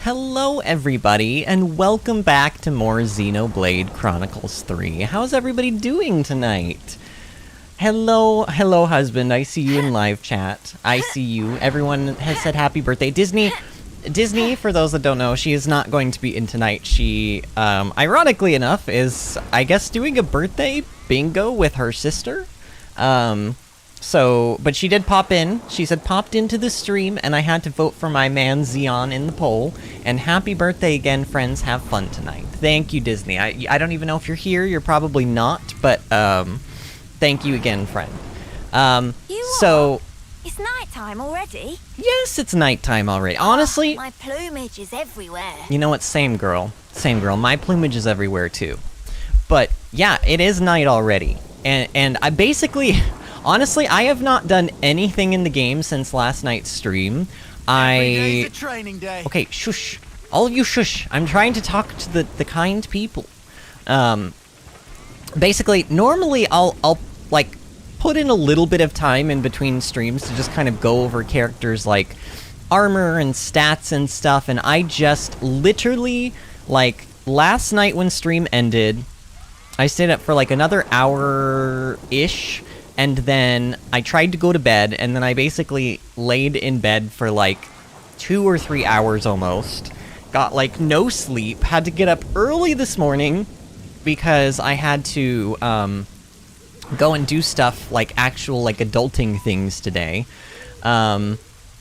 Hello everybody, and welcome back to more Xenoblade Chronicles 3. How's everybody doing tonight? Hello husband, I see you in live chat. I see you. Everyone has said happy birthday. Disney, for those that don't know, she is not going to be in tonight. She, ironically enough, is, I guess, doing a birthday bingo with her sister. But she did pop in. She said popped into the stream, and I had to vote for my man Xeon in the poll. And happy birthday again, friends. Have fun tonight. Thank you, Disney. I don't even know if you're here. You're probably not, but thank you again, friend. It's nighttime already? Yes, it's nighttime already. Honestly, my plumage is everywhere. You know what? Same girl. Same girl. My plumage is everywhere too. But yeah, it is night already, and I basically. Honestly, I have not done anything in the game since last night's stream. Every day's a training day. Okay, shush. All of you shush. I'm trying to talk to the kind people. Basically, normally I'll like put in a little bit of time in between streams to just kind of go over characters like armor and stats and stuff, and I just literally, like, last night when stream ended, I stayed up for like another hour-ish. And then I tried to go to bed, and then I basically laid in bed for like 2 or 3 hours almost. Got like no sleep, had to get up early this morning because I had to go and do stuff like actual like adulting things today.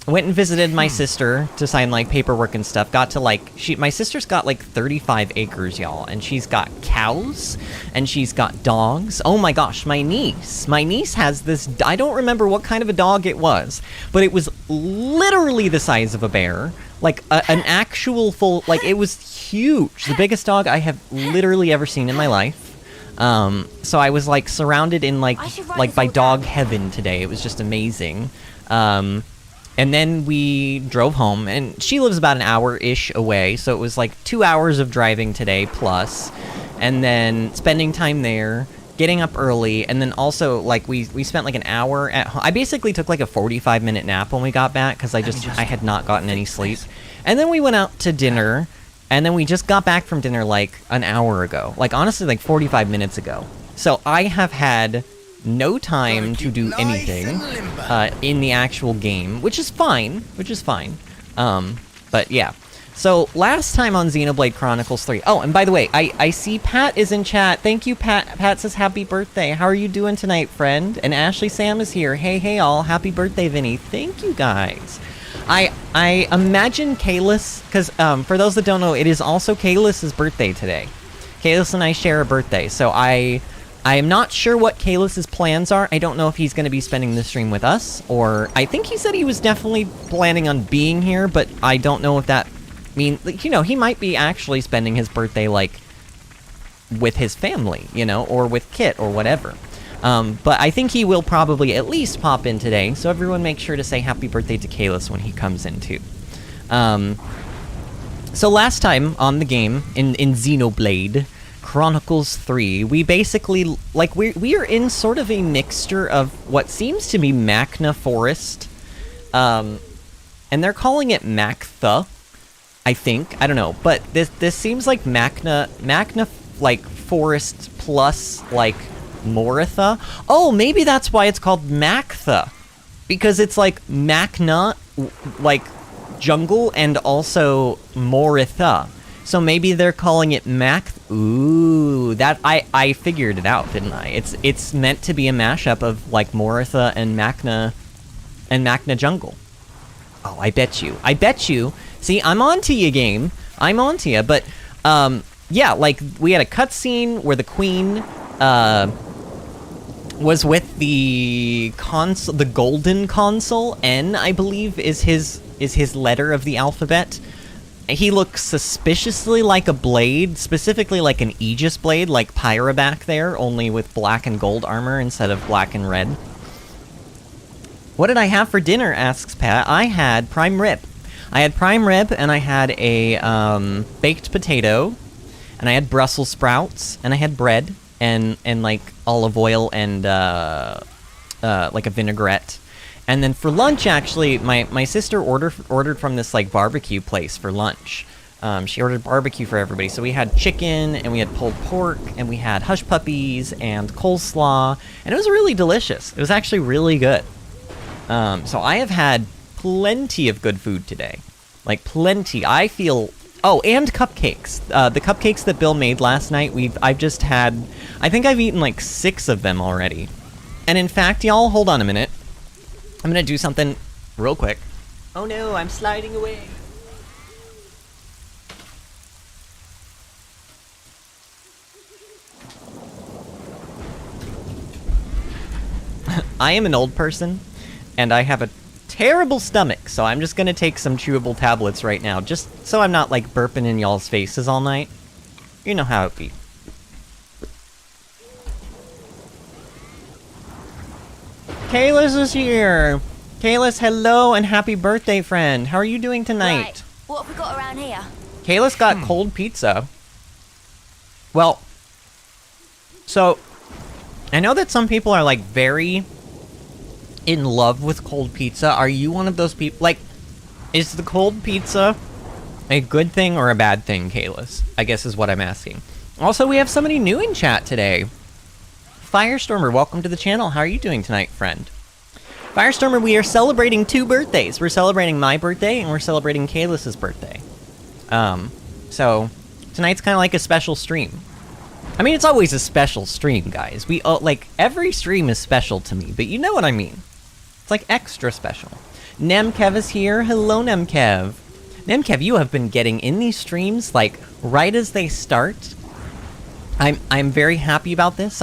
Went and visited my sister to sign like paperwork and stuff. Got to like my sister's got like 35 acres, y'all, and she's got cows and she's got dogs. Oh my gosh, my niece has this. I don't remember what kind of a dog it was, but it was literally the size of a bear, like an actual full. Like, it was huge, the biggest dog I have literally ever seen in my life. So I was like surrounded in like by dog heaven today. It was just amazing. And then we drove home, and she lives about an hour-ish away, so it was like 2 hours of driving today plus, and then spending time there, getting up early, and then also like we spent like an hour at home. I basically took like a 45-minute nap when we got back because I had not gotten any sleep, and then we went out to dinner, and then we just got back from dinner like an hour ago, like honestly like 45 minutes ago. So I have had no time to do anything in the actual game, which is fine. But yeah. So last time on Xenoblade Chronicles 3. Oh, and by the way, I see Pat is in chat. Thank you, Pat. Pat says happy birthday. How are you doing tonight, friend? And Ashley Sam is here. Hey all. Happy birthday, Vinny. Thank you, guys. I imagine Kalis, because for those that don't know, it is also Kalis's birthday today. Kalis and I share a birthday, so I am not sure what Kalis's plans are. I don't know if he's going to be spending the stream with us, or I think he said he was definitely planning on being here, but I don't know if that means, you know, he might be actually spending his birthday, like, with his family, you know, or with Kit, or whatever. But I think he will probably at least pop in today, so everyone make sure to say happy birthday to Kalis when he comes in, too. So last time on the game, in Xenoblade Chronicles 3, we basically, like, we are in sort of a mixture of what seems to be Makna Forest, and they're calling it Maktha, I think. I don't know, but this seems like Makna, like, Forest plus, like, Moritha. Oh, maybe that's why it's called Maktha, because it's, like, Makna, like, jungle, and also Moritha. So maybe they're calling it Ooh, that I figured it out, didn't I? It's meant to be a mashup of like Moritha and Makna Jungle. Oh, I bet you. See, I'm onto you, game. I'm onto you. But yeah, like we had a cutscene where the queen was with the console, the golden console. N, I believe, is his letter of the alphabet. He looks suspiciously like a blade, specifically like an Aegis blade, like Pyra back there, only with black and gold armor instead of black and red. What did I have for dinner, asks Pat. I had prime rib. And I had a baked potato, and I had Brussels sprouts, and I had bread, and like olive oil and like a vinaigrette. And then for lunch, actually, my sister ordered from this, like, barbecue place for lunch. She ordered barbecue for everybody. So we had chicken, and we had pulled pork, and we had hush puppies, and coleslaw, and it was really delicious. It was actually really good. So I have had plenty of good food today. Like, plenty. I feel... Oh, and cupcakes. The cupcakes that Bill made last night, I've just had... I think I've eaten like 6 of them already. And in fact, y'all, hold on a minute. I'm gonna do something real quick. Oh no, I'm sliding away. I am an old person, and I have a terrible stomach, so I'm just gonna take some chewable tablets right now, just so I'm not, like, burping in y'all's faces all night. You know how it be. Kalis is here! Kalis, hello, and happy birthday, friend! How are you doing tonight? Right. What have we got around here? Kalis got cold pizza. Well, so, I know that some people are, like, very in love with cold pizza. Are you one of those people? Like, is the cold pizza a good thing or a bad thing, Kalis? I guess is what I'm asking. Also, we have somebody new in chat today. Firestormer, welcome to the channel. How are you doing tonight, friend? Firestormer, we are celebrating 2 birthdays. We're celebrating my birthday, and we're celebrating Kalis's birthday. So, tonight's kind of like a special stream. I mean, it's always a special stream, guys. Like, every stream is special to me, but you know what I mean. It's like extra special. Nemkev is here. Hello, Nemkev. Nemkev, you have been getting in these streams, like, right as they start. I'm very happy about this.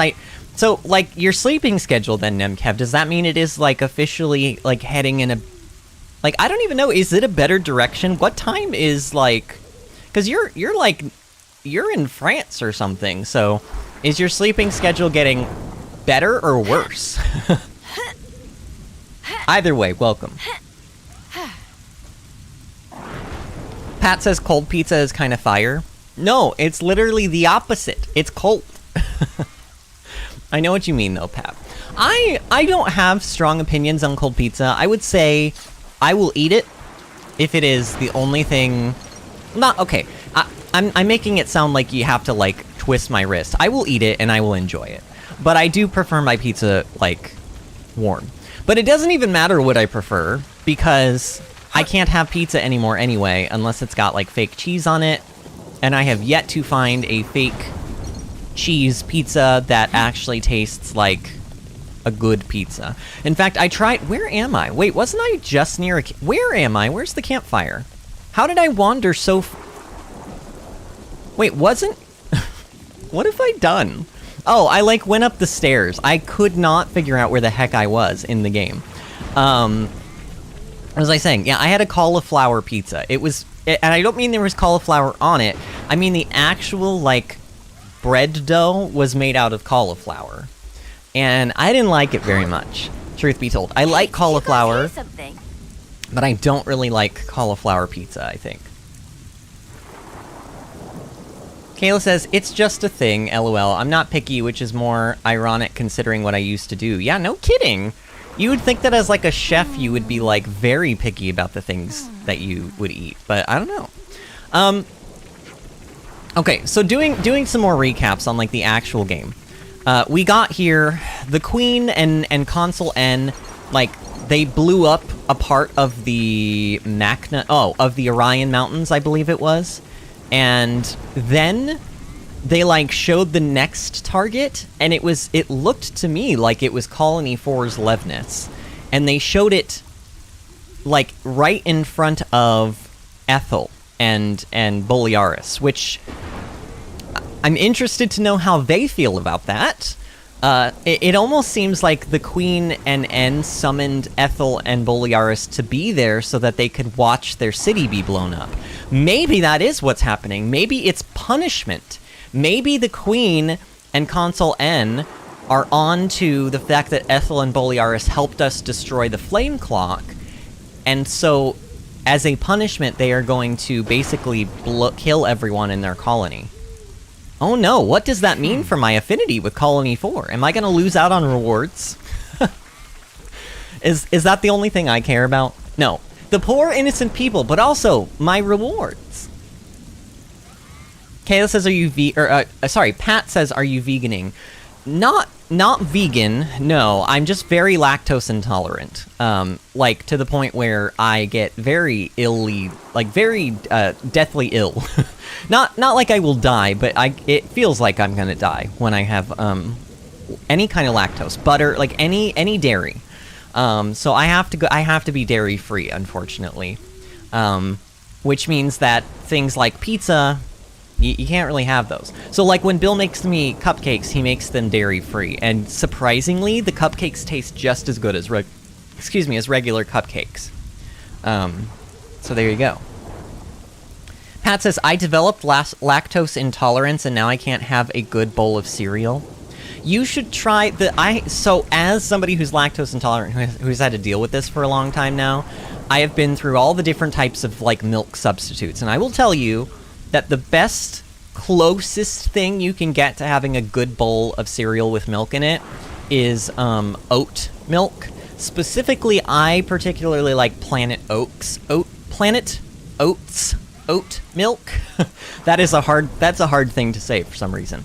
So, like, your sleeping schedule then, Nemkev, does that mean it is, like, officially, like, heading in a... Like, I don't even know, is it a better direction? What time is, like... Because you're, like... You're in France or something, so... Is your sleeping schedule getting better or worse? Either way, welcome. Pat says cold pizza is kind of fire. No, it's literally the opposite. It's cold. I know what you mean, though, Pat. I don't have strong opinions on cold pizza. I would say I will eat it if it is the only thing... Not... Okay, I'm making it sound like you have to, like, twist my wrist. I will eat it, and I will enjoy it. But I do prefer my pizza, like, warm. But it doesn't even matter what I prefer, because I can't have pizza anymore anyway, unless it's got, like, fake cheese on it. And I have yet to find a fake cheese pizza that actually tastes like a good pizza. In fact, I tried... Where am I? Wait, wasn't I just near a... Where am I? Where's the campfire? How did I wander so... Wait, wasn't... What have I done? Oh, I, like, went up the stairs. I could not figure out where the heck I was in the game. What was I saying? Yeah, I had a cauliflower pizza. It was... And I don't mean there was cauliflower on it. I mean the actual, like, bread dough was made out of cauliflower. And I didn't like it very much, truth be told. I like cauliflower, but I don't really like cauliflower pizza, I think. Kayla says, it's just a thing, lol. I'm not picky, which is more ironic considering what I used to do. Yeah, no kidding. You would think that as, like, a chef, you would be, like, very picky about the things that you would eat, but I don't know. Okay, so doing some more recaps on, like, the actual game. We got here, the Queen and Consul N, like, they blew up a part of the of the Orion Mountains, I believe it was. And then they, like, showed the next target, and it looked to me like it was Colony 4's Levness. And they showed it, like, right in front of Ethel and Bolearis, which I'm interested to know how they feel about that. It almost seems like the Queen and N summoned Ethel and Bolearis to be there so that they could watch their city be blown up. Maybe that is what's happening. Maybe it's punishment. Maybe the Queen and Consul N are on to the fact that Ethel and Bolearis helped us destroy the Flame Clock, and so, as a punishment, they are going to basically kill everyone in their colony. Oh no, what does that mean for my affinity with Colony 4? Am I gonna lose out on rewards? Is that the only thing I care about? No. The poor innocent people, but also my rewards. Kayla says, "Are you sorry, Pat says, "Are you veganing?" Not vegan. No, I'm just very lactose intolerant. Like to the point where I get very deathly ill. not like I will die, but it feels like I'm gonna die when I have any kind of lactose, butter, like any dairy. So I have to be dairy free, unfortunately. Which means that things like pizza, you can't really have those. So like when Bill makes me cupcakes, he makes them dairy free, and surprisingly, the cupcakes taste just as good as regular cupcakes. So there you go. Pat says, I developed lactose intolerance and now I can't have a good bowl of cereal. You should try so as somebody who's lactose intolerant, who's had to deal with this for a long time now, I have been through all the different types of like milk substitutes, and I will tell you that the best, closest thing you can get to having a good bowl of cereal with milk in it is oat milk. Specifically, I particularly like Planet Oats oat milk. That's a hard thing to say for some reason.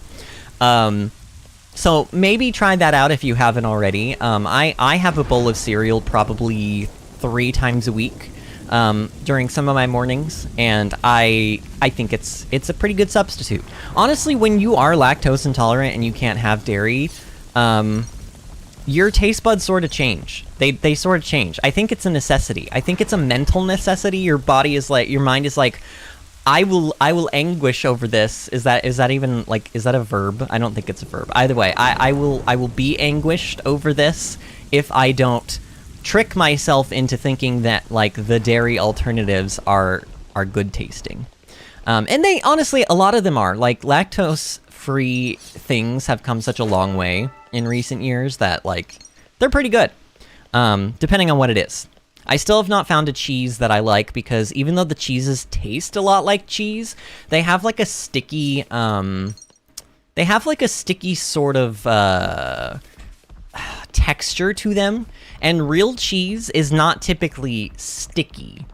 So maybe try that out if you haven't already. I have a bowl of cereal probably 3 times a week during some of my mornings, and I think it's a pretty good substitute. Honestly, when you are lactose intolerant and you can't have dairy, your taste buds sort of change. They sort of change. I think it's a necessity. I think it's a mental necessity. Your mind is like, I will anguish over this. Is that even like, is that a verb? I don't think it's a verb. Either way, I will be anguished over this if I don't trick myself into thinking that like the dairy alternatives are good tasting. And they honestly, a lot of them are. Like lactose free things have come such a long way in recent years that like they're pretty good. Depending on what it is. I still have not found a cheese that I like, because even though the cheeses taste a lot like cheese, they have like a sticky sort of texture to them, and real cheese is not typically sticky.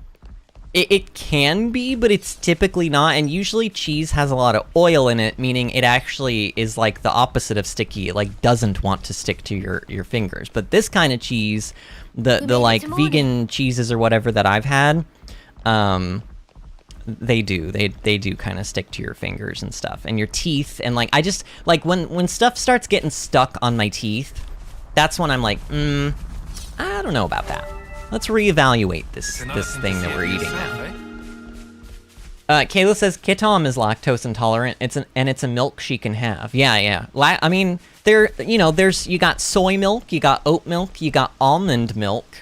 It can be, but it's typically not, and usually cheese has a lot of oil in it, meaning it actually is like the opposite of sticky. It like doesn't want to stick to your fingers. But this kind of cheese, the like vegan cheeses or whatever that I've had, they do kind of stick to your fingers and stuff, and your teeth, and like I just like when stuff starts getting stuck on my teeth, that's when I'm like, I don't know about that. Let's reevaluate this thing that we're eating now. Kayla says Kitom is lactose intolerant. It's a milk she can have. Yeah. I mean, you got soy milk, you got oat milk, you got almond milk.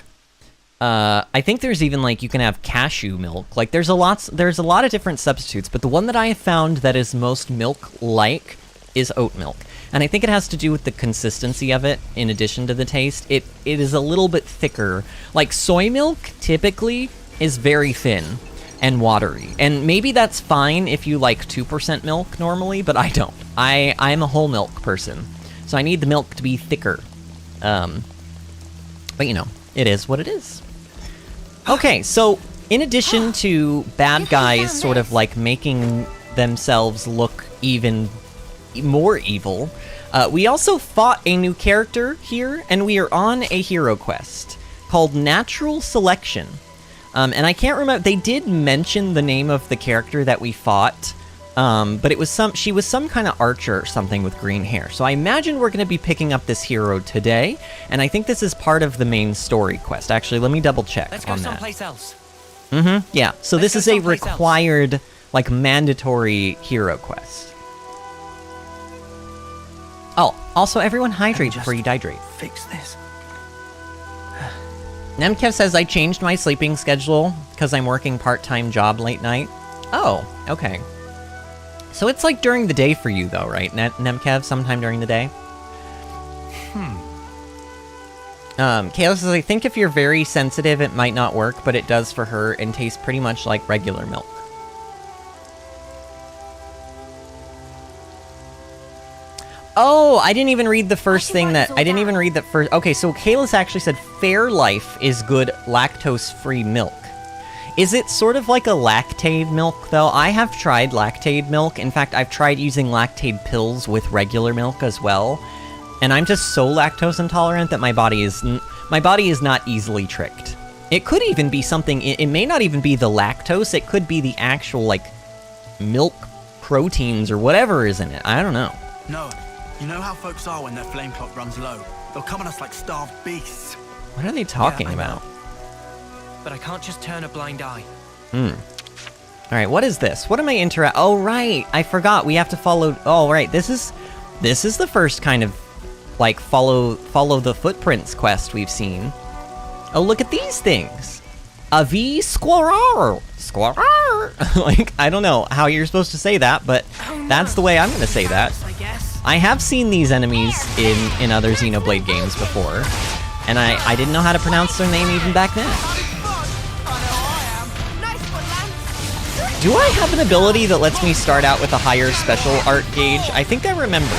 I think there's even like you can have cashew milk. Like there's a lot of different substitutes, but the one that I have found that is most milk-like is oat milk. And I think it has to do with the consistency of it, in addition to the taste. It is a little bit thicker. Like, soy milk, typically, is very thin and watery. And maybe that's fine if you like 2% milk normally, but I don't. I'm a whole milk person. So I need the milk to be thicker. But, it is what it is. Okay, so, in addition to bad guys sort of, like, making themselves look even more evil, we also fought a new character here, and we are on a hero quest called Natural Selection. And I can't remember, they did mention the name of the character that we fought, but she was some kind of archer or something with green hair. So I imagine we're going to be picking up this hero today, and I think this is part of the main story quest. Actually, let me double check on that. Let's go someplace else. Yeah, so this is a required, like, mandatory hero quest. Oh, also everyone hydrate before you dehydrate. Fix this. Nemkev says, I changed my sleeping schedule because I'm working part-time job late night. Oh, okay. So it's like during the day for you though, right, Nemkev? Sometime during the day? Kayla says, I think if you're very sensitive, it might not work, but it does for her and tastes pretty much like regular milk. Oh, I didn't even read the first thing that... I didn't even read the first... Okay, so Kayla's actually said Fairlife is good lactose-free milk. Is it sort of like a lactate milk, though? I have tried lactate milk. In fact, I've tried using lactate pills with regular milk as well. And I'm just so lactose intolerant that my body is not easily tricked. It could even be something, it may not even be the lactose, it could be the actual, like, milk proteins or whatever is in it. I don't know. No, you know how folks are when their flame clock runs low. They'll come on us like starved beasts. What are they talking about? But I can't just turn a blind eye. Alright, what is this? What am I oh, right, I forgot, we have to follow, oh, right, this is the first kind of, like, follow the footprints quest we've seen. Oh, look at these things! A V-squirrel! Squirrel! Like, I don't know how you're supposed to say that, but that's the way I'm gonna say that. I have seen these enemies in other Xenoblade games before, and I didn't know how to pronounce their name even back then. Do I have an ability that lets me start out with a higher special art gauge? I think I remember.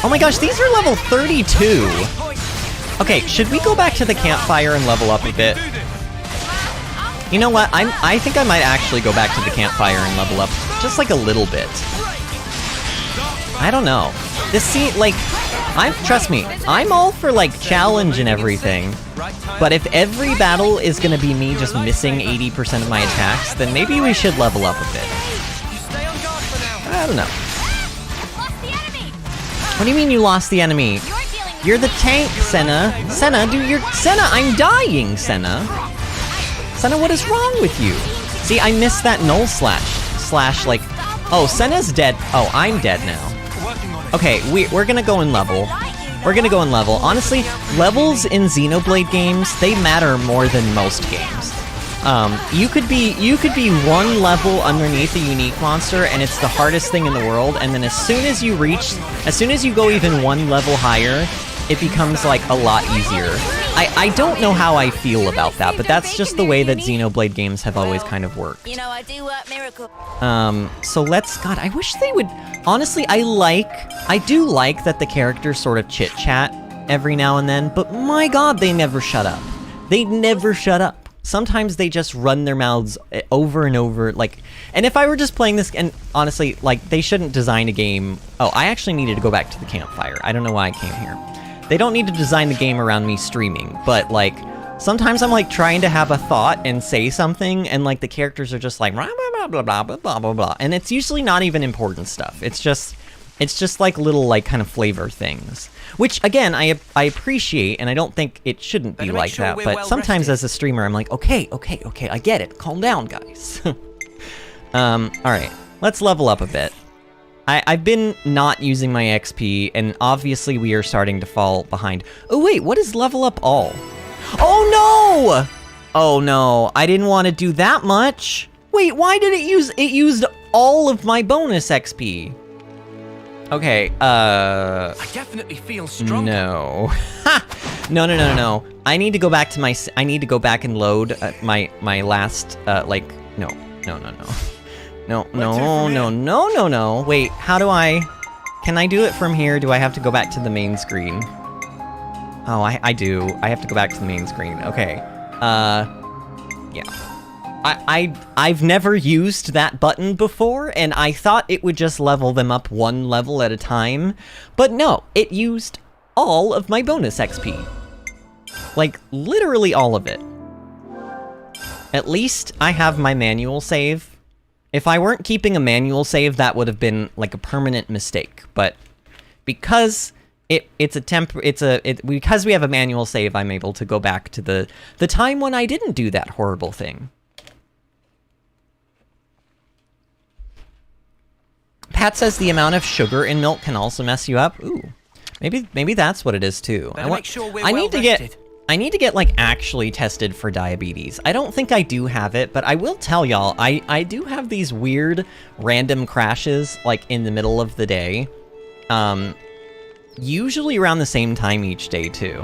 Oh my gosh, these are level 32! Okay, should we go back to the campfire and level up a bit? You know what, I think I might actually go back to the campfire and level up just like a little bit. I don't know. Trust me, I'm all for like challenge and everything, but if every battle is gonna be me just missing 80% of my attacks, then maybe we should level up a bit. I don't know. What do you mean you lost the enemy? You're the tank, Senna. Senna, I'm dying, Senna. Senna, what is wrong with you? See, I missed that null slash, like, oh, Senna's dead. Oh, I'm dead now. Okay, we're gonna go and level. We're gonna go and level. Honestly, levels in Xenoblade games, they matter more than most games. You could be one level underneath a unique monster, and it's the hardest thing in the world, and then as soon as you go even one level higher, it becomes, like, a lot easier. I don't know how I feel about that, but that's just the way that Xenoblade games have always kind of worked. You know, I do work miracles. So God, I wish they would, honestly, I do like that the characters sort of chit-chat every now and then, but my god, they never shut up. They never shut up. Sometimes they just run their mouths over and over, like, and if I were just playing this, and honestly, like, they shouldn't design a game. Oh, I actually needed to go back to the campfire. I don't know why I came here. They don't need to design the game around me streaming, but, like, sometimes I'm, like, trying to have a thought and say something, and, like, the characters are just like, blah, blah, blah, blah, blah, blah, blah, blah, and it's usually not even important stuff. It's just, like, little, like, kind of flavor things. Which, again, I appreciate, and I don't think it shouldn't be like that, but sometimes as a streamer, I'm like, okay, I get it. Calm down, guys. Alright, let's level up a bit. I've been not using my XP, and obviously we are starting to fall behind. Oh wait, what is level up all? Oh no! Oh no, I didn't want to do that much. Wait, why did it used all of my bonus XP. Okay, I definitely feel stronger. No. No. I need to go back to I need to go back and load my last, like, no. No. Wait, how do can I do it from here? Do I have to go back to the main screen? Oh, I do. I have to go back to the main screen. Okay. Yeah. I've never used that button before, and I thought it would just level them up one level at a time. But no, it used all of my bonus XP. Like, literally all of it. At least I have my manual save. If I weren't keeping a manual save, that would have been like a permanent mistake. But because because we have a manual save, I'm able to go back to the time when I didn't do that horrible thing. Pat says the amount of sugar in milk can also mess you up. Ooh, maybe that's what it is too. I need to get like actually tested for diabetes. I don't think I do have it, but I will tell y'all, I do have these weird random crashes like in the middle of the day. Usually around the same time each day too,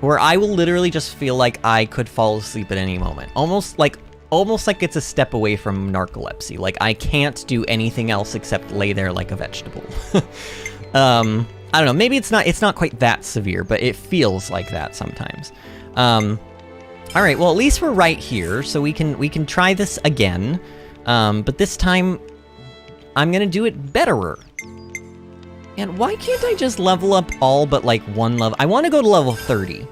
where I will literally just feel like I could fall asleep at any moment. Almost like it's a step away from narcolepsy. Like I can't do anything else except lay there like a vegetable. I don't know, maybe it's not quite that severe, but it feels like that sometimes. All right, well, at least we're right here, so we can try this again. But this time, I'm gonna do it betterer. And why can't I just level up all but like one level? I want to go to level 30.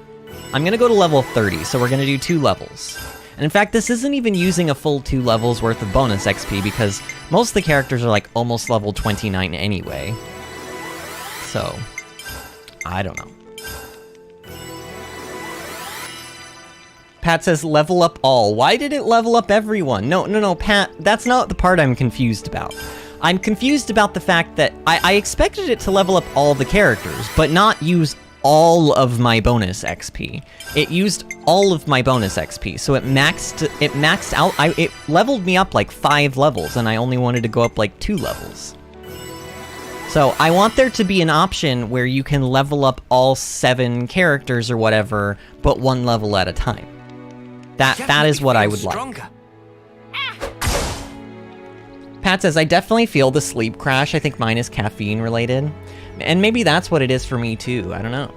I'm gonna go to level 30, so we're gonna do 2 levels. And in fact, this isn't even using a full 2 levels worth of bonus XP because most of the characters are like almost level 29 anyway. So, I don't know. Pat says level up all. Why did it level up everyone? No, Pat, that's not the part I'm confused about. I'm confused about the fact that I expected it to level up all the characters, but not use all of my bonus XP. It used all of my bonus XP, so it maxed out. It leveled me up like 5 levels, and I only wanted to go up like 2 levels. So I want there to be an option where you can level up all 7 characters or whatever, but 1 level at a time. That is what I would like. Pat says, I definitely feel the sleep crash. I think mine is caffeine related. And maybe that's what it is for me too. I don't know.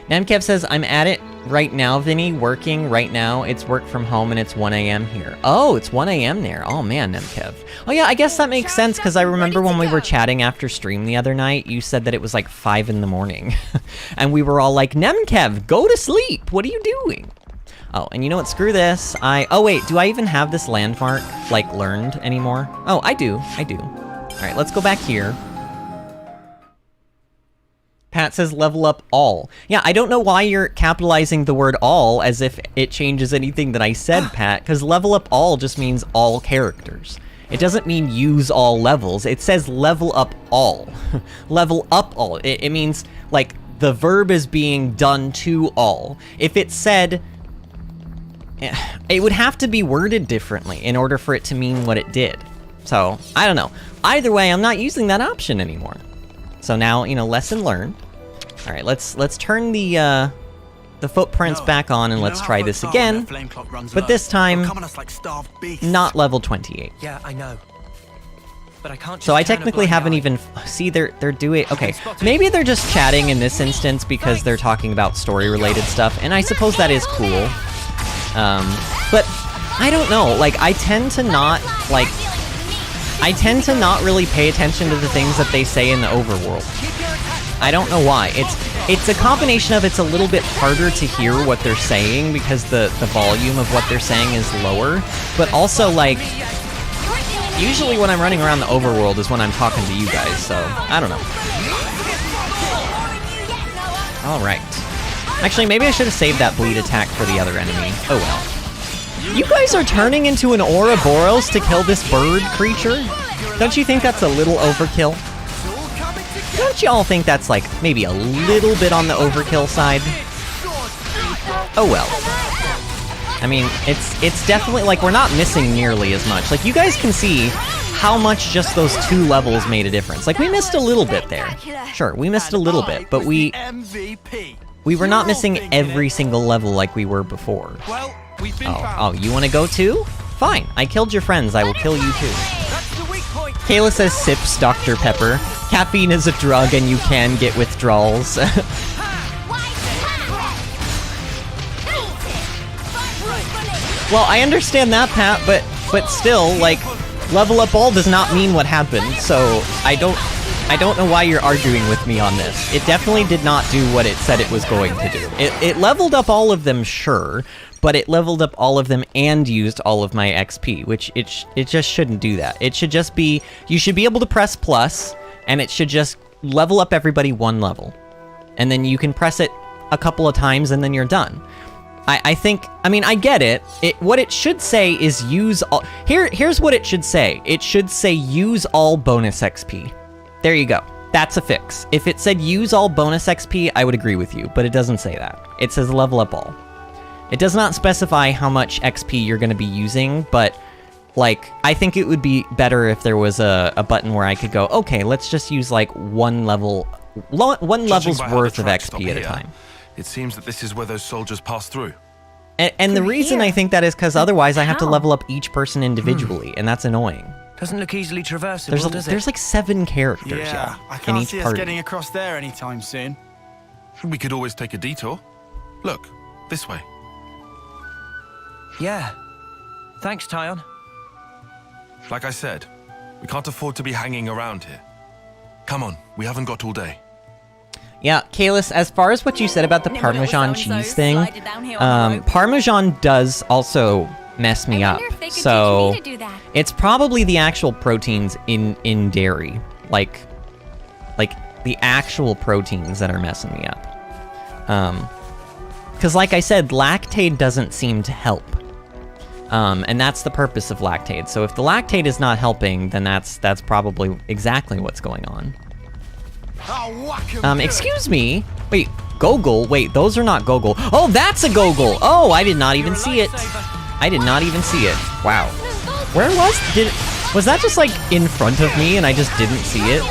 Namkev says, I'm at it right now, Vinny, working right now. It's work from home and it's 1 a.m. here. Oh, it's 1 a.m. there. Oh man, Namkev. Oh yeah, I guess that makes sense because I remember when we were chatting after stream the other night, you said that it was like 5 in the morning. And we were all like, Namkev, go to sleep. What are you doing? Oh, and you know what? Screw this. Oh wait, do I even have this landmark, like, learned anymore? Oh, I do. All right, let's go back here. Pat says level up all. Yeah, I don't know why you're capitalizing the word all as if it changes anything that I said, Pat, because level up all just means all characters. It doesn't mean use all levels. It says level up all. Level up all. It means, like, the verb is being done to all. If it said... it would have to be worded differently in order for it to mean what it did. So, I don't know. Either way, I'm not using that option anymore. So now, you know, lesson learned. All right, let's turn the footprints back on and let's try this again. But this time, not level 28. Yeah, I know. But I can't. So I technically haven't even... See, they're doing... Okay, maybe they're just chatting in this instance because they're talking about story-related stuff, and I suppose that is cool. But I don't know, like, I tend to not really pay attention to the things that they say in the overworld. I don't know why. It's a combination of it's a little bit harder to hear what they're saying because the volume of what they're saying is lower, but also, like, usually when I'm running around the overworld is when I'm talking to you guys, so I don't know. Alright. Actually, maybe I should have saved that bleed attack for the other enemy. Oh well. You guys are turning into an Ouroboros to kill this bird creature? Don't you think that's a little overkill? Don't you all think that's, like, maybe a little bit on the overkill side? Oh well. I mean, it's definitely, like, we're not missing nearly as much. Like, you guys can see how much just those 2 levels made a difference. Like, we missed a little bit there. Sure, we missed a little bit, but we were not missing every single level like we were before. Oh, you want to go too? Fine, I killed your friends, I will kill you too. Kayla says sips Dr. Pepper. Caffeine is a drug and you can get withdrawals. Well, I understand that, Pat, but still, like, level up all does not mean what happened, so I don't know why you're arguing with me on this. It definitely did not do what it said it was going to do. It leveled up all of them, sure, but it leveled up all of them and used all of my XP, which it just shouldn't do that. It should just be, you should be able to press plus, and it should just level up everybody 1 level. And then you can press it a couple of times and then you're done. I think, I mean, I get it. What it should say is use all, here's what it should say. It should say use all bonus XP. There you go. That's a fix. If it said use all bonus XP, I would agree with you, but it doesn't say that. It says level up all. It does not specify how much XP you're going to be using, but, like, I think it would be better if there was a button where I could go, okay, let's just use, like, one level's worth of XP at a time. It seems that this is where those soldiers pass through. And the reason I think that is because otherwise I have to level up each person individually, and that's annoying. Doesn't look easily traversable, does it? There's like 7 characters, yeah, I in can't each see party. us getting across there anytime soon. We could always take a detour. Look, this way. Yeah. Thanks, Tyon. Like I said, we can't afford to be hanging around here. Come on, we haven't got all day. Yeah, Kalis, as far as what you said about the Parmesan cheese thing, Parmesan does also mess me up. So it's probably the actual proteins in dairy, like the actual proteins that are messing me up. Because like I said, lactate doesn't seem to help. And that's the purpose of lactate. So if the lactate is not helping, then that's probably exactly what's going on. Excuse me? Wait, Gogol? Wait, those are not Gogol. Oh, that's a Gogol! Oh, I did not even see it. I did not even see it. Wow. Where was that just like in front of me and I just didn't see it?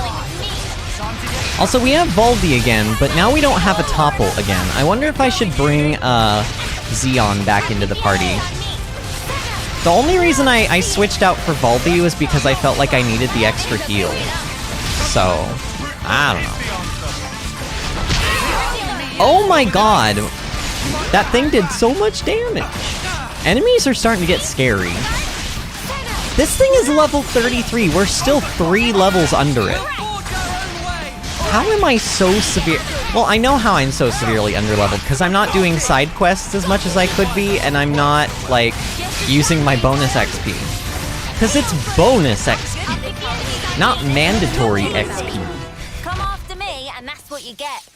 Also, we have Voldy again, but now we don't have a Topple again. I wonder if I should bring Xeon back into the party. The only reason I switched out for Voldy was because I felt like I needed the extra heal. So, I don't know. Oh my god! That thing did so much damage! Enemies are starting to get scary. This thing is level 33, we're still 3 levels under it. How am I so severe? Well, I know how I'm so severely underleveled, because I'm not doing side quests as much as I could be, and I'm not, like, using my bonus XP. Because it's bonus XP, not mandatory XP. Come after me, and that's what you get.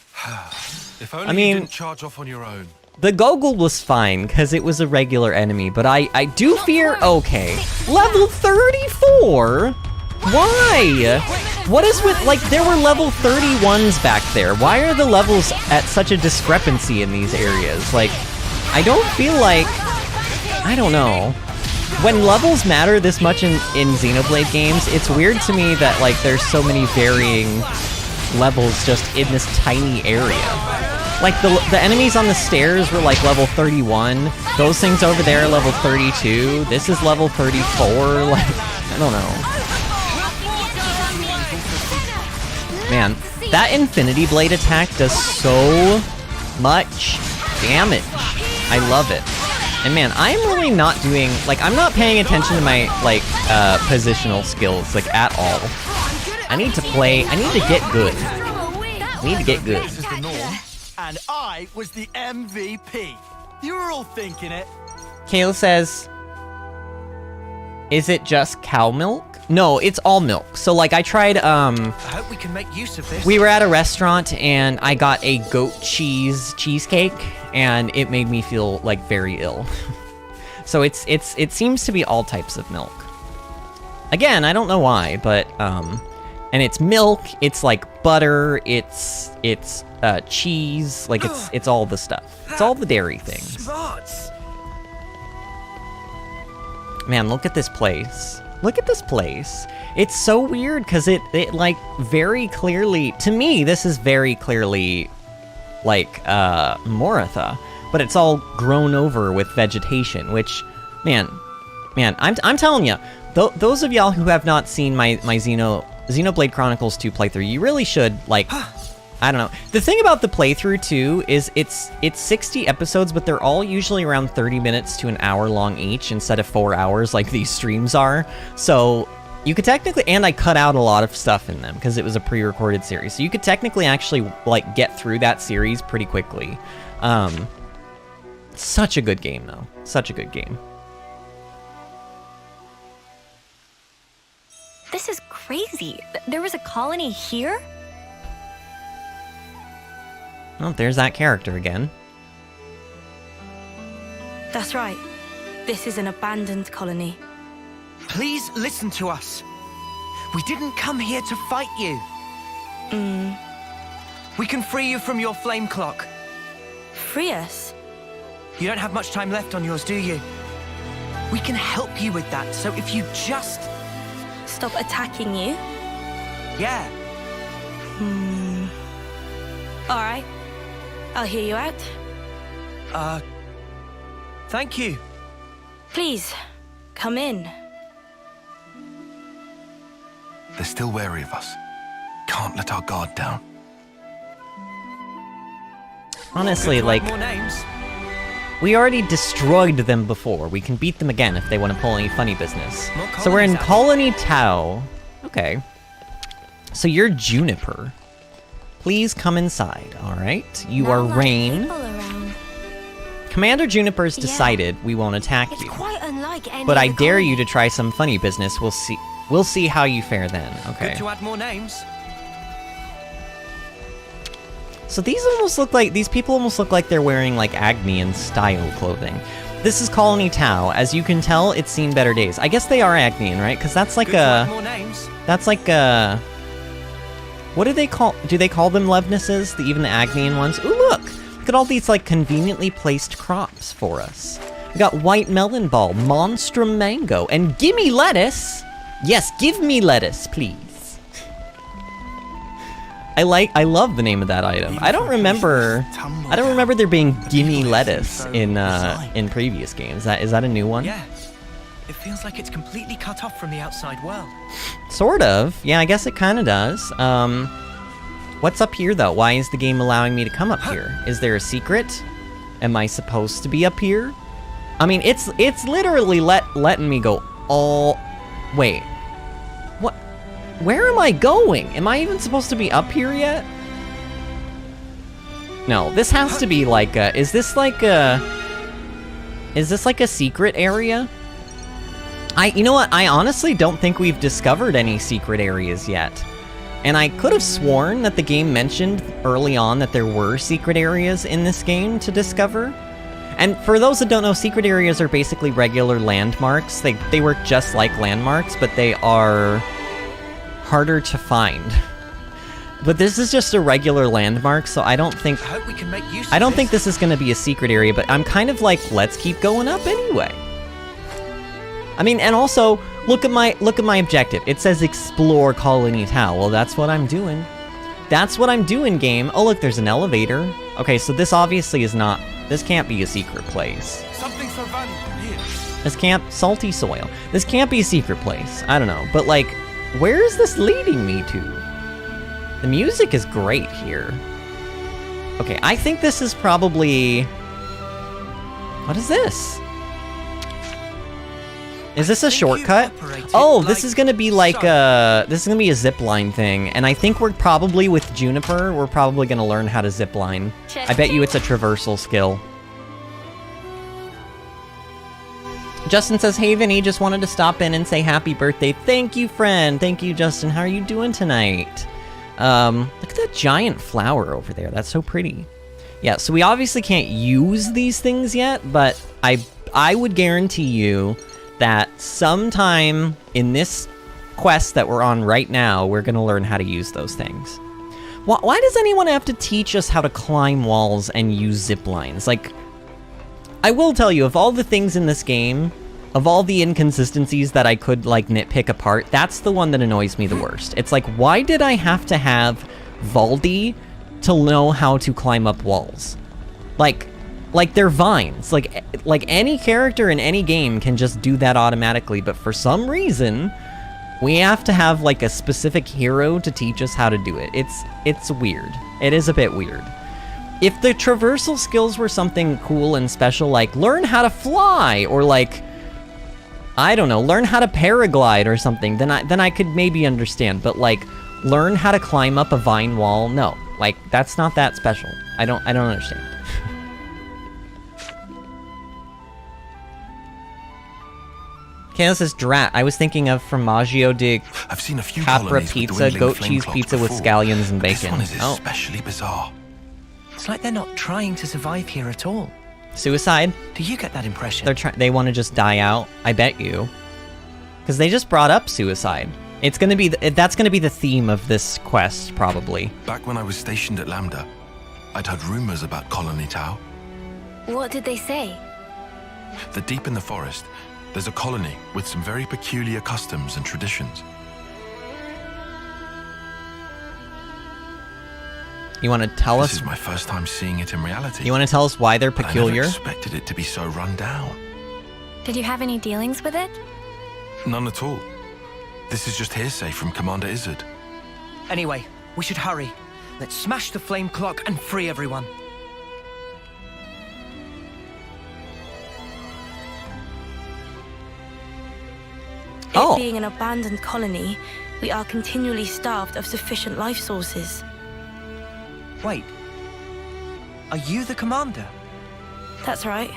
If only you didn't charge off on your own. The Gogol was fine, because it was a regular enemy, but I do fear... Okay. Level 34? Why? What is with... Like, there were level 31s back there. Why are the levels at such a discrepancy in these areas? Like, I don't feel like... I don't know. When levels matter this much in Xenoblade games, it's weird to me that, like, there's so many varying levels just in this tiny area. Like, the enemies on the stairs were, like, level 31. Those things over there are level 32. This is level 34. Like, I don't know. Man, that Infinity Blade attack does so much damage. I love it. And man, I'm really not doing... Like, I'm not paying attention to my, like, positional skills, like, at all. I need to play... I need to get good. I need to get good. This is the norm. And I was the MVP. You were all thinking it. Kayla says, is it just cow milk? No, it's all milk. So, like, I tried, I hope we can make use of this. We were at a restaurant, and I got a goat cheesecake, and it made me feel, like, very ill. So it seems to be all types of milk. Again, I don't know why, but, and it's milk, it's, like, butter, it's cheese, like, it's all the stuff. It's all the dairy things. Smarts. Man, look at this place. Look at this place. It's so weird, because it, like, very clearly... To me, this is very clearly, like, Moratha. But it's all grown over with vegetation, which... Man, I'm telling you, those of y'all who have not seen my Xenoblade Chronicles 2 playthrough, you really should, like... I don't know. The thing about the playthrough, too, is it's 60 episodes, but they're all usually around 30 minutes to an hour long each, instead of 4 hours like these streams are. So, you could technically... And I cut out a lot of stuff in them, because it was a pre-recorded series. So you could technically actually, like, get through that series pretty quickly. Such a good game, though. Such a good game. This is crazy. There was a colony here? Well, there's that character again. That's right. This is an abandoned colony. Please listen to us. We didn't come here to fight you. We can free you from your flame clock. Free us? You don't have much time left on yours, do you? We can help you with that, so if you just... Stop attacking you? Yeah. All right. I'll hear you out. Thank you. Please, come in. They're still wary of us. Can't let our guard down. Honestly, like... More names. We already destroyed them before. We can beat them again if they want to pull any funny business. More So we're in colonies Colony out Tau. Okay. So you're Juniper. Please come inside, alright? You Not are a lot of Rain. people around. Commander Juniper's Yeah. decided we won't attack It's you. quite unlike any But I other dare you colony. to try some funny business. We'll see how you fare then, okay? Good to add more names. So these people almost look like they're wearing like Agnian style clothing. This is Colony Tau. As you can tell, it's seen better days. I guess they are Agnian, right? Because that's like Good to add more names. that's like what do they call them Levnesses? Even the Agnian ones? Ooh, look at all these like conveniently placed crops for us. We got white melon ball, monstrum mango, and gimme lettuce. Yes, give me lettuce, please. I love the name of that item. I don't remember there being gimme lettuce in previous games. Is that a new one? Yeah. It feels like it's completely cut off from the outside world. Sort of. Yeah, I guess it kind of does. What's up here though? Why is the game allowing me to come up here? Is there a secret? Am I supposed to be up here? I mean, it's literally letting me go all. Wait. What? Where am I going? Am I even supposed to be up here yet? No, this has to be like a... Is this like a secret area? You know what? I honestly don't think we've discovered any secret areas yet. And I could have sworn that the game mentioned early on that there were secret areas in this game to discover. And for those that don't know, secret areas are basically regular landmarks. They work just like landmarks, but they are harder to find. But this is just a regular landmark, so I don't think I hope we can make use I of don't think this. this is going to be a secret area, but I'm kind of like, let's keep going up anyway. I mean, and also look at my objective. It says explore Colony Tau. Well, that's what I'm doing. That's what I'm doing, game. Oh, look, there's an elevator. Okay, so this obviously is not. This can't be a secret place. Something so valuable here. This can't. Salty soil. This can't be a secret place. I don't know, but like, where is this leading me to? The music is great here. Okay, I think this is probably... What is this? Is this a shortcut? Oh, this is gonna be like this is gonna be a zipline thing, and I think we're probably with Juniper, we're probably gonna learn how to zipline. I bet you it's a traversal skill. Justin says, hey Vinny, just wanted to stop in and say happy birthday. Thank you, friend. Thank you, Justin. How are you doing tonight? Look at that giant flower over there. That's so pretty. Yeah, so we obviously can't use these things yet, but I would guarantee you that sometime in this quest that we're on right now, we're gonna learn how to use those things. Why does anyone have to teach us how to climb walls and use zip lines? Like, I will tell you, of all the things in this game, of all the inconsistencies that I could, like, nitpick apart, that's the one that annoys me the worst. It's like, why did I have to have Valdi to know how to climb up walls? Like they're vines. Like any character in any game can just do that automatically, but for some reason, we have to have, like, a specific hero to teach us how to do it. It's weird. It is a bit weird. If the traversal skills were something cool and special, like learn how to fly, or like, I don't know, learn how to paraglide or something, then I could maybe understand. But like, learn how to climb up a vine wall, no. Like, that's not that special. I don't understand. Okay, this is Drat. I was thinking of Formaggio di I've seen a few Capra colonies with pizza, dwindling goat flame cheese clocks pizza with before, scallions and but this bacon. one is Oh. especially bizarre. It's like they're not trying to survive here at all. Suicide? Do you get that impression? They want to just die out. I bet you. Because they just brought up suicide. It's gonna be that's gonna be the theme of this quest, probably. Back when I was stationed at Lambda, I'd heard rumors about Colony Tau. What did they say? That deep in the forest, there's a colony with some very peculiar customs and traditions. You want to tell This us? is my first time seeing it in reality. You want to tell us why they're but peculiar? I never expected it to be so run down. Did you have any dealings with it? None at all. This is just hearsay from Commander Izzard. Anyway, we should hurry. Let's smash the flame clock and free everyone. Being an abandoned colony, we are continually starved of sufficient life sources. Wait. Are you the commander? That's right.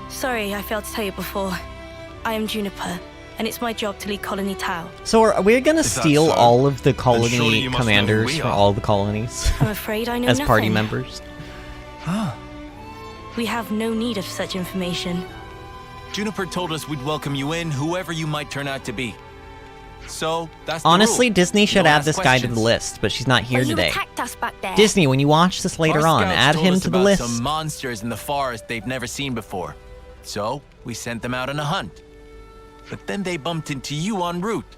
Sorry, I failed to tell you before. I am Juniper, and it's my job to lead Colony Tau. So are we gonna Is that steal so? all of the surely colony you must know who commanders we from are. all the colonies I'm afraid I know as nothing. party members? Ah. We have no need of such information. Juniper told us we'd welcome you in, whoever you might turn out to be. So, that's the Honestly, rule. Disney should Don't add ask this guy to the questions. list, but she's not here you today. attacked us back there. Disney, when you watch this later Our on, scouts add told him us to the about list. some monsters in the forest they've never seen before. So, we sent them out on a hunt. But then they bumped into you en route.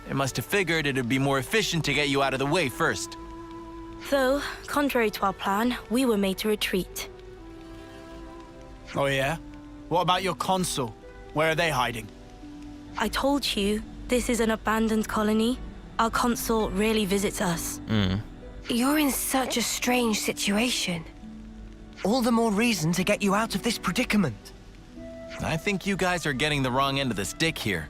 They must have figured it'd be more efficient to get you out of the way first. Though, contrary to our plan, we were made to retreat. Oh yeah? What about your consul? Where are they hiding? I told you, this is an abandoned colony. Our consul rarely visits us. You're in such a strange situation. All the more reason to get you out of this predicament. I think you guys are getting the wrong end of the stick here.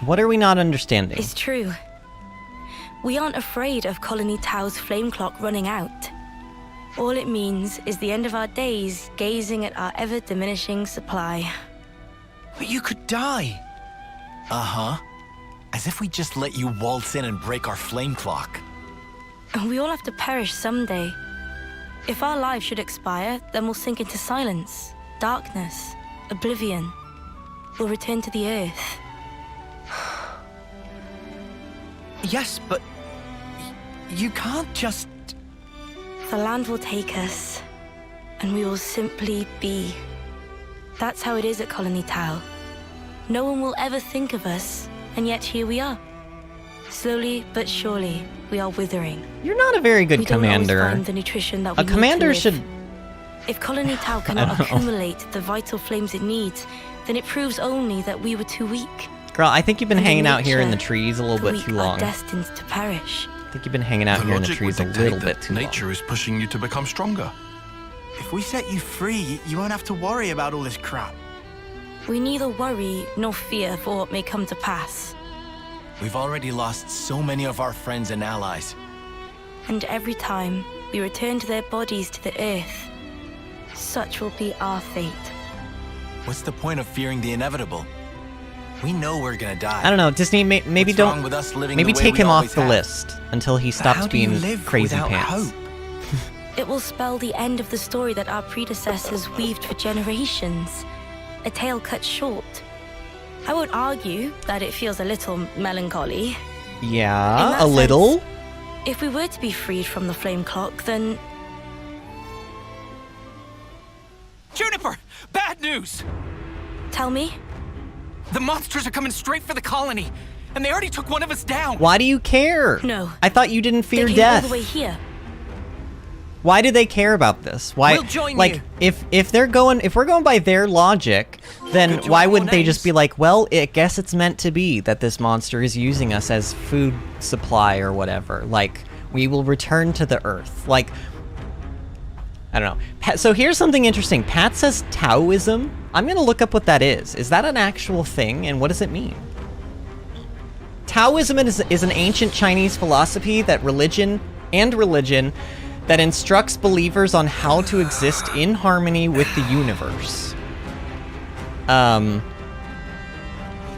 What are we not understanding? It's true. We aren't afraid of Colony Tau's flame clock running out. All it means is the end of our days gazing at our ever-diminishing supply. But you could die. Uh-huh. As if we just let you waltz in and break our flame clock. And we all have to perish someday. If our lives should expire, then we'll sink into silence, darkness, oblivion. We'll return to the earth. Yes, but you can't just... The land will take us, and we will simply be. That's how it is at Colony Tau. No one will ever think of us, and yet here we are. Slowly but surely, we are withering. You're not a very good We don't always commander. find the nutrition that we A need to commander live. should... If Colony Tau cannot don't know. accumulate the vital flames it needs, then it proves only that we were too weak. Girl, I think you've been And hanging in out here in the nature, trees a little the bit weak too are long. destined to perish. I think you've been hanging out The here in the logic trees a would dictate little that bit too long. nature is pushing you to become stronger. If we set you free, you won't have to worry about all this crap. We neither worry nor fear for what may come to pass. We've already lost so many of our friends and allies. And every time we return to their bodies to the earth, such will be our fate. What's the point of fearing the inevitable? We know we're gonna die. I don't know, Disney, maybe What's wrong don't... with us living Maybe the way take we him off always the have? list until he But stops how do you being live crazy without pants. hope? It will spell the end of the story that our predecessors weaved for generations. A tale cut short. I won't argue that it feels a little melancholy. In Yeah, that a little. sense, if we were to be freed from the flame clock, then Juniper! Bad news! tell me. The monsters are coming straight for the colony, and they already took one of us down. Why do you care? No. I thought you didn't fear They came death. all the way here. Why do they care about this? Why? We'll join like, you. if we're going by their logic, then Good to why our wouldn't they names. just be like, well, I guess it's meant to be that this monster is using us as food supply or whatever. Like, we will return to the Earth. Like, I don't know. So here's something interesting. Pat says Taoism. I'm gonna look up what that is. Is that an actual thing, and what does it mean? Taoism is an ancient Chinese philosophy that religion that instructs believers on how to exist in harmony with the universe.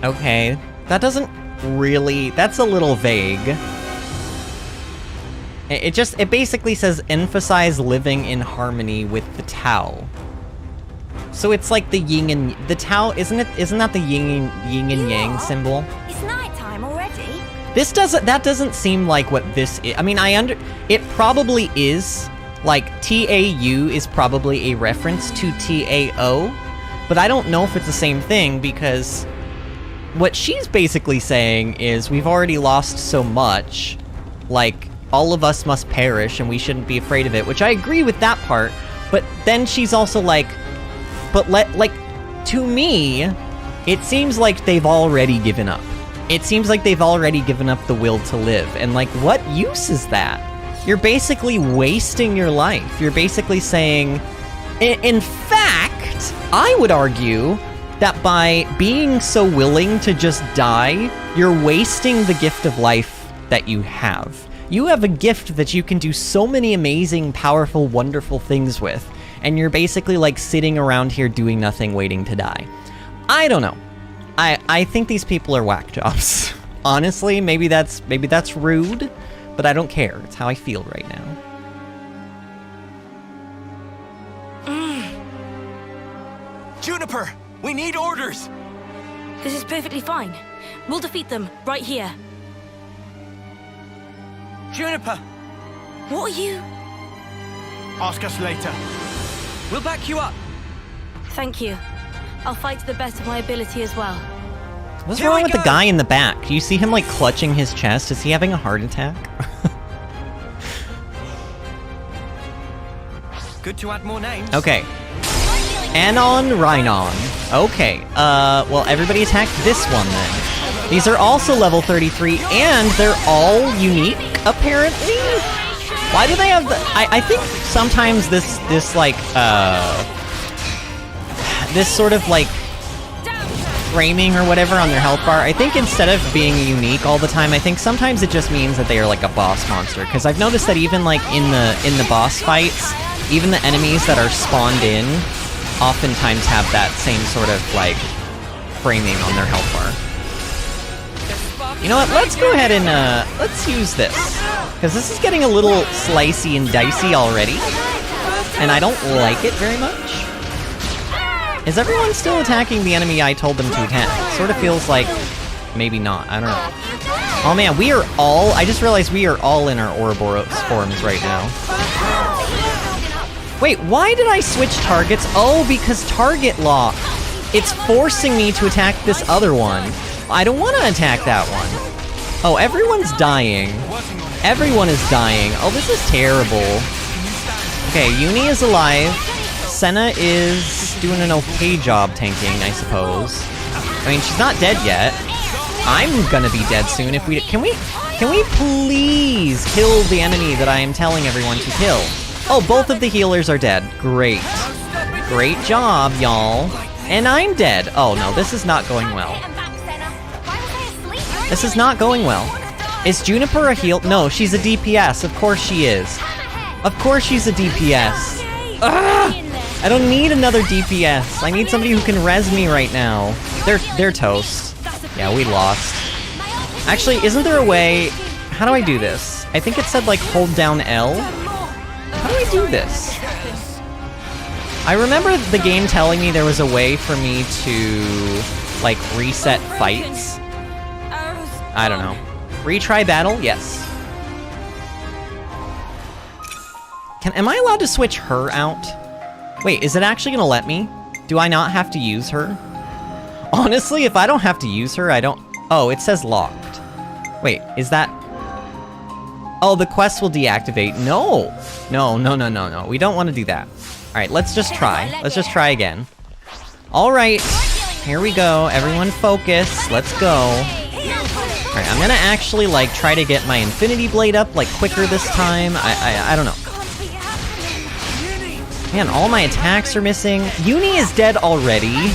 Okay. That doesn't really... That's a little vague. It basically says emphasize living in harmony with the Tao. So it's like the yin and... The Tao, isn't that the yin and yang What? symbol? It's nighttime already. That doesn't seem like what this is. I mean, it probably is. Like, TAU is probably a reference to TAO, but I don't know if it's the same thing, because what she's basically saying is we've already lost so much, like, all of us must perish and we shouldn't be afraid of it, which I agree with that part, but then she's also like, to me, it seems like they've already given up. It seems like they've already given up the will to live, and like, what use is that? You're basically wasting your life. You're basically saying, in fact, I would argue that by being so willing to just die, you're wasting the gift of life that you have. You have a gift that you can do so many amazing, powerful, wonderful things with, and you're basically like sitting around here doing nothing, waiting to die. I don't know. I think these people are whack jobs. Honestly, maybe that's rude, but I don't care. It's how I feel right now. Juniper, we need orders. This is perfectly fine. We'll defeat them right here. Juniper, What are you? Ask us later. we'll back you up. Thank you. I'll fight to the best of my ability as well. What's Here wrong we with the go. guy in the back? Do you see him like clutching his chest? Is he having a heart attack? Good to add more names. Okay. Anon, Rhinon. Okay, well, everybody attack this one then. These are also level 33, and they're all unique, apparently? Why do they have the... I think sometimes this sort of, like, framing or whatever on their health bar, I think instead of being unique all the time, I think sometimes it just means that they are, like, a boss monster. Because I've noticed that even, like, in the boss fights, even the enemies that are spawned in oftentimes have that same sort of, like, framing on their health bar. You know what, let's go ahead and, let's use this. Because this is getting a little slicey and dicey already. And I don't like it very much. Is everyone still attacking the enemy I told them to attack? Sort of feels like maybe not, I don't know. Oh man, we are all, I just realized we are all in our Ouroboros forms right now. Wait, why did I switch targets? Oh, because target lock. It's forcing me to attack this other one. I don't want to attack that one. Oh, everyone's dying. Everyone is dying. Oh, this is terrible. Okay, Uni is alive. Senna is doing an okay job tanking, I suppose. I mean, she's not dead yet. I'm gonna be dead soon if we... Can we please kill the enemy that I am telling everyone to kill? Oh, both of the healers are dead. Great. Great job, y'all. And I'm dead. Oh, no, this is not going well. This is not going well. Is Juniper a heal? No, she's a DPS. Of course she is. Of course she's a DPS. Ugh! I don't need another DPS. I need somebody who can res me right now. They're toast. Yeah, we lost. Actually, isn't there a way... How do I do this? I think it said, like, hold down L. How do I do this? I remember the game telling me there was a way for me to, like, reset fights. I don't know. Retry battle? Yes. Am I allowed to switch her out? Wait, is it actually gonna let me? Do I not have to use her? Honestly, if I don't have to use her, I don't... Oh, it says locked. Wait, is that... Oh, the quest will deactivate. No! No. We don't want to do that. Alright, let's just try. Let's just try again. Alright, here we go. Everyone focus. Let's go. Alright, I'm gonna actually, like, try to get my Infinity Blade up, like, quicker this time. I don't know. Man, all my attacks are missing. Uni is dead already.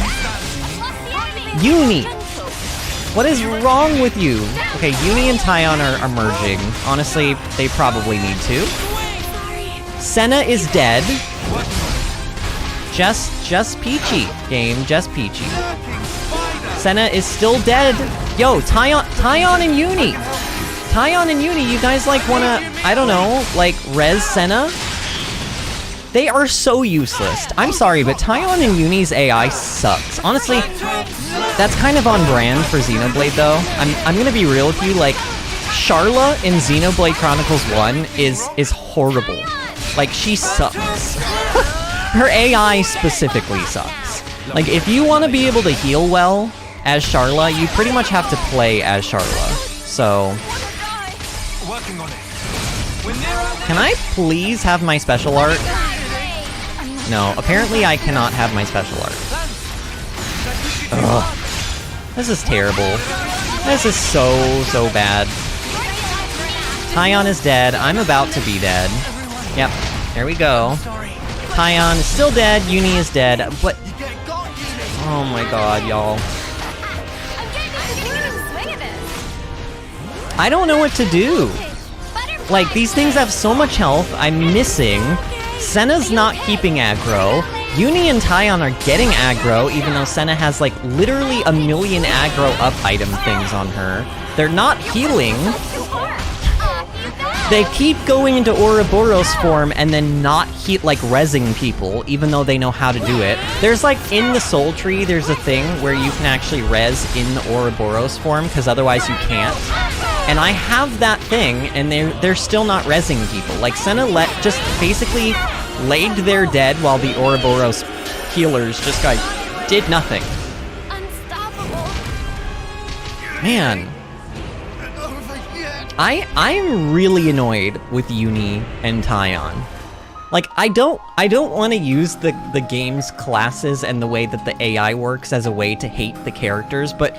Uni! What is wrong with you? Okay, Uni and Tyon are merging. Honestly, they probably need to. Senna is dead. Just Peachy. Game, just Peachy. Senna is still dead. Yo, Tyon and Uni! Tyon and Uni, you guys, like, wanna, I don't know, like, res Senna? They are so useless. I'm sorry, but Tyon and Uni's AI sucks. Honestly, that's kind of on brand for Xenoblade, though. I'm gonna be real with you, like, Sharla in Xenoblade Chronicles 1 is horrible. Like, she sucks. Her AI specifically sucks. Like, if you want to be able to heal well as Sharla, you pretty much have to play as Sharla. So... Can I please have my special art? No, apparently I cannot have my special art. Ugh. This is terrible. This is so bad. Tyon is dead. I'm about to be dead. Yep, there we go. Tyon is still dead. Uni is dead. But... Oh my god, y'all. I don't know what to do. Like, these things have so much health, I'm missing. Senna's not keeping aggro. Uni and Taion are getting aggro, even though Senna has, like, literally a million aggro up item things on her. They're not healing. They keep going into Ouroboros form and then not like, rezzing people, even though they know how to do it. There's, like, in the Soul Tree, there's a thing where you can actually res in the Ouroboros form, because otherwise you can't. And I have that thing, and they're still not rezzing people. Like, Senna just basically laid there dead while the Ouroboros healers just did nothing. Man. I'm really annoyed with Uni and Taion. Like, I don't want to use the game's classes and the way that the AI works as a way to hate the characters, but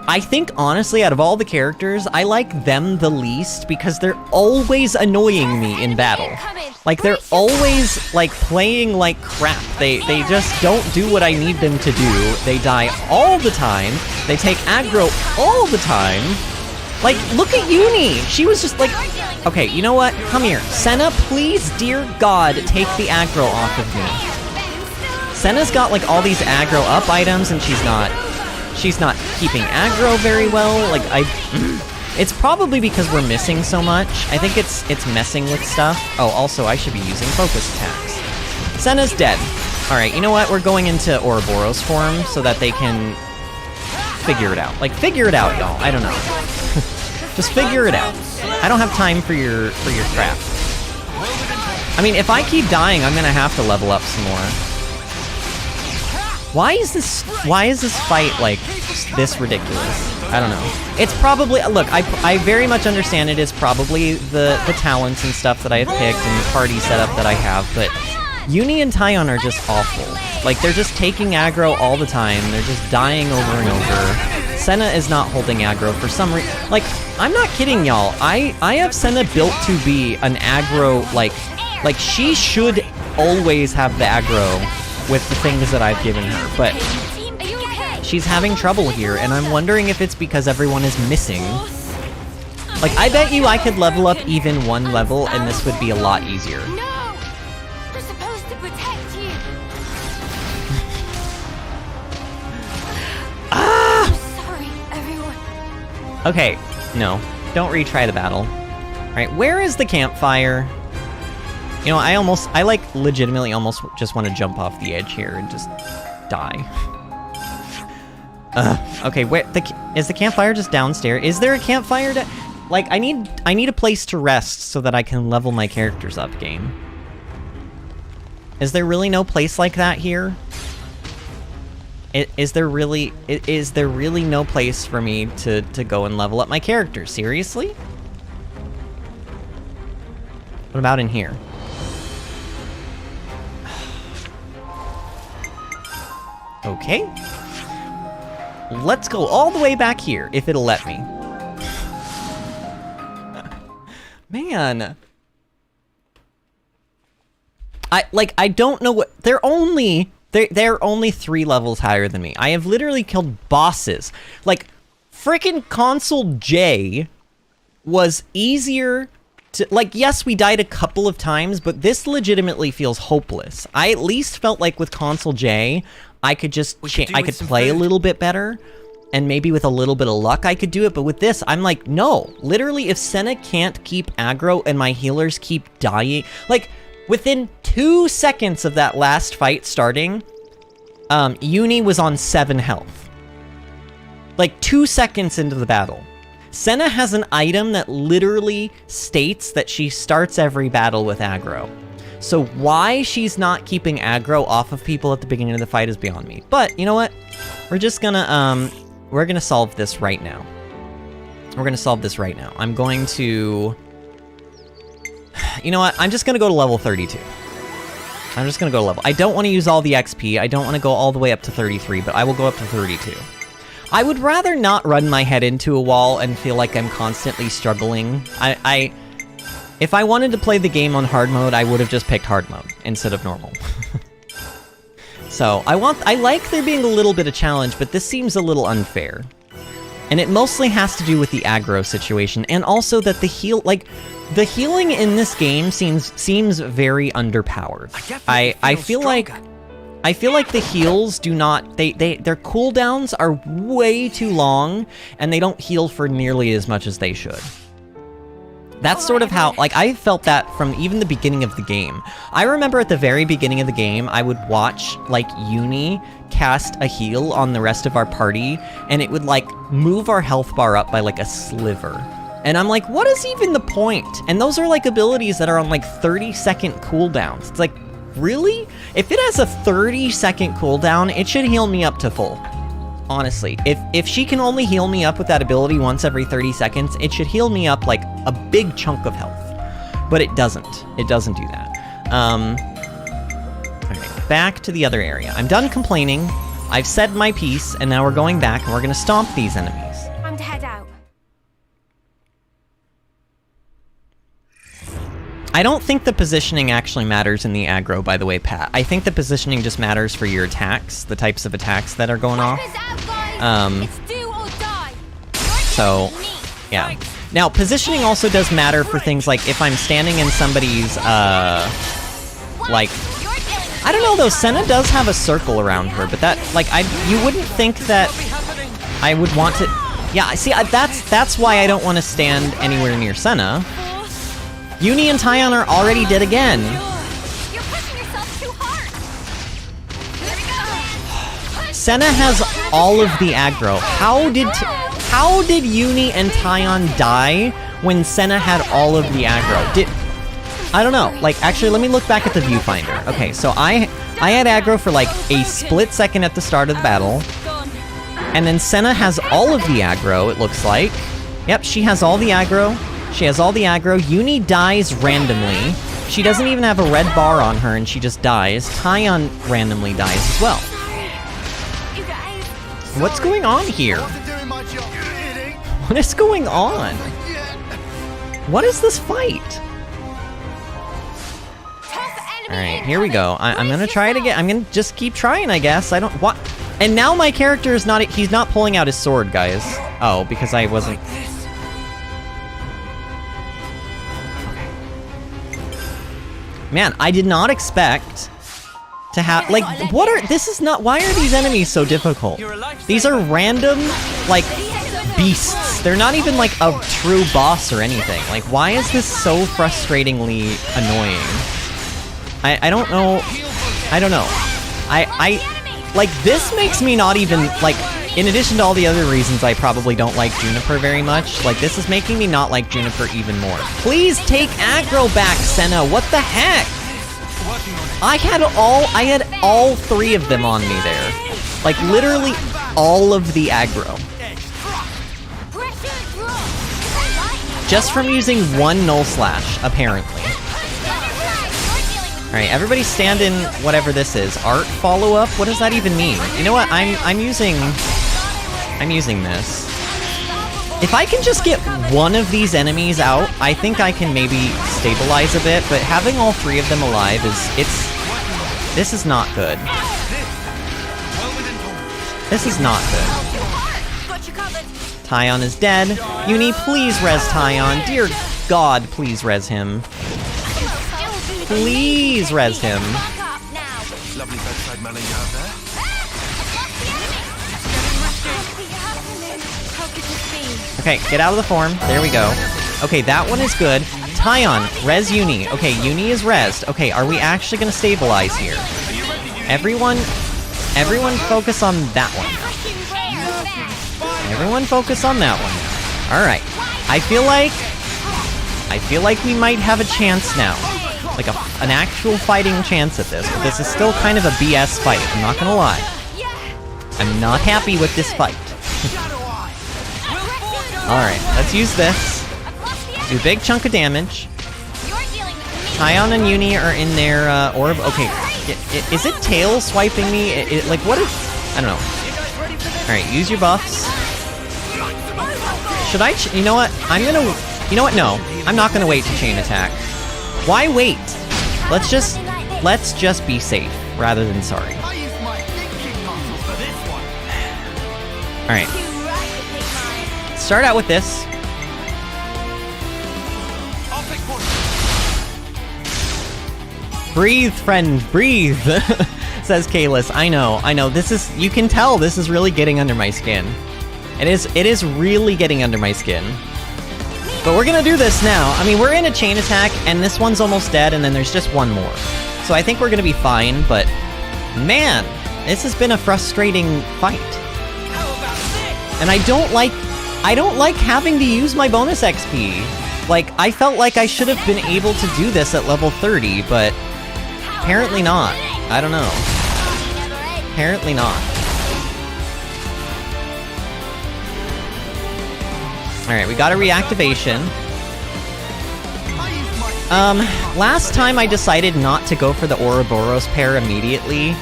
I think, honestly, out of all the characters, I like them the least because they're always annoying me in battle. Like, they're always, like, playing like crap. They just don't do what I need them to do. They die all the time. They take aggro all the time. Like, look at Uni! She was just like... Okay, you know what? Come here. Senna, please, dear God, take the aggro off of me. Senna's got, like, all these aggro up items, and she's not keeping aggro very well. Like, it's probably because we're missing so much. I think it's messing with stuff. Oh, also, I should be using focus attacks. Senna's dead. Alright, you know what? We're going into Ouroboros form so that they can figure it out. Like, figure it out, y'all. I don't know. Just figure it out. I don't have time for your crap. I mean, if I keep dying, I'm gonna have to level up some more. Why is this fight, like, this ridiculous? I don't know. It's probably, look, I very much understand it is probably the talents and stuff that I have picked and the party setup that I have, but Uni and Taion are just awful. Like, they're just taking aggro all the time, they're just dying over and over. Senna is not holding aggro for some reason. Like, I'm not kidding, y'all. I have Senna built to be an aggro, like she should always have the aggro with the things that I've given her, but she's having trouble here, and I'm wondering if it's because everyone is missing. Like, I bet you I could level up even one level, and this would be a lot easier. No! We're supposed to protect you. I'm sorry, everyone. Okay, no. Don't retry the battle. Alright, where is the campfire? You know, I like legitimately almost just want to jump off the edge here and just die. Okay, is the campfire just downstairs? Is there a campfire like, I need a place to rest so that I can level my characters up, game. Is there really no place like that here? Is there really no place for me to go and level up my character? Seriously? What about in here? Okay. Let's go all the way back here, if it'll let me. Man. I don't know what... They're only 3 levels higher than me. I have literally killed bosses. Like, frickin' Console J was easier to... Like, yes, we died a couple of times, but this legitimately feels hopeless. I at least felt like with Console J, I could just... I could play a little bit better, and maybe with a little bit of luck I could do it, but with this, I'm like, no. Literally, if Senna can't keep aggro and my healers keep dying... Like, within 2 seconds of that last fight starting, Uni was on 7 health. Like, 2 seconds into the battle. Senna has an item that literally states that she starts every battle with aggro. So why she's not keeping aggro off of people at the beginning of the fight is beyond me. But, you know what? We're just gonna, we're gonna solve this right now. We're gonna solve this right now. I'm going to... You know what? I'm just gonna go to level 32. I'm just gonna go to level... I don't want to use all the XP. I don't want to go all the way up to 33, but I will go up to 32. I would rather not run my head into a wall and feel like I'm constantly struggling. If I wanted to play the game on hard mode, I would have just picked hard mode instead of normal. So I like there being a little bit of challenge, but this seems a little unfair. And it mostly has to do with the aggro situation, and also that the healing in this game seems very underpowered. I feel like the heals do not, their cooldowns are way too long, and they don't heal for nearly as much as they should. That's sort of how, like, I felt that from even the beginning of the game. I remember at the very beginning of the game, I would watch, like, Uni cast a heal on the rest of our party, and it would, like, move our health bar up by, like, a sliver. And I'm like, what is even the point? And those are, like, abilities that are on, like, 30-second cooldowns. It's like, really? If it has a 30-second cooldown, it should heal me up to full. Honestly, if she can only heal me up with that ability once every 30 seconds, it should heal me up like a big chunk of health. But it doesn't. It doesn't do that. Okay, back to the other area. I'm done complaining. I've said my piece, and now we're going back, and we're gonna stomp these enemies. Time to head out. I don't think the positioning actually matters in the aggro, by the way, Pat. I think the positioning just matters for your attacks, the types of attacks that are going off. It's do or die. So, yeah. Now, positioning also does matter for things like if I'm standing in somebody's, like... I don't know, though, Senna does have a circle around her, but that, like, you wouldn't think that I would want to... Yeah, see, that's why I don't want to stand anywhere near Senna. Uni and Tyon are already dead again. You're pushing yourself too hard. Here we go. Senna has all of the aggro. How did Uni and Tyon die when Senna had all of the aggro? I don't know. Like, actually, let me look back at the viewfinder. Okay, so I had aggro for like a split second at the start of the battle, and then Senna has all of the aggro. It looks like. Yep, she has all the aggro. She has all the aggro. Uni dies randomly. She doesn't even have a red bar on her, and she just dies. Tyon randomly dies as well. What's going on here? What is going on? What is this fight? Alright, here we go. I'm gonna try it again. I'm gonna just keep trying, I guess. What? And now my character is not... He's not pulling out his sword, guys. Oh, because I wasn't... Man, I did not expect to have, like, this is not, why are these enemies so difficult? These are random, like, beasts. They're not even, like, a true boss or anything. Like, why is this so frustratingly annoying? I don't know. I don't know. Like, this makes me not even, like, in addition to all the other reasons I probably don't like Juniper very much, like, this is making me not like Juniper even more. Please take aggro back, Senna! What the heck? I had all three of them on me there. Like, literally all of the aggro. Just from using one null slash, apparently. Alright, everybody stand in whatever this is. Art follow-up? What does that even mean? You know what? I'm using this. If I can just get one of these enemies out, I think I can maybe stabilize a bit, but having all three of them alive this is not good. This is not good. Tyon is dead. Uni, please res Tyon. Dear God, please res him. Please res him. Lovely bedside manner you have there. Okay, get out of the form. There we go. Okay, that one is good. Tyon, res Uni. Okay, Uni is resed. Okay, are we actually gonna stabilize here? Everyone focus on that one. Everyone focus on that one. Alright. I feel like we might have a chance now. Like an actual fighting chance at this, but this is still kind of a BS fight, I'm not gonna lie. I'm not happy with this fight. Alright, let's use this. Do a big chunk of damage. Tyon and Uni are in their orb. Okay, is it tail swiping me? Like, what is... I don't know. Alright, use your buffs. Should I... You know what? You know what? No. I'm not gonna wait to chain attack. Why wait? Let's just be safe, rather than sorry. Alright. Start out with this. I'll pick one. Breathe, friend, breathe, says Kalis. I know. This is, you can tell this is really getting under my skin. It is really getting under my skin. But we're gonna do this now. I mean, we're in a chain attack, and this one's almost dead, and then there's just one more. So I think we're gonna be fine, but man, this has been a frustrating fight. And I don't like having to use my bonus XP. Like, I felt like I should have been able to do this at level 30, but apparently not. I don't know. Apparently not. Alright, we got a reactivation. Last time I decided not to go for the Ouroboros pair immediately.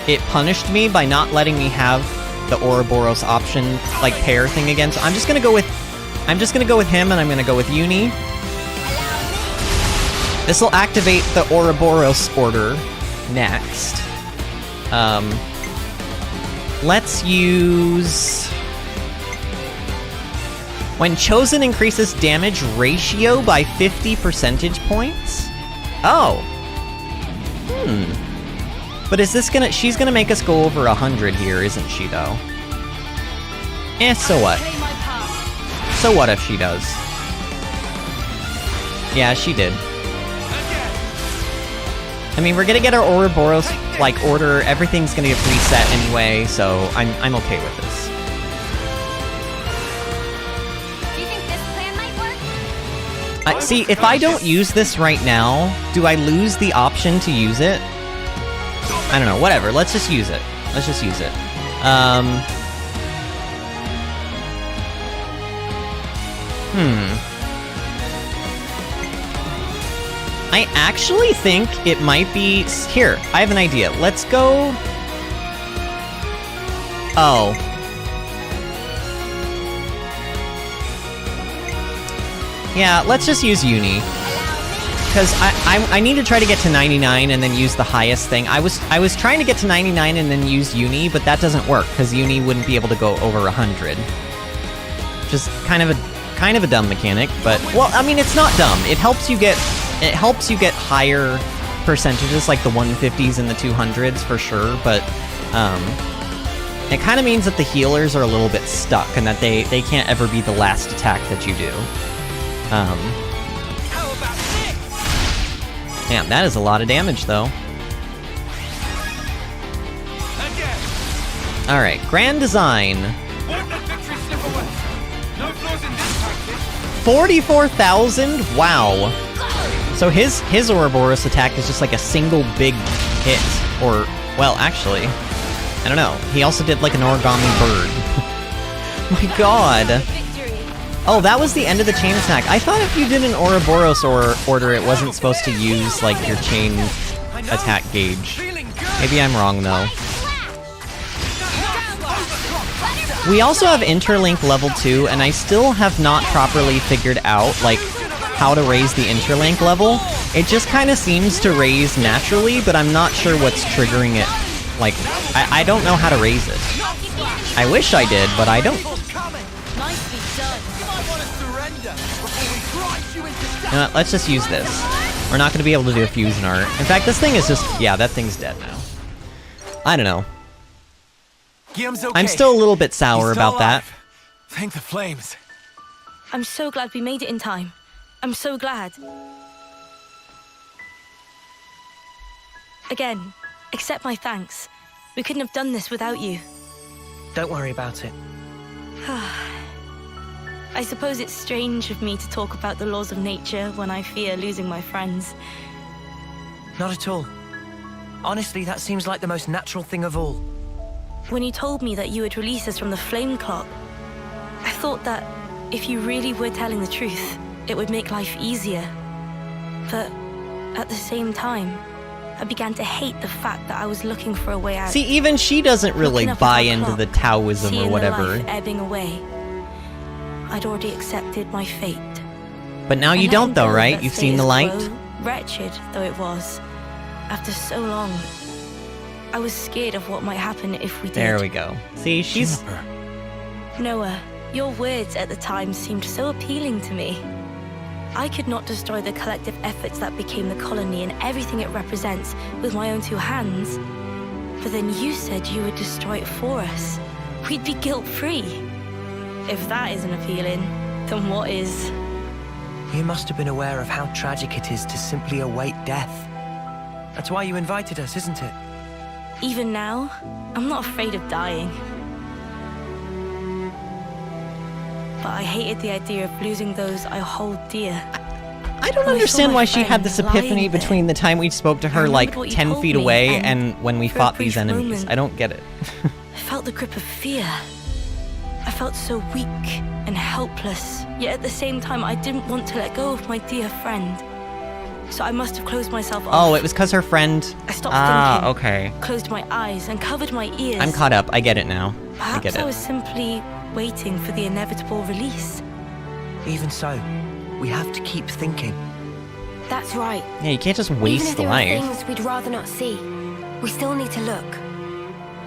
It punished me by not letting me have the Ouroboros option, like, pair thing again. So I'm just gonna go with him, and I'm gonna go with Uni. This will activate the Ouroboros order next. Let's use... When chosen increases damage ratio by 50 percentage points? Oh. But is this gonna... She's gonna make us go over 100 here, isn't she, though? So what? So what if she does? Yeah, she did. I mean, we're gonna get our Ouroboros, like, order. Everything's gonna get reset anyway, so I'm okay with this. See, if I don't use this right now, do I lose the option to use it? I don't know, whatever, let's just use it. Let's just use it. I actually think it might be... Here, I have an idea. Let's go... Oh. Yeah, let's just use Uni. Because I need to try to get to 99 and then use the highest thing. I was trying to get to 99 and then use Uni, but that doesn't work, because Uni wouldn't be able to go over 100. Just kind of a dumb mechanic, but... Well, I mean, it's not dumb. It helps you get higher percentages, like the 150s and the 200s for sure, but it kind of means that the healers are a little bit stuck and that they can't ever be the last attack that you do. Damn, that is a lot of damage, though. Alright, Grand Design. 44,000? Wow. So his Ouroboros attack is just like a single big hit. Or, well, actually, I don't know. He also did like an origami bird. My god. Oh, that was the end of the chain attack. I thought if you did an Ouroboros order, it wasn't supposed to use, like, your chain attack gauge. Maybe I'm wrong, though. We also have Interlink level 2, and I still have not properly figured out, like, how to raise the Interlink level. It just kind of seems to raise naturally, but I'm not sure what's triggering it. Like, I don't know how to raise it. I wish I did, but I don't. You know what, let's just use this. We're not going to be able to do a fusion art. In fact, this thing is just... Yeah, that thing's dead now. I don't know. Okay. I'm still a little bit sour about that. Thank the flames. I'm so glad we made it in time. I'm so glad. Again, accept my thanks. We couldn't have done this without you. Don't worry about it. I suppose it's strange of me to talk about the laws of nature when I fear losing my friends. Not at all. Honestly, that seems like the most natural thing of all. When you told me that you would release us from the flame clock, I thought that if you really were telling the truth, it would make life easier. But at the same time, I began to hate the fact that I was looking for a way out. See, even she doesn't really buy into the Taoism or whatever. The life ebbing away. I'd already accepted my fate. But now you don't, though, right? You've seen the light? Wretched though it was, after so long, I was scared of what might happen if we did. There we go. See, she's... Noah, your words at the time seemed so appealing to me. I could not destroy the collective efforts that became the colony and everything it represents with my own 2 hands. But then you said you would destroy it for us. We'd be guilt-free. If that isn't appealing, then what is? You must have been aware of how tragic it is to simply await death. That's why you invited us, isn't it? Even now, I'm not afraid of dying. But I hated the idea of losing those I hold dear. I don't understand why she had this epiphany between the time we spoke to her like 10 feet away and when we fought these enemies. I don't get it. I felt the grip of fear. I felt so weak and helpless, yet at the same time I didn't want to let go of my dear friend. So I must have closed myself off. Oh, it was because her friend... I stopped thinking, okay. closed my eyes and covered my ears. I'm caught up. I get it now. Perhaps I get it. I was simply waiting for the inevitable release. Even so, we have to keep thinking. That's right. Yeah, you can't just Even waste if the there life. are things we'd rather not see, we still need to look.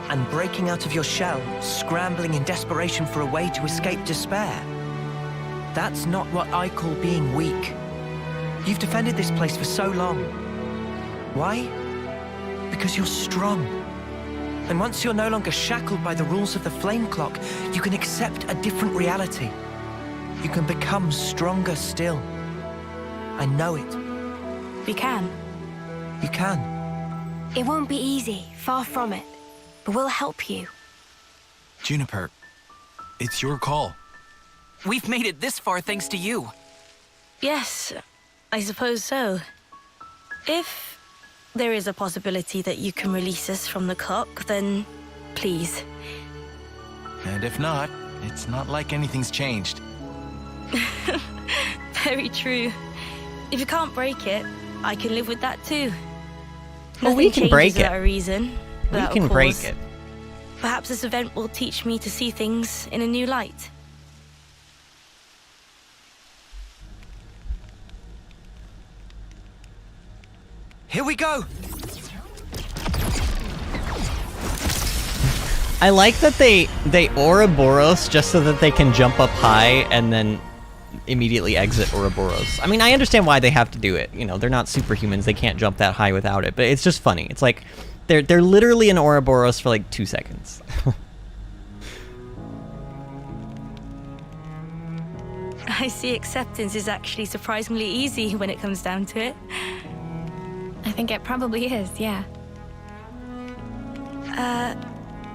And breaking out of your shell, scrambling in desperation for a way to escape despair. That's not what I call being weak. You've defended this place for so long. Why? Because you're strong. And once you're no longer shackled by the rules of the flame clock, you can accept a different reality. You can become stronger still. I know it. We can. You can. It won't be easy, far from it. But we'll help you. Juniper, it's your call. We've made it this far thanks to you. Yes, I suppose so. If there is a possibility that you can release us from the clock, then please. And if not, it's not like anything's changed. Very true. If you can't break it, I can live with that too. Well, we can break it. Without a reason. We without a can break cause. it. Perhaps this event will teach me to see things in a new light. Here we go! I like that they Ouroboros just so that they can jump up high and then immediately exit Ouroboros. I mean, I understand why they have to do it. You know, they're not superhumans. They can't jump that high without it. But it's just funny. It's like they're literally in Ouroboros for like 2 seconds. I see acceptance is actually surprisingly easy when it comes down to it. I think it probably is, yeah.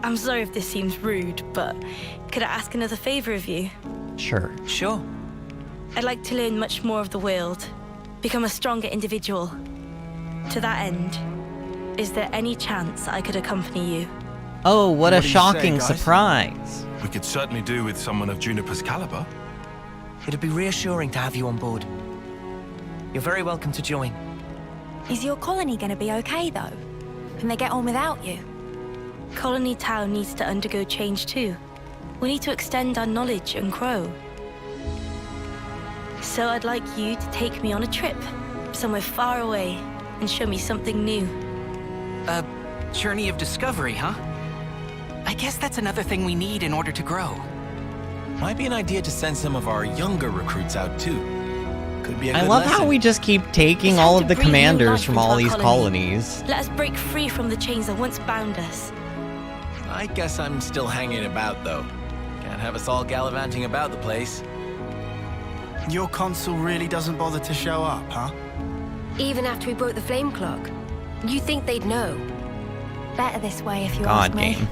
I'm sorry if this seems rude, but could I ask another favor of you? Sure. Sure. I'd like to learn much more of the world, become a stronger individual. To that end, is there any chance I could accompany you? Oh, what a What do you say, shocking guys? surprise. We could certainly do with someone of Juniper's caliber. It'd be reassuring to have you on board. You're very welcome to join. Is your colony gonna be okay, though? Can they get on without you? Colony Town needs to undergo change too. We need to extend our knowledge and grow. So I'd like you to take me on a trip, somewhere far away, and show me something new. A journey of discovery, huh? I guess that's another thing we need in order to grow. Might be an idea to send some of our younger recruits out too. Could be a I good love lesson. how we just keep taking It's all time of to the breathe new commanders life from into all our these colony. colonies. Let us break free from the chains that once bound us. I guess I'm still hanging about though. Can't have us all gallivanting about the place. Your consul really doesn't bother to show up, huh? Even after we broke the flame clock, you think they'd know? Better this way if you God ask me. game.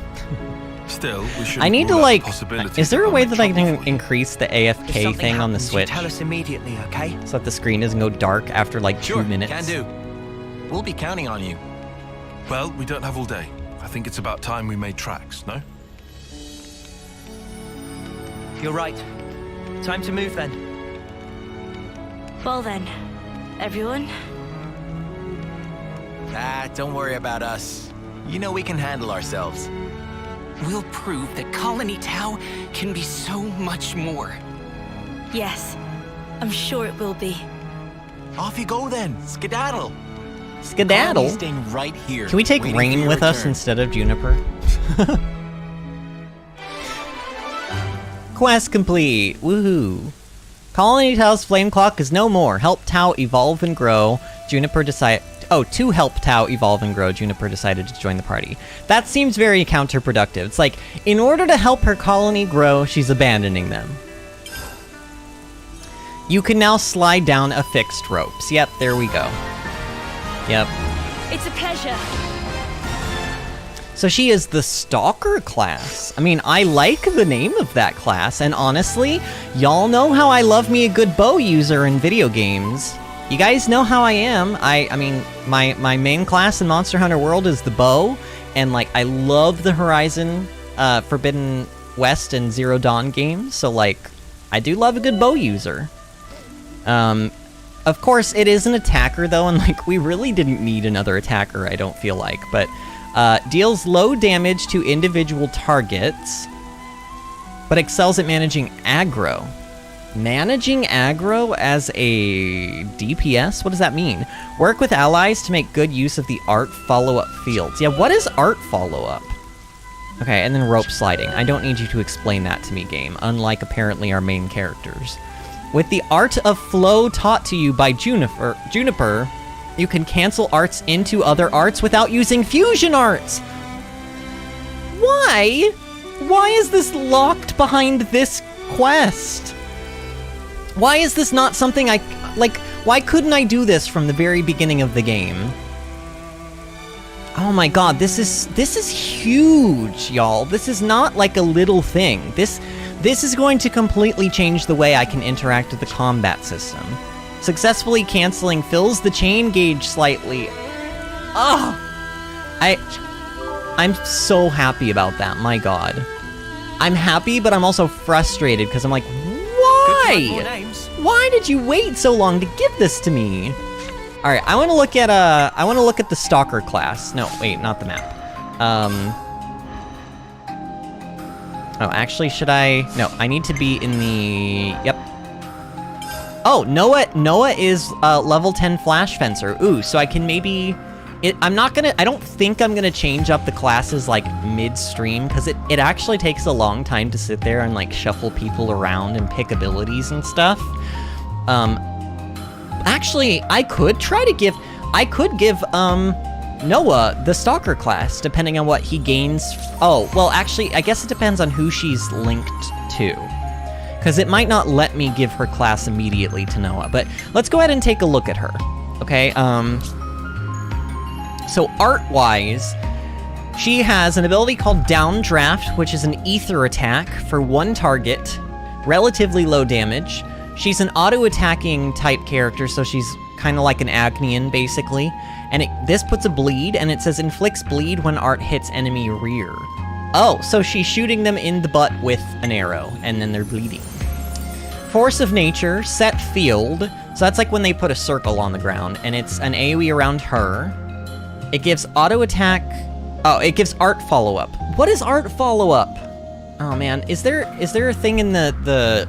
Still, we should. I need to like. Is there a way that I can increase the If AFK something thing on the happens, you Switch tell us immediately, okay? so that the screen doesn't go dark after like 2 minutes? Can do. We'll be counting on you. Well, we don't have all day. I think it's about time we made tracks, no? You're right. Time to move then. Well then, everyone, Don't worry about us. You know we can handle ourselves. We'll prove that Colony Tau can be so much more. yes, I'm sure it will be. Off you go then. Skedaddle. Skedaddle? Colony's staying right here. Can we take waiting for Rain your with us return. instead of Juniper? Quest complete. Woohoo. Colony Tao's flame clock is no more. Help Tao evolve and grow. Juniper decided... Oh, to help Tao evolve and grow, Juniper decided to join the party. That seems very counterproductive. It's like, in order to help her colony grow, she's abandoning them. You can now slide down affixed ropes. Yep, there we go. Yep. It's a pleasure. So she is the Stalker class. I mean, I like the name of that class, and honestly, y'all know how I love me a good bow user in video games. You guys know how I am. I mean, my main class in Monster Hunter World is the bow, and like, I love the Horizon, Forbidden West and Zero Dawn games, so like, I do love a good bow user. Of course, it is an attacker though, and like, we really didn't need another attacker, I don't feel like, but deals low damage to individual targets, but excels at managing aggro. Managing aggro as a DPS? What does that mean? Work with allies to make good use of the art follow-up fields. Yeah, what is art follow-up? Okay, and then rope sliding. I don't need you to explain that to me, game, unlike apparently our main characters. With the art of flow taught to you by Juniper, you can cancel arts into other arts without using fusion arts. Why? Why is this locked behind this quest? Why is this not something why couldn't I do this from the very beginning of the game? Oh my god, this is huge, y'all. This is not like a little thing. This is going to completely change the way I can interact with the combat system. Successfully canceling fills the chain gauge slightly. Oh! I'm so happy about that, my god. I'm happy, but I'm also frustrated, because I'm like, why? Why did you wait so long to give this to me? Alright, I wanna look at the Stalker class. No, wait, not the map. Oh, actually, should I? No, I need to be in the... Yep. Oh, Noah is level 10 Flash Fencer. Ooh, so I can maybe... I don't think I'm gonna change up the classes, like, mid-stream, because it actually takes a long time to sit there and, like, shuffle people around and pick abilities and stuff. Actually, I could give Noah the Stalker class, depending on what he gains. Oh, well, actually, I guess it depends on who she's linked to. Because it might not let me give her class immediately to Noah, but let's go ahead and take a look at her, okay? So art-wise, she has an ability called Downdraft, which is an ether attack for one target, relatively low damage. She's an auto-attacking type character, so she's kind of like an Agnian, basically. And this puts a bleed, and it says inflicts bleed when art hits enemy rear. Oh, so she's shooting them in the butt with an arrow, and then they're bleeding. Force of Nature, set field. So that's like when they put a circle on the ground, and it's an AoE around her. It gives auto attack. Oh, it gives art follow-up. What is art follow-up? Oh man, is there a thing in the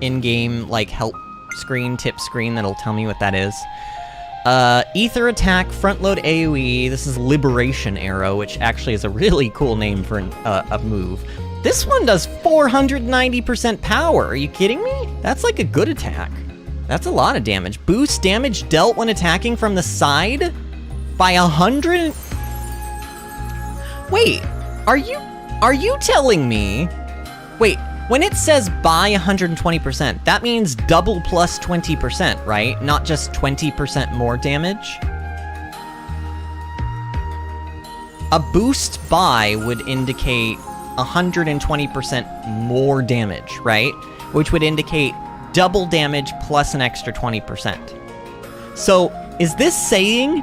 in-game like help screen, tip screen that'll tell me what that is? Ether attack, front load AoE. This is Liberation Arrow, which actually is a really cool name for a move. This one does 490% power. Are you kidding me? That's like a good attack. That's a lot of damage. Boost damage dealt when attacking from the side by 100. Wait, are you telling me? Wait, when it says by 120%, that means double plus 20%, right? Not just 20% more damage? A boost by would indicate 120% more damage, right? Which would indicate double damage plus an extra 20%. So, is this saying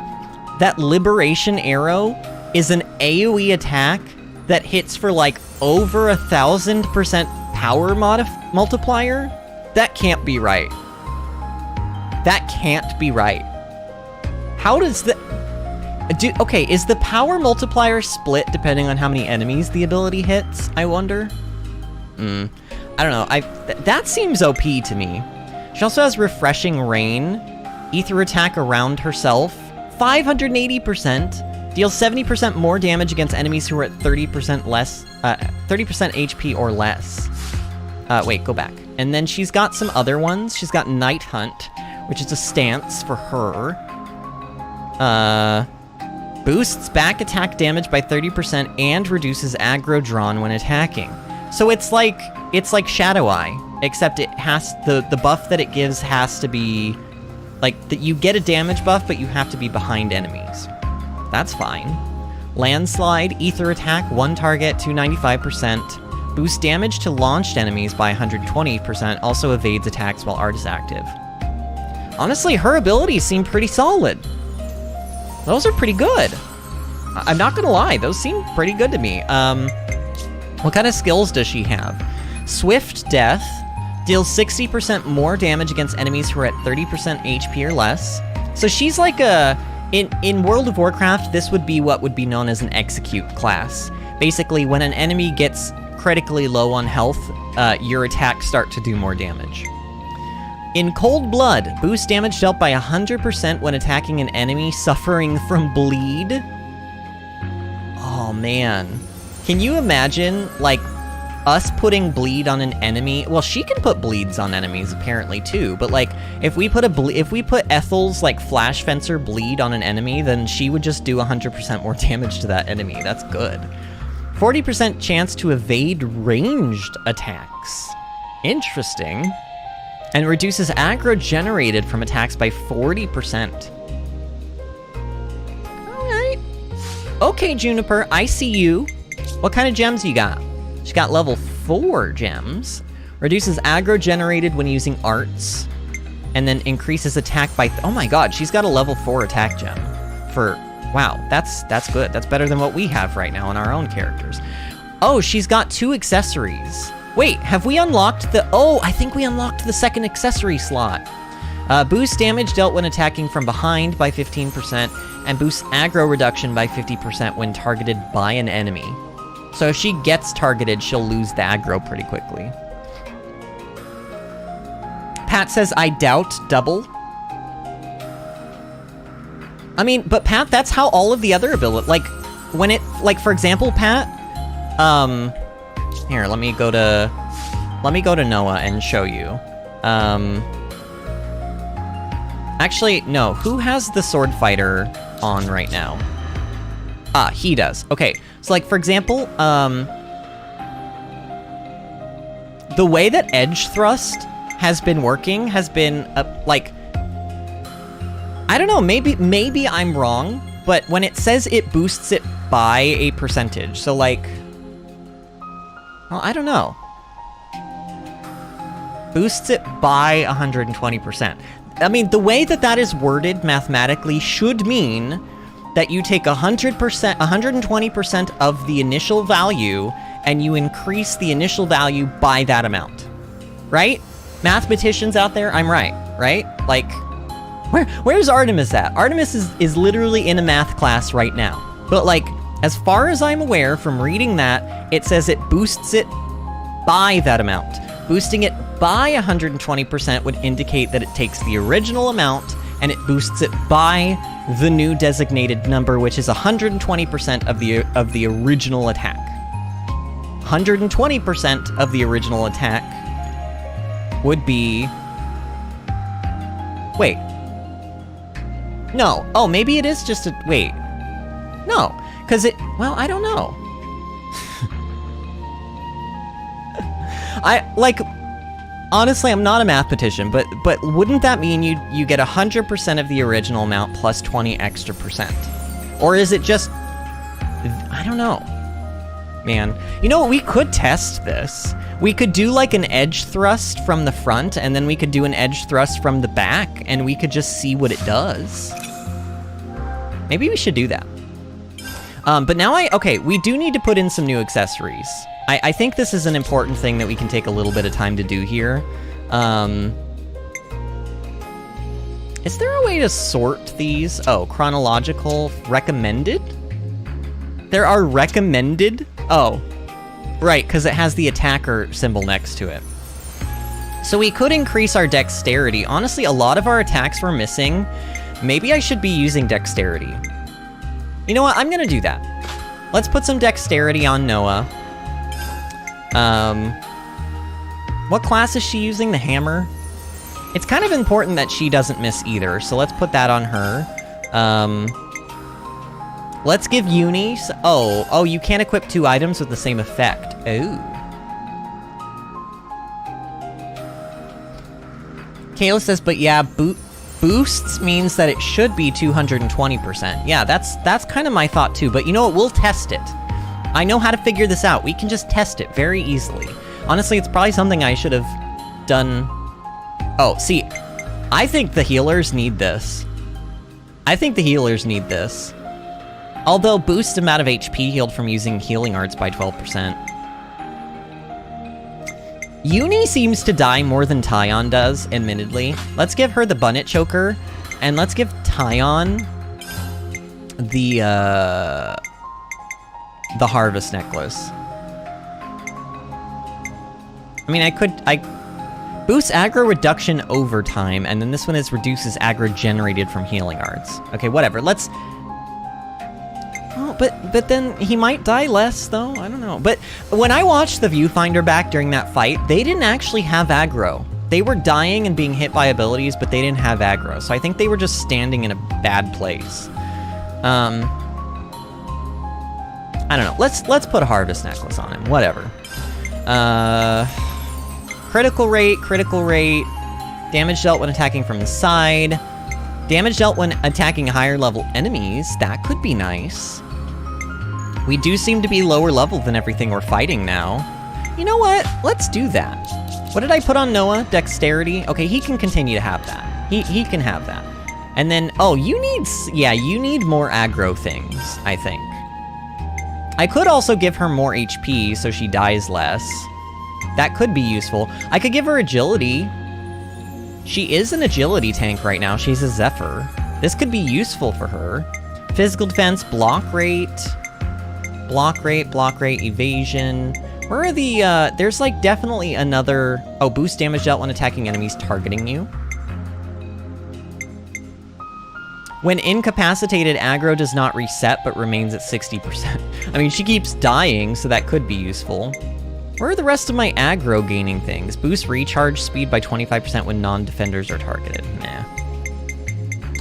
that Liberation Arrow is an AoE attack that hits for like over 1,000% power multiplier? That can't be right. That can't be right. How does the... okay, is the power multiplier split depending on how many enemies the ability hits, I wonder? I don't know, that seems OP to me. She also has Refreshing Rain, Ether attack around herself, 580%, deals 70% more damage against enemies who are at 30% less, 30% HP or less. Wait, go back. And then she's got some other ones. She's got Night Hunt, which is a stance for her. Boosts back attack damage by 30% and reduces aggro drawn when attacking. So it's like Shadow Eye, except it has the buff that it gives has to be like that you get a damage buff, but you have to be behind enemies. That's fine. Landslide, Ether Attack, 1 target, 295%. Boosts damage to launched enemies by 120%, also evades attacks while art is active. Honestly, her abilities seem pretty solid. Those are pretty good. I'm not gonna lie, those seem pretty good to me. What kind of skills does she have? Swift Death, deals 60% more damage against enemies who are at 30% HP or less. So she's like a... In World of Warcraft, this would be what would be known as an Execute class. Basically, when an enemy gets critically low on health, your attacks start to do more damage. In Cold Blood, boost damage dealt by 100% when attacking an enemy suffering from bleed. Oh man. Can you imagine, like, us putting bleed on an enemy? Well, she can put bleeds on enemies apparently too, but like, if we put Ethel's like Flash Fencer bleed on an enemy, then she would just do 100% more damage to that enemy. That's good. 40% chance to evade ranged attacks. Interesting. And reduces aggro generated from attacks by 40%. Alright. Okay, Juniper, I see you. What kind of gems you got? She got level 4 gems. Reduces aggro generated when using arts. And then increases attack by... oh my god, she's got a level 4 attack gem. For... wow, that's good. That's better than what we have right now on our own characters. Oh, she's got 2 accessories. Wait, have we unlocked the... oh, I think we unlocked the second accessory slot. Boost damage dealt when attacking from behind by 15%, and boosts aggro reduction by 50% when targeted by an enemy. So if she gets targeted, she'll lose the aggro pretty quickly. Pat says, I doubt double. I mean, but Pat, that's how all of the other ability... like, when it... like, for example, Pat... here, let me go to Noah and show you. Actually, no. Who has the sword fighter on right now? Ah, he does. Okay, so like, for example, the way that edge thrust has been working has been, like, I don't know, maybe I'm wrong, but when it says it boosts it by a percentage, so like, well, I don't know. Boosts it by 120%. I mean, the way that that is worded mathematically should mean that you take 120% of the initial value and you increase the initial value by that amount. Right? Mathematicians out there, I'm right? Like, where's Artemis at? Artemis is literally in a math class right now. But like, as far as I'm aware from reading that, it says it boosts it by that amount. Boosting it by 120% would indicate that it takes the original amount and it boosts it by the new designated number, which is 120% of the original attack. 120% of the original attack would be... wait. No. Oh, maybe it is just a... wait. No. Because it... well, I don't know. Honestly, I'm not a mathematician, but wouldn't that mean you get 100% of the original amount plus 20 extra percent? Or is it just... I don't know. Man. You know what? We could test this. We could do like an edge thrust from the front, and then we could do an edge thrust from the back, and we could just see what it does. Maybe we should do that. But now okay, we do need to put in some new accessories. I think this is an important thing that we can take a little bit of time to do here. Is there a way to sort these? Oh, chronological, recommended? There are recommended? Oh, right, because it has the attacker symbol next to it. So we could increase our dexterity. Honestly, a lot of our attacks were missing. Maybe I should be using dexterity. You know what? I'm gonna do that. Let's put some dexterity on Noah. What class is she using? The hammer? It's kind of important that she doesn't miss either, so let's put that on her. Let's give Uni... Oh, you can't equip 2 items with the same effect. Ooh. Kayla says, but yeah, boosts means that it should be 220%. Yeah, that's kind of my thought too, but you know what? We'll test it. I know how to figure this out. We can just test it very easily. Honestly, it's probably something I should have done... Oh, see, I think the healers need this. I think the healers need this. Although, boost amount of HP healed from using healing arts by 12%. Uni seems to die more than Tyon does, admittedly. Let's give her the Bunnet Choker, and let's give Tyon the Harvest Necklace. I mean, I boost aggro reduction over time, and then this one is reduces aggro generated from healing arts. Okay, whatever, let's... Oh, but then he might die less, though, I don't know. But when I watched the viewfinder back during that fight, they didn't actually have aggro. They were dying and being hit by abilities, but they didn't have aggro, so I think they were just standing in a bad place. I don't know, let's put a Harvest Necklace on him, whatever. Critical rate, damage dealt when attacking from the side, damage dealt when attacking higher level enemies, that could be nice. We do seem to be lower level than everything we're fighting now. You know what, let's do that. What did I put on Noah? Dexterity? Okay, he can continue to have that. He can have that. And then, oh, you need more aggro things, I think. I could also give her more HP so she dies less. That could be useful. I could give her agility. She is an agility tank right now. She's a Zephyr. This could be useful for her. Physical defense, block rate, evasion. Where are the, there's like definitely another, oh, boost damage dealt when attacking enemies targeting you. When incapacitated, aggro does not reset but remains at 60%. I mean, she keeps dying, so that could be useful. Where are the rest of my aggro gaining things? Boost recharge speed by 25% when non-defenders are targeted. Nah.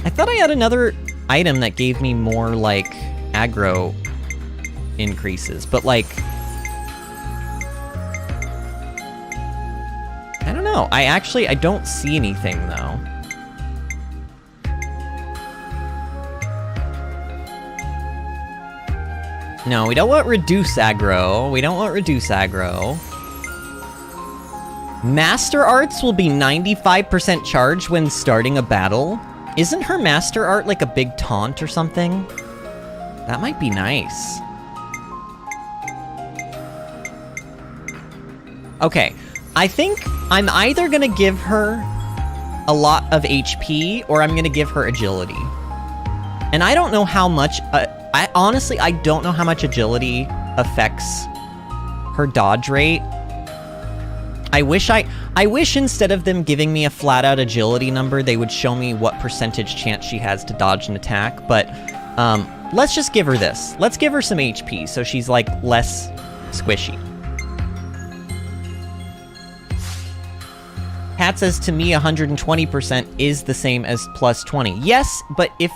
I thought I had another item that gave me more, like, aggro increases, but, like... I don't know. I don't see anything, though. No, we don't want reduce aggro. Master Arts will be 95% charged when starting a battle. Isn't her Master Art like a big taunt or something? That might be nice. Okay, I think I'm either gonna give her a lot of HP or I'm gonna give her agility. And I don't know how much... honestly, I don't know how much agility affects her dodge rate. I wish instead of them giving me a flat-out agility number, they would show me what percentage chance she has to dodge an attack, but let's just give her this. Let's give her some HP so she's, like, less squishy. Pat says, to me, 120% is the same as plus 20. Yes, but if...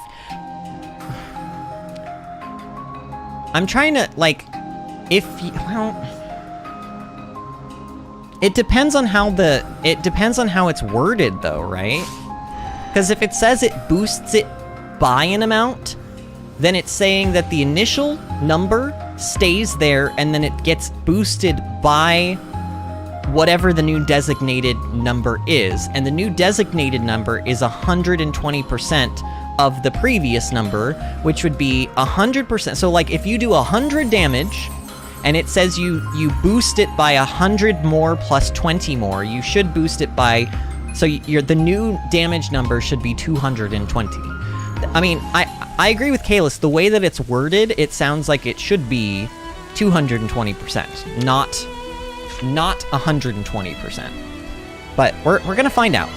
I'm trying to, like, well... It depends on how it's worded, though, right? Because if it says it boosts it by an amount, then it's saying that the initial number stays there, and then it gets boosted by whatever the new designated number is. And the new designated number is 120% of the previous number, which would be 100%. So, like, if you do 100 damage, and it says you boost it by 100 more plus 20 more, you should boost it by... So the new damage number should be 220. I mean, I agree with Kalis. The way that it's worded, it sounds like it should be 220%, not 120%. But we're gonna find out.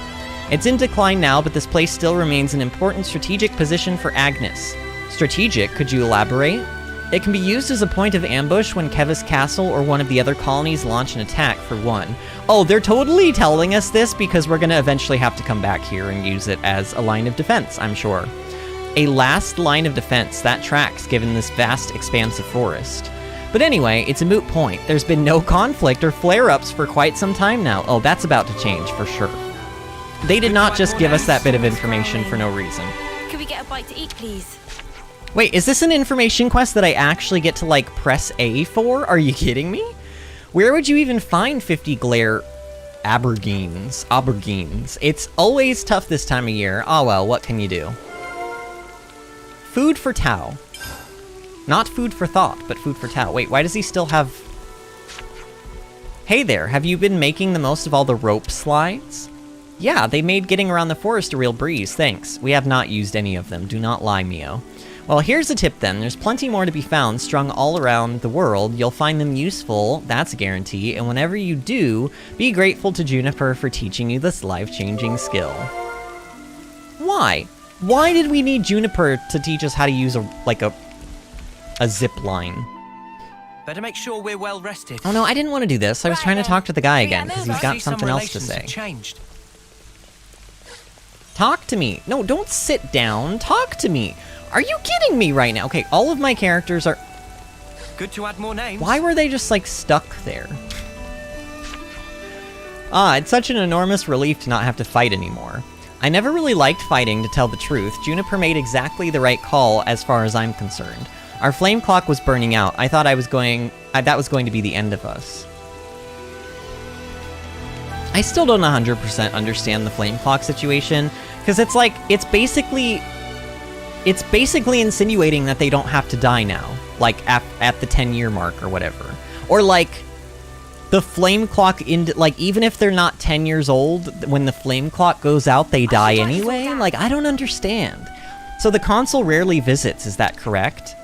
It's in decline now, but this place still remains an important strategic position for Agnes. Strategic? Could you elaborate? It can be used as a point of ambush when Kevis Castle or one of the other colonies launch an attack, for one. Oh, they're totally telling us this because we're gonna eventually have to come back here and use it as a line of defense, I'm sure. A last line of defense, that tracks given this vast expanse of forest. But anyway, it's a moot point. There's been no conflict or flare-ups for quite some time now. Oh, that's about to change, for sure. They did not just give us that bit of information for no reason. Could we get a bite to eat, please? Wait, is this an information quest that I actually get to, like, press A for? Are you kidding me? Where would you even find 50 glare aubergines? It's always tough this time of year. Oh well, what can you do? Food for Tao. Not food for thought, but food for Tao. Wait, why does he still have... Hey there, have you been making the most of all the rope slides? Yeah, they made getting around the forest a real breeze, thanks. We have not used any of them, do not lie, Mio. Well, here's a tip then. There's plenty more to be found strung all around the world. You'll find them useful, that's a guarantee, and whenever you do, be grateful to Juniper for teaching you this life-changing skill. Why? Why did we need Juniper to teach us how to use a zip line? Better make sure we're well rested. Oh no, I didn't want to do this. I was trying to talk to the guy again, because he's got See, some something else to relations say. have changed. Talk to me. No, don't sit down. Talk to me. Are you kidding me right now? Okay, all of my characters are... Good to add more names. Why were they just, like, stuck there? Ah, it's such an enormous relief to not have to fight anymore. I never really liked fighting, to tell the truth. Juniper made exactly the right call as far as I'm concerned. Our flame clock was burning out. I thought that was going to be the end of us. I still don't 100% understand the flame clock situation, because it's like, it's basically insinuating that they don't have to die now, like at the 10-year mark or whatever. Or like, the flame clock, like, even if they're not 10 years old, when the flame clock goes out, they die anyway? Like, I don't understand. So the console rarely visits, is that correct?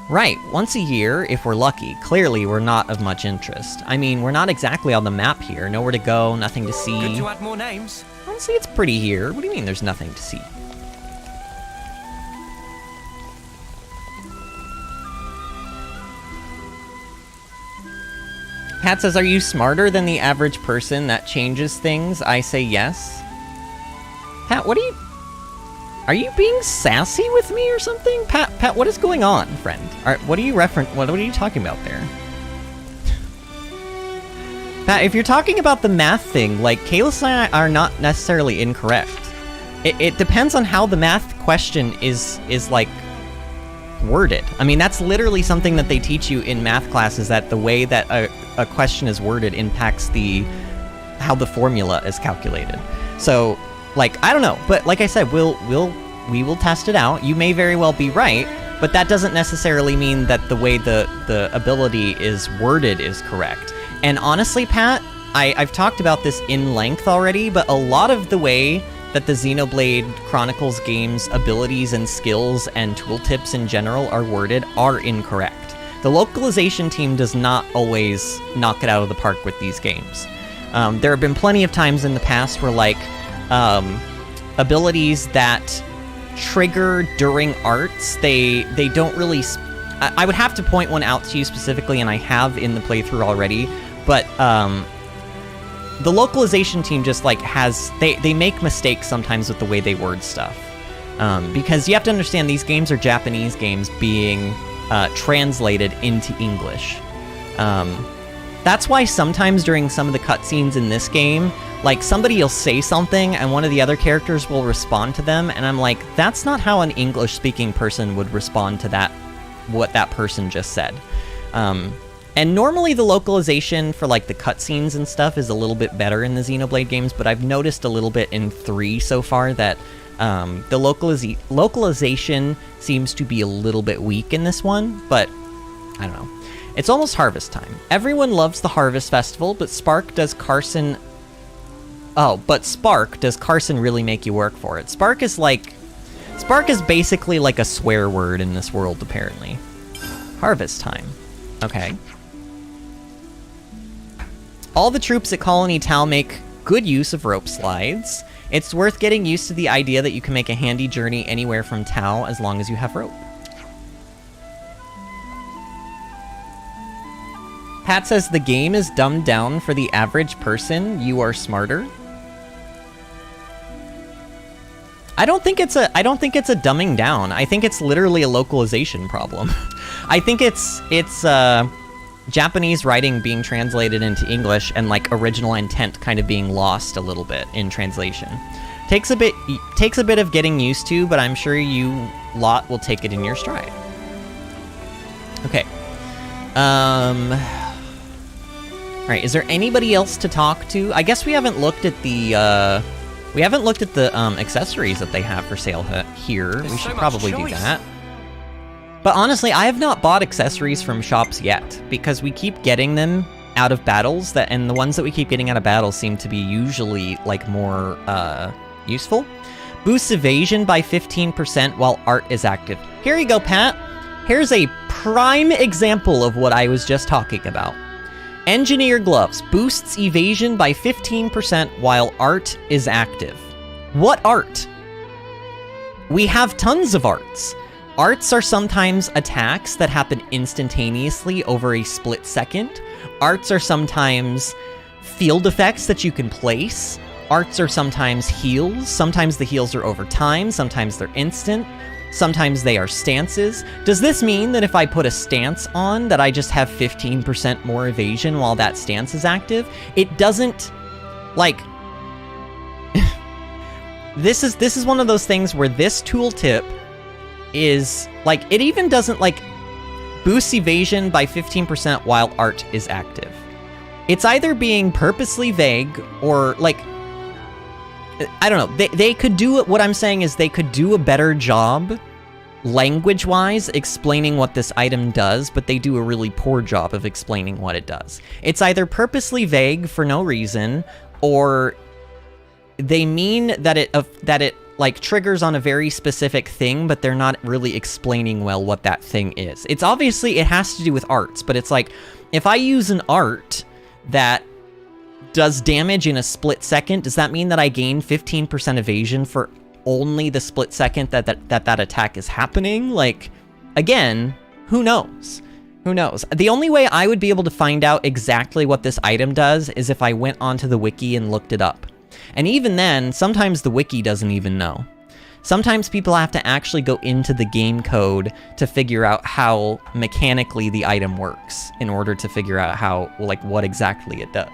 Right, once a year, if we're lucky. Clearly, we're not of much interest. I mean, we're not exactly on the map here. Nowhere to go, nothing to see. Good to add more names. Honestly, it's pretty here. What do you mean there's nothing to see? Pat says, are you smarter than the average person that changes things? I say yes. Pat, what are you... Are you being sassy with me or something? Pat, what is going on, friend? What are you talking about there? Pat, if you're talking about the math thing, like, Kalis and I are not necessarily incorrect. It depends on how the math question is like, worded. I mean, that's literally something that they teach you in math classes, that the way that a question is worded impacts how the formula is calculated. So, like, I don't know, but like I said, we will test it out. You may very well be right, but that doesn't necessarily mean that the way the ability is worded is correct. And honestly, Pat, I've talked about this in length already, but a lot of the way that the Xenoblade Chronicles game's abilities and skills and tooltips in general are worded are incorrect. The localization team does not always knock it out of the park with these games. There have been plenty of times in the past where, like, abilities that trigger during arts, they don't really... I would have to point one out to you specifically, and I have in the playthrough already, but the localization team just, like, they make mistakes sometimes with the way they word stuff. Because you have to understand, these games are Japanese games being translated into English. That's why sometimes during some of the cutscenes in this game, like, somebody will say something and one of the other characters will respond to them, and I'm like, that's not how an English-speaking person would respond to what that person just said. And normally the localization for, like, the cutscenes and stuff is a little bit better in the Xenoblade games, but I've noticed a little bit in 3 so far that the localization seems to be a little bit weak in this one, but I don't know. It's almost harvest time. Everyone loves the Harvest Festival, but does Carson really make you work for it? Spark is basically like a swear word in this world, apparently. Harvest time. Okay. All the troops at Colony Tau make good use of rope slides. It's worth getting used to the idea that you can make a handy journey anywhere from Tau as long as you have rope. Pat says the game is dumbed down for the average person. You are smarter. I don't think it's a dumbing down. I think it's literally a localization problem. I think it's Japanese writing being translated into English and like original intent kind of being lost a little bit in translation. Takes a bit of getting used to, but I'm sure you lot will take it in your stride. Okay. All right, is there anybody else to talk to? I guess we haven't looked at the accessories that they have for sale here. We should probably do that. But honestly, I have not bought accessories from shops yet, because we keep getting them out of battles, and the ones that we keep getting out of battles seem to be usually, like, more, useful. Boosts evasion by 15% while art is active. Here you go, Pat. Here's a prime example of what I was just talking about. Engineer gloves boosts evasion by 15% while art is active. What art? We have tons of arts. Arts are sometimes attacks that happen instantaneously over a split second. Arts are sometimes field effects that you can place. Arts are sometimes heals. Sometimes the heals are over time. Sometimes they're instant. Sometimes they are stances. Does this mean that if I put a stance on, that I just have 15% more evasion while that stance is active? It doesn't, like... This is one of those things where this tooltip is, like, it even doesn't, like, boost evasion by 15% while art is active. It's either being purposely vague or, like, I don't know. They could do it. What I'm saying is they could do a better job, language-wise, explaining what this item does, but they do a really poor job of explaining what it does. It's either purposely vague for no reason, or they mean that it like triggers on a very specific thing, but they're not really explaining well what that thing is. It's obviously, it has to do with arts, but it's like, if I use an art that does damage in a split second, does that mean that I gain 15% evasion for only the split second that attack is happening? Like, again, who knows? Who knows? The only way I would be able to find out exactly what this item does is if I went onto the wiki and looked it up. And even then, sometimes the wiki doesn't even know. Sometimes people have to actually go into the game code to figure out how mechanically the item works in order to figure out how, like, what exactly it does.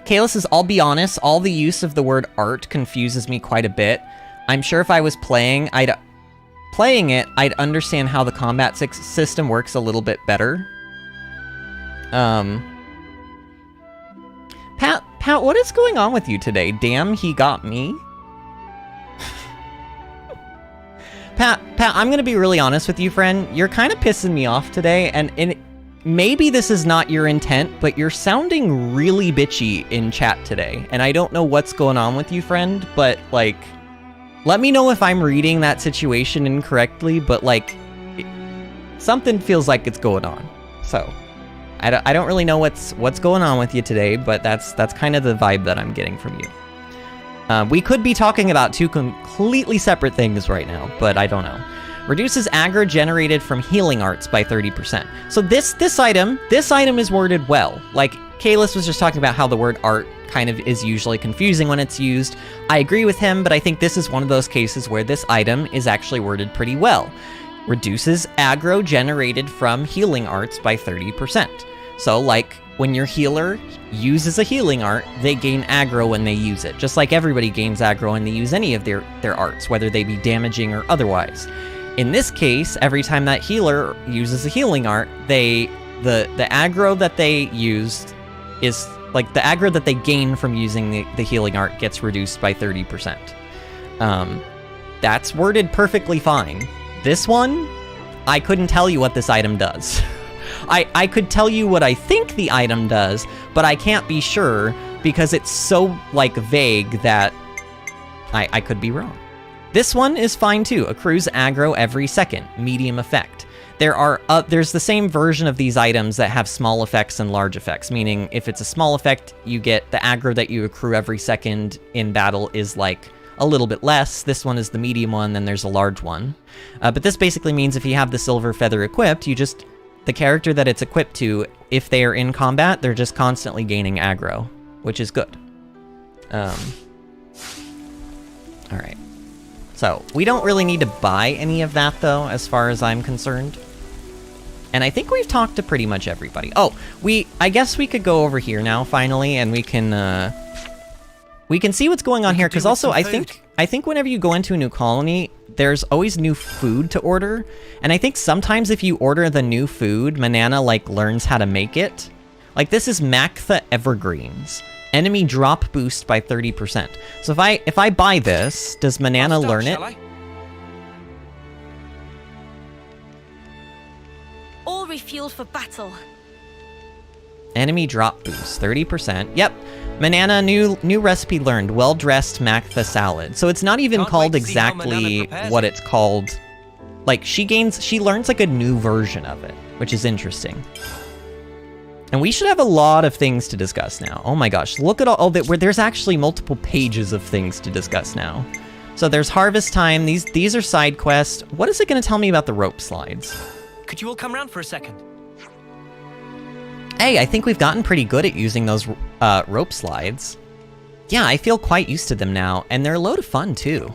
Kayla says, I'll be honest, all the use of the word art confuses me quite a bit. I'm sure if I was playing it, I'd understand how the combat system works a little bit better. Pat, what is going on with you today? Damn, he got me. Pat, I'm gonna be really honest with you, friend. You're kind of pissing me off today, and maybe this is not your intent, but you're sounding really bitchy in chat today, and I don't know what's going on with you, friend, but, like, let me know if I'm reading that situation incorrectly, but, like, something feels like it's going on. So, I don't really know what's going on with you today, but that's kind of the vibe that I'm getting from you. We could be talking about two completely separate things right now, but I don't know. Reduces aggro generated from healing arts by 30%. So this item is worded well. Like, Kalis was just talking about how the word art kind of is usually confusing when it's used. I agree with him, but I think this is one of those cases where this item is actually worded pretty well. Reduces aggro generated from healing arts by 30%. So, like, when your healer uses a healing art, they gain aggro when they use it. Just like everybody gains aggro when they use any of their arts, whether they be damaging or otherwise. In this case, every time that healer uses a healing art, the aggro that they used is, like, the aggro that they gain from using the healing art gets reduced by 30%. That's worded perfectly fine. This one, I couldn't tell you what this item does. I could tell you what I think the item does, but I can't be sure because it's so, like, vague that I could be wrong. This one is fine too. Accrues aggro every second. Medium effect. There's the same version of these items that have small effects and large effects, meaning if it's a small effect, you get the aggro that you accrue every second in battle is, like, a little bit less. This one is the medium one, then there's a large one. But this basically means if you have the silver feather equipped, you just the character that it's equipped to, if they are in combat, they're just constantly gaining aggro, which is good. Alright. So, we don't really need to buy any of that, though, as far as I'm concerned. And I think we've talked to pretty much everybody. Oh, I guess we could go over here now, finally, and we can see what's going on here, because also, I think whenever you go into a new colony, there's always new food to order, and I think sometimes if you order the new food, Manana, like, learns how to make it. Like, this is Makna Evergreens. Enemy drop boost by 30%. So if I buy this, does Manana learn it? All refueled for battle. Enemy drop boost, 30%. Yep. Manana, new recipe learned. Well-dressed Makna salad. So it's not even called exactly what it's called. Like, she learns like a new version of it, which is interesting. And we should have a lot of things to discuss now. Oh my gosh, look at all that. There's actually multiple pages of things to discuss now. So there's harvest time. These are side quests. What is it going to tell me about the rope slides? Could you all come round for a second? Hey, I think we've gotten pretty good at using those rope slides. Yeah, I feel quite used to them now, and they're a load of fun too.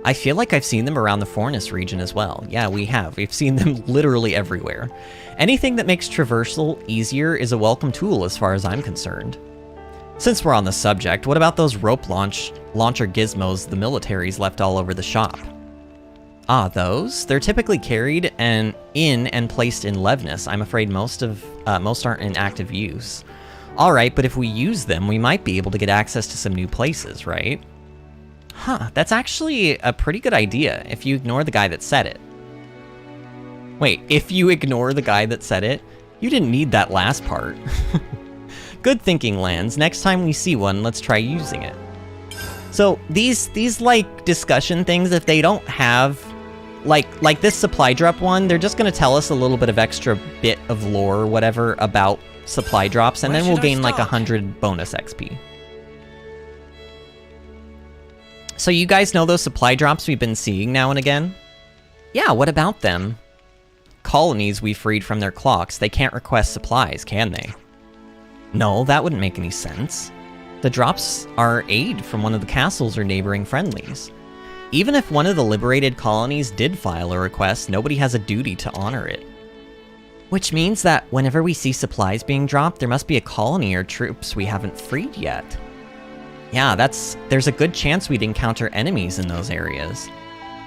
I feel like I've seen them around the Forest region as well. Yeah, we have. We've seen them literally everywhere. Anything that makes traversal easier is a welcome tool as far as I'm concerned. Since we're on the subject, what about those rope launcher gizmos the military's left all over the shop? Ah, those? They're typically carried and placed in Levness. I'm afraid most aren't in active use. Alright, but if we use them, we might be able to get access to some new places, right? Huh, that's actually a pretty good idea, if you ignore the guy that said it. Wait, if you ignore the guy that said it? You didn't need that last part. Good thinking, Lance. Next time we see one, let's try using it. So, these like, discussion things, if they don't have... Like this supply drop one, they're just gonna tell us a little bit of extra bit of lore or whatever about supply drops, and then we'll gain like 100 bonus XP. So you guys know those supply drops we've been seeing now and again? Yeah, what about them? Colonies we freed from their clocks, they can't request supplies, can they? No, that wouldn't make any sense. The drops are aid from one of the castles or neighboring friendlies. Even if one of the liberated colonies did file a request, nobody has a duty to honor it. Which means that whenever we see supplies being dropped, there must be a colony or troops we haven't freed yet. Yeah, there's a good chance we'd encounter enemies in those areas.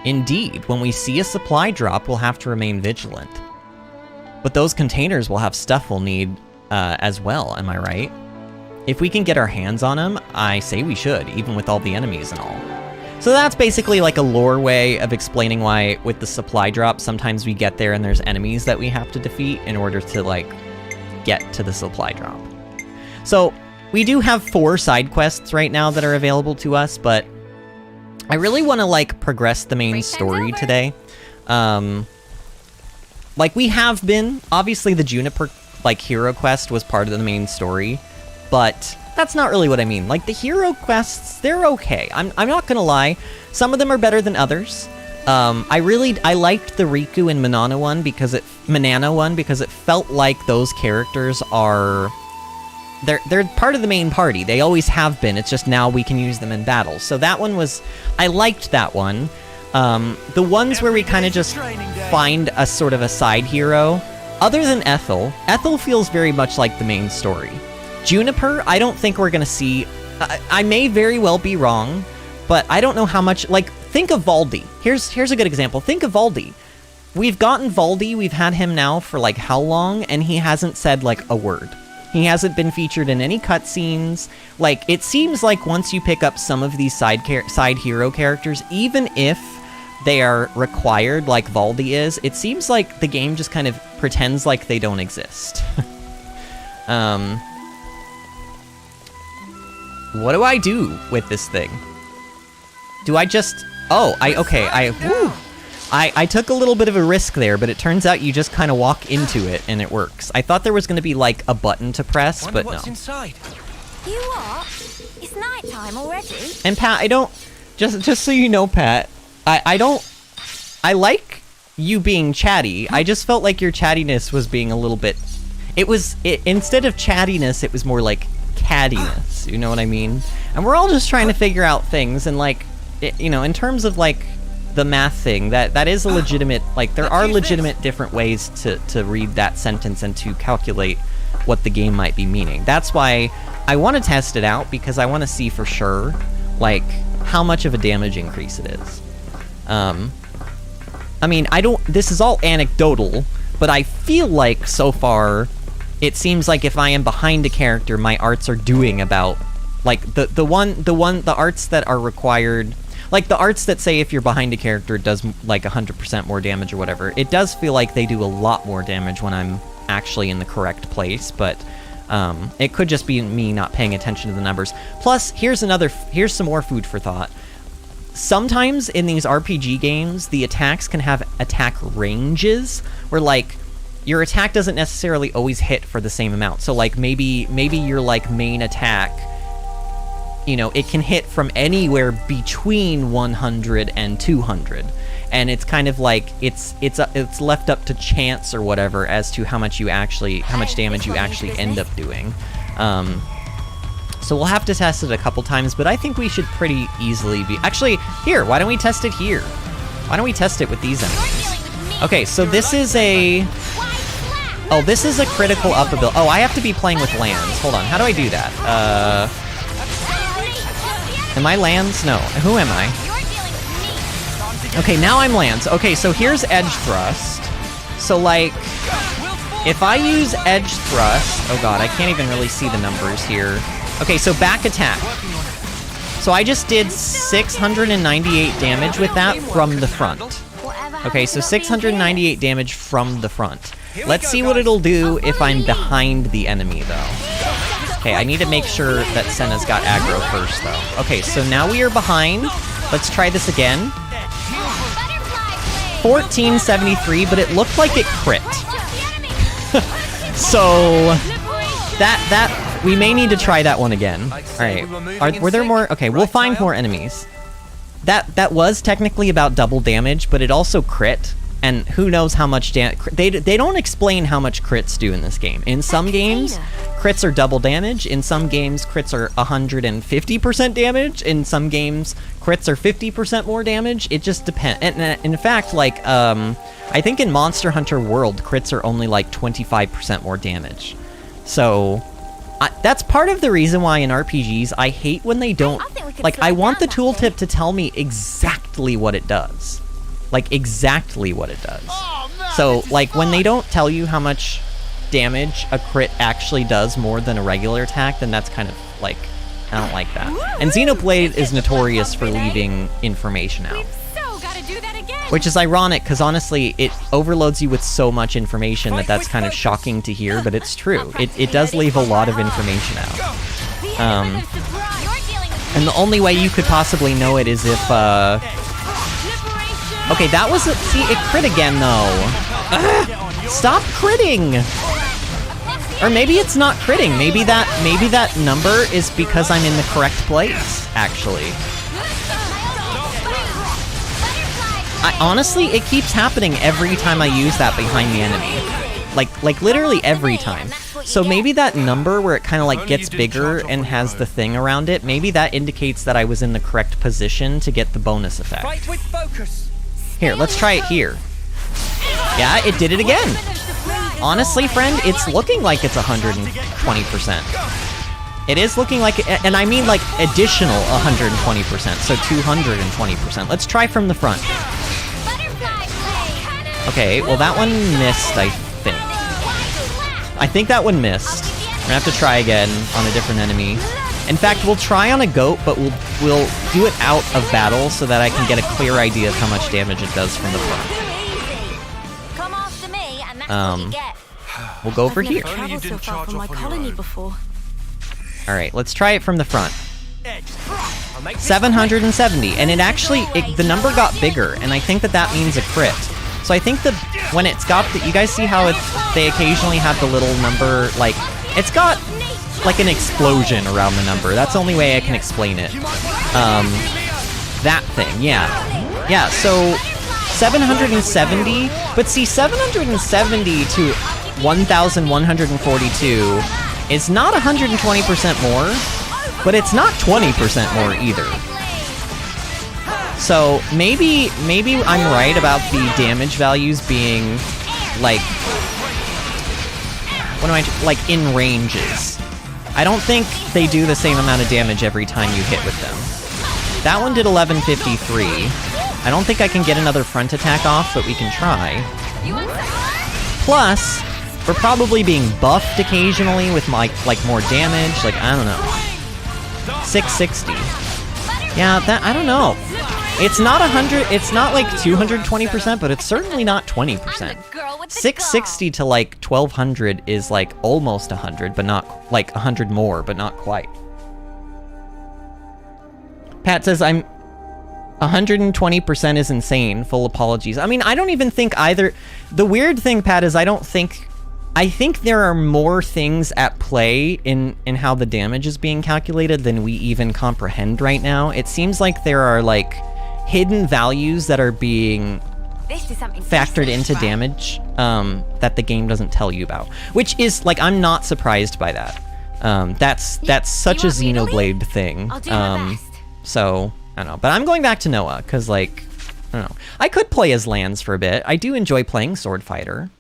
Indeed, when we see a supply drop, we'll have to remain vigilant. But those containers will have stuff we'll need as well, am I right? If we can get our hands on them, I say we should, even with all the enemies and all. So that's basically like a lore way of explaining why with the supply drop, sometimes we get there and there's enemies that we have to defeat in order to like get to the supply drop. So we do have 4 side quests right now that are available to us, but I really want to like progress the main story today. Like we have been, obviously the Juniper like hero quest was part of the main story, but that's not really what I mean. Like, the hero quests, they're okay. I'm not gonna lie. Some of them are better than others. I liked the Riku and Manana one because it felt like those characters are... They're part of the main party. They always have been. It's just now we can use them in battle. So that one was... I liked that one. The ones where we kind of just find a sort of a side hero. Other than Ethel feels very much like the main story. Juniper, I don't think we're gonna see... I may very well be wrong, but I don't know how much... Like, think of Valdi. Here's a good example. Think of Valdi. We've gotten Valdi, we've had him now for, like, how long? And he hasn't said, like, a word. He hasn't been featured in any cutscenes. Like, it seems like once you pick up some of these side hero characters, even if they are required, like Valdi is, it seems like the game just kind of pretends like they don't exist. What do I do with this thing? Do I just... Oh, I took a little bit of a risk there, but it turns out you just kind of walk into it and it works. I thought there was going to be like a button to press, but no. What's inside? You what? It's nighttime already. And Pat, I don't... Just so you know, Pat, I you being chatty. I just felt like your chattiness was being a little bit... Instead of chattiness, it was more like cattiness. You know what I mean? And we're all just trying to figure out things, and like, you know, in terms of like the math thing, that is a legitimate, like, there are legitimate different ways to read that sentence and to calculate what the game might be meaning. That's why I want to test it out, because I want to see for sure, like, how much of a damage increase it is. I mean, this is all anecdotal, but I feel like so far, it seems like if I am behind a character, my arts are doing about, like, the arts that are required, like the arts that say if you're behind a character it does like 100% more damage or whatever. It does feel like they do a lot more damage when I'm actually in the correct place, but it could just be me not paying attention to the numbers. Plus, here's some more food for thought. Sometimes in these RPG games, the attacks can have attack ranges where, like, your attack doesn't necessarily always hit for the same amount. So, like, maybe your, like, main attack, you know, it can hit from anywhere between 100 and 200. And it's kind of like, it's left up to chance or whatever as to how much damage you actually end up doing. So we'll have to test it a couple times, but I think we should pretty easily be... Actually, here, why don't we test it here? Why don't we test it with these enemies? Okay, so this is a... Oh, this is a critical up ability. Oh, I have to be playing with lands. Hold on, how do I do that? Am I lands? No. Who am I? Okay, now I'm lands. Okay, so here's edge thrust. So, like, if I use edge thrust... Oh god, I can't even really see the numbers here. Okay, so back attack. So I just did 698 damage with that from the front. Okay, so 698 damage from the front. Let's see what it'll do if I'm behind the enemy, though. Okay, I need to make sure that Senna's got aggro first, though. Okay, so now we are behind. Let's try this again. 1473, but it looked like it crit. So we may need to try that one again. Alright, were there more? Okay, we'll find more enemies. That was technically about double damage, but it also crit, and who knows how much damage... They don't explain how much crits do in this game. In some games, crits are double damage. In some games, crits are 150% damage. In some games, crits are 50% more damage. It just depends. And in fact, like, I think in Monster Hunter World, crits are only like 25% more damage. So... that's part of the reason why in RPGs I hate when they don't... Like, I want the tooltip to tell me exactly what it does. Like, exactly what it does. So, like, when they don't tell you how much damage a crit actually does more than a regular attack, then that's kind of, like, I don't like that. And Xenoblade is notorious for leaving information out. Which is ironic, because honestly, it overloads you with so much information that's kind of shocking to hear, but it's true. It does leave a lot of information out. And the only way you could possibly know it is if, okay, that was see, it crit again, though. Stop critting! Or maybe it's not critting. Maybe that number is because I'm in the correct place, actually. Honestly, it keeps happening every time I use that behind the enemy. Like literally every time. So maybe that number where it kind of like gets bigger and has the thing around it, maybe that indicates that I was in the correct position to get the bonus effect. Here, let's try it here. Yeah, it did it again. Honestly, friend, it's looking like it's 120%. It is looking like, and I mean like additional 120%, so 220%. Let's try from the front. Okay, well that one missed, I think. I think that one missed. We're gonna have to try again on a different enemy. In fact, we'll try on a goat, but we'll do it out of battle so that I can get a clear idea of how much damage it does from the front. Come after me, and that's what you get. We'll go over here. I've never traveled so far from my colony before. Alright, let's try it from the front. 770, and it actually, the number got bigger, and I think that means a crit. So I think that when it's got, you guys see how they occasionally have the little number, like, it's got like an explosion around the number. That's the only way I can explain it. That thing, yeah. Yeah, so 770, but see, 770 to 1,142 is not 120% more, but it's not 20% more either. So maybe I'm right about the damage values being like, like in ranges. I don't think they do the same amount of damage every time you hit with them. That one did 1153. I don't think I can get another front attack off, but we can try. Plus, we're probably being buffed occasionally with like more damage. Like, I don't know. 660. Yeah, that, I don't know. It's not 100, it's not like 220%, but it's certainly not 20%. 660 to like 1200 is like almost 100, but not like 100 more, but not quite. Pat says, I'm 120% is insane. Full apologies. I mean, I don't even think either. The weird thing, Pat, is I think there are more things at play in how the damage is being calculated than we even comprehend right now. It seems like there are like hidden values that are being factored into damage that the game doesn't tell you about, which is like, I'm not surprised by that. That's such a Xenoblade thing. So I don't know, but I'm going back to Noah because like, I don't know, I could play as Lance for a bit. I do enjoy playing Sword Fighter.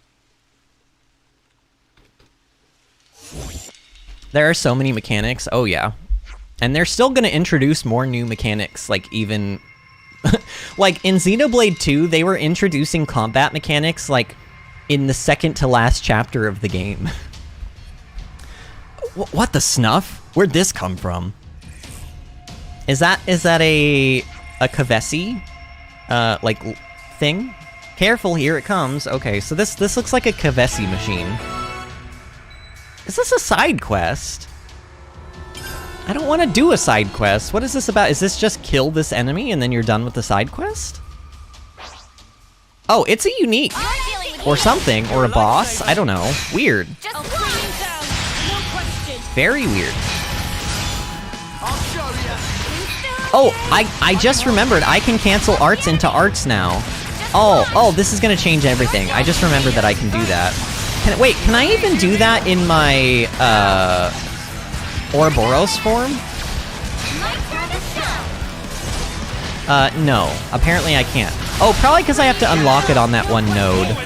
There are so many mechanics. Oh yeah, and they're still going to introduce more new mechanics, like even like in Xenoblade 2, they were introducing combat mechanics like in the second to last chapter of the game. What the snuff? Where'd this come from? Is that a Kavesi like thing? Careful, here it comes. Okay, so this looks like a Kavesi machine. Is this a side quest? I don't want to do a side quest. What is this about? Is this just kill this enemy and then you're done with the side quest? Oh, it's a unique or something, or a boss. I don't know. Weird. Very weird. Oh, I just remembered. I can cancel arts into arts now. Oh, this is gonna change everything. I just remembered that I can do that. Wait, can I even do that in my Ouroboros form? No. Apparently I can't. Oh, probably because I have to unlock it on that one node.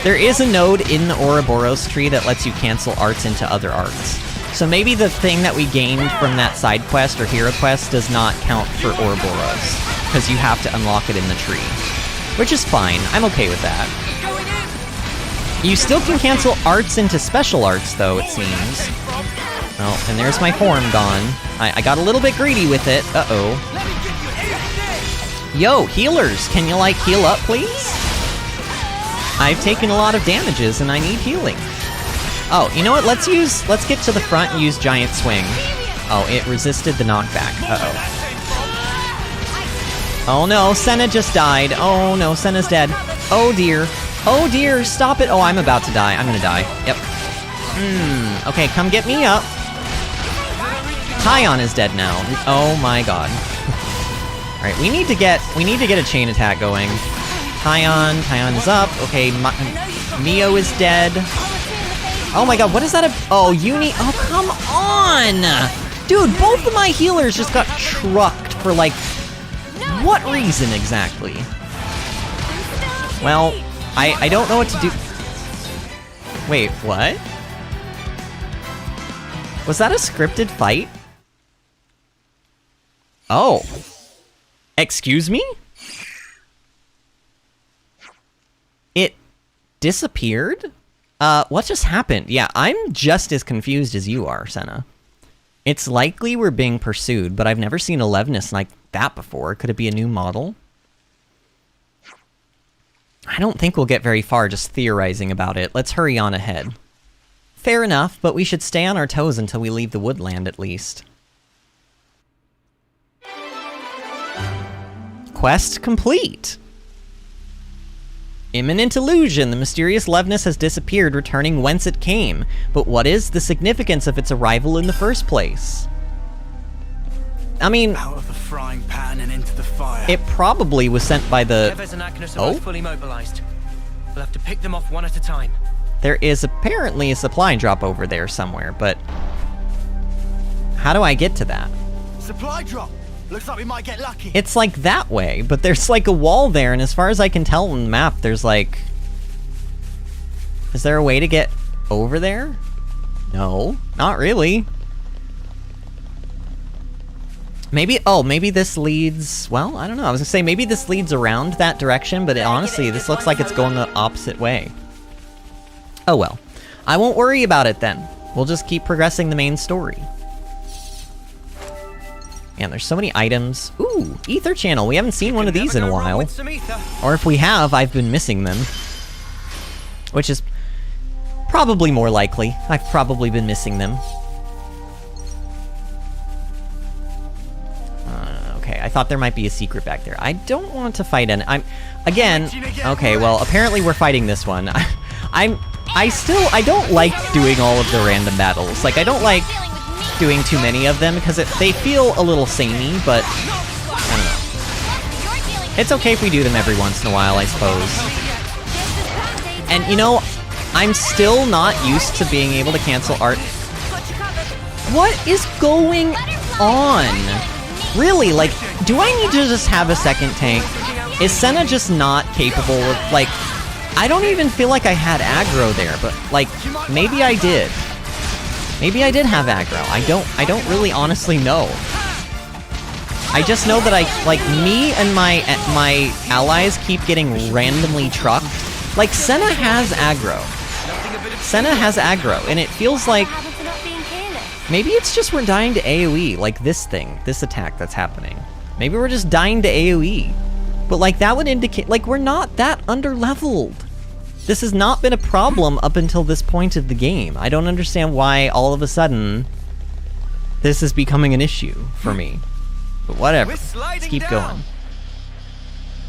There is a node in the Ouroboros tree that lets you cancel arts into other arts. So maybe the thing that we gained from that side quest or hero quest does not count for Ouroboros, because you have to unlock it in the tree. Which is fine. I'm okay with that. You still can cancel arts into special arts, though, it seems. Oh, and there's my form gone. I got a little bit greedy with it. Uh-oh. Yo, healers, can you, like, heal up, please? I've taken a lot of damages, and I need healing. Oh, you know what? Let's get to the front and use Giant Swing. Oh, it resisted the knockback. Uh-oh. Oh no, Senna just died. Oh no, Senna's dead. Oh dear. Oh dear, stop it. Oh, I'm about to die. I'm gonna die. Yep. Okay, come get me up. Tyon is dead now. Oh my god. Alright, we need to get a chain attack going. Tyon is up. Okay, Mio is dead. Oh my god, what is that? Oh, Uni. Oh, come on! Dude, both of my healers just got trucked for like, what reason exactly? Well, I don't know what to do. Wait, what? Was that a scripted fight? Oh. Excuse me? It disappeared? What just happened? Yeah, I'm just as confused as you are, Senna. It's likely we're being pursued, but I've never seen a Levnis like that before. Could it be a new model? I don't think we'll get very far just theorizing about it. Let's hurry on ahead. Fair enough, but we should stay on our toes until we leave the woodland at least. Quest complete! Imminent illusion. The mysterious Levnis has disappeared, returning whence it came. But what is the significance of its arrival in the first place? I mean, Out of the frying pan and into the fire. it probably was sent by the... Keves and Aknos are Oh? both fully mobilized. We'll have to pick them off one at a time. There is apparently a supply drop over there somewhere, but... how do I get to that? Supply drop. Looks like we might get lucky. It's like that way, but there's like a wall there, and as far as I can tell on the map, there's like... is there a way to get over there? No, not really. Maybe, oh, maybe this leads... well, I don't know. I was gonna say, maybe this leads around that direction, but honestly, this looks like it's going the opposite way. Oh well. I won't worry about it then. We'll just keep progressing the main story. Man, there's so many items. Ooh, ether channel. We haven't seen one of these in a while. Or if we have, I've been missing them. Which is probably more likely. I've probably been missing them. Okay, I thought there might be a secret back there. I don't want to fight again, okay, well, apparently we're fighting this one. I don't like doing all of the random battles. Like, I don't like doing too many of them because they feel a little samey, but I don't know. It's okay if we do them every once in a while, I suppose. And you know, I'm still not used to being able to cancel art. What is going on? Really, like, do I need to just have a second tank? Is Senna just not capable of, like, I don't even feel like I had aggro there, but, like, maybe I did. Maybe I did have aggro. I don't really honestly know. I just know that me and my allies keep getting randomly trucked. Like, Senna has aggro. Senna has aggro, and it feels like... maybe it's just we're dying to AoE, like this thing, this attack that's happening. Maybe we're just dying to AoE. But like that would indicate, like we're not that underleveled. This has not been a problem up until this point of the game. I don't understand why all of a sudden this is becoming an issue for me. But whatever, let's keep going.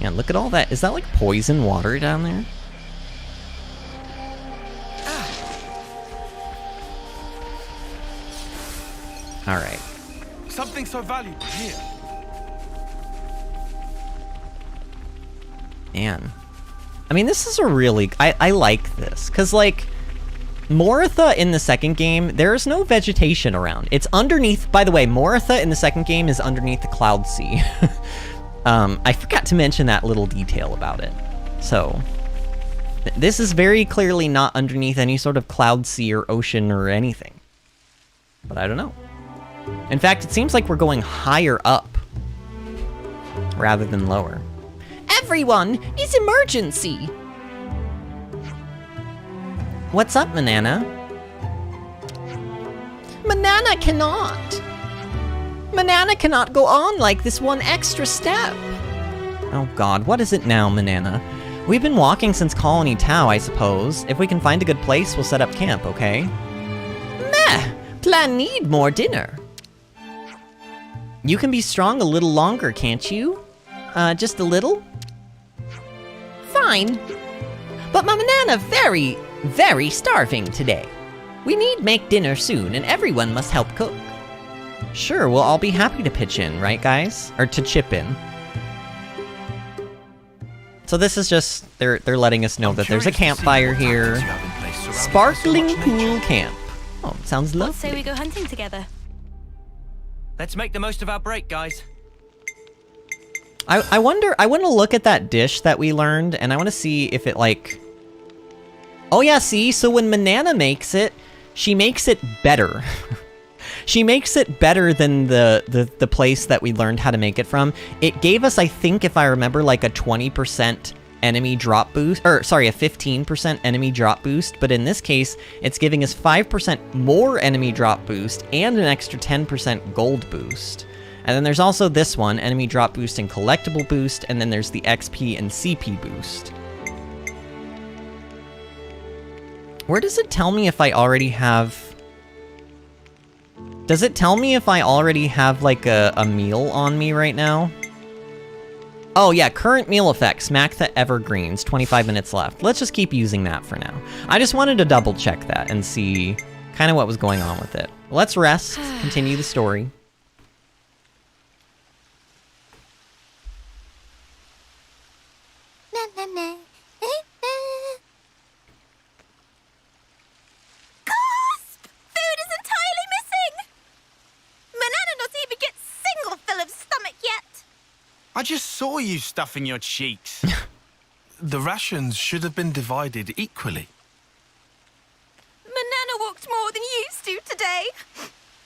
Yeah, look at all that. Is that like poison water down there? All right. Something so valuable here. Man. I mean, this is a really... I like this. Because, like, Moritha in the second game, there's no vegetation around. It's underneath... by the way, Moritha in the second game is underneath the Cloud Sea. I forgot to mention that little detail about it. So, this is very clearly not underneath any sort of Cloud Sea or ocean or anything. But I don't know. In fact, it seems like we're going higher up rather than lower. Everyone, it's emergency! What's up, Manana? Manana cannot! Manana cannot go on like this one extra step! Oh god, what is it now, Manana? We've been walking since Colony Tau, I suppose. If we can find a good place, we'll set up camp, okay? Meh! Plan need more dinner. You can be strong a little longer, can't you? Just a little? Fine. But my Manana very, very starving today. We need make dinner soon, and everyone must help cook. Sure, we'll all be happy to pitch in, right guys? Or to chip in. So this is just, they're letting us know that there's a campfire here. Sparkling Pool Camp. Oh, sounds lovely. Let's say we go hunting together. Let's make the most of our break, guys. I wonder, I want to look at that dish that we learned, and I want to see if it, like... oh yeah, see? So when Manana makes it, she makes it better. She makes it better than the place that we learned how to make it from. It gave us, I think, if I remember, like a 20% enemy drop boost, or sorry, a 15% enemy drop boost, but in this case, it's giving us 5% more enemy drop boost and an extra 10% gold boost. And then there's also this one, enemy drop boost and collectible boost, and then there's the XP and CP boost. Where does it tell me if I already have... does it tell me if I already have, like, a meal on me right now? Oh, yeah, current meal effects, Makna Evergreens, 25 minutes left. Let's just keep using that for now. I just wanted to double check that and see kind of what was going on with it. Let's rest, continue the story. I just saw you stuffing your cheeks. The rations should have been divided equally. Manana walked more than used to today.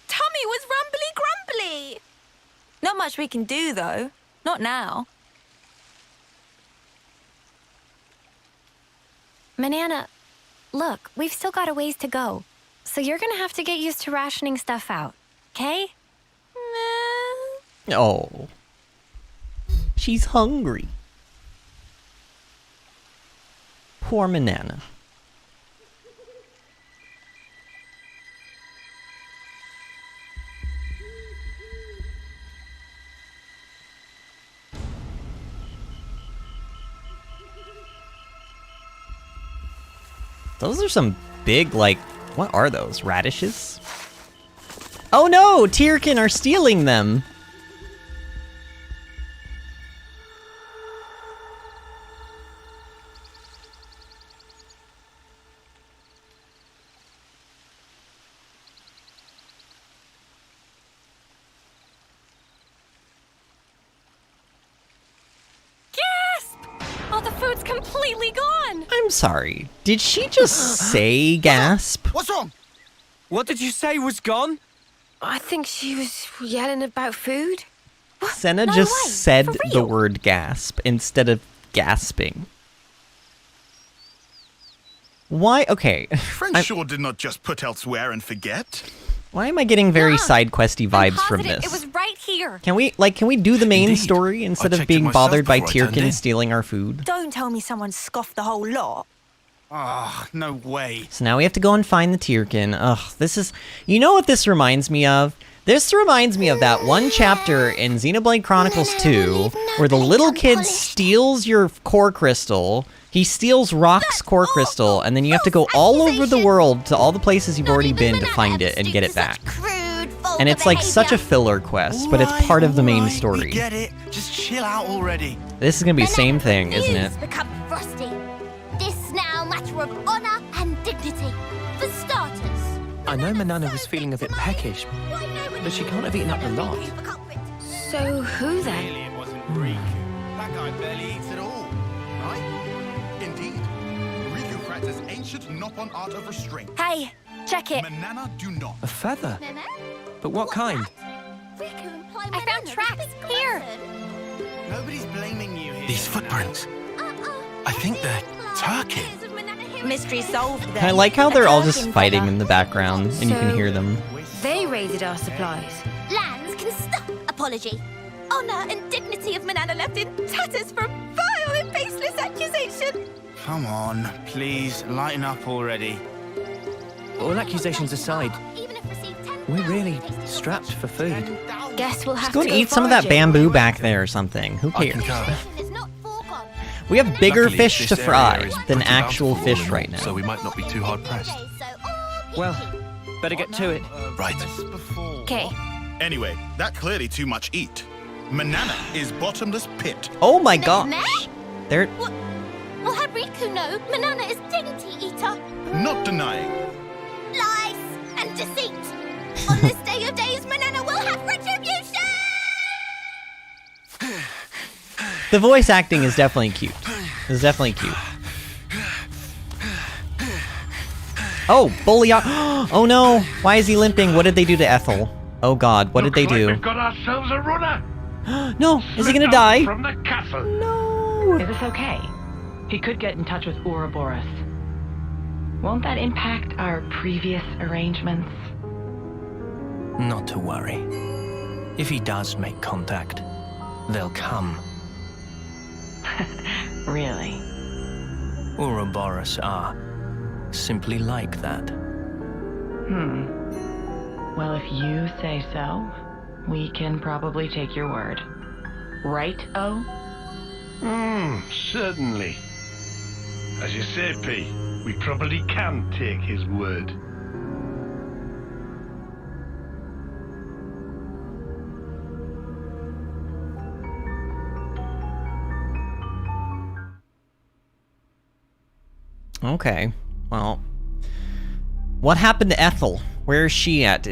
Tummy was rumbly grumbly. Not much we can do, though. Not now. Manana, look, we've still got a ways to go. So you're gonna have to get used to rationing stuff out, okay? Oh. She's hungry. Poor Manana. Those are some big, like, what are those? Radishes? Oh no! Tyrkin are stealing them! Oh, the food's completely gone! I'm sorry. Did she just say gasp? What's wrong? What did you say was gone? I think she was yelling about food. Senna No just way, said for the real? word gasp instead of gasping. Why? Okay. Friends sure did not just put elsewhere and forget. Why am I getting very Nuh-uh. side questy I'm vibes from positive this? It was right here. Can we do the main Indeed. story instead I of checked it being myself bothered by before I turned Tyrkin in. stealing our food? Don't tell me someone scoffed the whole lot. Ah, no way. So now we have to go and find the Tyrkin. Ugh, this is... You know what this reminds me of? This reminds me of that one chapter in Xenoblade Chronicles 2 where the little kid steals your core crystal. He steals Rock's core crystal, and then you have to go all over the world to all the places you've already been to find it and get it back. And it's like such a filler quest, but it's part of the main We story. get it. Just chill out already. This is gonna be the same thing, isn't it? Become frosty. This now matter of honor and dignity. For starters. I know Manana was feeling a bit peckish, but she can't have eaten up the lot. So who then? Clearly it wasn't Riku. That guy barely eats at all, right? Indeed. Riku practiced ancient Noppon art of restraint. Hey, check it. Manana do not. A feather? Nana? But what kind? I found tracks here. Nobody's blaming you here. These footprints. I think they're Turkey. Mystery solved then. I like how A they're all just Turkin fighting feather. in the background, and you can So- hear them. They raided our supplies. Lands can stop apology. Honor and dignity of Manana left in tatters for a vile and baseless accusation. Come on, please, lighten up already. All accusations aside, Even if received 10,000 we're really tastes of strapped for food. Guess we'll have Just go to and eat some of that foraging. bamboo back there or something. Who I cares? concur. is not foregone. We have bigger Luckily, fish this to area fry is than pretty actual bountiful fish right now. So we might not be too hard pressed. Okay, so all Well, peachy. better get to it. Right. Before. Okay. Anyway, that clearly too much eat. Manana is bottomless pit. Oh my Meh? gosh! They're Well, had Riku know Manana is dignity eater? Not denying. Lies and deceit. On this day of days, Manana will have retribution! the voice acting is definitely cute. It's definitely cute. Oh, bully! Oh no! Why is he limping? What did they do to Ethel? Oh God! What did they do? We've got ourselves a runner. No! Is he gonna Slipped out die? from the castle? No! Is this okay? He could get in touch with Ouroboros. Won't that impact our previous arrangements? Not to worry. If he does make contact, they'll come. Really? Ouroboros are simply like that. Well, if you say so, we can probably take your word. Right, O? Certainly. As you say, P, we probably can take his word. Okay. Well, what happened to Ethel? Where is she at?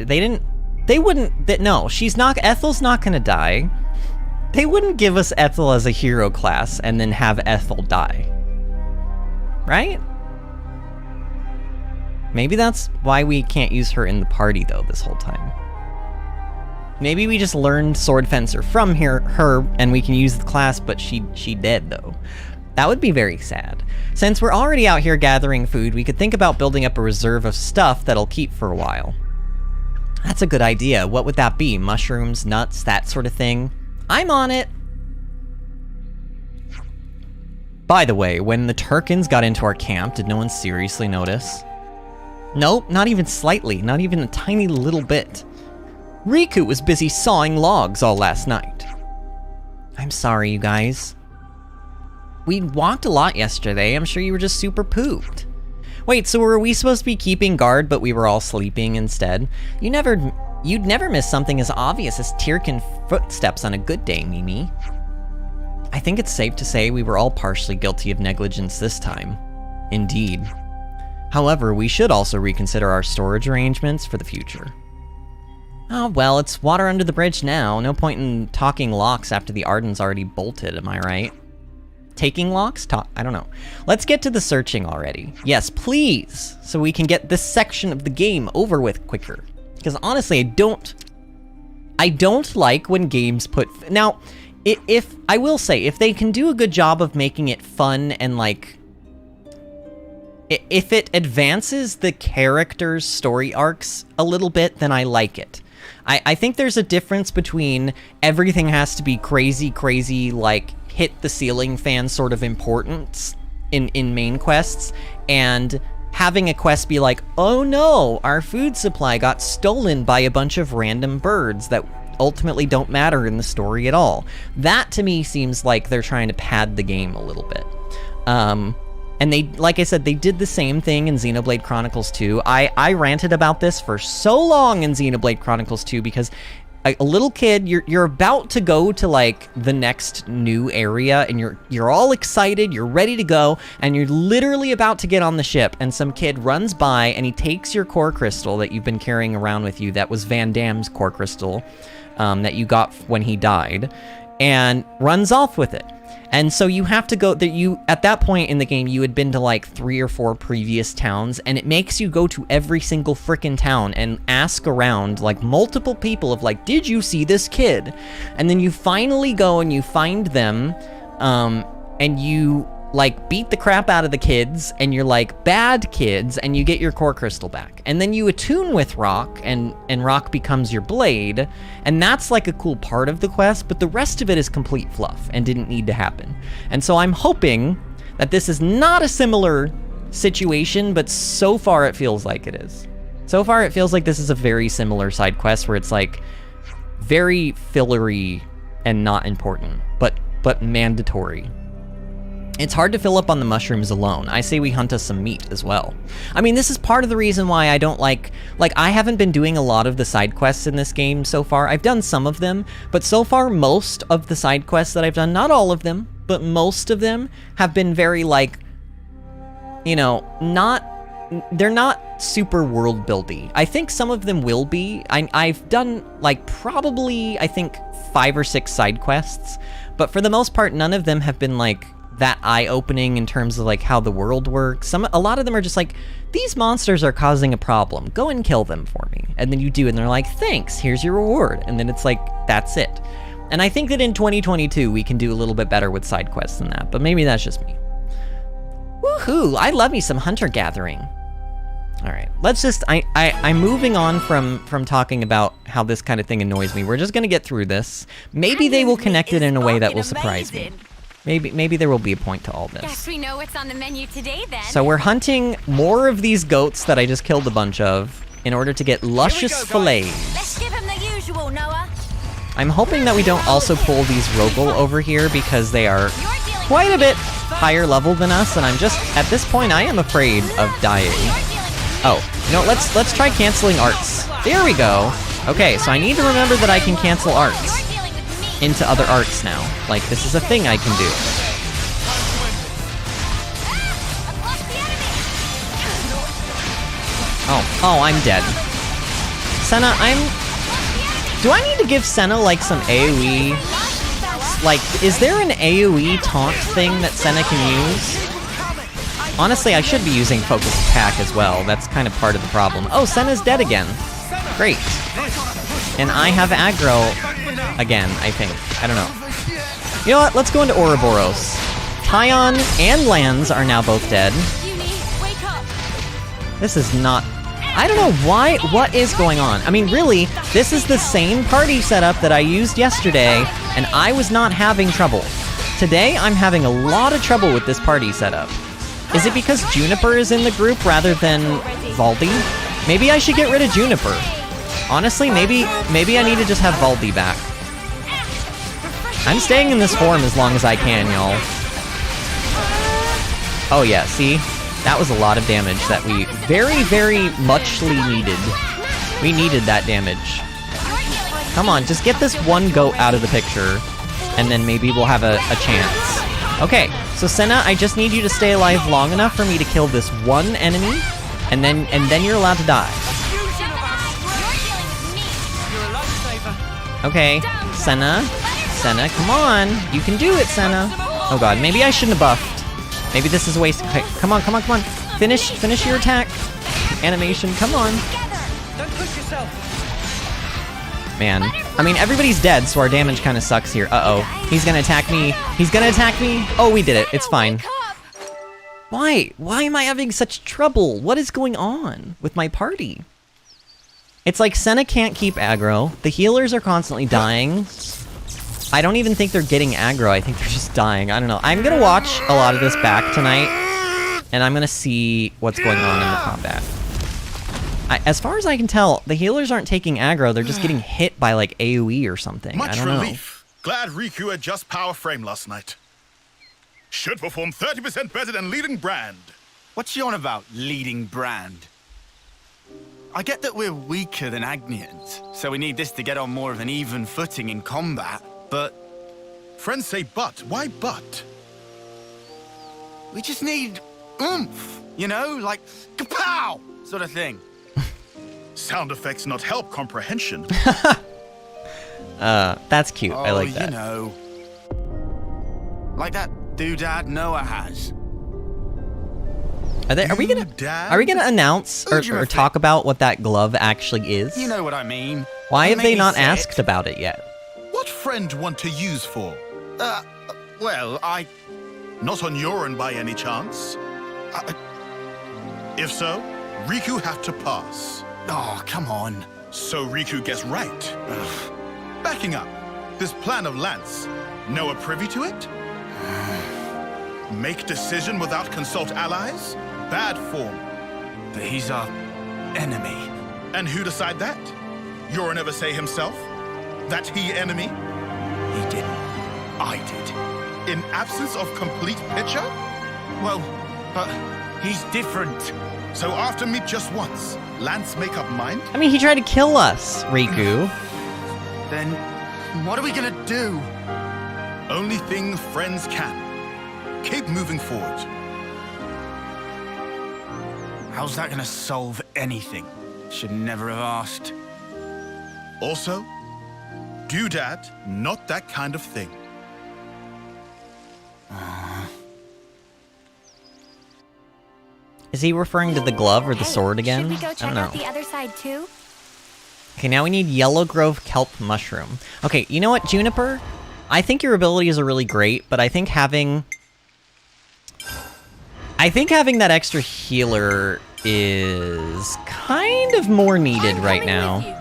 No, she's not. Ethel's not gonna die. They wouldn't give us Ethel as a hero class and then have Ethel die. Right? Maybe that's why we can't use her in the party, though, this whole time. Maybe we just learned Sword Fencer from her, and we can use the class, but she dead, though. That would be very sad. Since we're already out here gathering food, we could think about building up a reserve of stuff that'll keep for a while. That's a good idea. What would that be? Mushrooms, nuts, that sort of thing? I'm on it! By the way, when the Turkins got into our camp, did no one seriously notice? Nope, not even slightly, not even a tiny little bit. Riku was busy sawing logs all last night. I'm sorry, you guys. We walked a lot yesterday. I'm sure you were just super pooped. Wait, so were we supposed to be keeping guard, but we were all sleeping instead? You'd never miss something as obvious as Tyrkin footsteps on a good day, Mimi. I think it's safe to say we were all partially guilty of negligence this time. Indeed. However, we should also reconsider our storage arrangements for the future. Oh, well, it's water under the bridge now. No point in talking locks after the Arden's already bolted, am I right? Taking locks? I don't know. Let's get to the searching already. Yes, please! So we can get this section of the game over with quicker. Because honestly, I don't like when games put... Now, I will say, if they can do a good job of making it fun and like... If it advances the characters' story arcs a little bit, then I like it. I think there's a difference between everything has to be crazy, like, hit the ceiling fan sort of importance in main quests, and having a quest be like, oh no, our food supply got stolen by a bunch of random birds that ultimately don't matter in the story at all. That, to me, seems like they're trying to pad the game a little bit. And they, like I said, they did the same thing in Xenoblade Chronicles 2. I ranted about this for so long in Xenoblade Chronicles 2 because a little kid, you're about to go to like the next new area and you're all excited, you're ready to go, and you're literally about to get on the ship, and some kid runs by and he takes your core crystal that you've been carrying around with you, that was Van Damme's core crystal that you got when he died, and runs off with it. And so you have to go, at that point in the game, you had been to like 3 or 4 previous towns, and it makes you go to every single frickin' town and ask around, like, multiple people of like, did you see this kid? And then you finally go and you find them, and you, like, beat the crap out of the kids, and you're like, bad kids, and you get your core crystal back. And then you attune with Rock, and Rock becomes your blade, and that's like a cool part of the quest, but the rest of it is complete fluff and didn't need to happen. And so I'm hoping that this is not a similar situation, but so far it feels like it is. So far it feels like this is a very similar side quest where it's like very fillery and not important, but mandatory. It's hard to fill up on the mushrooms alone. I say we hunt us some meat as well. I mean, this is part of the reason why I don't like, I haven't been doing a lot of the side quests in this game so far. I've done some of them, but so far most of the side quests that I've done, not all of them, but most of them have been very like, you know, they're not super world buildy. I think some of them will be. I've done like probably, I think 5 or 6 side quests, but for the most part, none of them have been like that eye-opening in terms of like how the world works. A lot of them are just like, these monsters are causing a problem, go and kill them for me. And then you do, and they're like, thanks, here's your reward. And then it's like, that's it. And I think that in 2022, we can do a little bit better with side quests than that, but maybe that's just me. Woohoo, I love me some hunter gathering. All right, let's just, I'm moving on from talking about how this kind of thing annoys me. We're just gonna get through this. Maybe they will connect it in a way that will surprise me. Maybe there will be a point to all this. Guess we know what's on the menu today then. So we're hunting more of these goats that I just killed a bunch of in order to get luscious fillets. Let's give him the usual, Noah. I'm hoping that we don't also pull these Rogel over here because they are quite a bit higher level than us, and I'm just, at this point, I am afraid of dying. Oh, you know, let's try canceling arts. There we go. Okay, so I need to remember that I can cancel arts into other arts now. Like, this is a thing I can do. Oh, I'm dead. Senna, do I need to give Senna, like, some AoE like, is there an AoE taunt thing that Senna can use? Honestly, I should be using Focus Attack as well. That's kind of part of the problem. Oh, Senna's dead again. Great. And I have aggro again, I think. I don't know. You know what? Let's go into Ouroboros. Tyon and Lanz are now both dead. This is not... I don't know why... What is going on? I mean, really, this is the same party setup that I used yesterday, and I was not having trouble. Today, I'm having a lot of trouble with this party setup. Is it because Juniper is in the group rather than Valdi? Maybe I should get rid of Juniper. Honestly, maybe I need to just have Valdi back. I'm staying in this form as long as I can, y'all. Oh yeah, see? That was a lot of damage that we very, very muchly needed. We needed that damage. Come on, just get this one goat out of the picture, and then maybe we'll have a chance. Okay, so Senna, I just need you to stay alive long enough for me to kill this one enemy, and then you're allowed to die. Okay, Senna, come on, you can do it, Senna. Oh god, maybe I shouldn't have buffed. Maybe this is a waste. Okay, come on. Finish your attack. Animation, come on. Don't push yourself. Man, I mean, everybody's dead, so our damage kind of sucks here. Uh-oh, he's gonna attack me. Oh, we did it. It's fine. Why am I having such trouble? What is going on with my party? It's like Senna can't keep aggro. The healers are constantly dying. I don't even think they're getting aggro. I think they're just dying. I don't know. I'm gonna watch a lot of this back tonight, and I'm gonna see what's going on in the combat. As far as I can tell, the healers aren't taking aggro. They're just getting hit by, like, AoE or something. I don't know. Much relief. Glad Riku had just power frame last night. Should perform 30% better than leading brand. What's you on about, leading brand? I get that we're weaker than Agnians, so we need this to get on more of an even footing in combat. But... Friends say but. Why but? We just need oomph, you know? Like, kapow! Sort of thing. Sound effects not help comprehension. That's cute. I like that. You know. Like that doodad Noah has. Are we gonna announce or talk about what that glove actually is? You know what I mean. Why have they not asked about it yet? What friend want to use for? Well, Not on your end by any chance? If so, Riku have to pass. Oh, come on. So Riku gets right. Backing up, this plan of Lance, Noah privy to it? Make decision without consult allies? Bad form. But he's our enemy. And who decide that? Yoru never say himself? That he enemy? He didn't. I did. In absence of complete picture? Well, but he's different. So after meet just once, Lance make up mind? I mean, he tried to kill us, Riku. Then what are we gonna do? Only thing friends can. Keep moving forward. How's that gonna solve anything? Should never have asked. Also, doodad, not that kind of thing. Is he referring to the glove or the sword again? Should we go I check don't know. out the other side too? Okay, now we need Yellow Grove Kelp Mushroom. Okay, you know what, Juniper? I think your abilities are really great, but I think having that extra healer is kind of more needed right now.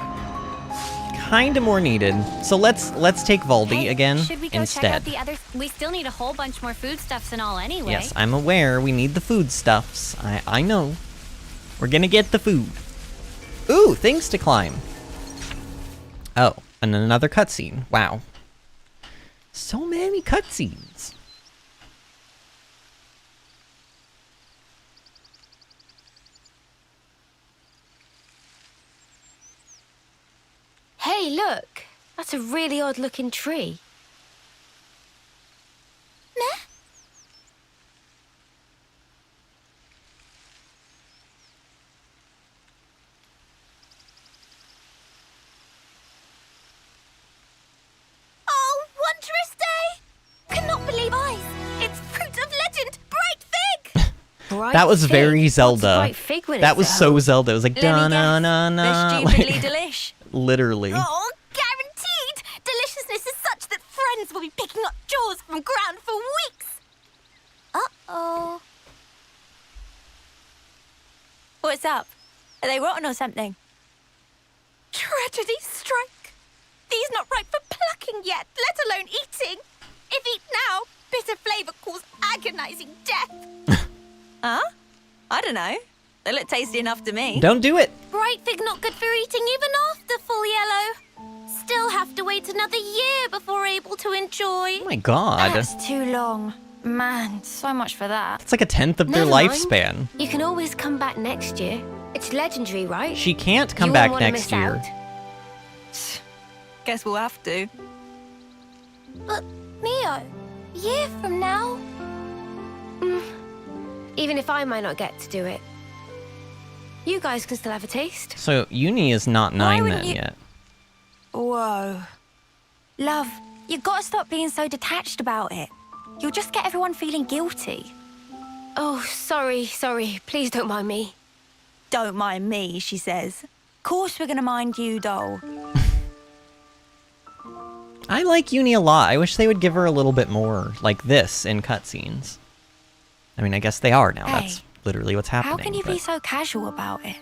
Kind of more needed. So let's take Valdi again Should we go instead. check out the other? We still need a whole bunch more foodstuffs and all anyway. Yes, I'm aware we need the foodstuffs. I know. We're gonna get the food. Ooh, things to climb. Oh, and another cutscene. Wow. So many cutscenes. Hey, look! That's a really odd-looking tree. Meh. Oh, wondrous day! That was very Zelda. Quite fig when That it's was at so home. Zelda. It was like da na na na. Stupidly delish. Literally. Oh, guaranteed! Deliciousness is such that friends will be picking up jaws from ground for weeks. Uh-oh. What's up? Are they rotten or something? Tragedy strike. These not ripe for plucking yet, let alone eating. If eat now, bitter flavour cause agonizing death. Huh? I don't know. They look tasty enough to me. Don't do it. Bright fig not good for eating even after full yellow. Still have to wait another year before able to enjoy. Oh my god. That's too long. Man, so much for that. It's like a tenth of their Never mind. lifespan. You can always come back next year. It's legendary, right? She can't come You back won't wanna next miss year. out. Guess we'll have to. But, Mio, year from now? Even if I might not get to do it. You guys can still have a taste. So Uni is not 9 wouldn't then you- yet. Whoa. Love, you gotta stop being so detached about it. You'll just get everyone feeling guilty. Oh, sorry. Please don't mind me. Don't mind me, she says. Course we're gonna mind you, doll. I like Uni a lot. I wish they would give her a little bit more like this in cutscenes. I mean, I guess they are now. Hey, That's literally what's happening. How can you be but- so casual about it?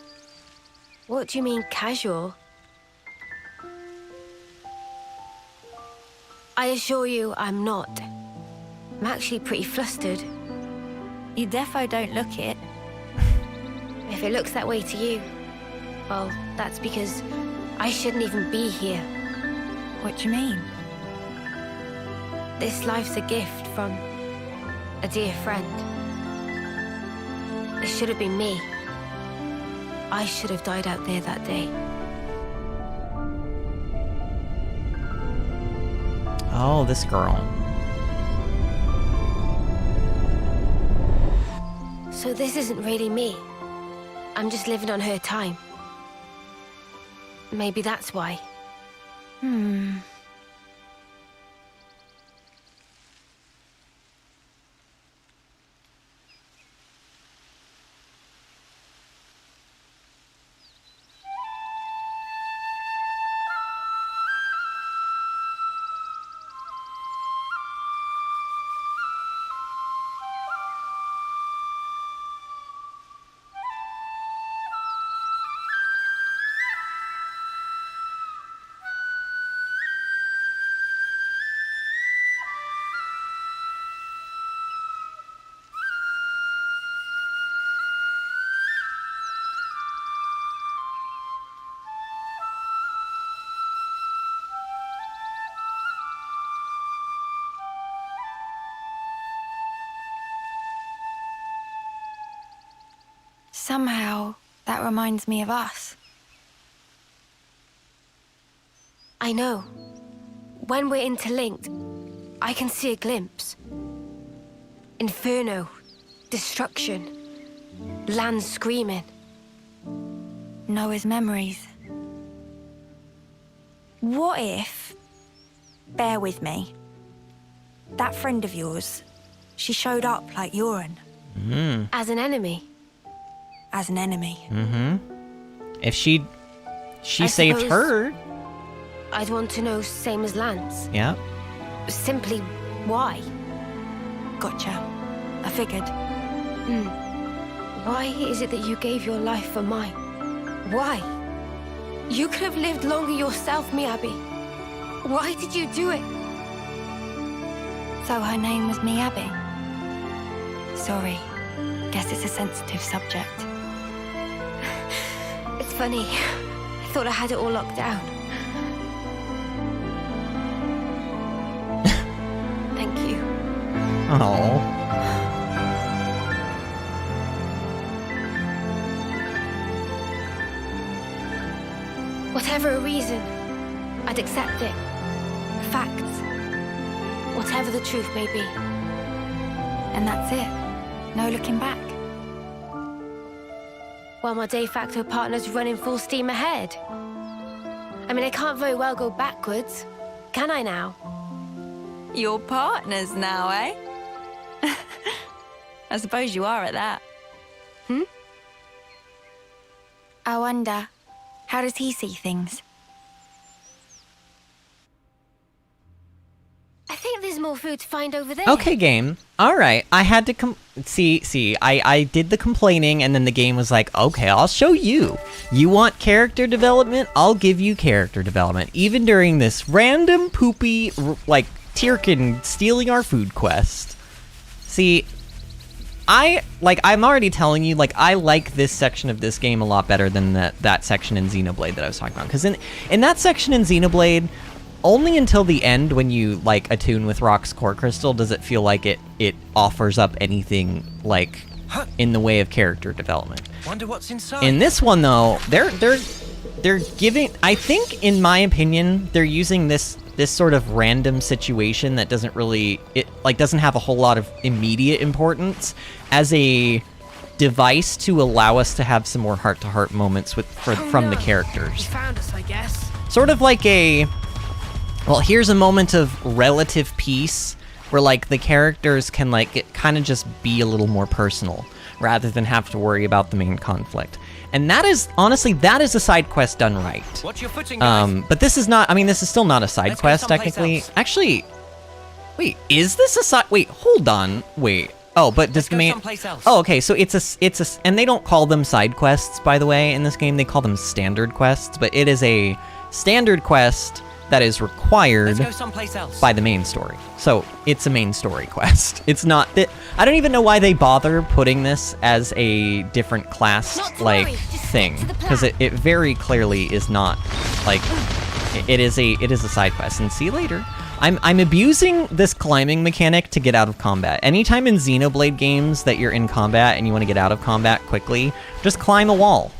What do you mean, casual? I assure you, I'm not. I'm actually pretty flustered. You defo don't look it. If it looks that way to you, well, that's because I shouldn't even be here. What do you mean? This life's a gift from a dear friend. It should have been me. I should have died out there that day. Oh, this girl. So this isn't really me. I'm just living on her time. Maybe that's why. Somehow, that reminds me of us. I know. When we're interlinked, I can see a glimpse. Inferno, destruction, land screaming. Noah's memories. What if, bear with me, that friend of yours, she showed up like Yoren, As an enemy. as an enemy? If she I saved suppose- her. I'd want to know same as Lance. Yeah. Simply why? Gotcha. I figured. Why is it that you gave your life for mine? Why? You could have lived longer yourself, Miyabi. Why did you do it? So her name was Miyabi. Sorry. Guess it's a sensitive subject. It's funny. I thought I had it all locked down. Thank you. Oh. Whatever a reason, I'd accept it. Facts. Whatever the truth may be. And that's it. No looking back. While my de facto partner's running full steam ahead. I mean, I can't very well go backwards, can I now? Your partners now, eh? I suppose you are at that. I wonder, how does he see things? I think there's more food to find over there. Okay, game. All right, I had to I did the complaining, and then the game was like, okay, I'll show you. You want character development? I'll give you character development. Even during this random poopy, like, Tyrkin stealing our food quest. See, I'm already telling you, like, I like this section of this game a lot better than that section in Xenoblade that I was talking about. Because in that section in Xenoblade, only until the end, when you, like, attune with Rock's core crystal, does it feel like it offers up anything, like, in the way of character development. Wonder what's inside. In this one, though, they're giving, I think, in my opinion, they're using this sort of random situation that doesn't really, doesn't have a whole lot of immediate importance as a device to allow us to have some more heart-to-heart moments from the characters. He found us, I guess. Sort of like well, here's a moment of relative peace where, like, the characters can, like, kind of just be a little more personal rather than have to worry about the main conflict. And that is, honestly, that is a side quest done right. Watch your footing, guys. But this is not, I mean, this is still not a side quest, technically. else. Actually, wait, is this a side, wait, hold on, wait. Oh, but does the main, someplace else. oh, okay, so it's a, and they don't call them side quests, by the way, in this game, they call them standard quests, but it is a standard quest that is required Let's go someplace else. by the main story. So it's a main story quest. It's not that, I don't even know why they bother putting this as a different class, like, thing, because it very clearly is not, like, it is a side quest. And see you later. I'm abusing this climbing mechanic to get out of combat. Anytime in Xenoblade games that you're in combat and you want to get out of combat quickly, just climb a wall.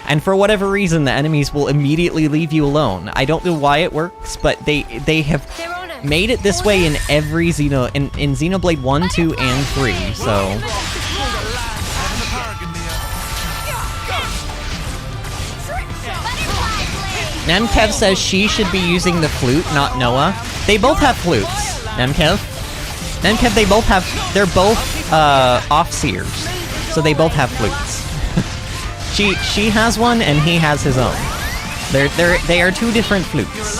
And for whatever reason, the enemies will immediately leave you alone. I don't know why it works, but they have made it this way in every in Xenoblade 1, 2, and 3, so... Nemkev says she should be using the flute, not Noah. They both have flutes, Nemkev, they both have... They're both, off-seers, so they both have flutes. She has one, and he has his own. They are two different flutes.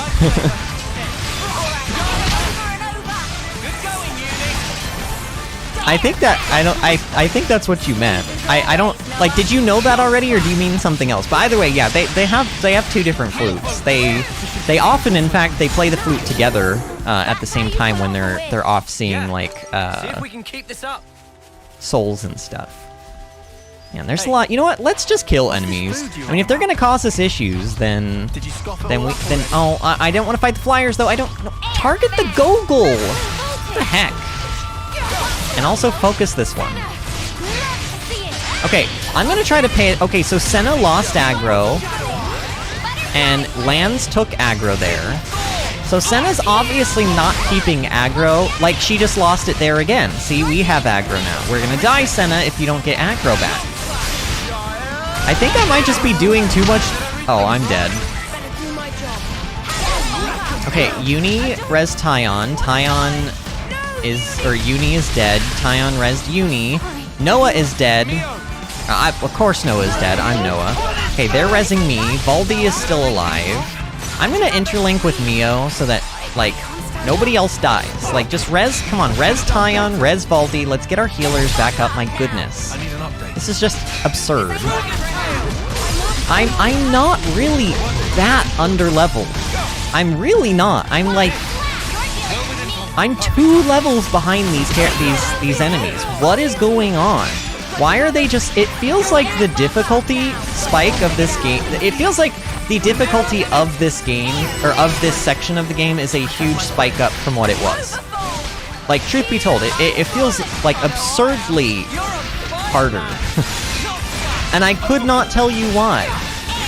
I think that's what you meant. I don't, like, did you know that already, or do you mean something else? But either way, yeah, they have two different flutes. They often, in fact, they play the flute together at the same time when they're off seeing, like, See if we can keep this up. souls and stuff. Yeah, and there's a lot. You know what? Let's just kill enemies. I mean, if they're gonna cause us issues, then oh, I don't want to fight the flyers though. I don't target the Gogol. What the heck? And also focus this one. Okay, I'm gonna try to pay. Okay, so Senna lost aggro, and Lance took aggro there. So Senna's obviously not keeping aggro. Like, she just lost it there again. See, we have aggro now. We're gonna die, Senna, if you don't get aggro back. I think I might just be doing too much. Oh, I'm dead. Okay, Uni res Tyon. Uni is dead. Tyon resed Uni. Noah is dead. Of course Noah is dead. I'm Noah. Okay, they're resing me. Valdi is still alive. I'm gonna interlink with Mio so that, like, nobody else dies. Like, just res, come on, res Tyon, res Valdi. Let's get our healers back up. My goodness. This is just absurd. I'm not really that under-leveled. I'm really not. I'm 2 levels behind these enemies. What is going on? Why are they just... It feels like the difficulty spike of this game... It feels like the difficulty of this game, or of this section of the game, is a huge spike up from what it was. Like, truth be told, it feels like absurdly harder. And I could not tell you why.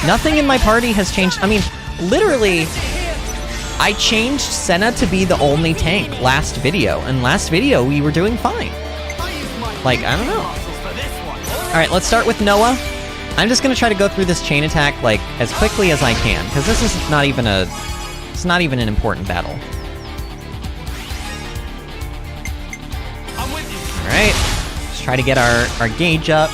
Nothing in my party has changed. I mean, literally, I changed Senna to be the only tank last video, and last video we were doing fine. Like, I don't know. Alright, let's start with Noah. I'm just gonna try to go through this chain attack, like, as quickly as I can, because this is not even it's not even an important battle. Alright, let's try to get our gauge up.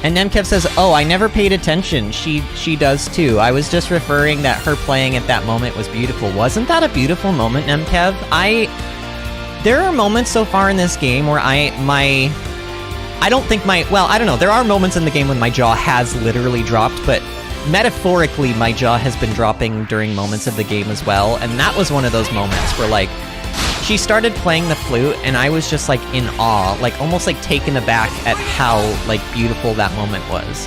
And Nemkev says, oh, I never paid attention. She does too. I was just referring that her playing at that moment was beautiful. Wasn't that a beautiful moment, Nemkev? There are moments so far in this game where I don't think well, I don't know. There are moments in the game when my jaw has literally dropped, but metaphorically, my jaw has been dropping during moments of the game as well. And that was one of those moments where, like, she started playing the flute, and I was just, like, in awe, like, almost, like, taken aback at how, like, beautiful that moment was.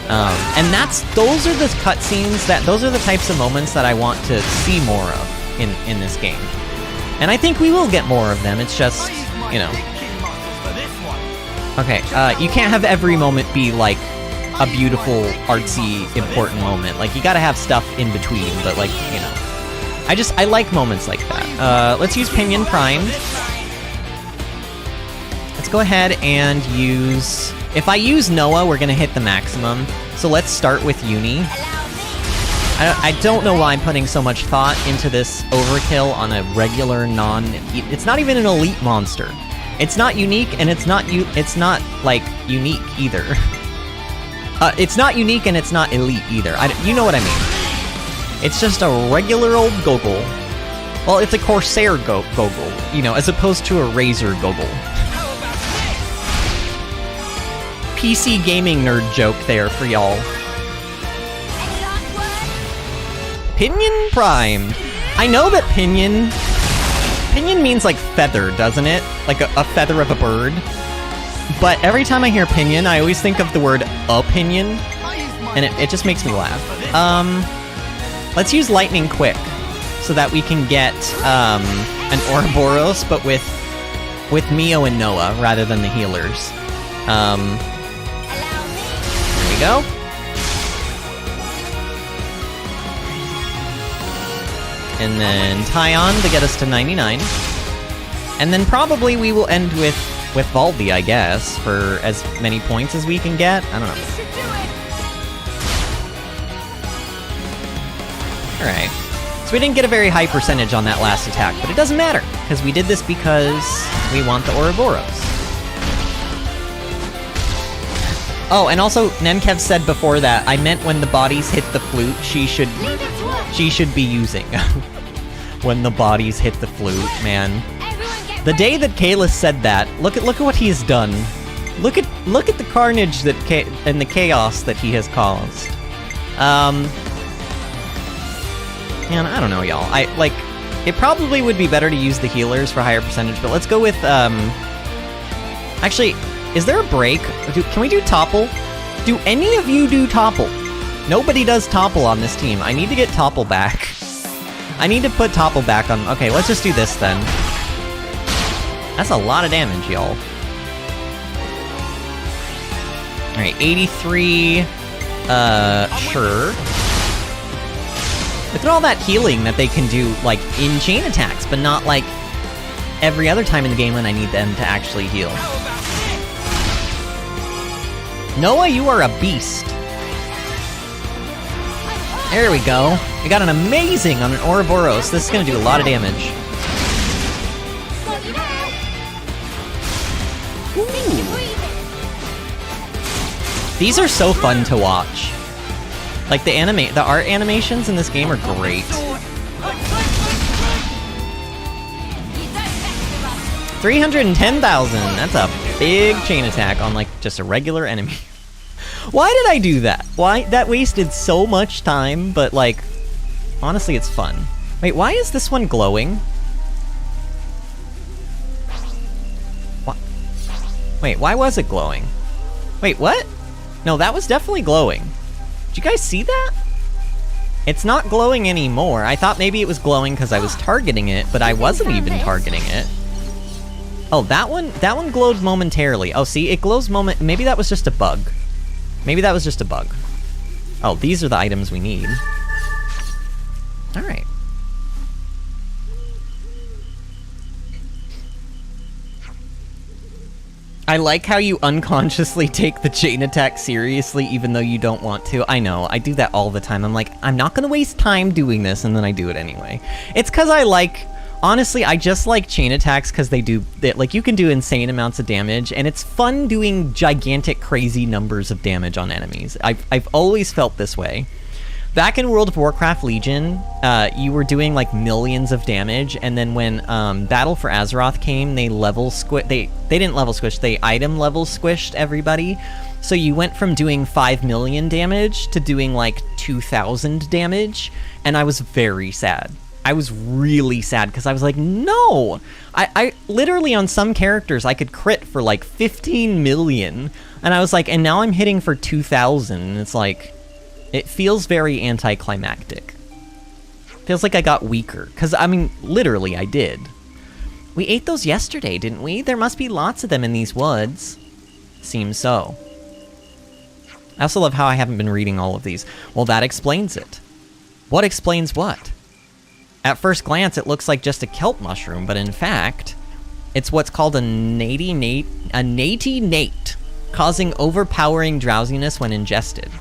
And those are the cutscenes, those are the types of moments that I want to see more of in this game. And I think we will get more of them, it's just, you know. Okay, you can't have every moment be, like, a beautiful, artsy, important moment. Like, you gotta have stuff in between, but, like, you know. I like moments like that. Let's use Pinion Primed. Let's go ahead and use... If I use Noah, we're gonna hit the maximum. So let's start with Uni. I don't know why I'm putting so much thought into this overkill on a regular It's not even an elite monster. It's not unique, and it's not, like, unique either. It's not unique, and it's not elite either. You know what I mean. It's just a regular old Gogol. Well, it's a Corsair Gogol, you know, as opposed to a Razor Gogol. PC gaming nerd joke there for y'all. Pinion Prime. I know that Pinion means like feather, doesn't it? Like a feather of a bird. But every time I hear Pinion, I always think of the word opinion, and it just makes me laugh. Let's use Lightning Quick, so that we can get an Ouroboros, but with Mio and Noah, rather than the healers. There we go. And then Tyon to get us to 99. And then probably we will end with Valdi, I guess, for as many points as we can get. I don't know. Alright. So we didn't get a very high percentage on that last attack, but it doesn't matter, because we did this because we want the Ouroboros. Oh, and also, Nemkev said before that, I meant when the bodies hit the flute, she should be using. When the bodies hit the flute, man. The day that Kalis said that, look at what he has done. Look at the carnage and the chaos that he has caused. Man, I don't know, y'all. It probably would be better to use the healers for higher percentage, but let's go with, Actually, is there a break? Can we do Topple? Do any of you do Topple? Nobody does Topple on this team. I need to get Topple back. I need to put Topple back on... Okay, let's just do this then. That's a lot of damage, y'all. Alright, 83... sure. Look at all that healing that they can do, like, in chain attacks, but not, like, every other time in the game when I need them to actually heal. Noah, you are a beast. There we go. We got an amazing on an Ouroboros. This is gonna do a lot of damage. Ooh. These are so fun to watch. Like, the art animations in this game are great. 310,000! That's a big chain attack on, like, just a regular enemy. Why did I do that? Why? That wasted so much time, but, like, honestly, it's fun. Wait, why is this one glowing? What? Wait, why was it glowing? Wait, what? No, that was definitely glowing. Did you guys see that? It's not glowing anymore. I thought maybe it was glowing because I was targeting it, but I wasn't even targeting it. Oh, that one glowed momentarily. Oh, see, it glows maybe that was just a bug. Maybe that was just a bug. Oh, these are the items we need. Alright. I like how you unconsciously take the chain attack seriously even though you don't want to. I know, I do that all the time. I'm like, I'm not gonna waste time doing this, and then I do it anyway. It's because I like honestly, I just like chain attacks because like you can do insane amounts of damage, and it's fun doing gigantic, crazy numbers of damage on enemies. I've always felt this way. Back in World of Warcraft Legion, you were doing like millions of damage, and then when Battle for Azeroth came, they didn't level squish, they item level squished everybody. So you went from doing 5 million damage to doing like 2,000 damage, and I was very sad. I was really sad because I was like, no! I literally on some characters I could crit for like 15 million, and I was like, and now I'm hitting for 2,000, and it's like, it feels very anticlimactic. Feels like I got weaker, because I mean, literally I did. We ate those yesterday, didn't we? There must be lots of them in these woods. Seems so. I also love how I haven't been reading all of these. Well, that explains it. What explains what? At first glance, it looks like just a kelp mushroom, but in fact, it's what's called a nati-nate, causing overpowering drowsiness when ingested.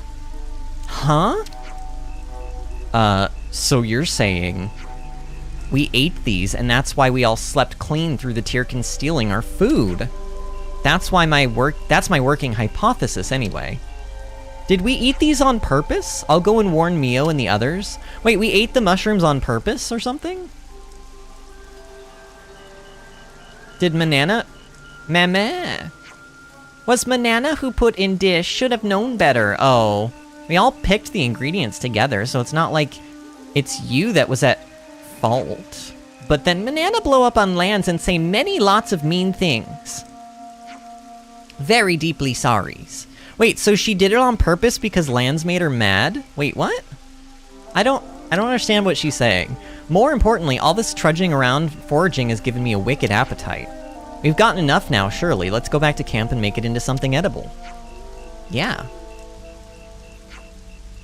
Huh? So you're saying we ate these, and that's why we all slept clean through the Tyrkans stealing our food. That's my working hypothesis anyway. Did we eat these on purpose? I'll go and warn Mio and the others. Wait, we ate the mushrooms on purpose or something? Did Manana... Mama. Was Manana who put in dish, should have known better. Oh. We all picked the ingredients together, so it's not like it's you that was at fault. But then Manana blow up on lands and say lots of mean things. Very deeply sorries. Wait, so she did it on purpose because Lands made her mad? Wait, what? I don't understand what she's saying. More importantly, all this trudging around foraging has given me a wicked appetite. We've gotten enough now, surely. Let's go back to camp and make it into something edible. Yeah.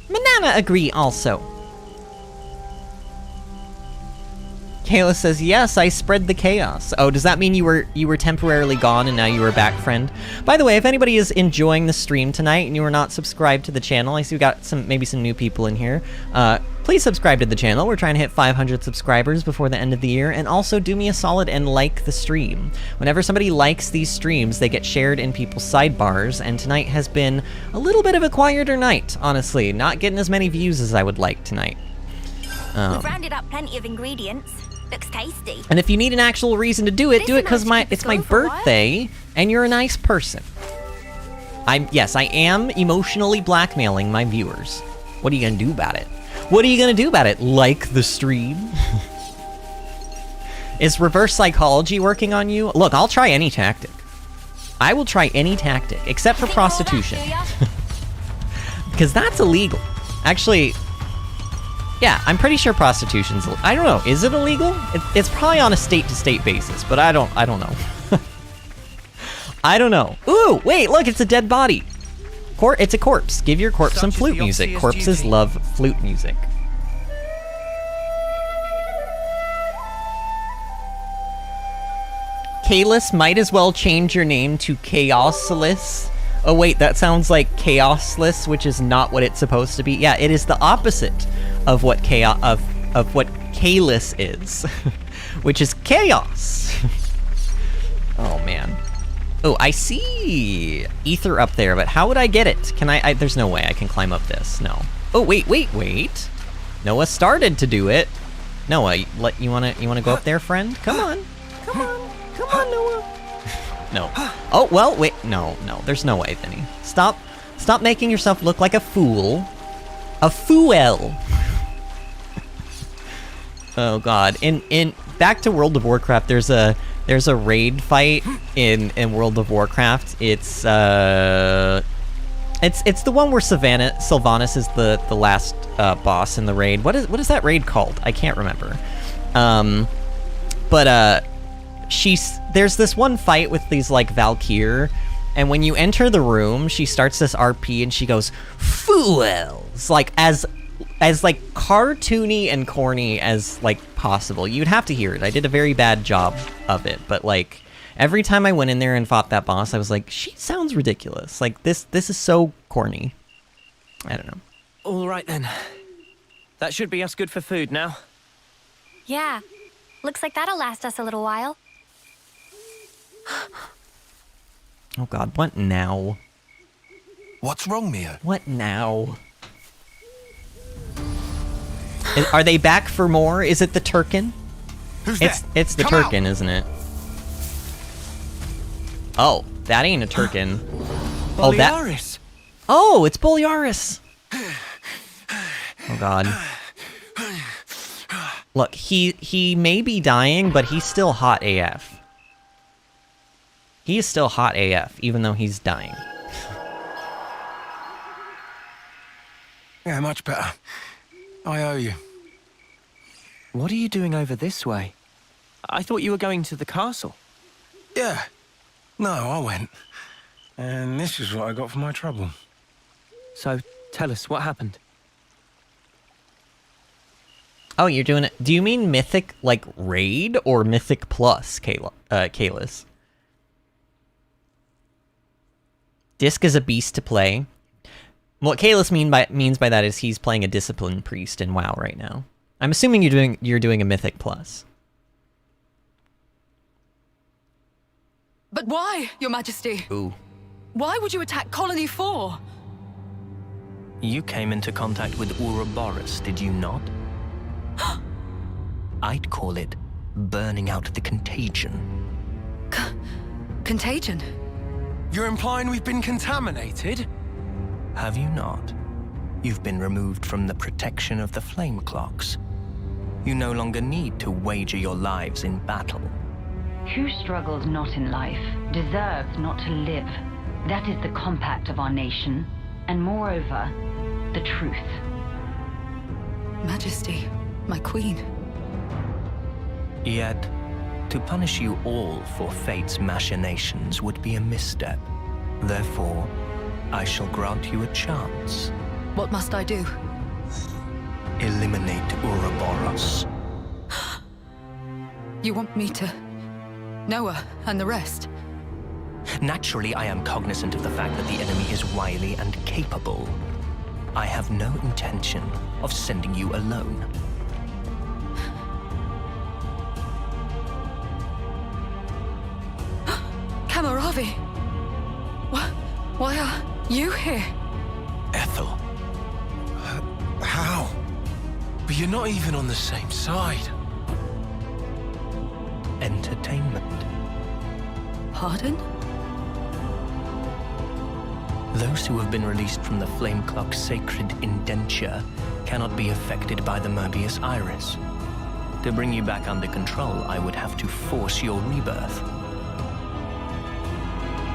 Manana agree also. Kayla says, yes, I spread the chaos. Oh, does that mean you were temporarily gone and now you are back, friend? By the way, if anybody is enjoying the stream tonight and you are not subscribed to the channel, I see we got maybe some new people in here. Please subscribe to the channel. We're trying to hit 500 subscribers before the end of the year. And also do me a solid and like the stream. Whenever somebody likes these streams, they get shared in people's sidebars. And tonight has been a little bit of a quieter night, honestly. Not getting as many views as I would like tonight. We've rounded up plenty of ingredients. Looks tasty. And if you need an actual reason to do it because it's my birthday and you're a nice person. Yes, I am emotionally blackmailing my viewers. What are you gonna do about it? What are you gonna do about it? Like the stream? Is reverse psychology working on you? Look, I'll try any tactic. I will try any tactic except for prostitution. Because that's illegal. Actually, yeah, I'm pretty sure prostitution's... I don't know, is it illegal? It's probably on a state-to-state basis, but I don't know. I don't know. Ooh, wait, look, it's a dead body. It's a corpse. Give your corpse some flute music. Corpses love flute music. Kalis, might as well change your name to Chaosless. Oh wait, that sounds like Chaosless, which is not what it's supposed to be. Yeah, it is the opposite of what what Kalis is, which is chaos. Oh man. Oh, I see ether up there, but how would I get it? Can I there's no way I can climb up this. No. Oh wait. Noah started to do it. Noah, you wanna go up there, friend? Come on, Noah. No. Oh, well, wait. No. There's no way, Vinny. Stop making yourself look like a fool. A fool. Oh God. In back to World of Warcraft, there's a raid fight in World of Warcraft. It's the one where Sylvanas is the last boss in the raid. What is that raid called? I can't remember. There's this one fight with these like Valkyr, and when you enter the room, she starts this RP and she goes, "Fools!" like as like cartoony and corny as like possible. You'd have to hear it. I did a very bad job of it, but like every time I went in there and fought that boss, I was like, she sounds ridiculous. Like this is so corny. I don't know. All right then. That should be us good for food now. Yeah. Looks like that'll last us a little while. Oh god, what now? What's wrong, Mia? What now? Are they back for more? Is it the Turkin? Who's It's the Turkin, isn't it? Oh, that ain't a Turkin. Oh, Boliaris! Oh, it's Boliaris! Oh god. Look, he may be dying, but he's still hot AF. He is still hot AF, even though he's dying. Yeah, much better. I owe you. What are you doing over this way? I thought you were going to the castle. Yeah. No, I went. And this is what I got for my trouble. So, tell us, what happened? Oh, you're doing it. Do you mean Mythic, like, Raid, or Mythic Plus, Kalis? Disc is a beast to play. What Kalis means by that is he's playing a Discipline Priest in WoW right now. I'm assuming you're doing a Mythic Plus. But why, Your Majesty? Ooh. Why would you attack Colony 4? You came into contact with Ouroboros, did you not? I'd call it burning out the contagion. Contagion? You're implying we've been contaminated? Have you not? You've been removed from the protection of the flame clocks. You no longer need to wager your lives in battle. Who struggles not in life deserves not to live. That is the compact of our nation, and moreover, the truth. Majesty, my queen. Yet, to punish you all for fate's machinations would be a misstep. Therefore, I shall grant you a chance. What must I do? Eliminate Ouroboros. You want me to... Noah and the rest? Naturally, I am cognizant of the fact that the enemy is wily and capable. I have no intention of sending you alone. Kamaravi! Why are you here? Ethel. How? But you're not even on the same side. Entertainment. Pardon? Those who have been released from the Flame Clock's sacred indenture cannot be affected by the Mobius Iris. To bring you back under control, I would have to force your rebirth.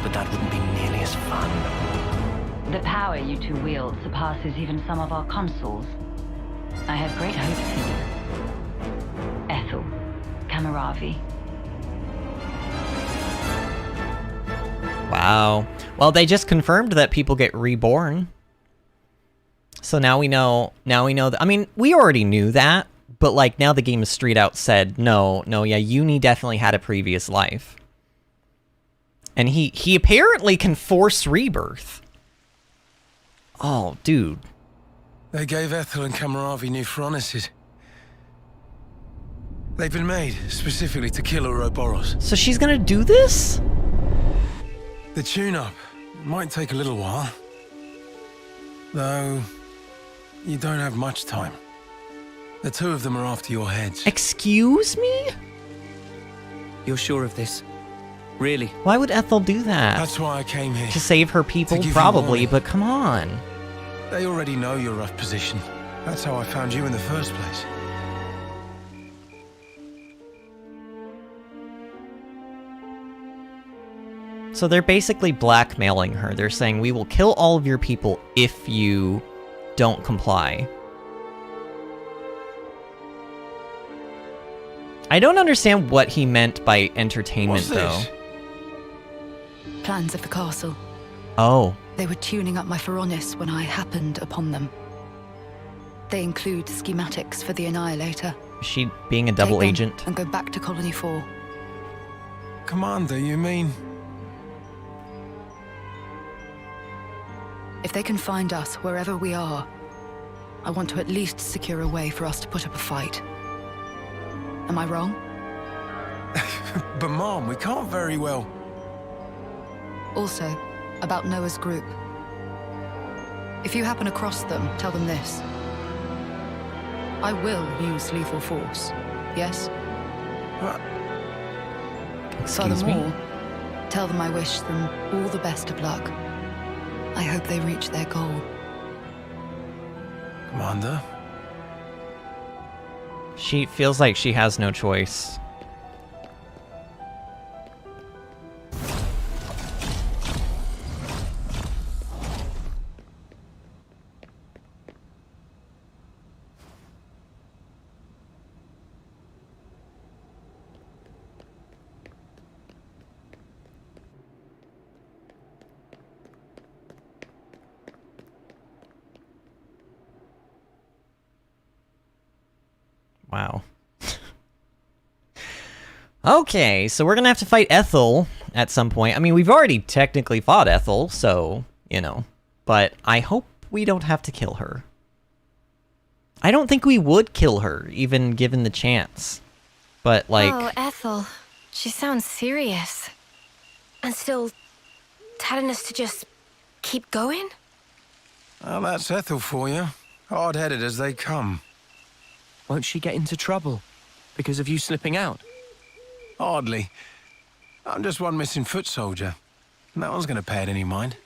But that wouldn't be nearly as fun. The power you two wield surpasses even some of our consuls. I have great hopes for you. Ethel, Kamaravi. Wow. Well, they just confirmed that people get reborn. So now we know that. I mean, we already knew that, but like now the game is straight out said, no, yeah, Uni definitely had a previous life. And he apparently can force rebirth. Oh, dude. They gave Ethel and Kamaravi new furnaces. They've been made specifically to kill Ouroboros. So she's gonna do this? The tune-up might take a little while. Though, you don't have much time. The two of them are after your heads. Excuse me? You're sure of this? Really? Why would Ethel do that? That's why I came here. To save her people? Probably, but come on. They already know your rough position. That's how I found you in the first place. So they're basically blackmailing her. They're saying, we will kill all of your people if you don't comply. I don't understand what he meant by entertainment, though. Plans of the castle. Oh. They were tuning up my Pharaonis when I happened upon them. They include schematics for the Annihilator. Is she being a double agent? And go back to Colony 4. Commander, you mean? If they can find us wherever we are, I want to at least secure a way for us to put up a fight. Am I wrong? But Mom, we can't very well... Also, about Noah's group. If you happen across them, tell them this. I will use lethal force, yes? Excuse me? Furthermore, tell them I wish them all the best of luck. I hope they reach their goal. Commander? She feels like she has no choice. Wow. Okay, so we're gonna have to fight Ethel at some point. I mean, we've already technically fought Ethel, so, you know. But I hope we don't have to kill her. I don't think we would kill her, even given the chance. But, like... Oh, Ethel. She sounds serious. And still telling us to just keep going? Well, that's Ethel for you. Hard-headed as they come. Won't she get into trouble because of you slipping out? Hardly. I'm just one missing foot soldier. No one's going to pay it any mind.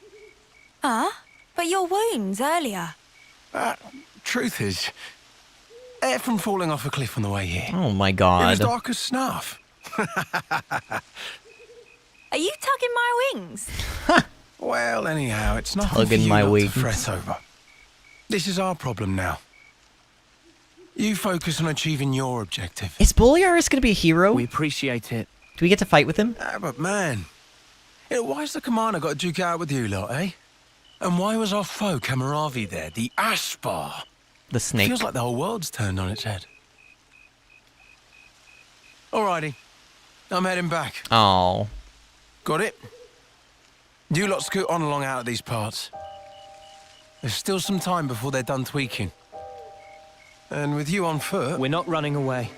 Huh? But your wounds earlier. Truth is, air from falling off a cliff on the way here. Oh my god. It was dark as snuff. Are you tugging my wings? Well, anyhow, it's nothing for Tugging you my not wings. to fret over. This is our problem now. You focus on achieving your objective. Is Boliaris gonna be a hero? We appreciate it. Do we get to fight with him? But man, why's the commander got to duke it out with you lot, eh? And why was our foe Kamaravi there, the Aspar? The snake. Feels like the whole world's turned on its head. Alrighty, I'm heading back. Oh. Got it? You lot scoot on along out of these parts. There's still some time before they're done tweaking. And with you on foot... We're not running away.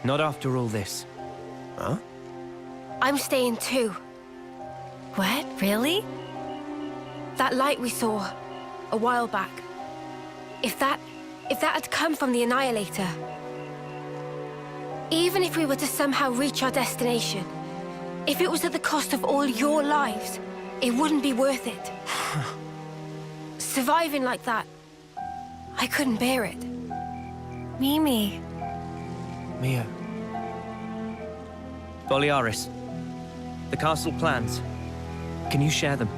Not after all this. Huh? I'm staying too. What? Really? That light we saw a while back. If that had come from the Annihilator, even if we were to somehow reach our destination, if it was at the cost of all your lives, it wouldn't be worth it. Surviving like that, I couldn't bear it. Mimi. Mia. Boliaris. The castle plans. Can you share them?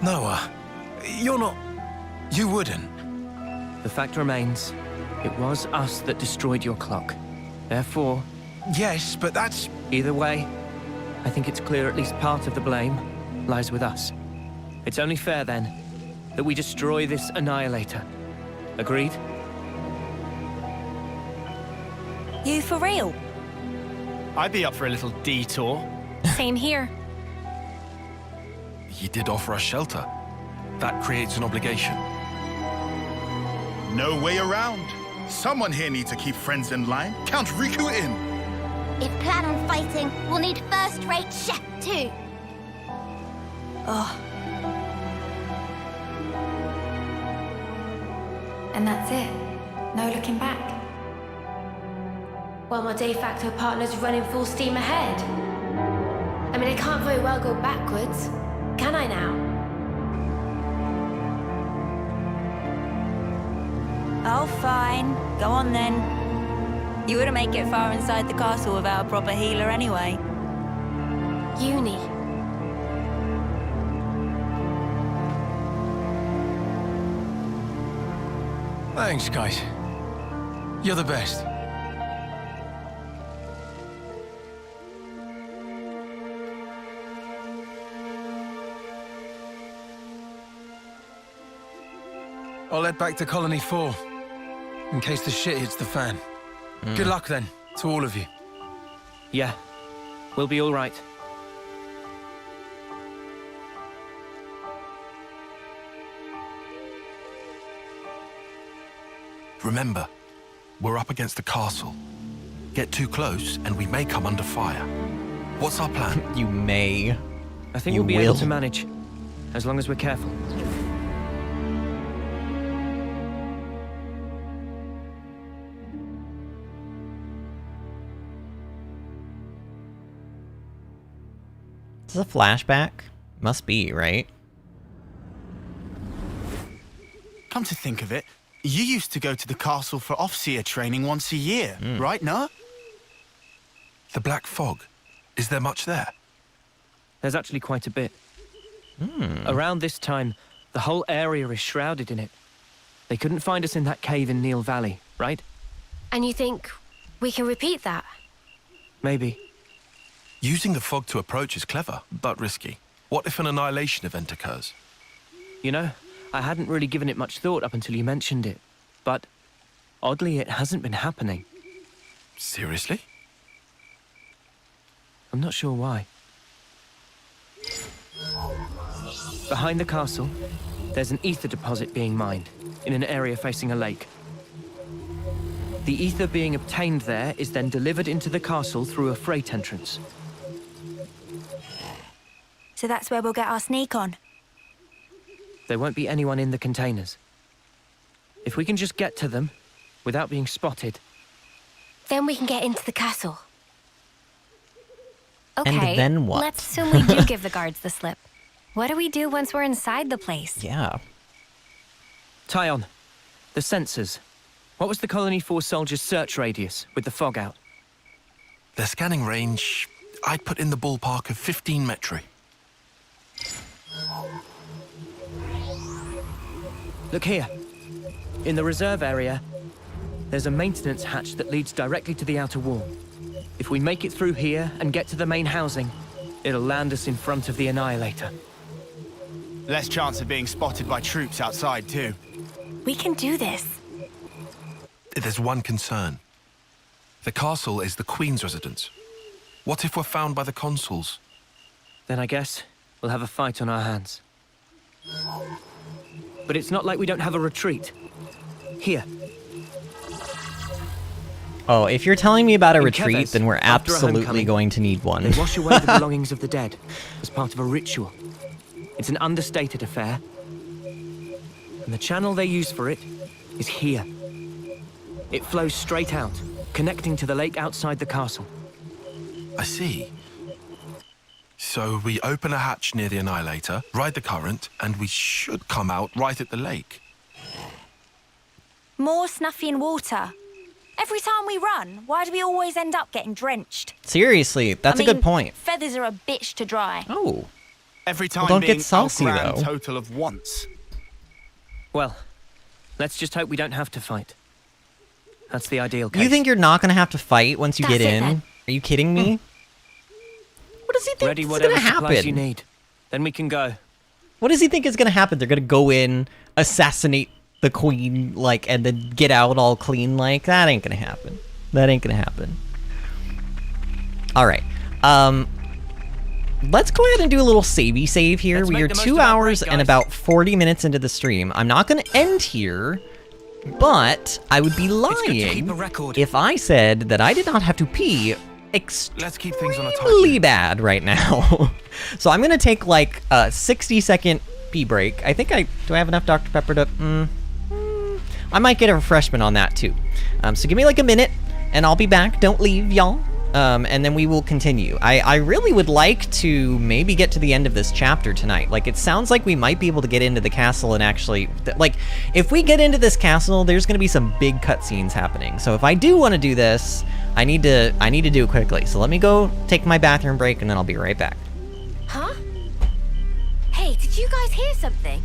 Noah, you're not... You wouldn't. The fact remains, it was us that destroyed your clock. Therefore... Yes, but that's... Either way, I think it's clear at least part of the blame lies with us. It's only fair, then, that we destroy this Annihilator. Agreed? You for real? I'd be up for a little detour. Same here. He did offer us shelter. That creates an obligation. No way around. Someone here needs to keep friends in line. Count Riku in. If plan on fighting, we'll need first-rate chef too. Oh. And that's it. No looking back. While my de facto partner's running full steam ahead. I mean, I can't very well go backwards, can I now? Oh, fine. Go on then. You wouldn't make it far inside the castle without a proper healer anyway. Uni. Thanks, guys. You're the best. I'll head back to Colony 4, in case the shit hits the fan. Good luck, then, to all of you. Yeah, we'll be all right. Remember, we're up against the castle. Get too close, and we may come under fire. What's our plan? You may. I think You we'll be will. able to manage, as long as we're careful. Is this a flashback? Must be, right? Come to think of it, you used to go to the castle for Offseer training once a year, right, no? The Black Fog. Is there much there? There's actually quite a bit. Around this time, the whole area is shrouded in it. They couldn't find us in that cave in Neil Valley, right? And you think we can repeat that? Maybe. Using the fog to approach is clever, but risky. What if an annihilation event occurs? You know, I hadn't really given it much thought up until you mentioned it. But, oddly, it hasn't been happening. Seriously? I'm not sure why. Behind the castle, there's an ether deposit being mined, in an area facing a lake. The ether being obtained there is then delivered into the castle through a freight entrance. So that's where we'll get our sneak on. There won't be anyone in the containers. If we can just get to them, without being spotted... Then we can get into the castle. And Okay, then what? let's assume we do give the guards the slip. What do we do once we're inside the place? Yeah. Tyon, the sensors. What was the Colony Force soldiers' search radius with the fog out? Their scanning range, I'd put in the ballpark of 15 metri. Look here. In the reserve area, there's a maintenance hatch that leads directly to the outer wall. If we make it through here and get to the main housing, it'll land us in front of the Annihilator. Less chance of being spotted by troops outside, too. We can do this. There's one concern. The castle is the Queen's residence. What if we're found by the consuls? Then I guess we'll have a fight on our hands. But it's not like we don't have a retreat. Here. Oh, if you're telling me about a In retreat, Keves, then we're after a absolutely homecoming, going to need one. They wash away the belongings of the dead as part of a ritual. It's an understated affair. And the channel they use for it is here. It flows straight out, connecting to the lake outside the castle. I see. So we open a hatch near the Annihilator, ride the current, and we should come out right at the lake. More Snuffy and water. Every time we run, why do we always end up getting drenched? Seriously, that's a good point. Feathers are a bitch to dry. Oh. Every time Well, don't being get saucy, a grand though. total of once. Well, let's just hope we don't have to fight. That's the ideal case. You think you're not going to have to fight once you That's get it, in? then. Are you kidding me? What does he think Ready is whatever going to supplies happen? you need. Then we can go. What does he think is going to happen? They're going to go in, assassinate the queen, like, and then get out all clean? Like, that ain't going to happen. That ain't going to happen. All right. Let's go ahead and do a little savey save here. Let's We make are the most 2 of our hours break, and guys. about 40 minutes into the stream. I'm not going to end here, but I would be good to keep lying a record. if I said that I did not have to pee Let's keep things on a tight really bad right now. So I'm gonna take like a 60-second pee break. I think do I have enough Dr. Pepper to I might get a refreshment on that too. So give me like a minute and I'll be back. Don't leave, y'all. And then we will continue. I really would like to maybe get to the end of this chapter tonight. Like, it sounds like we might be able to get into the castle and actually, like, if we get into this castle, there's going to be some big cutscenes happening. So if I do want to do this, I need to do it quickly. So let me go take my bathroom break and then I'll be right back. Huh? Hey, did you guys hear something?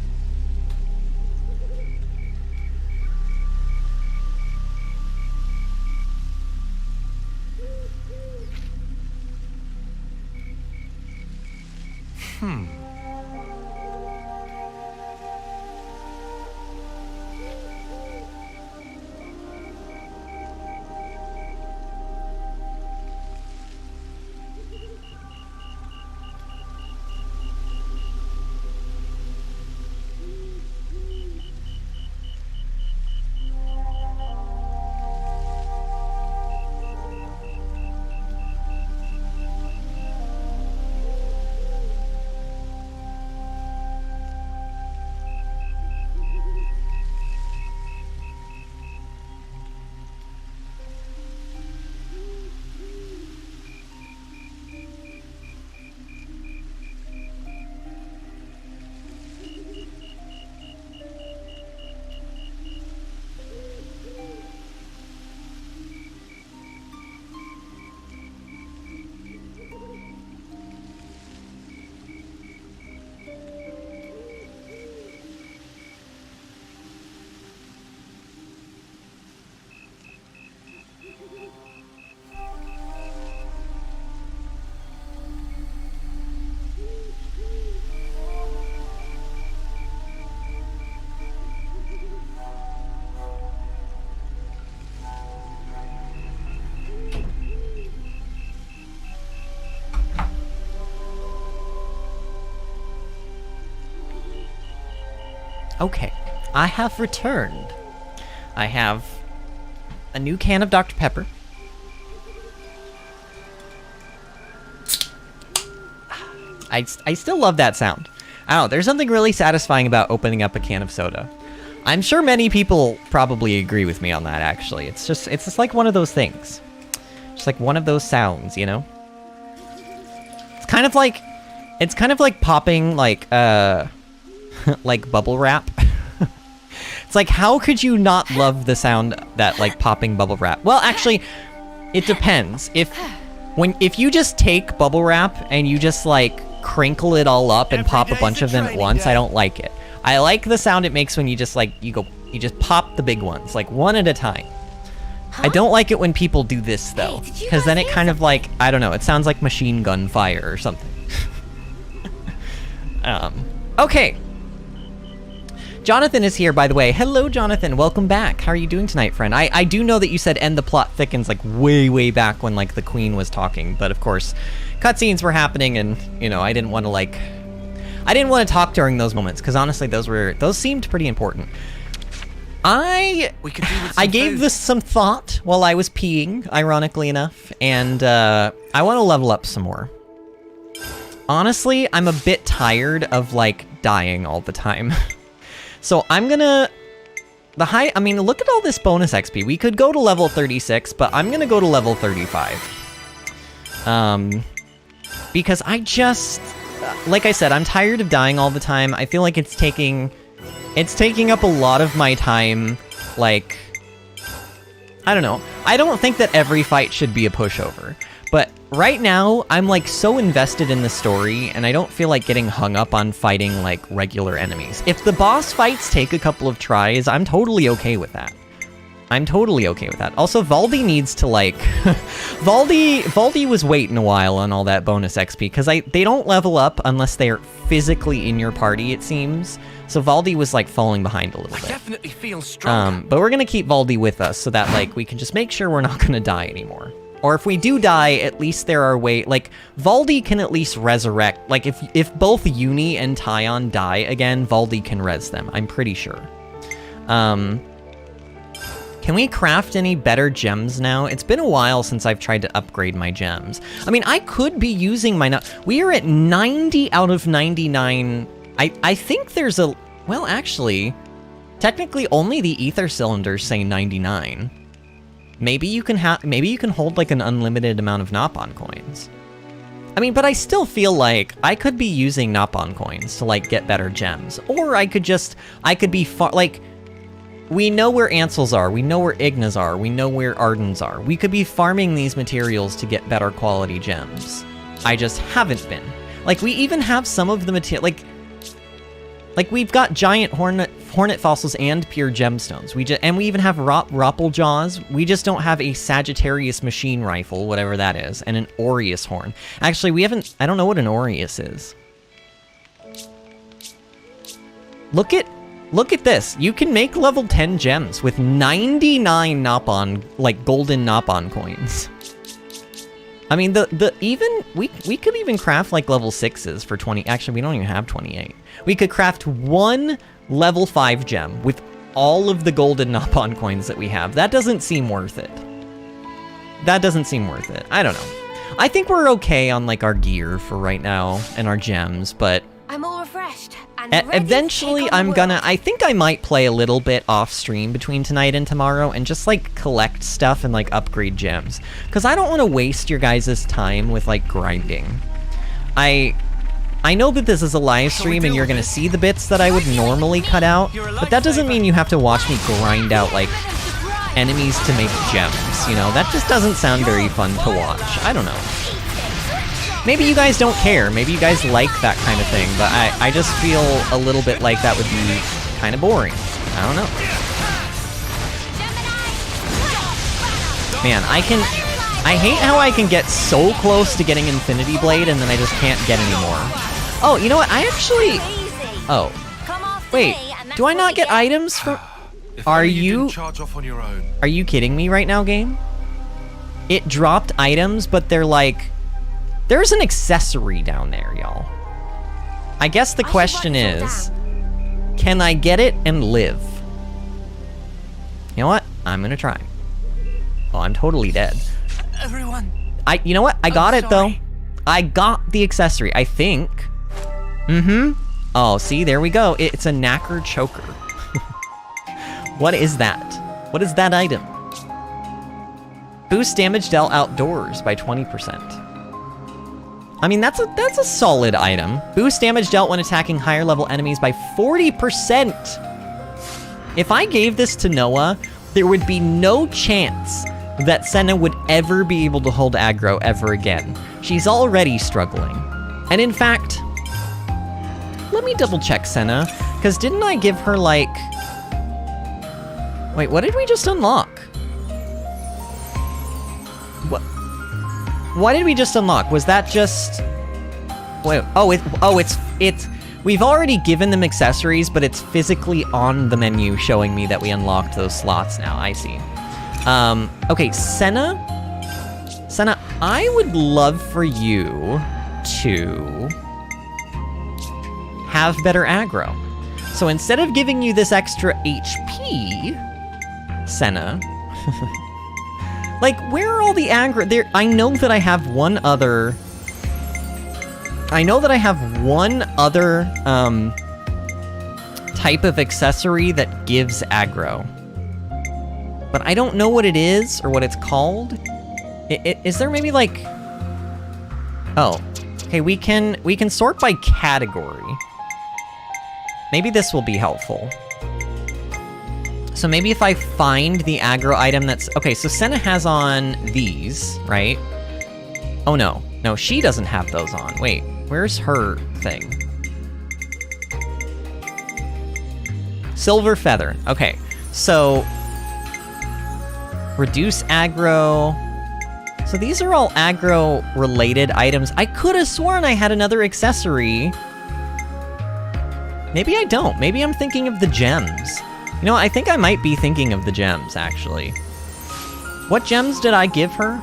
Okay, I have returned. I have a new can of Dr. Pepper. I still love that sound. I don't know, there's something really satisfying about opening up a can of soda. I'm sure many people probably agree with me on that, actually. It's just like one of those things. Just like one of those sounds, you know? It's kind of like popping, like, like bubble wrap. It's like, how could you not love the sound that, like, popping bubble wrap? Well, actually, it depends. If you just take bubble wrap and you just, like, crinkle it all up and pop a bunch of them at once, I don't like it. I like the sound it makes when you just, like, you just pop the big ones, like, one at a time. I don't like it when people do this, though, because then it kind of, like, I don't know, it sounds like machine gun fire or something. Okay. Jonathan is here, by the way. Hello, Jonathan. Welcome back. How are you doing tonight, friend? I do know that you said end the plot thickens, like, way back when, like, the Queen was talking. But, of course, cutscenes were happening, and, you know, I didn't want to talk during those moments, because, honestly, those seemed pretty important. I gave this some thought while I was peeing, ironically enough, and I want to level up some more. Honestly, I'm a bit tired of, like, dying all the time. So I'm gonna... I mean, look at all this bonus XP. We could go to level 36, but I'm gonna go to level 35. Because I just... like I said, I'm tired of dying all the time. I feel like it's taking up a lot of my time, like... I don't know. I don't think that every fight should be a pushover. But right now, I'm, like, so invested in the story, and I don't feel like getting hung up on fighting, like, regular enemies. If the boss fights take a couple of tries, I'm totally okay with that. I'm totally okay with that. Also, Valdi needs to, like... Valdi was waiting a while on all that bonus XP, because they don't level up unless they're physically in your party, it seems. So Valdi was, like, falling behind a little bit. I definitely feel strong. But we're gonna keep Valdi with us, so that, like, we can just make sure we're not gonna die anymore. Or if we do die, at least there are like, Valdi can at least resurrect. Like, if both Uni and Tyon die again, Valdi can res them, I'm pretty sure. Can we craft any better gems now? It's been a while since I've tried to upgrade my gems. I mean, I could be using my... We are at 90 out of 99. I think there's a... Well, actually, technically only the ether cylinders say 99. Maybe you can hold, like, an unlimited amount of Nopon coins. I mean, but I still feel like I could be using Nopon coins to, like, get better gems. Or I could be like, we know where Ansels are, we know where Ignas are, we know where Ardens are. We could be farming these materials to get better quality gems. I just haven't been. Like, we even have some of the material, like we've got giant hornet fossils and pure gemstones. And we even have Roppel jaws. We just don't have a Sagittarius machine rifle, whatever that is, and an Aureus horn. Actually, I don't know what an Aureus is. Look at this. You can make level 10 gems with 99 Nopon, like, golden Nopon coins. I mean, we could even craft, like, level 6s for 20. Actually, we don't even have 28. We could craft one level 5 gem with all of the golden Nopon coins that we have. That doesn't seem worth it. That doesn't seem worth it. I don't know. I think we're okay on, like, our gear for right now and our gems, but... I'm all refreshed. Eventually, I think I might play a little bit off stream between tonight and tomorrow and just, like, collect stuff and, like, upgrade gems. Because I don't want to waste your guys' time with, like, grinding. I know that this is a live stream and you're going to see the bits that I would normally cut out, but that doesn't mean you have to watch me grind out, like, enemies to make gems, you know? That just doesn't sound very fun to watch. I don't know. Maybe you guys don't care. Maybe you guys like that kind of thing, but I just feel a little bit like that would be kind of boring. I don't know. Man, I hate how I can get so close to getting Infinity Blade and then I just can't get any more. Oh, you know what? I actually... Oh. Wait, do I not get items from... Are you kidding me right now, game? It dropped items, but they're like... There's an accessory down there, y'all. I guess the question is... Can I get it and live? You know what? I'm gonna try. Oh, I'm totally dead. Everyone. You know what? I got it though. I got the accessory, I think. Oh, see, there we go. It's a knacker choker. What is that? What is that item? Boost damage dealt outdoors by 20%. I mean, that's a solid item. Boost damage dealt when attacking higher level enemies by 40%. If I gave this to Noah, there would be no chance that Senna would ever be able to hold aggro ever again. She's already struggling. And in fact, let me double check Senna, because didn't I give her like... Wait, what did we just unlock? What did we just unlock? Was that just... Wait, it's... We've already given them accessories, but it's physically on the menu showing me that we unlocked those slots now. I see. Okay, Senna, I would love for you to have better aggro. So instead of giving you this extra HP, Senna, like, where are all the aggro? There, I know that I have one other type of accessory that gives aggro. But I don't know what it is or what it's called. Is there maybe like... Oh, okay, we can sort by category. Maybe this will be helpful. So maybe if I find the aggro item that's... Okay, so Senna has on these, right? Oh no, no, she doesn't have those on. Wait, where's her thing? Silver Feather, okay. So, reduce aggro. So these are all aggro-related items. I could have sworn I had another accessory. Maybe I don't. Maybe I'm thinking of the gems. You know, I think I might be thinking of the gems, actually. What gems did I give her?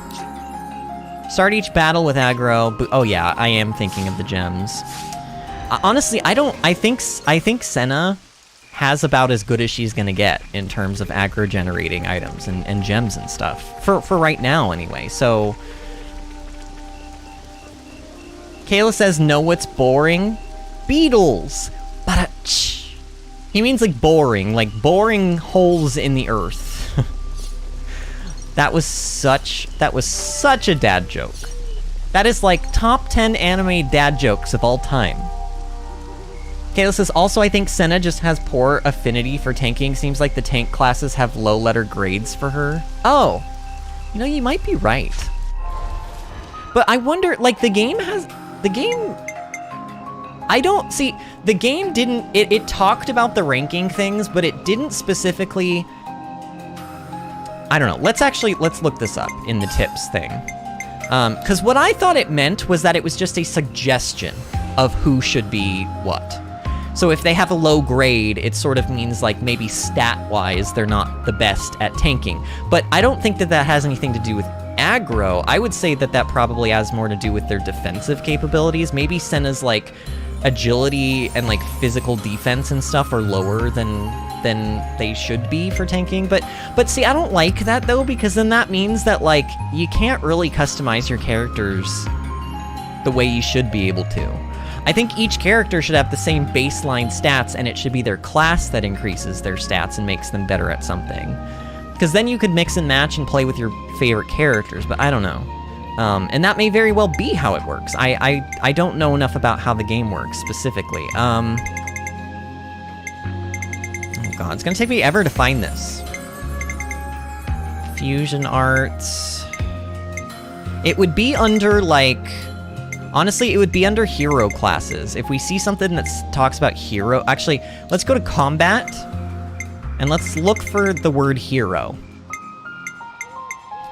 Start each battle with aggro. Oh yeah, I am thinking of the gems. Honestly, I think Senna has about as good as she's gonna get in terms of aggro generating items and gems and stuff. For right now, anyway, so... Kayla says, know what's boring? Beetles! He means like boring holes in the earth. That was such a dad joke. That is like top 10 anime dad jokes of all time. Kayla says, also I think Senna just has poor affinity for tanking. Seems like the tank classes have low letter grades for her. Oh, you know, you might be right. But I wonder, like, the game... I don't see, the game didn't, it talked about the ranking things, but it didn't specifically, I don't know, let's look this up in the tips thing. Because what I thought it meant was that it was just a suggestion of who should be what. So if they have a low grade, it sort of means like maybe stat-wise they're not the best at tanking. But I don't think that that has anything to do with aggro. I would say that that probably has more to do with their defensive capabilities. Maybe Senna's like agility and like physical defense and stuff are lower than they should be for tanking. But see, I don't like that though, because then that means that like you can't really customize your characters the way you should be able to. I think each character should have the same baseline stats, and it should be their class that increases their stats and makes them better at something. Because then you could mix and match and play with your favorite characters, but I don't know. And that may very well be how it works. I don't know enough about how the game works specifically. Oh god, it's gonna take me ever to find this. Fusion arts. It would be under, like... Honestly, it would be under hero classes. If we see something that talks about hero... Actually, let's go to combat, and let's look for the word hero.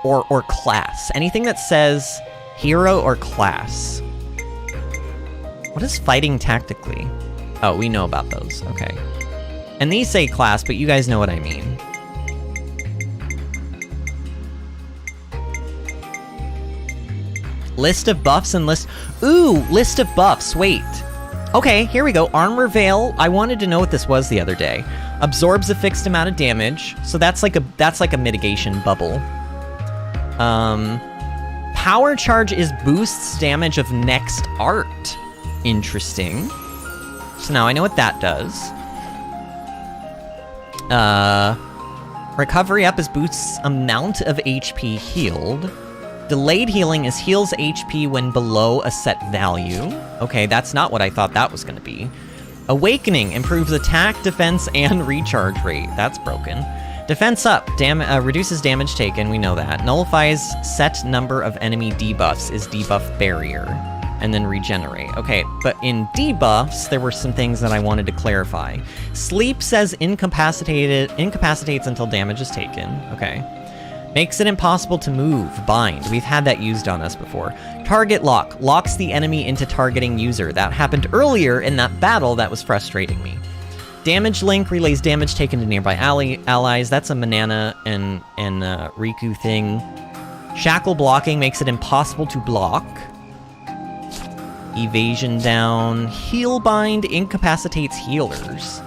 Or class. Anything that says hero or class. What is fighting tactically? Oh, we know about those. Okay. And these say class, but you guys know what I mean. List of buffs and list... Ooh, list of buffs. Wait. Okay, here we go. Armor Veil. I wanted to know what this was the other day. Absorbs a fixed amount of damage, so that's like a mitigation bubble. Power Charge is boosts damage of next art. Interesting. So now I know what that does. Recovery Up is boosts amount of HP healed. Delayed Healing is heals HP when below a set value. Okay, that's not what I thought that was going to be. Awakening improves attack, defense, and recharge rate. That's broken. Defense Up reduces damage taken, we know that. Nullifies set number of enemy debuffs is debuff barrier. And then regenerate. Okay, but in debuffs, there were some things that I wanted to clarify. Sleep says incapacitates until damage is taken. Okay. Makes it impossible to move. Bind. We've had that used on us before. Target Lock. Locks the enemy into targeting user. That happened earlier in that battle that was frustrating me. Damage Link relays damage taken to nearby allies. That's a Manana and Riku thing. Shackle Blocking makes it impossible to block. Evasion down. Heal Bind incapacitates healers.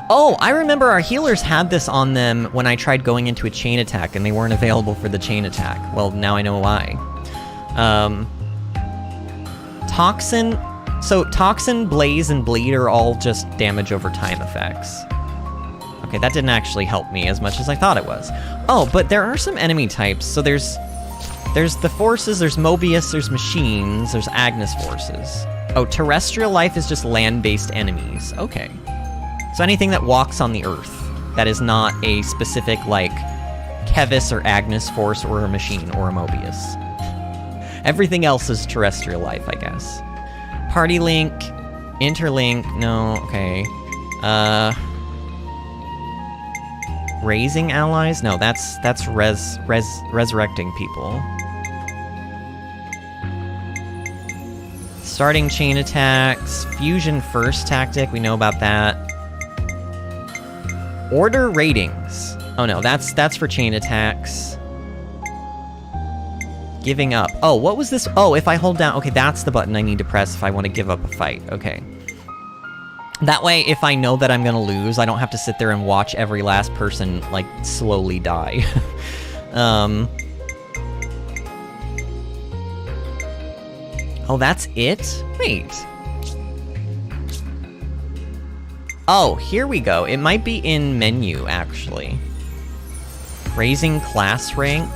Oh, I remember our healers had this on them when I tried going into a chain attack and they weren't available for the chain attack. Well, now I know why. Toxin. So Toxin, Blaze, and Bleed are all just damage over time effects. Okay, that didn't actually help me as much as I thought it was. Oh, but there are some enemy types. So there's the forces, there's Mobius, there's machines, there's Agnes forces. Oh, terrestrial life is just land-based enemies. Okay. So anything that walks on the earth that is not a specific, like, Kevis or Agnes force or a machine or a Mobius. Everything else is terrestrial life, I guess. Party Link, Interlink, no, okay. Raising allies? No, that's resurrecting people. Starting chain attacks, fusion first tactic, we know about that. Order ratings. Oh no, that's for chain attacks. Giving up. Oh, what was this? Oh, if I hold down, okay, that's the button I need to press if I want to give up a fight, okay. That way, if I know that I'm gonna lose, I don't have to sit there and watch every last person, like, slowly die. Oh, that's it? Wait. Oh, here we go. It might be in menu, actually. Raising class rank.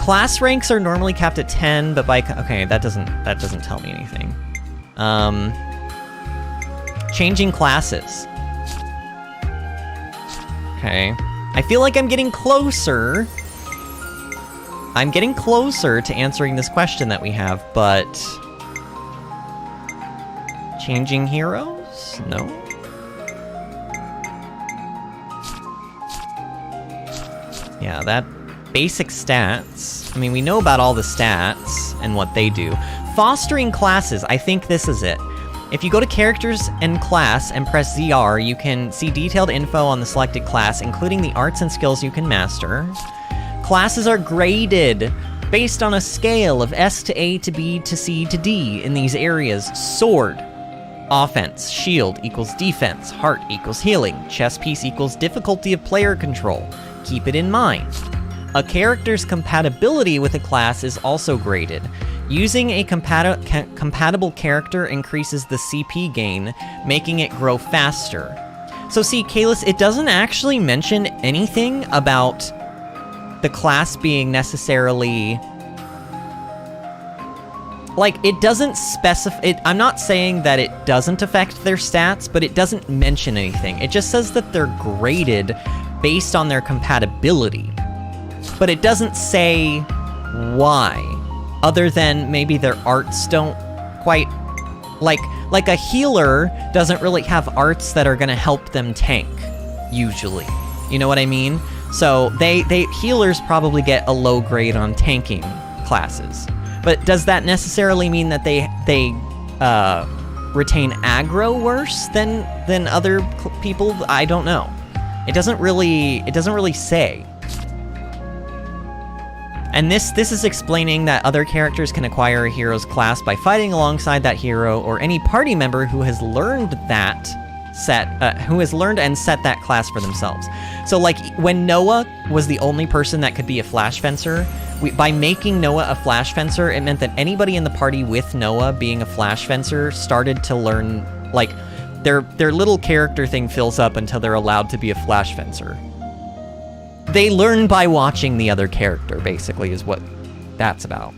Class ranks are normally capped at 10, but by... Okay, that doesn't tell me anything. Changing classes. Okay. I feel like I'm getting closer. I'm getting closer to answering this question that we have, but... Changing heroes? No? Yeah, that... Basic stats. I mean, we know about all the stats and what they do. Fostering classes. I think this is it. If you go to Characters and Class and press ZR, you can see detailed info on the selected class, including the arts and skills you can master. Classes are graded based on a scale of S to A to B to C to D in these areas. Sword, offense, shield equals defense, heart equals healing, chess piece equals difficulty of player control. Keep it in mind. A character's compatibility with a class is also graded. Using a compatible character increases the CP gain, making it grow faster. So see, Kalis, it doesn't actually mention anything about the class being necessarily... Like, it doesn't specify... I'm not saying that it doesn't affect their stats, but it doesn't mention anything. It just says that they're graded based on their compatibility. But it doesn't say why, other than maybe their arts don't quite... Like a healer doesn't really have arts that are gonna help them tank, usually. You know what I mean? So healers probably get a low grade on tanking classes. But does that necessarily mean that they retain aggro worse than other people? I don't know. It doesn't really say. And this is explaining that other characters can acquire a hero's class by fighting alongside that hero or any party member who has learned and set that class for themselves. So like when Noah was the only person that could be a flash fencer, by making Noah a flash fencer, it meant that anybody in the party with Noah being a flash fencer started to learn, like, their little character thing fills up until they're allowed to be a flash fencer. They learn by watching the other character, basically, is what that's about.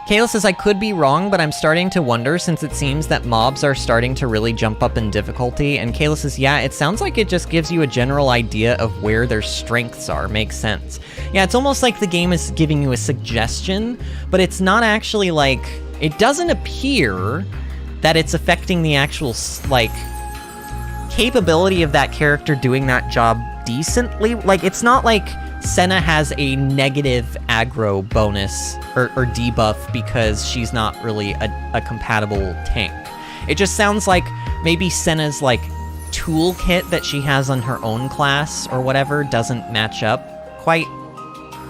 Kayla says, I could be wrong, but I'm starting to wonder since it seems that mobs are starting to really jump up in difficulty. And Kayla says, yeah, it sounds like it just gives you a general idea of where their strengths are. Makes sense. Yeah, it's almost like the game is giving you a suggestion, but it's not actually like... It doesn't appear that it's affecting the actual, like, capability of that character doing that job decently. Like, it's not like Senna has a negative aggro bonus or debuff because she's not really a compatible tank. It just sounds like maybe Senna's, like, toolkit that she has on her own class or whatever doesn't match up quite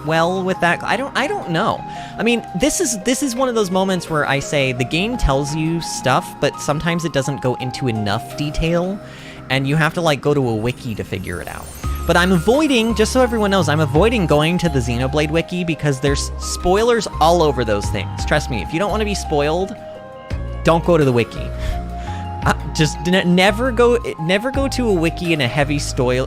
well with that. I don't know. I mean, this is one of those moments where I say the game tells you stuff, but sometimes it doesn't go into enough detail, and you have to, like, go to a wiki to figure it out. But I'm avoiding, just so everyone knows, I'm avoiding going to the Xenoblade wiki because there's spoilers all over those things. Trust me, if you don't want to be spoiled, don't go to the wiki. Just never go to a wiki in a heavy spoiler.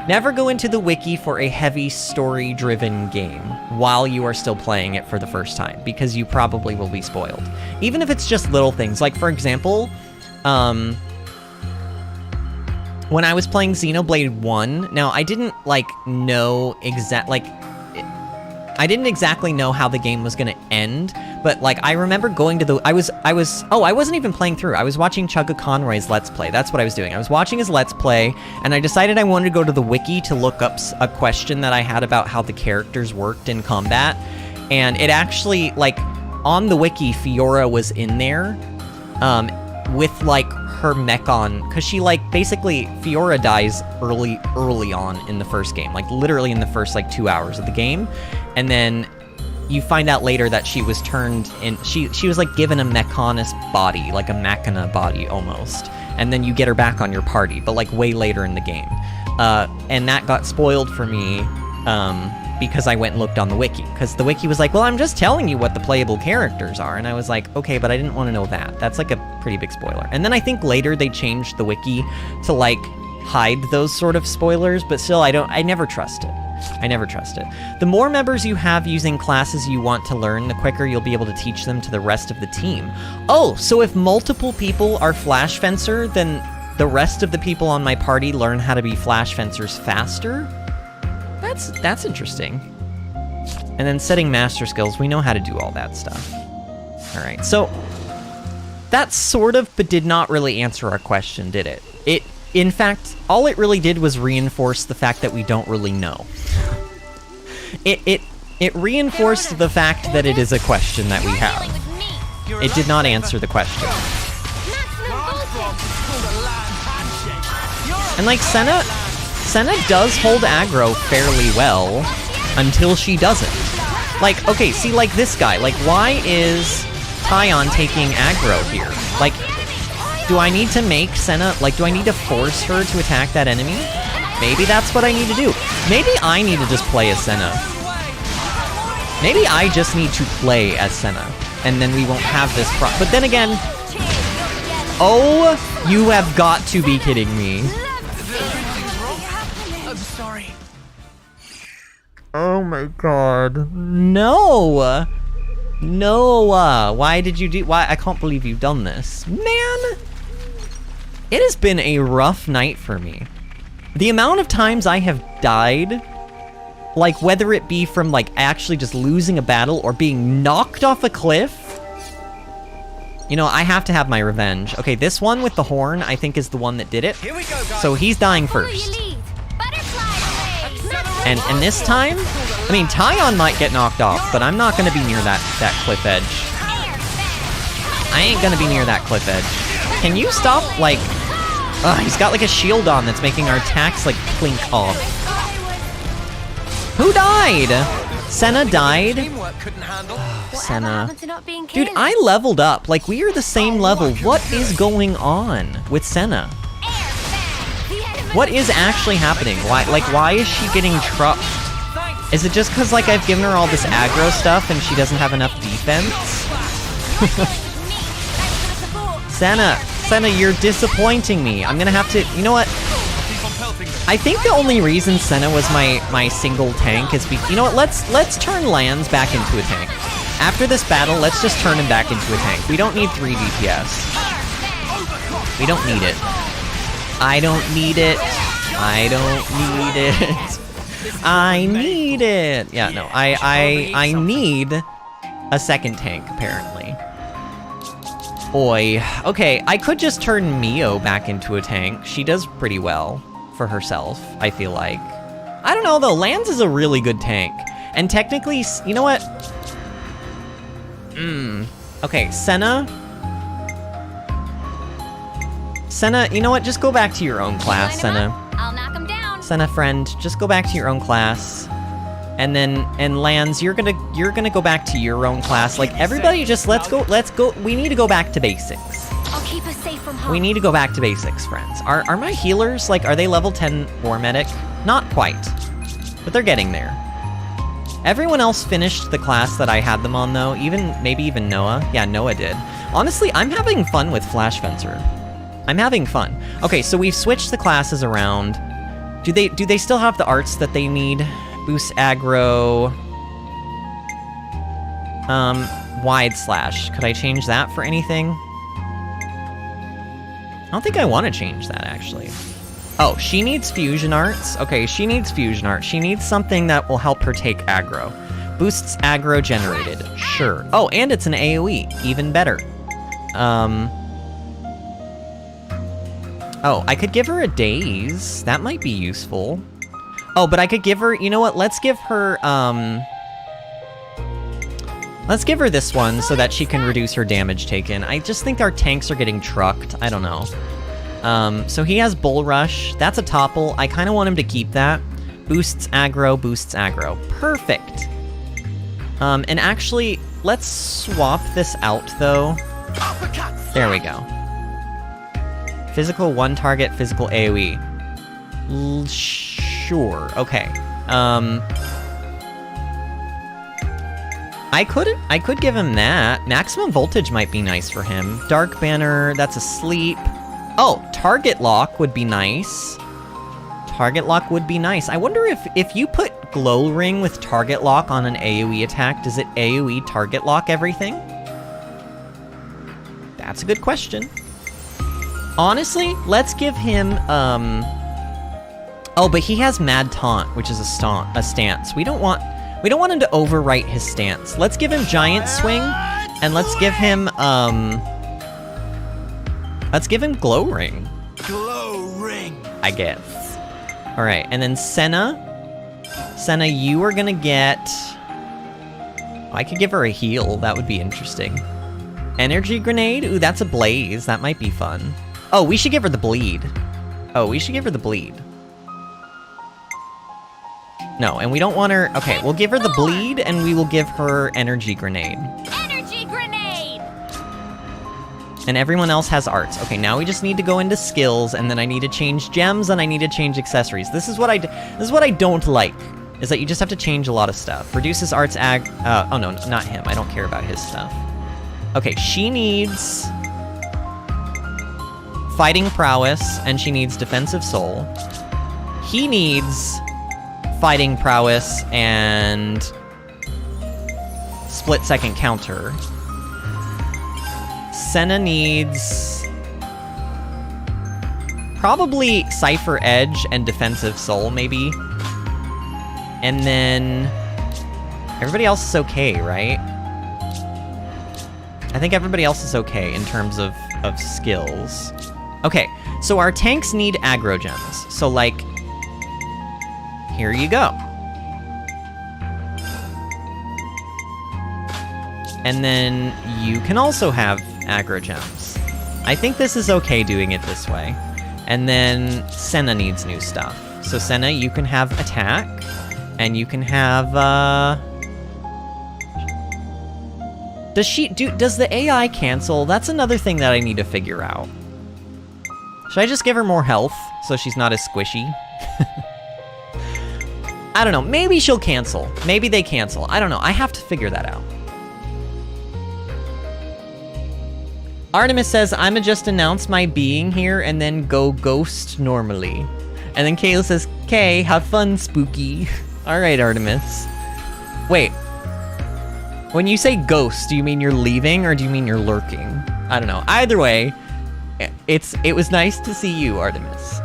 Never go into the wiki for a heavy story-driven game while you are still playing it for the first time, because you probably will be spoiled. Even if it's just little things, like, for example, when I was playing Xenoblade 1, now I didn't, like, know I didn't exactly know how the game was gonna end, but, like, I remember going to the, I wasn't even playing through. I was watching Chugga Conroy's Let's Play. That's what I was doing. I was watching his Let's Play, and I decided I wanted to go to the wiki to look up a question that I had about how the characters worked in combat, and it actually, like, on the wiki, Fiora was in there, with, like, her mech on, because she, like, basically, Fiora dies early on in the first game, like, literally in the first, like, 2 hours of the game, and then you find out later that she was turned in, she was, like, given a mechanist body, like a Makna body, almost, and then you get her back on your party, but, like, way later in the game, and that got spoiled for me, because I went and looked on the wiki, because the wiki was like, well, I'm just telling you what the playable characters are, and I was like, okay, but I didn't want to know that. That's, like, a pretty big spoiler. And then I think later they changed the wiki to, like, hide those sort of spoilers, but still, I never trust it. I never trust it. The more members you have using classes you want to learn, the quicker you'll be able to teach them to the rest of the team. Oh, so if multiple people are Flash Fencer, then the rest of the people on my party learn how to be Flash Fencers faster? That's interesting. And then setting master skills, we know how to do all that stuff. All right, so that sort of, but did not really answer our question, did it? In fact, all it really did was reinforce the fact that we don't really know. It reinforced the fact that it is a question that we have. It did not answer the question. And, like, Senna does hold aggro fairly well until she doesn't. Like, okay, see, like, this guy. Like, why is Tyon taking aggro here? Like, do I need to make Senna, like, do I need to force her to attack that enemy? Maybe that's what I need to do. Maybe I need to just play as Senna. Maybe I just need to play as Senna, and then we won't have this problem. But then again, oh, you have got to be kidding me. I'm sorry. Oh my god. No! No! Why did you do- why? I can't believe you've done this. Man! It has been a rough night for me. The amount of times I have died, like, whether it be from, like, actually just losing a battle or being knocked off a cliff, you know, I have to have my revenge. Okay, this one with the horn, I think, is the one that did it. Here we go, guys. So he's dying first. And this time, I mean, Tyon might get knocked off, but I'm not gonna be near that cliff edge. I ain't gonna be near that cliff edge. Can you stop, like, Ugh, he's got like a shield on that's making our attacks like clink off. Who died? Senna died? Senna. Dude, I leveled up. Like, we are the same level. What is going on with Senna? What is actually happening? Why is she getting trucked? Is it just because, like, I've given her all this aggro stuff and she doesn't have enough defense? Senna, you're disappointing me. I'm gonna have to, you know what? I think the only reason Senna was my single tank is you know what, let's turn Lands back into a tank. After this battle, let's just turn him back into a tank. We don't need 3 DPS. We don't need it. I don't need it. I don't need it. I need it. Yeah, no, I need a second tank, apparently. Oi. Okay, I could just turn Mio back into a tank. She does pretty well for herself, I feel like. I don't know, though. Lands is a really good tank. And technically, you know what? Okay, Senna, you know what? Just go back to your own class, Senna. I'll knock him down. Senna, friend, just go back to your own class. And Lands, you're gonna go back to your own class. Like, everybody just let's go. We need to go back to basics. I'll keep us safe from harm. We need to go back to basics, friends. Are my healers, like, are they level 10 War Medic? Not quite, but they're getting there. Everyone else finished the class that I had them on, though. Maybe even Noah. Yeah, Noah did. Honestly, I'm having fun with Flash Fencer. I'm having fun. Okay, so we've switched the classes around. Do they still have the arts that they need? Boost aggro. Wide slash. Could I change that for anything? I don't think I want to change that, actually. Oh, she needs fusion arts? Okay, she needs fusion arts. She needs something that will help her take aggro. Boosts aggro generated. Sure. Oh, and it's an AoE. Even better. Oh, I could give her a daze. That might be useful. Oh, but I could give her... You know what? Let's give her, let's give her this one so that she can reduce her damage taken. I just think our tanks are getting trucked. I don't know. So he has Bull Rush. That's a topple. I kind of want him to keep that. Boosts aggro, boosts aggro. Perfect. And actually, let's swap this out, though. There we go. Physical 1 target, physical AoE. Sure, okay. I could give him that. Maximum voltage might be nice for him. Dark Banner, that's a sleep. Oh, Target Lock would be nice. Target Lock would be nice. I wonder if you put Glow Ring with Target Lock on an AoE attack, does it AoE Target Lock everything? That's a good question. Honestly, let's give him, oh, but he has Mad Taunt, which is a stance. We don't want him to overwrite his stance. Let's give him Giant Swing, and let's give him Glow Ring. Glow Ring. I guess. All right, and then Senna, you are gonna get... I could give her a heal. That would be interesting. Energy Grenade? Ooh, that's a blaze. That might be fun. Oh, we should give her the bleed. No, and we don't want her... Okay, we'll give her the bleed, and we will give her Energy Grenade. Energy grenade. And everyone else has arts. Okay, now we just need to go into skills, and then I need to change gems, and I need to change accessories. This is what I don't like, is that you just have to change a lot of stuff. Reduces arts oh no, not him. I don't care about his stuff. Okay, she needs... Fighting Prowess, and she needs Defensive Soul. He needs Fighting Prowess and Split Second Counter. Senna needs probably Cypher Edge and Defensive Soul, maybe. And then everybody else is okay, right? I think everybody else is okay in terms of skills. Okay, so our tanks need aggro gems. So, like, here you go. And then you can also have aggro gems. I think this is okay doing it this way. And then Senna needs new stuff. So Senna, you can have attack, and you can have, does the AI cancel? That's another thing that I need to figure out. Should I just give her more health so she's not as squishy? I don't know, maybe she'll cancel. Maybe they cancel, I don't know, I have to figure that out. Artemis says, I'ma just announce my being here and then go ghost normally. And then Kayla says, Kay, have fun, spooky. Alright, Artemis. Wait. When you say ghost, do you mean you're leaving or do you mean you're lurking? I don't know. Either way, it was nice to see you, Artemis.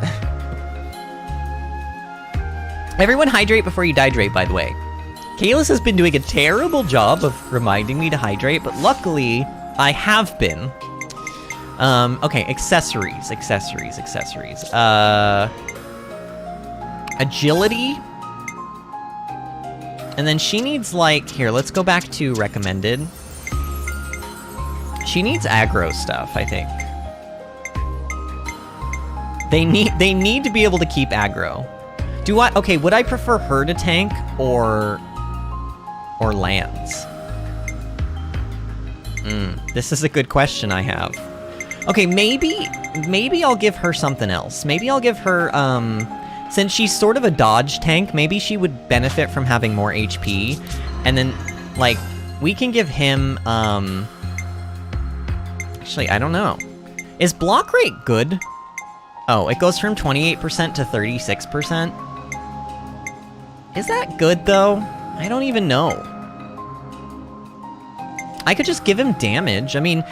Everyone hydrate before you dehydrate, by the way. Kalis has been doing a terrible job of reminding me to hydrate, but luckily, I have been. Okay, accessories. Agility. And then she needs, like, here, let's go back to recommended. She needs aggro stuff, I think. They need to be able to keep aggro. Okay, would I prefer her to tank or Lance? This is a good question I have. Okay, maybe I'll give her something else. Maybe I'll give her, since she's sort of a dodge tank, maybe she would benefit from having more HP. And then, like, we can give him, actually, I don't know. Is block rate good? Oh, it goes from 28% to 36%. Is that good, though? I don't even know. I could just give him damage. I mean,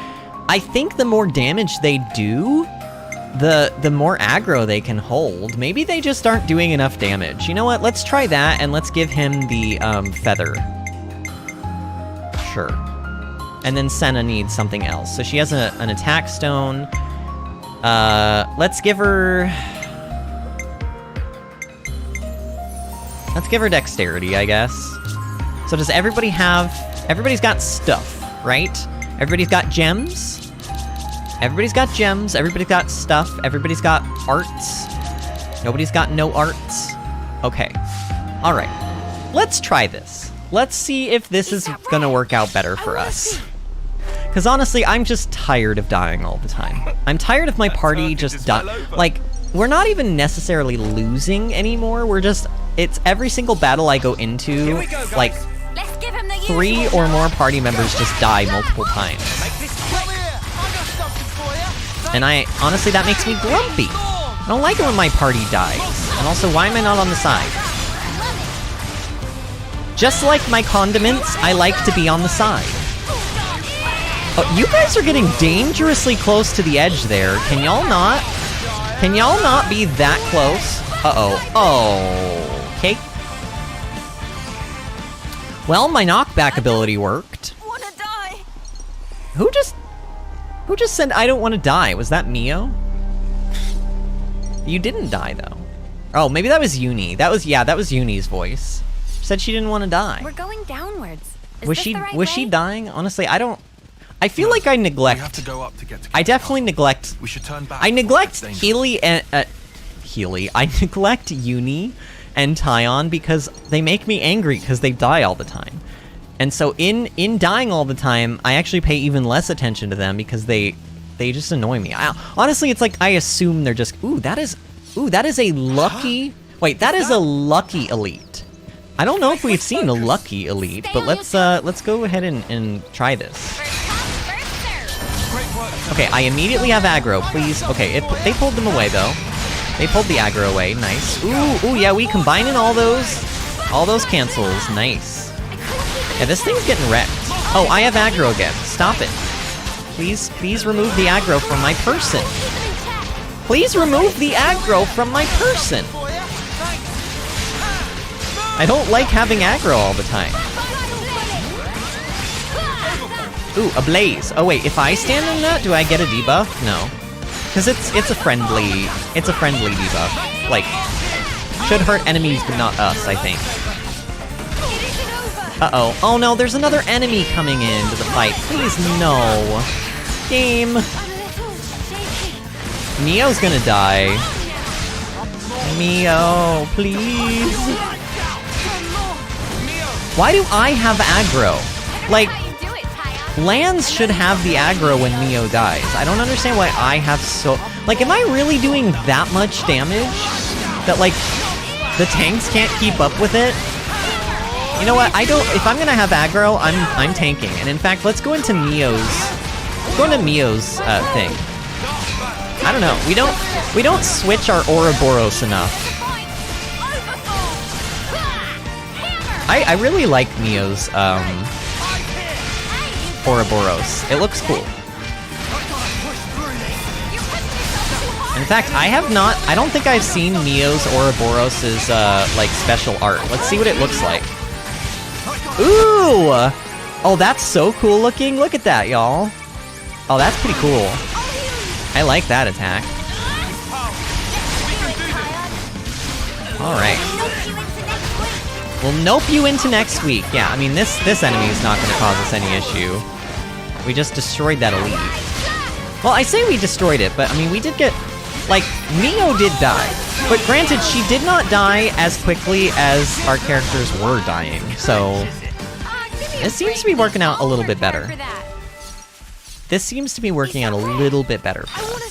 I think the more damage they do, the more aggro they can hold. Maybe they just aren't doing enough damage. You know what? Let's try that, and let's give him the feather. Sure. And then Senna needs something else. So she has an attack stone. Let's give her dexterity, I guess. So does everybody have... Everybody's got stuff, right? Everybody's got gems. Everybody's got gems. Everybody's got stuff. Everybody's got arts. Nobody's got no arts. Okay. All right. Let's try this. Let's see if this is gonna work out better for us. Because honestly, I'm just tired of dying all the time. I'm tired of my party just dying. Like, we're not even necessarily losing anymore. We're just... It's every single battle I go into, like, 3 or more party members just die multiple times. And honestly, that makes me grumpy. I don't like it when my party dies. And also, why am I not on the side? Just like my condiments, I like to be on the side. Oh, you guys are getting dangerously close to the edge there. Can y'all not? Can y'all not be that close? Uh-oh. Oh. Okay. Well, my knockback ability worked. Who just said I don't want to die? Was that Mio? You didn't die though. Oh, maybe that was Uni. That was Uni's voice. She said she didn't want to die. We're going downwards. Was she dying? Honestly, I feel like I neglect. We have to go up to get to I definitely neglect. We should turn back. I neglect Healy and I neglect Uni and Tyon because they make me angry because they die all the time. And so in dying all the time, I actually pay even less attention to them because they just annoy me. Honestly, it's like I assume they're just, that is a lucky, wait, that is a lucky elite. I don't know if we've seen a lucky elite, but let's go ahead and try this. Okay, I immediately have aggro, please. Okay, they pulled them away though. They pulled the aggro away, nice. Ooh, yeah, we combine in all those cancels, nice. Yeah, this thing's getting wrecked. Oh, I have aggro again, stop it. Please remove the aggro from my person. Please remove the aggro from my person. I don't like having aggro all the time. Ooh, a blaze. Oh wait, if I stand in that, do I get a debuff? No. Because it's a friendly debuff. Like, should hurt enemies but not us, I think. Uh-oh. Oh no, there's another enemy coming into the fight. Please, no. Game. Mio's gonna die. Mio, please. Why do I have aggro? Like, Lance should have the aggro when Mio dies. I don't understand why I have so... Like, am I really doing that much damage? That, like, the tanks can't keep up with it? You know what? I don't... If I'm gonna have aggro, I'm tanking. And in fact, let's go into Mio's... Go into Mio's thing. I don't know. We don't switch our Ouroboros enough. I really like Mio's Ouroboros. It looks cool. In fact, I don't think I've seen Mio's Ouroboros' like special art. Let's see what it looks like. Ooh! Oh, that's so cool looking. Look at that, y'all. Oh, that's pretty cool. I like that attack. Alright. We'll nope you into next week. Yeah, I mean, this enemy is not going to cause us any issue. We just destroyed that elite. Well, I say we destroyed it, but I mean, we did get... Like, Mio did die. But granted, she did not die as quickly as our characters were dying. So, it seems to be working out a little bit better. This seems to be working out a little bit better for us.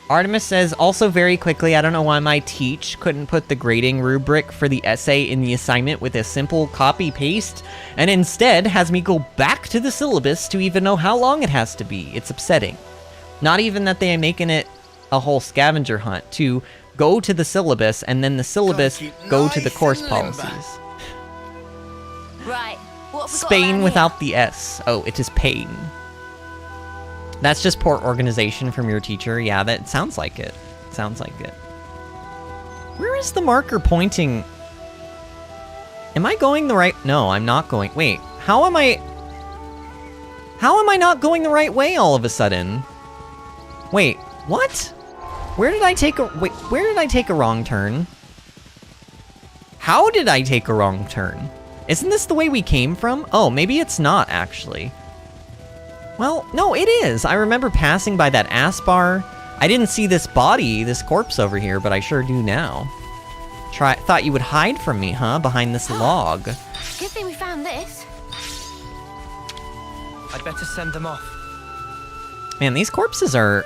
Artemis says, also very quickly, I don't know why my teach couldn't put the grading rubric for the essay in the assignment with a simple copy-paste, and instead has me go back to the syllabus to even know how long it has to be. It's upsetting. Not even that they are making it a whole scavenger hunt, to go to the syllabus, and then the syllabus go to the course policies. Right. Spain without the S. Oh, it is pain. That's just poor organization from your teacher. Yeah, that sounds like it. Sounds like it. Where is the marker pointing? Am I going the right... No, I'm not going... Wait, how am I not going the right way all of a sudden? Wait, what? Where did I take a... Wait, where did I take a wrong turn? How did I take a wrong turn? Isn't this the way we came from? Oh, maybe it's not, actually. Well, no, it is. I remember passing by that ass bar. I didn't see this body, this corpse over here, but I sure do now. Thought you would hide from me, huh? Behind this log. Good thing we found this. I'd better send them off. Man, these corpses are...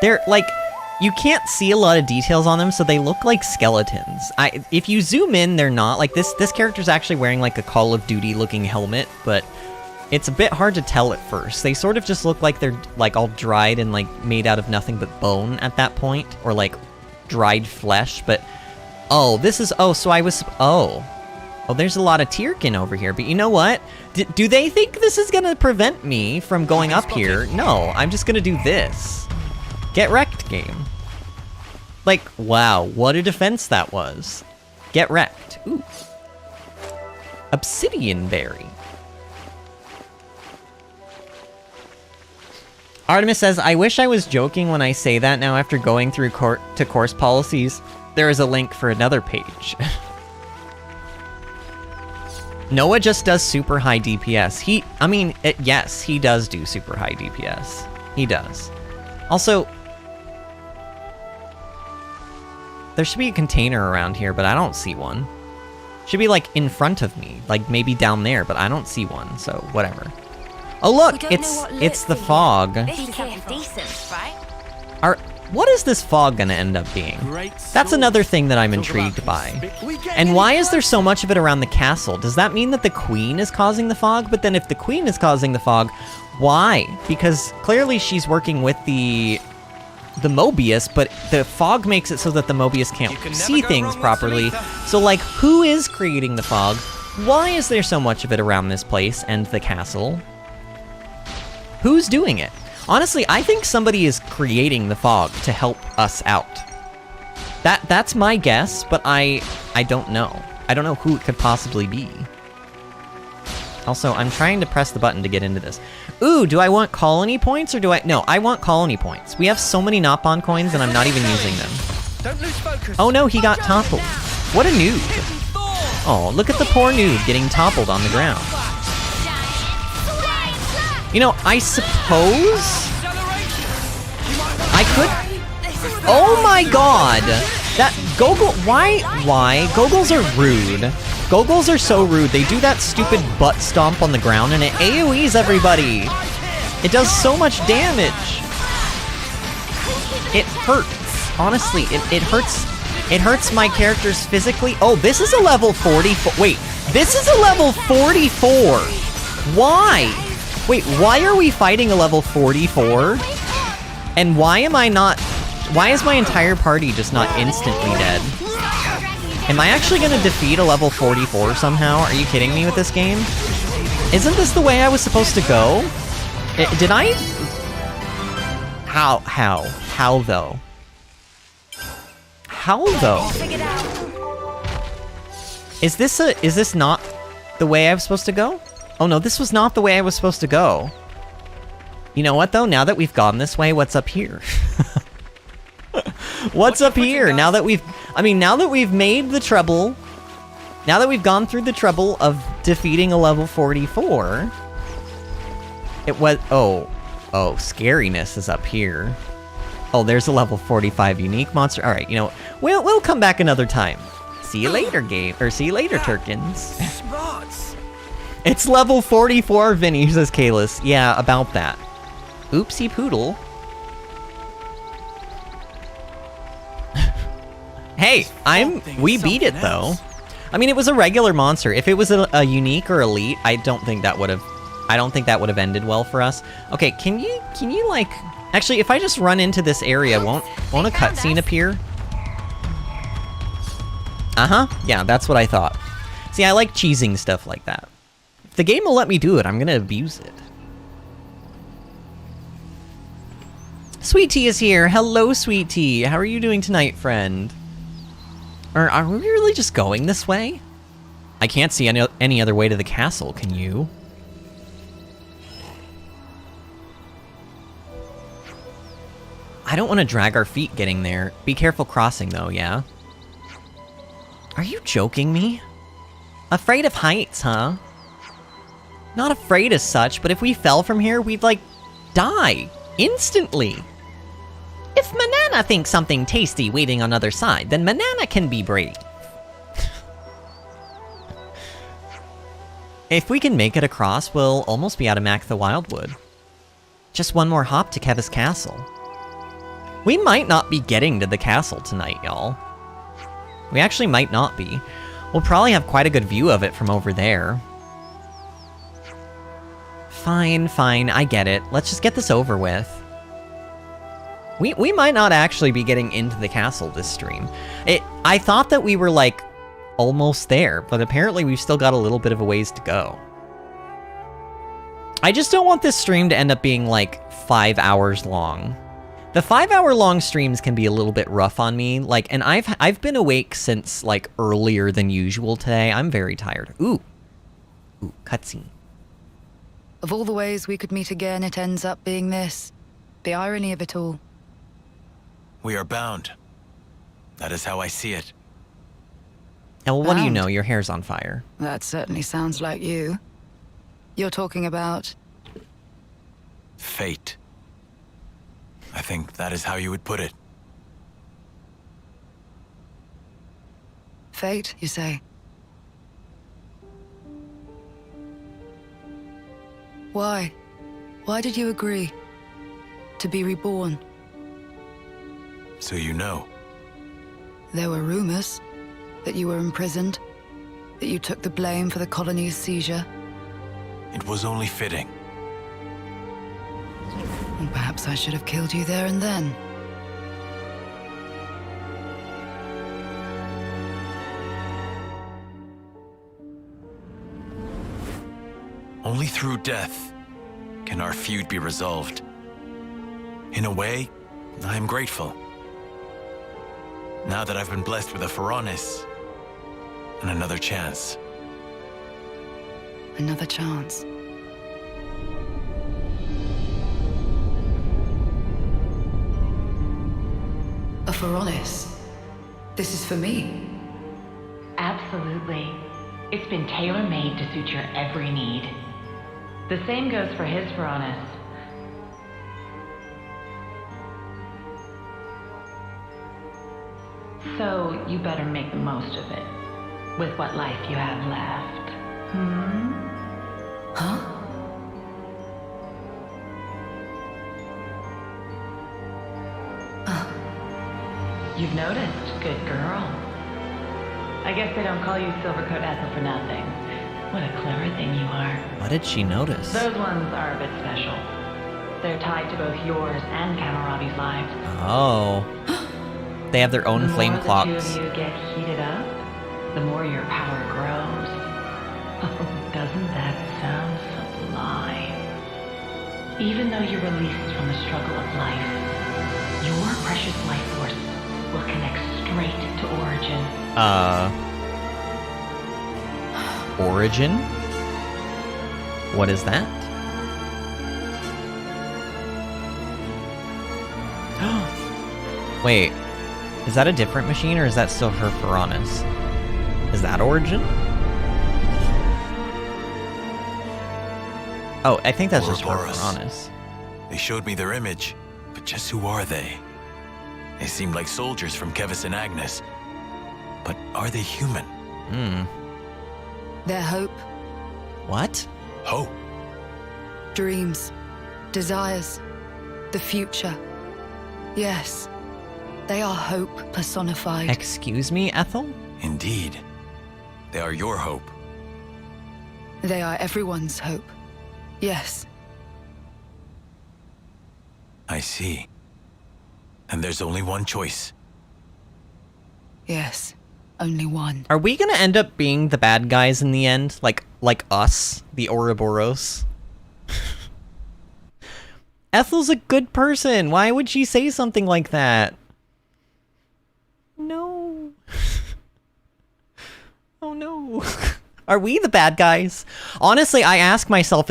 They're, like... You can't see a lot of details on them, so they look like skeletons. If you zoom in, they're not. Like, this character's actually wearing, like, a Call of Duty-looking helmet, but... It's a bit hard to tell at first. They sort of just look like they're, like, all dried and, like, made out of nothing but bone at that point. Or, like, dried flesh, but... Oh, this is... Oh, so I was... Oh. Oh, there's a lot of Tyrkin over here, but you know what? Do they think this is gonna prevent me from going up here? No, I'm just gonna do this. Get wrecked, game. Like, wow, what a defense that was. Get wrecked. Ooh. Obsidian berry. Artemis says, I wish I was joking when I say that now after going through course policies. There is a link for another page. Noah just does super high DPS. Yes, he does do super high DPS. He does. Also, there should be a container around here, but I don't see one. Should be, like, in front of me. Like, maybe down there, but I don't see one, so whatever. Oh, look! It's the fog. Decent, right? What is this fog gonna end up being? That's another thing that I'm intrigued by. And why is there so much of it around the castle? Does that mean that the queen is causing the fog? But then if the queen is causing the fog, why? Because clearly she's working with the Mobius, but the fog makes it so that the Mobius can't see things properly. So, like, who is creating the fog? Why is there so much of it around this place and the castle? Who's doing it? Honestly, I think somebody is creating the fog to help us out. That's my guess, but I don't know. I don't know who it could possibly be. Also, I'm trying to press the button to get into this. Ooh, do I want colony points or do I... No, I want colony points. We have so many Nopon coins and I'm not even using them. Don't lose focus. Oh no, he got toppled. What a noob. Oh, look at the poor noob getting toppled on the ground. You know, I suppose I could. Oh my god! That Gogol. Why? Gogols are rude. Gogols are so rude. They do that stupid butt stomp on the ground and it AoEs everybody. It does so much damage. It hurts. Honestly, it hurts. It hurts my characters physically. Oh, this is a level 44. Wait, this is a level 44. Why? Wait, why are we fighting a level 44? And why am I not... Why is my entire party just not instantly dead? Am I actually going to defeat a level 44 somehow? Are you kidding me with this game? Isn't this the way I was supposed to go? Did I... How though? How though? Is this not the way I was supposed to go? Oh no, this was not the way I was supposed to go. You know what though? Now that we've gone this way, what's up here? What's up here? Now that we've made the trouble, now that we've gone through the trouble of defeating a level 44, it was, oh, scariness is up here. Oh, there's a level 45 unique monster. All right, you know, we'll come back another time. See you later, game, or see you later, Turkins. It's level 44, Vinny, says Kalis. Yeah, about that. Oopsie poodle. Hey, we beat it though. I mean, it was a regular monster. If it was a unique or elite, I don't think that would have ended well for us. Okay, can you like, actually, if I just run into this area, won't a cutscene appear? Yeah, that's what I thought. See, I like cheesing stuff like that. If the game will let me do it, I'm gonna abuse it. Sweet Tea is here. Hello, Sweet Tea. How are you doing tonight, friend? Or are we really just going this way? I can't see any other way to the castle, can you? I don't want to drag our feet getting there. Be careful crossing, though, yeah? Are you joking me? Afraid of heights, huh? Not afraid as such, but if we fell from here, we'd, like, die. Instantly. If Manana thinks something tasty waiting on other side, then Manana can be brave. If we can make it across, we'll almost be out of Makna Wildwood. Just one more hop to Kevis Castle. We might not be getting to the castle tonight, y'all. We actually might not be. We'll probably have quite a good view of it from over there. Fine, I get it. Let's just get this over with. We might not actually be getting into the castle this stream. I thought that we were, like, almost there, but apparently we've still got a little bit of a ways to go. I just don't want this stream to end up being, like, 5 hours long. The 5-hour-long streams can be a little bit rough on me, like, and I've been awake since, like, earlier than usual today. I'm very tired. Ooh, cutscene. Of all the ways we could meet again, it ends up being this. The irony of it all. We are bound. That is how I see it. Oh, well, what do you know? Your hair's on fire. That certainly sounds like you. You're talking about... Fate. I think that is how you would put it. Fate, you say? Why? Why did you agree? To be reborn? So you know. There were rumors that you were imprisoned, that you took the blame for the colony's seizure. It was only fitting. And perhaps I should have killed you there and then. Only through death can our feud be resolved. In a way, I am grateful. Now that I've been blessed with a Pharaonis and another chance. Another chance. A Pharaonis. This is for me. Absolutely. It's been tailor-made to suit your every need. The same goes for his Varanus. So, you better make the most of it. With what life you have left. Huh? You've noticed, good girl. I guess they don't call you Silvercoat Ethel for nothing. What a clever thing you are. What did she notice? Those ones are a bit special. They're tied to both yours and Kamarabi's lives. Oh. They have their own flame clocks. The more the two of you get heated up, the more your power grows. Oh, doesn't that sound sublime? Even though you're released from the struggle of life, your precious life force will connect straight to Origin. Origin? What is that? Wait, is that a different machine or is that still her Varanus? Is that Origin? Oh, I think that's just her Varanus. They showed me their image, but just who are they? They seemed like soldiers from Kevis and Agnes. But are they human? Their hope. What? Hope? Dreams. Desires. The future. Yes. They are hope personified. Excuse me, Ethel? Indeed. They are your hope. They are everyone's hope. Yes. I see. And there's only one choice. Yes. Only one. Are we gonna end up being the bad guys in the end? Like us, the Ouroboros? Ethel's a good person. Why would she say something like that? No. Oh no. Are we the bad guys? Honestly, I ask myself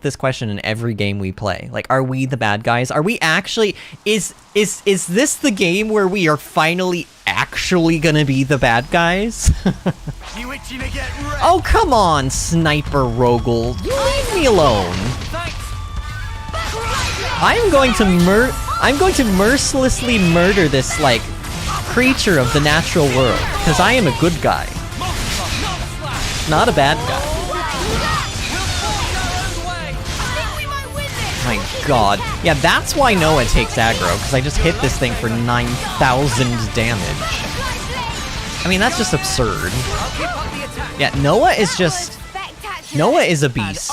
this question in every game we play. Like, are we the bad guys? Are we actually is this the game where we are finally actually gonna be the bad guys? You itching to get wrecked? Oh, come on, Sniper Rogel. You leave me alone. I'm going to mercilessly murder this, like, creature of the natural world, because I am a good guy. Not a bad guy. My god. Yeah, that's why Noah takes aggro, because I just hit this thing for 9,000 damage. I mean, that's just absurd. Yeah, Noah is a beast.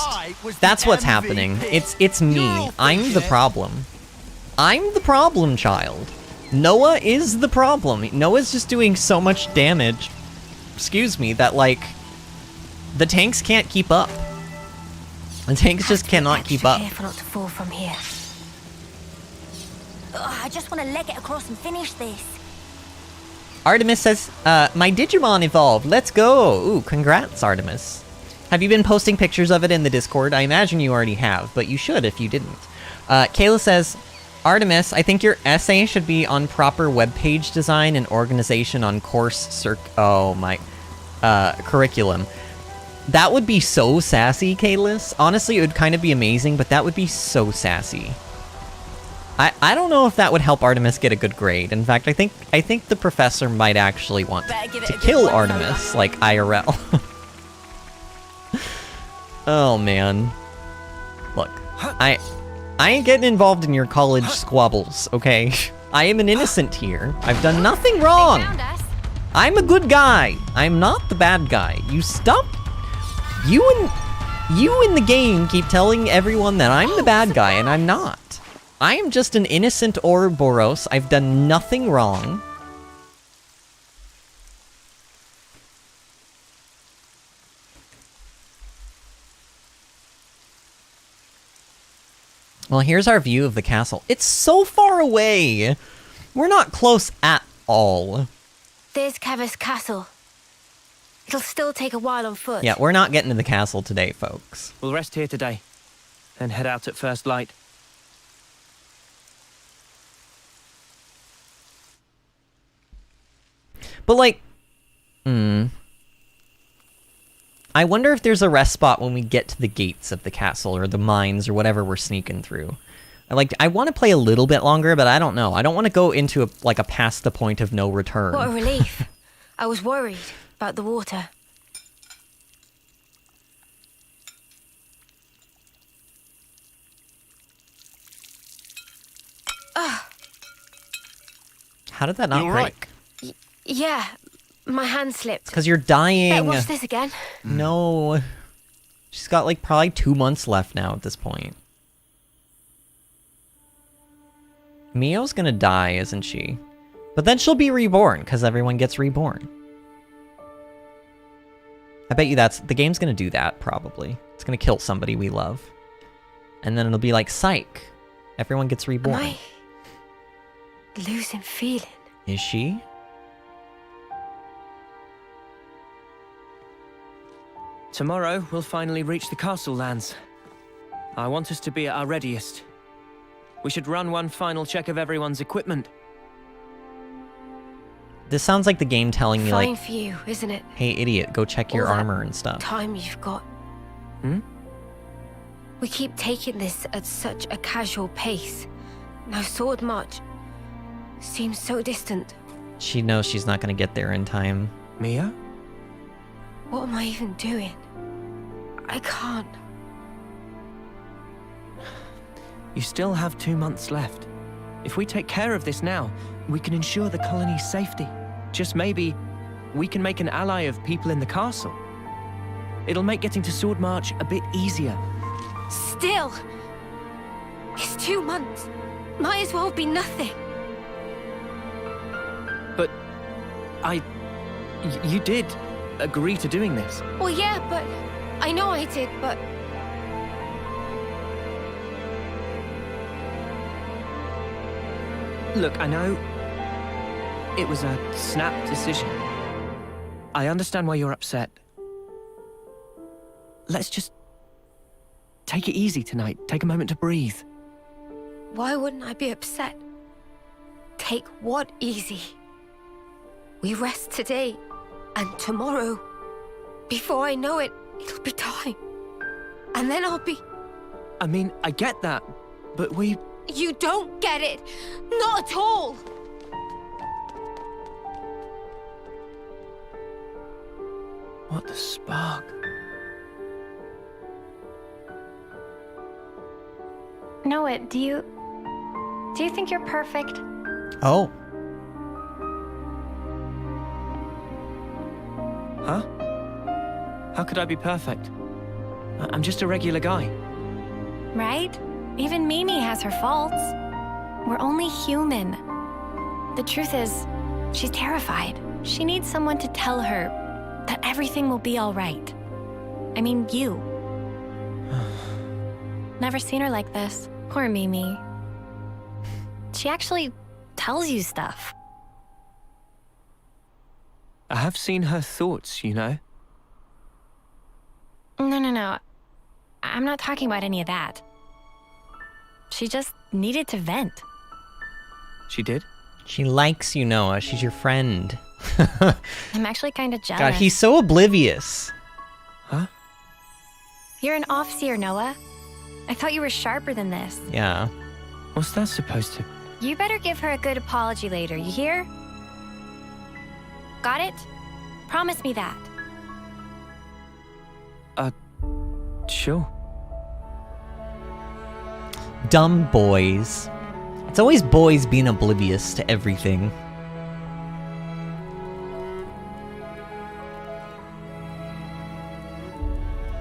That's what's happening. It's me. I'm the problem. I'm the problem child. Noah is the problem. Noah's just doing so much damage, excuse me, that, like, the tanks can't keep up. The tanks just cannot keep up. Careful not to fall from here. Ugh, I just want to leg it across and finish this. Artemis says, my Digimon evolved. Let's go. Ooh, congrats, Artemis. Have you been posting pictures of it in the Discord? I imagine you already have, but you should if you didn't. Kayla says, Artemis, I think your essay should be on proper webpage design and organization on course curriculum. That would be so sassy, Kaylis. Honestly, it would kind of be amazing, but that would be so sassy. I don't know if that would help Artemis get a good grade. In fact, I think the professor might actually want to kill Artemis, like IRL. Oh man. Look, I ain't getting involved in your college squabbles, okay? I am an innocent here. I've done nothing wrong. I'm a good guy. I'm not the bad guy. You stop. You in the game keep telling everyone that I'm the bad guy, and I'm not. I am just an innocent Ouroboros. I've done nothing wrong. Well, here's our view of the castle. It's so far away. We're not close at all. There's Kevis Castle. It'll still take a while on foot. Yeah, we're not getting to the castle today, folks. We'll rest here today, then head out at first light. But, like, I wonder if there's a rest spot when we get to the gates of the castle or the mines or whatever we're sneaking through. I want to play a little bit longer, but I don't know. I don't want to go into a past the point of no return. What a relief. I was worried about the water. How did that not break? Yeah, my hand slipped. Because you're dying. Better watch this again. No. She's got probably 2 months left now at this point. Mio's gonna die, isn't she? But then she'll be reborn, because everyone gets reborn. I bet you the game's gonna do that, probably. It's gonna kill somebody we love. And then it'll be like, psych. Everyone gets reborn. Am I losing feeling? Is she? Tomorrow, we'll finally reach the castle lands. I want us to be at our readiest. We should run one final check of everyone's equipment. This sounds like the game telling me, Fine for you, isn't it? hey, idiot, go check your All that armor and stuff. Time you've got. We keep taking this at such a casual pace. Now Sword March seems so distant. She knows she's not going to get there in time. Mia? What am I even doing? I can't. You still have 2 months left. If we take care of this now, we can ensure the colony's safety. Just maybe, we can make an ally of people in the castle. It'll make getting to Sword March a bit easier. Still! It's 2 months. Might as well be nothing. But you did agree to doing this. Well, yeah, but I know I did, but look, I know it was a snap decision. I understand why you're upset. Let's just take it easy tonight. Take a moment to breathe. why wouldn't I be upset? Take what easy? We rest today, and tomorrow, before I know it, it'll be time. And then I'll be... I mean, I get that, but we... You don't get it! Not at all! What the spark? Noah, do you think you're perfect? Oh. Huh? How could I be perfect? I'm just a regular guy. Right? Even Mimi has her faults. We're only human. The truth is, she's terrified. She needs someone to tell her that everything will be all right. I mean, you. Never seen her like this. Poor Mimi. She actually tells you stuff. I have seen her thoughts, you know? No. I'm not talking about any of that. She just needed to vent. She did? She likes you, Noah. She's your friend. I'm actually kind of jealous. God, he's so oblivious. Huh? You're an off-seer, Noah. I thought you were sharper than this. Yeah. What's that supposed to... You better give her a good apology later, you hear? Got it? Promise me that. Sure. Dumb boys. It's always boys being oblivious to everything.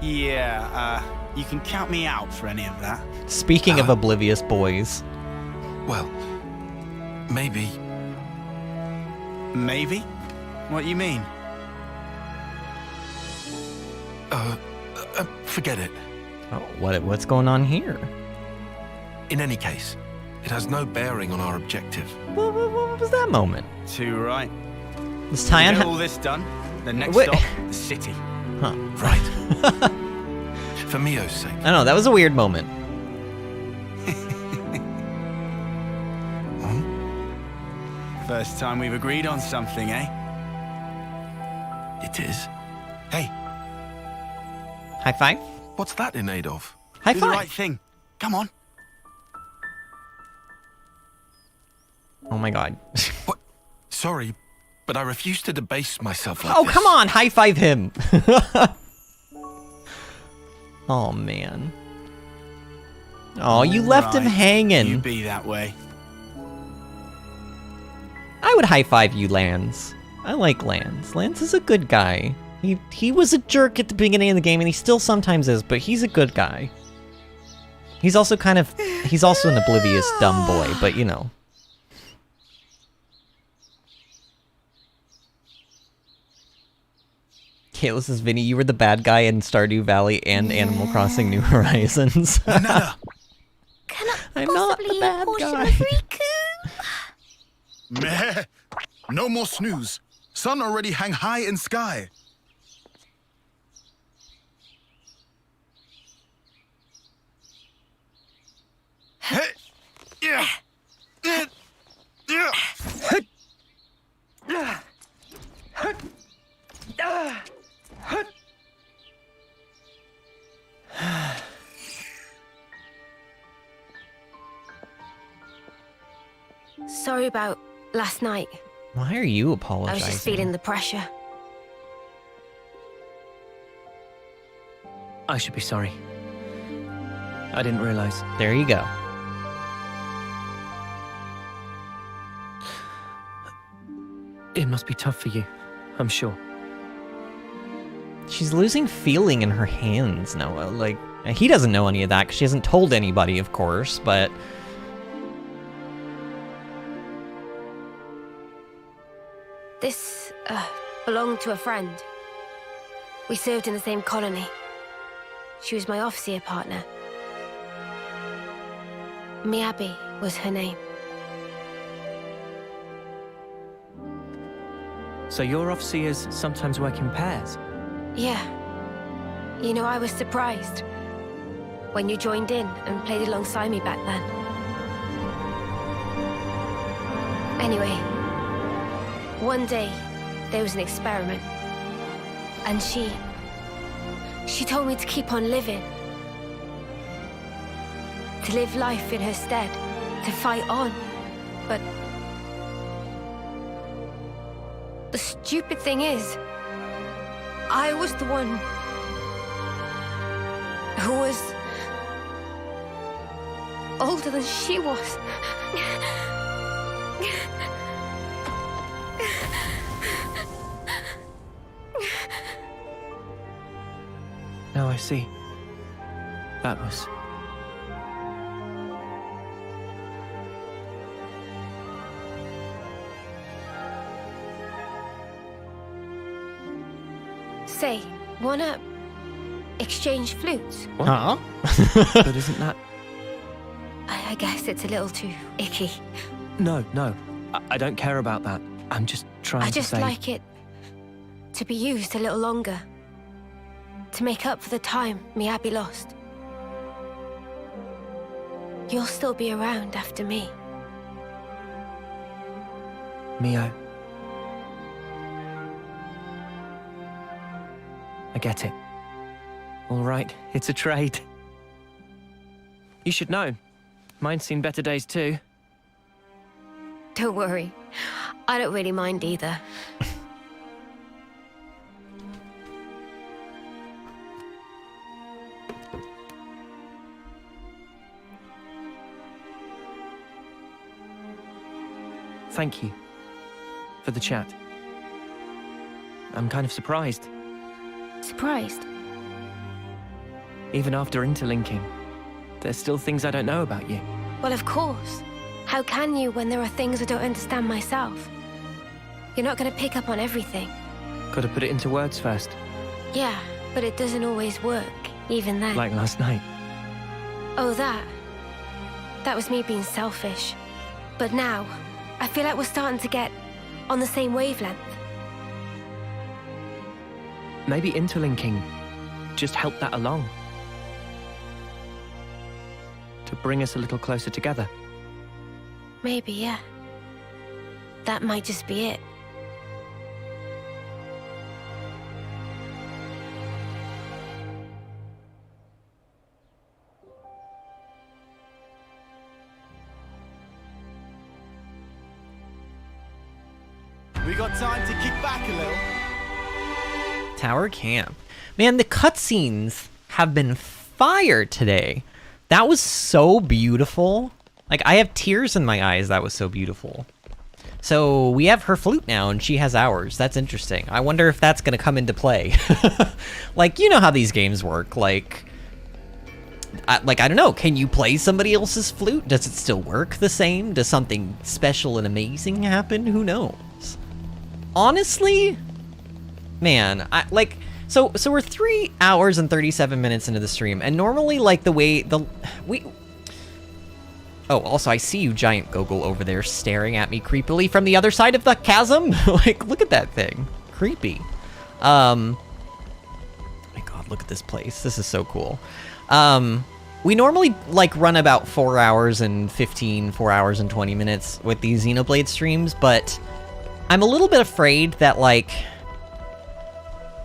Yeah, you can count me out for any of that. Speaking of oblivious boys. Well, maybe. Maybe? What you mean? Forget it. Oh, what's going on here? In any case, it has no bearing on our objective. What was that moment? Too right. Let's tie on. Get all this done. The next Wait. stop, the city. Huh. Right. For Mio's sake. I know, that was a weird moment. First time we've agreed on something, eh? It is. Hey, High five? What's that in aid of? High Do five. the right thing. Come on. Oh my god. What? Sorry, but I refuse to debase myself like Oh, this. come on, high five him. Oh man. Oh, you left him Right. hanging. You be that way. I would high five you, Lance. I like Lance. Lance is a good guy. He was a jerk at the beginning of the game, and he still sometimes is, but he's a good guy. He's also an oblivious dumb boy, but you know. Okay, this is Vinny. You were the bad guy in Stardew Valley and Animal Crossing New Horizons. I'm not the bad guy. Meh. No more snooze. Sun already hang high in sky. Sorry about last night. Why are you I apologizing? was just feeling the pressure. I should be sorry. I didn't realize. There you go. It must be tough for you, I'm sure. She's losing feeling in her hands, Noah. Like, he doesn't know any of that because she hasn't told anybody, of course, but... This belonged to a friend. We served in the same colony. She was my officer partner. Miyabi was her name. So your officers sometimes work in pairs? Yeah. You know, I was surprised when you joined in and played alongside me back then. Anyway, one day there was an experiment, and she told me to keep on living. To live life in her stead, to fight on. But the stupid thing is, I was the one who was older than she was. Now I see. That was... Say, wanna exchange flutes? What? Huh? But isn't that... I guess it's a little too icky. No. I don't care about that. I'm just trying I to just say... like it to be used a little longer. To make up for the time Miyabi lost. You'll still be around after me. Mio. I get it. All right, it's a trade. You should know. Mine's seen better days too. Don't worry. I don't really mind either. Thank you for the chat. I'm kind of surprised. Surprised? Even after interlinking, there's still things I don't know about you. Well, of course. How can you when there are things I don't understand myself? You're not going to pick up on everything. Gotta put it into words first, Yeah, but it doesn't always work, even then. like last night. Oh, that was me being selfish. But now, I feel like we're starting to get on the same wavelength. Maybe interlinking just helped that along. To bring us a little closer together. Maybe, yeah. That might just be it. We got time to kick back a little. Tower Camp. Man, the cutscenes have been fire today. That was so beautiful. Like, I have tears in my eyes. That was so beautiful. So we have her flute now, and she has ours. That's interesting. I wonder if that's going to come into play. Like, you know how these games work. Like, I don't know. Can you play somebody else's flute? Does it still work the same? Does something special and amazing happen? Who knows? Honestly, man, So we're 3 hours and 37 minutes into the stream, and normally, like, Oh, also, I see you, giant Gogol, over there staring at me creepily from the other side of the chasm. Like, look at that thing. Creepy. My god, look at this place. This is so cool. We normally, like, run about 4 hours and 4 hours and 20 minutes with these Xenoblade streams, but I'm a little bit afraid that, like...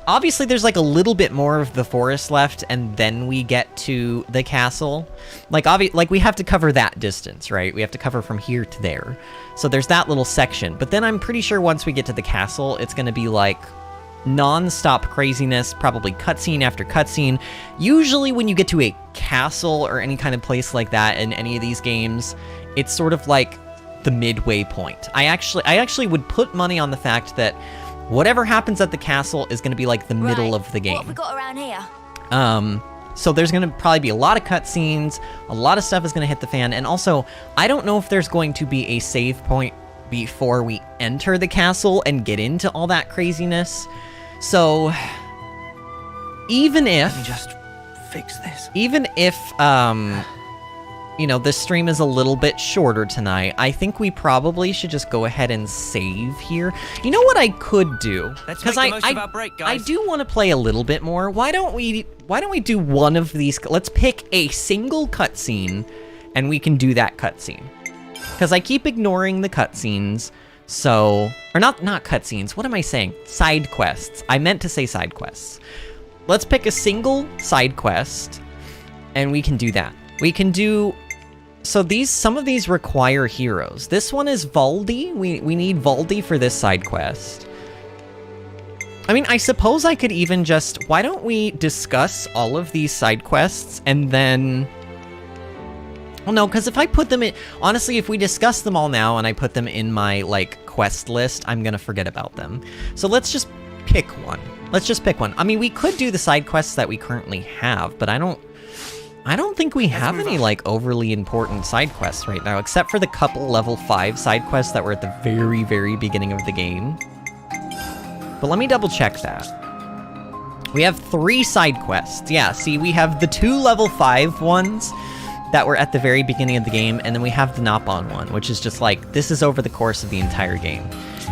Obviously, there's, like, a little bit more of the forest left, and then we get to the castle. Like, we have to cover that distance, right? We have to cover from here to there. So there's that little section. But then I'm pretty sure once we get to the castle, it's gonna be, like, non-stop craziness, probably cutscene after cutscene. Usually when you get to a castle or any kind of place like that in any of these games, it's sort of like the midway point. I actually would put money on the fact that whatever happens at the castle is going to be like the middle of the game. What have we got around here? So there's going to probably be a lot of cutscenes, a lot of stuff is going to hit the fan, and also, I don't know if there's going to be a save point before we enter the castle and get into all that craziness. So, even if... Let me just fix this. Even if, you know, this stream is a little bit shorter tonight, I think we probably should just go ahead and save here. You know what I could do? Let's make the most of our break, guys. I do want to play a little bit more. Why don't we do one of these? Let's pick a single cutscene, and we can do that cutscene. Because I keep ignoring the cutscenes, so... Or not cutscenes, what am I saying? Side quests. I meant to say side quests. Let's pick a single side quest, and we can do that. We can do... So some of these require heroes. This one is Valdi. We need Valdi for this side quest. I mean, I suppose I could even just... Why don't we discuss all of these side quests and then... Well, no, because if I put them in... Honestly, if we discuss them all now and I put them in my, like, quest list, I'm gonna forget about them. So let's just pick one. Let's just pick one. I mean, we could do the side quests that we currently have, but I don't think we have any, like, overly important side quests right now, except for the couple level 5 side quests that were at the very, very beginning of the game. But let me double check that. We have 3 side quests. Yeah, see, we have the 2 level 5 ones that were at the very beginning of the game, and then we have the Nopon one, which is just like, this is over the course of the entire game.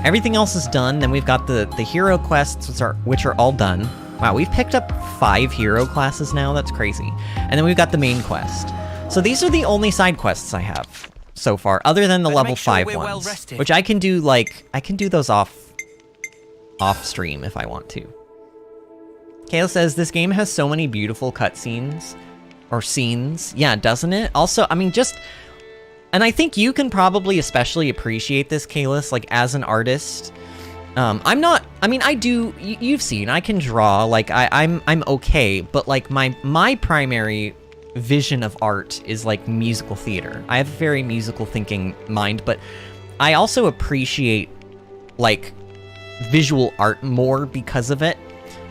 Everything else is done, then we've got the hero quests, which are all done. Wow, we've picked up 5 hero classes now, that's crazy. And then we've got the main quest. So these are the only side quests I have so far, other than the level 5 ones. Which I can do, like, I can do those off stream if I want to. Kayla says, this game has so many beautiful cutscenes. Or scenes. Yeah, doesn't it? Also, I mean, just... And I think you can probably especially appreciate this, Kalis, like, as an artist. I'm not... I mean, I do... You've seen, I can draw, like, I'm okay, but, like, my primary vision of art is, like, musical theater. I have a very musical thinking mind, but I also appreciate, like, visual art more because of it.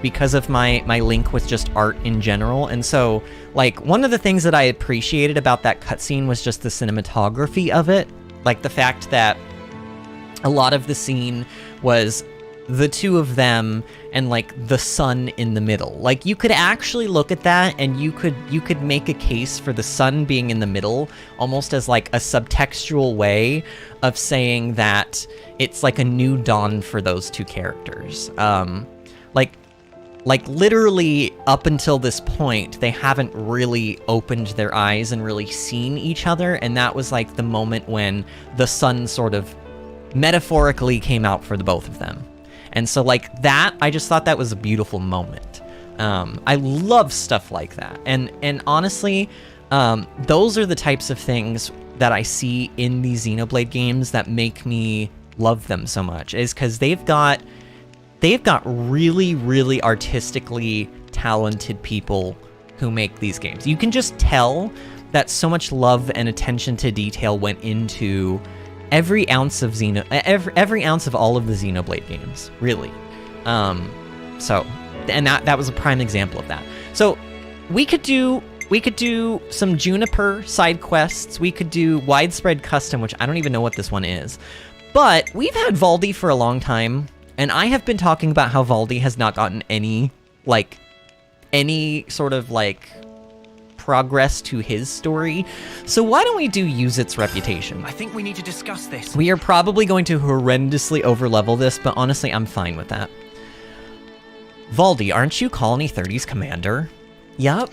Because of my link with just art in general. And so, like, one of the things that I appreciated about that cutscene was just the cinematography of it. Like, the fact that a lot of the scene was the two of them and, like, the sun in the middle. Like, you could actually look at that and you could make a case for the sun being in the middle almost as, like, a subtextual way of saying that it's, like, a new dawn for those two characters. Like, literally, up until this point, they haven't really opened their eyes and really seen each other, and that was, like, the moment when the sun sort of metaphorically came out for the both of them. And so, like, that, I just thought that was a beautiful moment. I love stuff like that. And honestly, those are the types of things that I see in these Xenoblade games that make me love them so much is because they've got really, really artistically talented people who make these games. You can just tell that so much love and attention to detail went into every ounce of every ounce of all of the Xenoblade games, really. So, and that was a prime example of that. So, we could do some Juniper side quests. We could do widespread custom, which I don't even know what this one is. But we've had Valdi for a long time, and I have been talking about how Valdi has not gotten any sort of progress to his story. So why don't we do use its reputation? I think we need to discuss this. We are probably going to horrendously overlevel this, but honestly, I'm fine with that. Valdi, aren't you Colony 30's commander? Yup.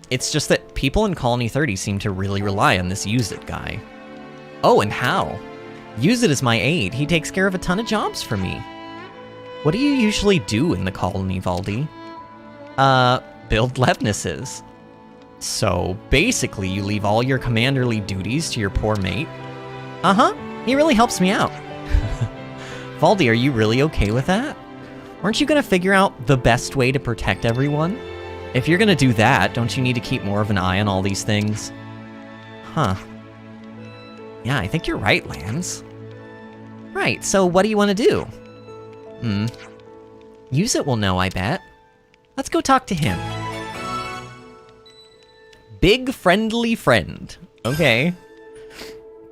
It's just that people in Colony 30 seem to really rely on this Use It guy. Oh, and how? Use It is my aide. He takes care of a ton of jobs for me. What do you usually do in the colony, Valdi? Build Levnesses. So, basically, you leave all your commanderly duties to your poor mate? Uh-huh. He really helps me out. Valdi, are you really okay with that? Aren't you gonna figure out the best way to protect everyone? If you're gonna do that, don't you need to keep more of an eye on all these things? Huh. Yeah, I think you're right, Lance. Right, so what do you want to do? Use It will know, I bet. Let's go talk to him. Big Friendly Friend. Okay.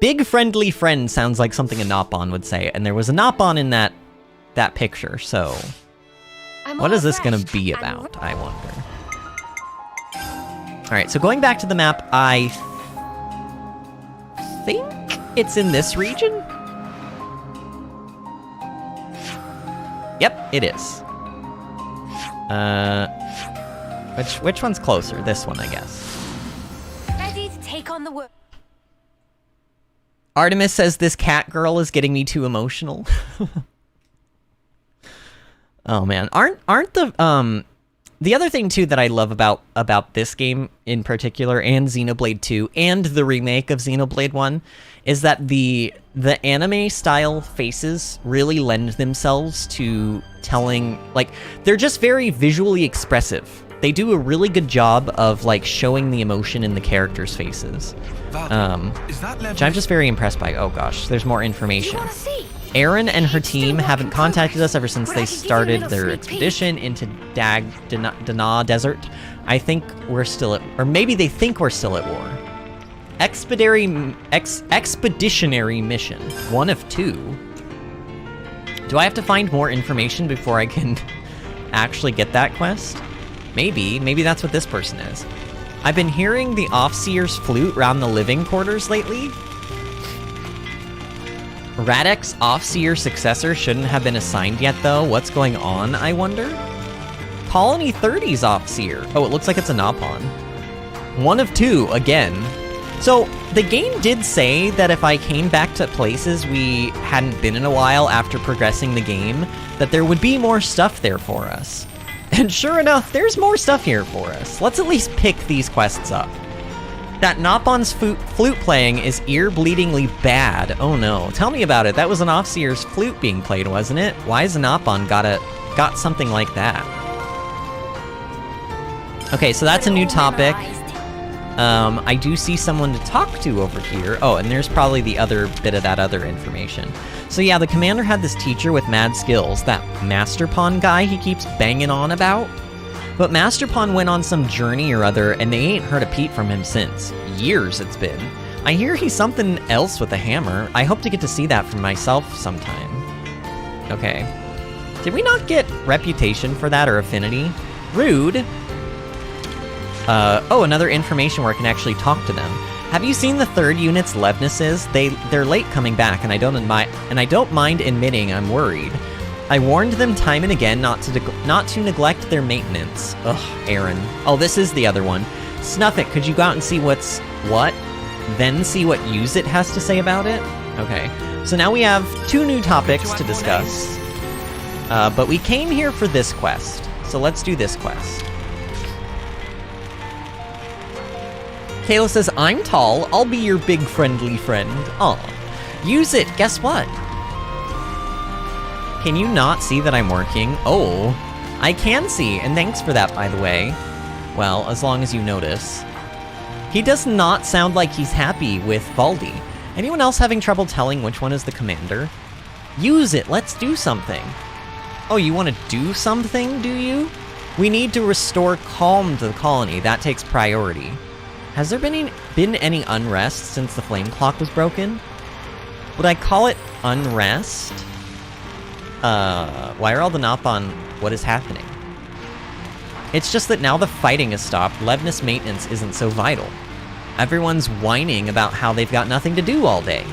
Big Friendly Friend sounds like something a Nopon would say, and there was a Nopon in that picture, so... What is this gonna be about, I wonder? Alright, so going back to the map, I think it's in this region? Yep, it is. Which one's closer? This one, I guess. Ready to take on the world. Artemis says this cat girl is getting me too emotional. Oh man, aren't the other thing too that I love about this game in particular, and Xenoblade 2 and the remake of Xenoblade 1, is that the anime style faces really lend themselves to telling, they're just very visually expressive. They do a really good job of showing the emotion in the characters' faces. Which I'm just very impressed by. Oh gosh, there's more information. Erin and her team haven't contacted us ever since they started their expedition into Dana Desert. I think we're still at, or maybe they think we're still at war. Expeditionary mission, 1 of 2. Do I have to find more information before I can actually get that quest? Maybe that's what this person is. I've been hearing the Offseer's flute around the living quarters lately. Radek's Offseer successor shouldn't have been assigned yet, though. What's going on, I wonder? Colony 30's Offseer. Oh, it looks like it's a Nopon. 1 of 2, again. So, the game did say that if I came back to places we hadn't been in a while after progressing the game, that there would be more stuff there for us. And sure enough, there's more stuff here for us. Let's at least pick these quests up. That Nopon's flute playing is ear-bleedingly bad. Oh no, tell me about it. That was an Offseer's flute being played, wasn't it? Why has a Nopon got something like that? Okay, so that's a new topic. I do see someone to talk to over here. Oh, and there's probably the other bit of that other information. So yeah, the commander had this teacher with mad skills, that Master Pawn guy he keeps banging on about. But Master Pawn went on some journey or other, and they ain't heard a peep from him since. Years it's been. I hear he's something else with a hammer. I hope to get to see that for myself sometime. Okay. Did we not get reputation for that or affinity? Rude. Oh, another information where I can actually talk to them. Have you seen the 3rd unit's Levnesses? They're late coming back, and I don't mind admitting I'm worried. I warned them time and again not to neglect their maintenance. Ugh, Aaron. Oh, this is the other one. Snuff It, could you go out and see what's what? Then see what Use It has to say about it? Okay. So now we have 2 new topics to discuss. But we came here for this quest. So let's do this quest. Kayla says, I'm tall. I'll be your big friendly friend. Aw. Use It. Guess what? Can you not see that I'm working? Oh, I can see, and thanks for that, by the way. Well, as long as you notice. He does not sound like he's happy with Valdi. Anyone else having trouble telling which one is the commander? Use it, let's do something. Oh, you want to do something, do you? We need to restore calm to the colony, that takes priority. Has there been any unrest since the flame clock was broken? Would I call it unrest? Why are all the Nop on what is happening? It's just that now the fighting has stopped, Levness maintenance isn't so vital. Everyone's whining about how they've got nothing to do all day.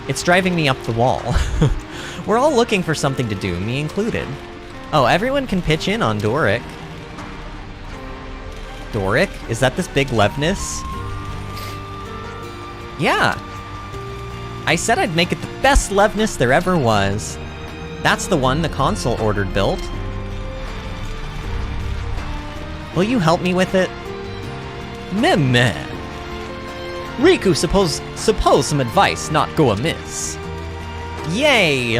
It's driving me up the wall. We're all looking for something to do, me included. Oh, everyone can pitch in on Doric. Doric? Is that this big Levness? Yeah. I said I'd make it the best Levness there ever was. That's the one the console ordered built. Will you help me with it? Meh. Riku, suppose some advice not go amiss. Yay!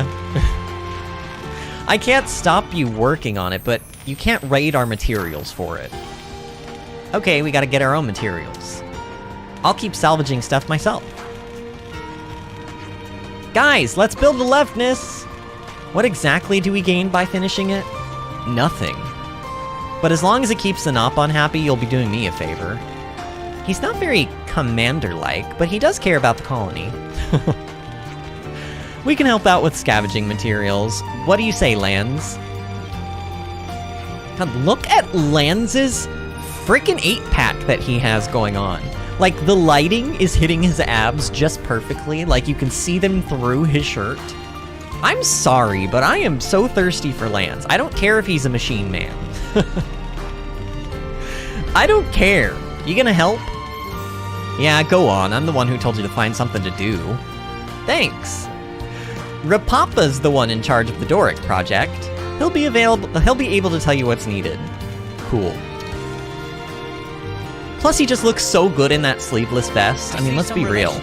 I can't stop you working on it, but you can't raid our materials for it. Okay, we gotta get our own materials. I'll keep salvaging stuff myself. Guys, let's build a Levness! What exactly do we gain by finishing it? Nothing. But as long as it keeps the Nopon happy, you'll be doing me a favor. He's not very commander-like, but he does care about the colony. We can help out with scavenging materials. What do you say, Lanz? God, look at Lanz's freaking 8-pack that he has going on. Like, the lighting is hitting his abs just perfectly, like you can see them through his shirt. I'm sorry, but I am so thirsty for Lanz. I don't care if he's a machine man. I don't care. You gonna help? Yeah, go on. I'm the one who told you to find something to do. Thanks. Rapapa's the one in charge of the Doric project. He'll be able to tell you what's needed. Cool. Plus, he just looks so good in that sleeveless vest. I mean, let's be real.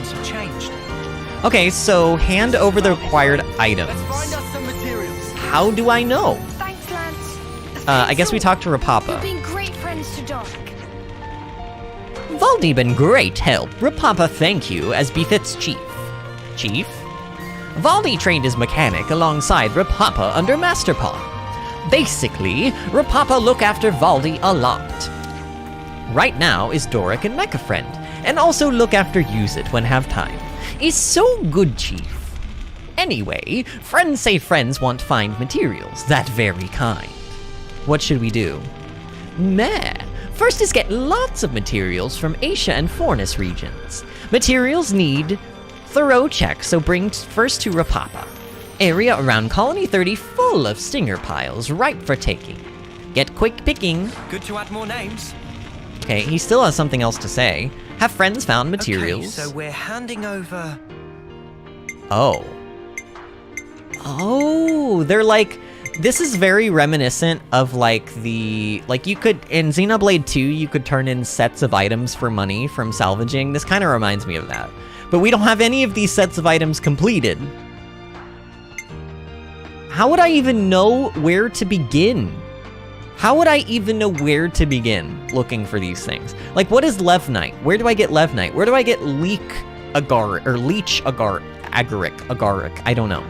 Okay, so hand over the required items. Let's find us some materials. How do I know? Thanks, Lance. I guess we talked to Rapapa. You've been great friends to Doric. Valdi been great help. Rapapa thank you, as befits Chief. Chief? Valdi trained as mechanic alongside Rapapa under Master Paw. Basically, Rapapa look after Valdi a lot. Right now is Doric and Mecha Friend, and also look after Use It when have time. Is so good, Chief. Anyway, friends say friends want to find materials, that very kind. What should we do? Meh. First is get lots of materials from Asia and Fornis regions. Materials need thorough check, so bring first to Rapapa. Area around Colony 30 full of stinger piles, ripe for taking. Get quick picking. Good to add more names. Okay, he still has something else to say. Have friends found materials? Okay, so we're handing over... Oh. Oh, they're like... This is very reminiscent of like the... Like you could... In Xenoblade 2, you could turn in sets of items for money from salvaging. This kind of reminds me of that. But we don't have any of these sets of items completed. How would I even know where to begin? How would I even know where to begin looking for these things? Like, what is Levnite? Where do I get Levnite? Where do I get Leech Agaric? I don't know.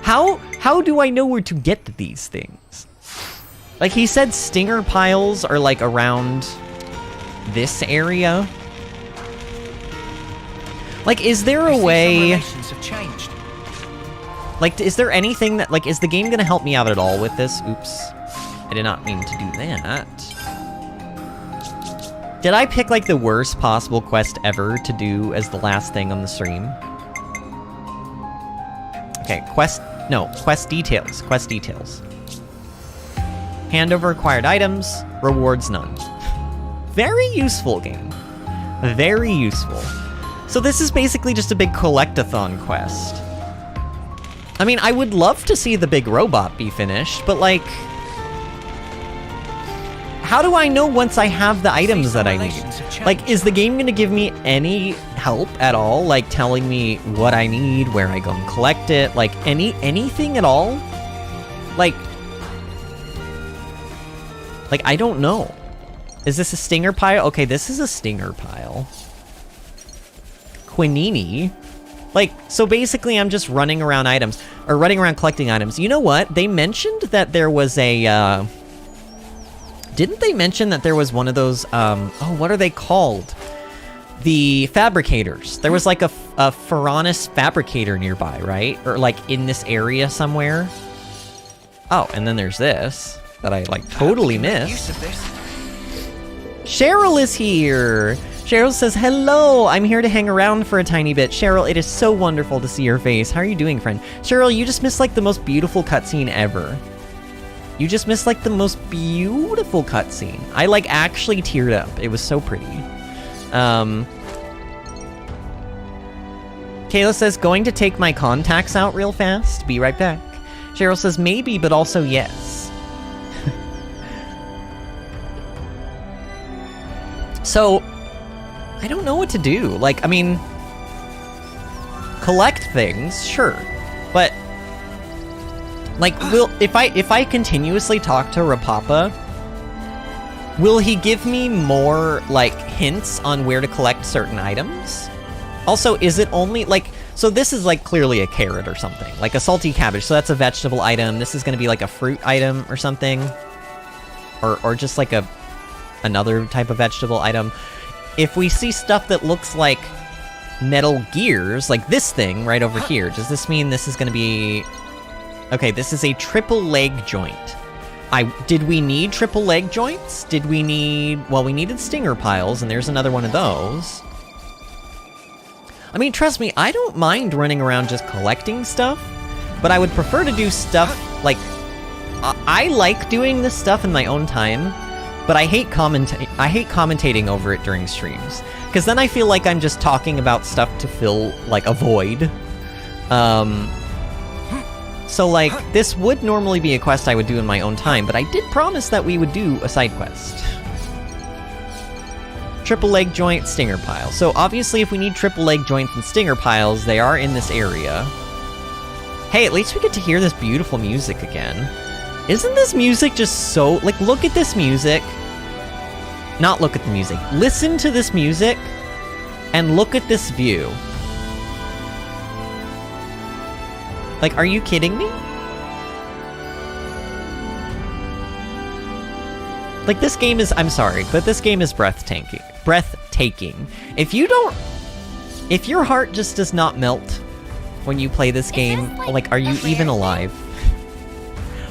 How do I know where to get these things? Like, he said stinger piles are, like, around this area. Like, is there a way... Relations have changed. Like, is there anything that, like, is the game gonna help me out at all with this? Oops. I did not mean to do that. Did I pick, like, the worst possible quest ever to do as the last thing on the stream? Okay, quest details. Quest details. Hand over acquired items, rewards none. Very useful game. Very useful. So this is basically just a big collect-a-thon quest. I mean, I would love to see the big robot be finished, but like... How do I know once I have the items that I need? Like, is the game gonna give me any help at all, like telling me what I need, where I go and collect it, like anything at all? Like I don't know. Is this a stinger pile? Okay, this is a stinger pile. Quinini. Like, so basically I'm just running around items, or running around collecting items. You know what? They mentioned that there was a, didn't they mention that there was one of those, oh, what are they called? The fabricators. There was like a Furanis fabricator nearby, right? Or like in this area somewhere. Oh, and then there's this that I like totally missed. Cheryl is here. Cheryl says, hello, I'm here to hang around for a tiny bit. Cheryl, it is so wonderful to see your face. How are you doing, friend? Cheryl, you just missed like the most beautiful cutscene ever. You just missed like the most beautiful cutscene. I like actually teared up. It was so pretty. Kayla says, going to take my contacts out real fast. Be right back. Cheryl says, maybe, but also yes. So, I don't know what to do. Like, I mean, collect things, sure. But, like, if I continuously talk to Rapapa, will he give me more, like, hints on where to collect certain items? Also, is it only, like, so this is, like, clearly a carrot or something. Like, a salty cabbage, so that's a vegetable item. This is gonna be, like, a fruit item or something. Or just, like, another type of vegetable item. If we see stuff that looks like metal gears, like this thing right over here, does this mean this is gonna be... Okay, this is a triple leg joint. Did we need triple leg joints? Did we need... Well, we needed stinger piles, and there's another one of those. I mean, trust me, I don't mind running around just collecting stuff, but I would prefer to do stuff, like... I like doing this stuff in my own time, but I hate commentating over it during streams, because then I feel like I'm just talking about stuff to fill, like, a void. So, like, this would normally be a quest I would do in my own time, but I did promise that we would do a side quest. Triple leg joint, stinger pile. So, obviously, if we need triple leg joints and stinger piles, they are in this area. Hey, at least we get to hear this beautiful music again. Isn't this music just so... Like, look at this music. Not look at the music. Listen to this music, and look at this view. Like, are you kidding me? Like, this game is... I'm sorry, but this game is breathtaking. Breathtaking. If your heart just does not melt when you play this game, like, are you even alive?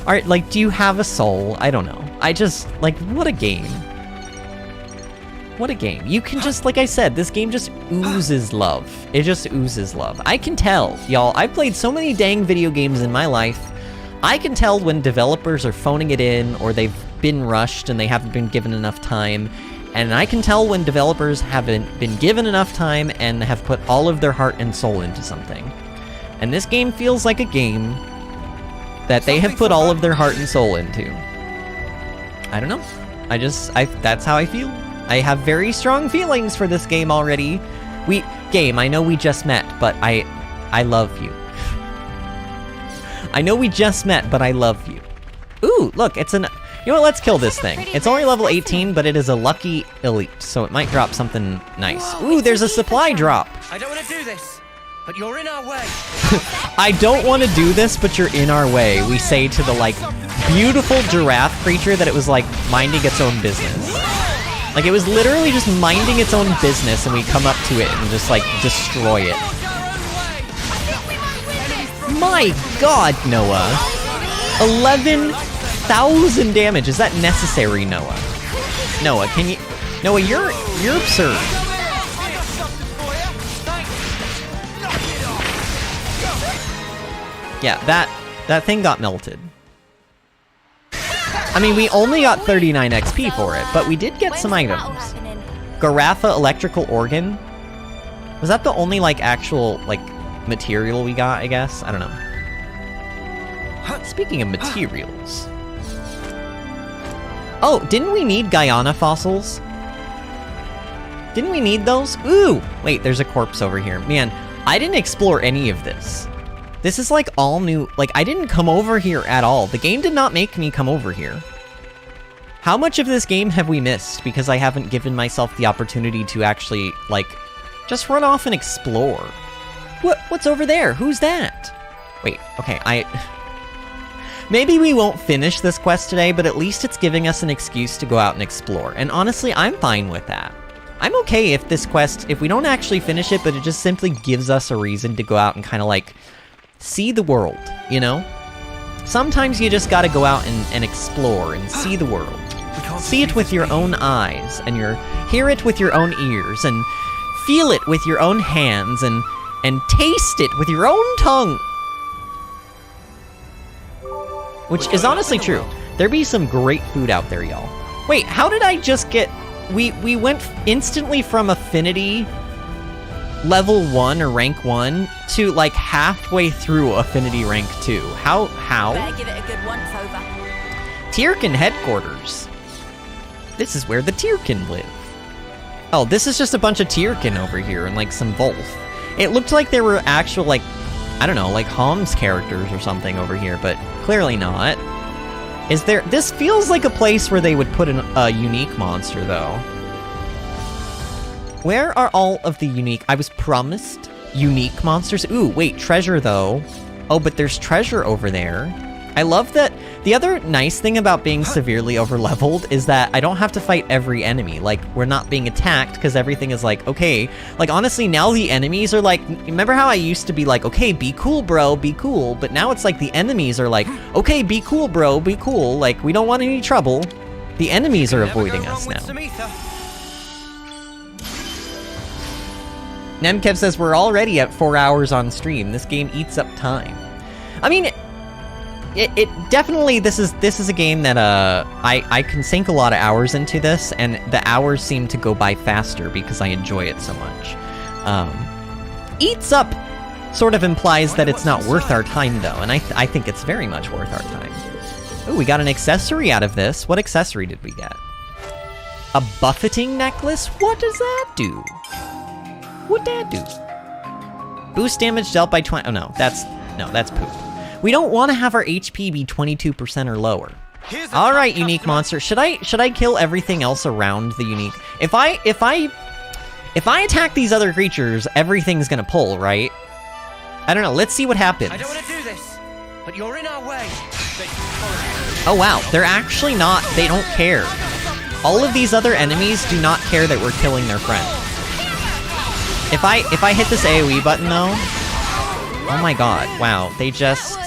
Alright, like, do you have a soul? I don't know. I just, like, what a game. What a game. You can just, like I said, this game just oozes love. It just oozes love. I can tell, y'all, I've played so many dang video games in my life. I can tell when developers are phoning it in, or they've been rushed and they haven't been given enough time. And I can tell when developers haven't been given enough time and have put all of their heart and soul into something. And this game feels like a game that they have put all of their heart and soul into. I don't know. That's how I feel. I have very strong feelings for this game already. Game, I know we just met, but I love you. I know we just met, but I love you. Ooh, look, it's an... You know what, let's kill this thing. It's only level 18, but it is a lucky elite, so it might drop something nice. Whoa, ooh, there's a supply drop. I don't want to do this, but you're in our way. I don't want to do this, but you're in our way, we say to the, like, beautiful giraffe creature that it was, like, minding its own business. Like, it was literally just minding its own business, and we come up to it and just, like, destroy it. My god, Noah. 11,000 damage. Is that necessary, Noah? Noah, can you... Noah, you're absurd. Yeah, that thing got melted. I mean, we only got 39 XP for it, but we did get some items. Garaffa electrical organ? Was that the only, like, actual, like, material we got, I guess? I don't know. Speaking of materials... Oh, didn't we need Guyana fossils? Didn't we need those? Ooh! Wait, there's a corpse over here. Man, I didn't explore any of this. This is like all new. Like, I didn't come over here at all. The game did not make me come over here. How much of this game have we missed because I haven't given myself the opportunity to actually, like, just run off and explore? What's over there? Who's that? Wait, okay, maybe we won't finish this quest today, but at least it's giving us an excuse to go out and explore. And honestly, I'm fine with that. I'm okay if this quest, if we don't actually finish it, but it just simply gives us a reason to go out and kind of like see the world, you know? Sometimes you just gotta go out and explore and see the world. See it with your own eyes, and hear it with your own ears, and feel it with your own hands, and taste it with your own tongue. Which is honestly true. There be some great food out there, y'all. Wait, how did I just get... We went instantly from Affinity level 1 or rank 1 to like halfway through Affinity rank 2. How? Better give it a good once over. Tyrken headquarters. This is where the Tyrken live. Oh, this is just a bunch of Tyrken over here and like some Volf. It looked like there were actual like, I don't know, like Hom's characters or something over here, but clearly not. Is there... This feels like a place where they would put a unique monster, though. Where are all of the unique... I was promised unique monsters. Ooh, wait, treasure, though. Oh, but there's treasure over there. I love that... The other nice thing about being severely overleveled is that I don't have to fight every enemy. Like, we're not being attacked because everything is like, okay. Like, honestly, now the enemies are like... Remember how I used to be like, okay, be cool, bro, be cool. But now it's like the enemies are like, okay, be cool, bro, be cool. Like, we don't want any trouble. The enemies are avoiding us now. Nemkev says we're already at 4 hours on stream. This game eats up time. I mean... It definitely, this is a game that I can sink a lot of hours into this, and the hours seem to go by faster because I enjoy it so much. Eats up sort of implies that it's not worth our time, though, and I think it's very much worth our time. Ooh, we got an accessory out of this. What accessory did we get? A buffeting necklace? What does that do? What'd that do? Boost damage dealt by 20... Oh, no, that's poop. We don't want to have our HP be 22% or lower. All right, unique monster. Should I kill everything else around the unique? If I attack these other creatures, everything's gonna pull, right? I don't know. Let's see what happens. I don't want to do this, but you're in our way. Oh wow, they're actually not. They don't care. All of these other enemies do not care that we're killing their friend. If I hit this AoE button though, oh my god, wow, they just...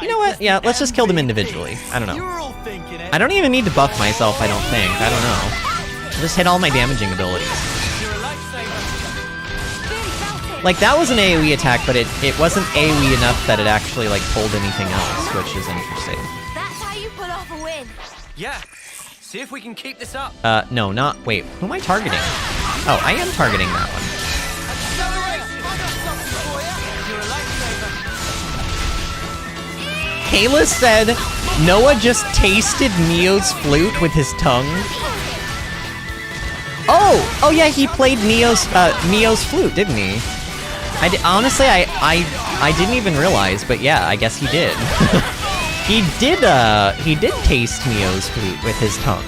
You know what? Yeah, let's just kill them individually. I don't know. I don't even need to buff myself, I don't think. I don't know. Just hit all my damaging abilities. Like, that was an AoE attack, but it wasn't AoE enough that it actually, like, pulled anything else, which is interesting. That's how you pull off a win. Yeah. See if we can keep this up. No, not... Wait, who am I targeting? Oh, I am targeting that one. Kayla said Noah just tasted Neo's flute with his tongue. Oh yeah, he played Neo's flute, didn't he? Honestly, I didn't even realize, but yeah, I guess he did. he did taste Neo's flute with his tongue.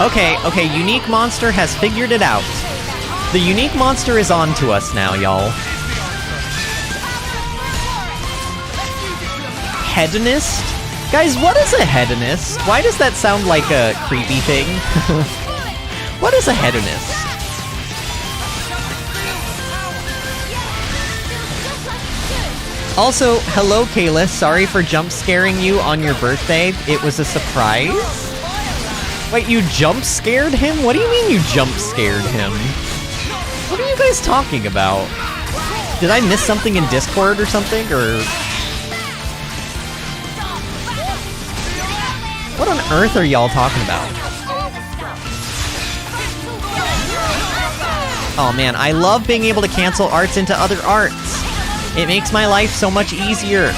Okay, unique monster has figured it out. The unique monster is on to us now, y'all. Hedonist? Guys, what is a hedonist? Why does that sound like a creepy thing? What is a hedonist? Also, hello Kayla, sorry for jump scaring you on your birthday. It was a surprise? Wait, you jump scared him? What do you mean you jump scared him? What are you guys talking about? Did I miss something in Discord or something, or... What on earth are y'all talking about? Oh man, I love being able to cancel arts into other arts. It makes my life so much easier.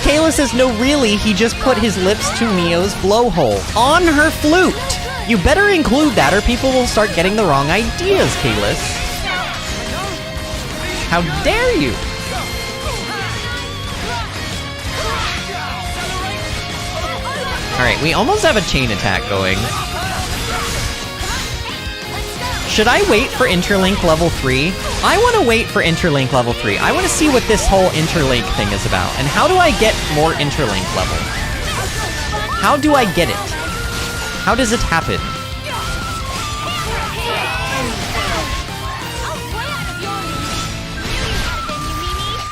Kayla says, no, really, he just put his lips to Mio's blowhole on her flute. You better include that or people will start getting the wrong ideas, Kalis. How dare you? Alright, we almost have a chain attack going. Should I wait for Interlink level 3? I want to wait for Interlink level 3. I want to see what this whole Interlink thing is about. And how do I get more Interlink level? How do I get it? How does it happen?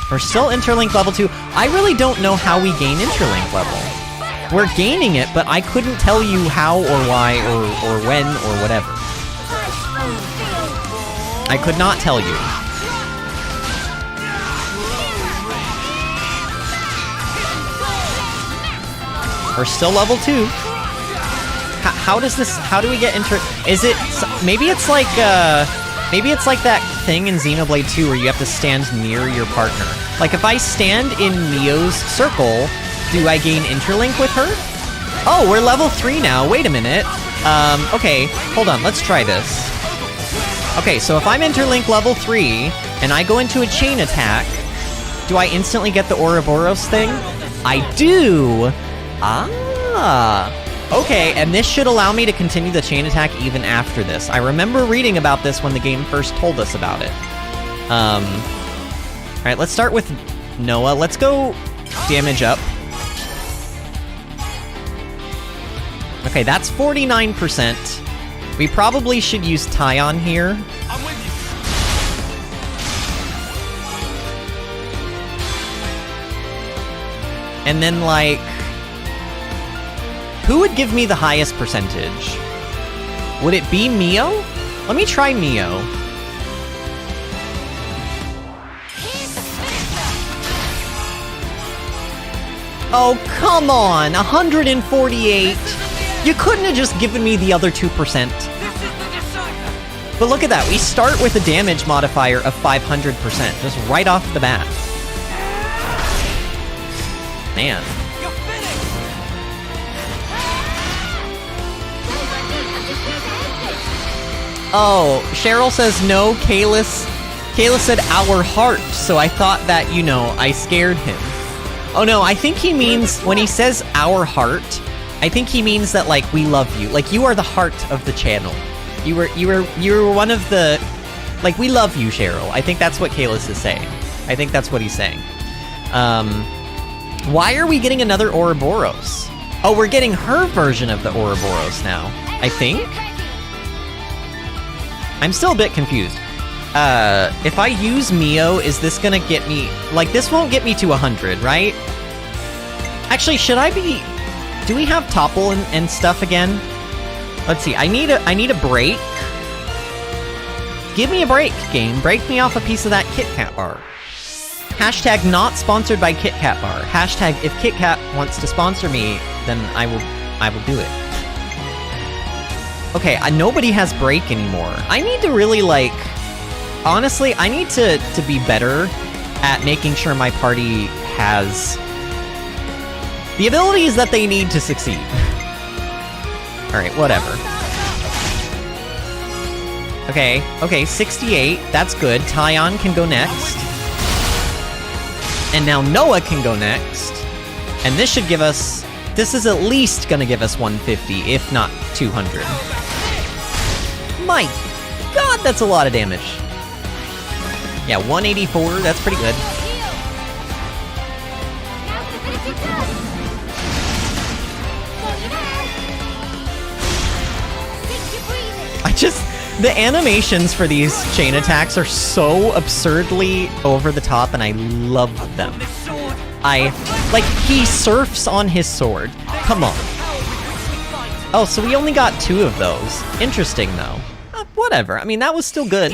We're still Interlink level 2. I really don't know how we gain Interlink level. We're gaining it, but I couldn't tell you how or why or when or whatever. I could not tell you. We're still level 2. How does this, how do we get is it, maybe it's like that thing in Xenoblade 2 where you have to stand near your partner. Like if I stand in Mio's circle, do I gain Interlink with her? Oh, we're level 3 now, wait a minute. Okay, hold on, let's try this. Okay, so if I'm Interlink level 3, and I go into a chain attack, do I instantly get the Ouroboros thing? I do! Ah! Okay, and this should allow me to continue the chain attack even after this. I remember reading about this when the game first told us about it. Alright, let's start with Noah. Let's go damage up. Okay, that's 49%. We probably should use Tyon here. I'm with you. And then, like... who would give me the highest percentage? Would it be Mio? Let me try Mio. Oh, come on! 148! You couldn't have just given me the other 2%. But look at that, we start with a damage modifier of 500%, just right off the bat. Man. Oh, Cheryl says no, Kayla said our heart, so I thought that, you know, I scared him. Oh no, I think he means, when he says our heart, I think he means that, like, we love you. Like, you are the heart of the channel. You were one of the... like, we love you, Cheryl. I think that's what Kalis is saying. I think that's what he's saying. Why are we getting another Ouroboros? Oh, we're getting her version of the Ouroboros now, I think? I'm still a bit confused. If I use Mio, is this gonna get me... like, this won't get me to 100, right? Actually, should I be... do we have topple and stuff again? Let's see, I need a break. Give me a break, game. Break me off a piece of that Kit Kat bar. Hashtag not sponsored by Kit Kat bar. Hashtag if Kit Kat wants to sponsor me, then I will do it. Okay, nobody has break anymore. I need to really, like... honestly, I need to be better at making sure my party has the abilities that they need to succeed. Alright, whatever. Okay, 68. That's good. Tyon can go next. And now Noah can go next. And this should give us... this is at least gonna give us 150, if not 200. My god, that's a lot of damage. Yeah, 184, that's pretty good. The animations for these chain attacks are so absurdly over the top, and I love them. Like, he surfs on his sword. Come on. Oh, so we only got 2 of those. Interesting, though. Whatever. I mean, that was still good.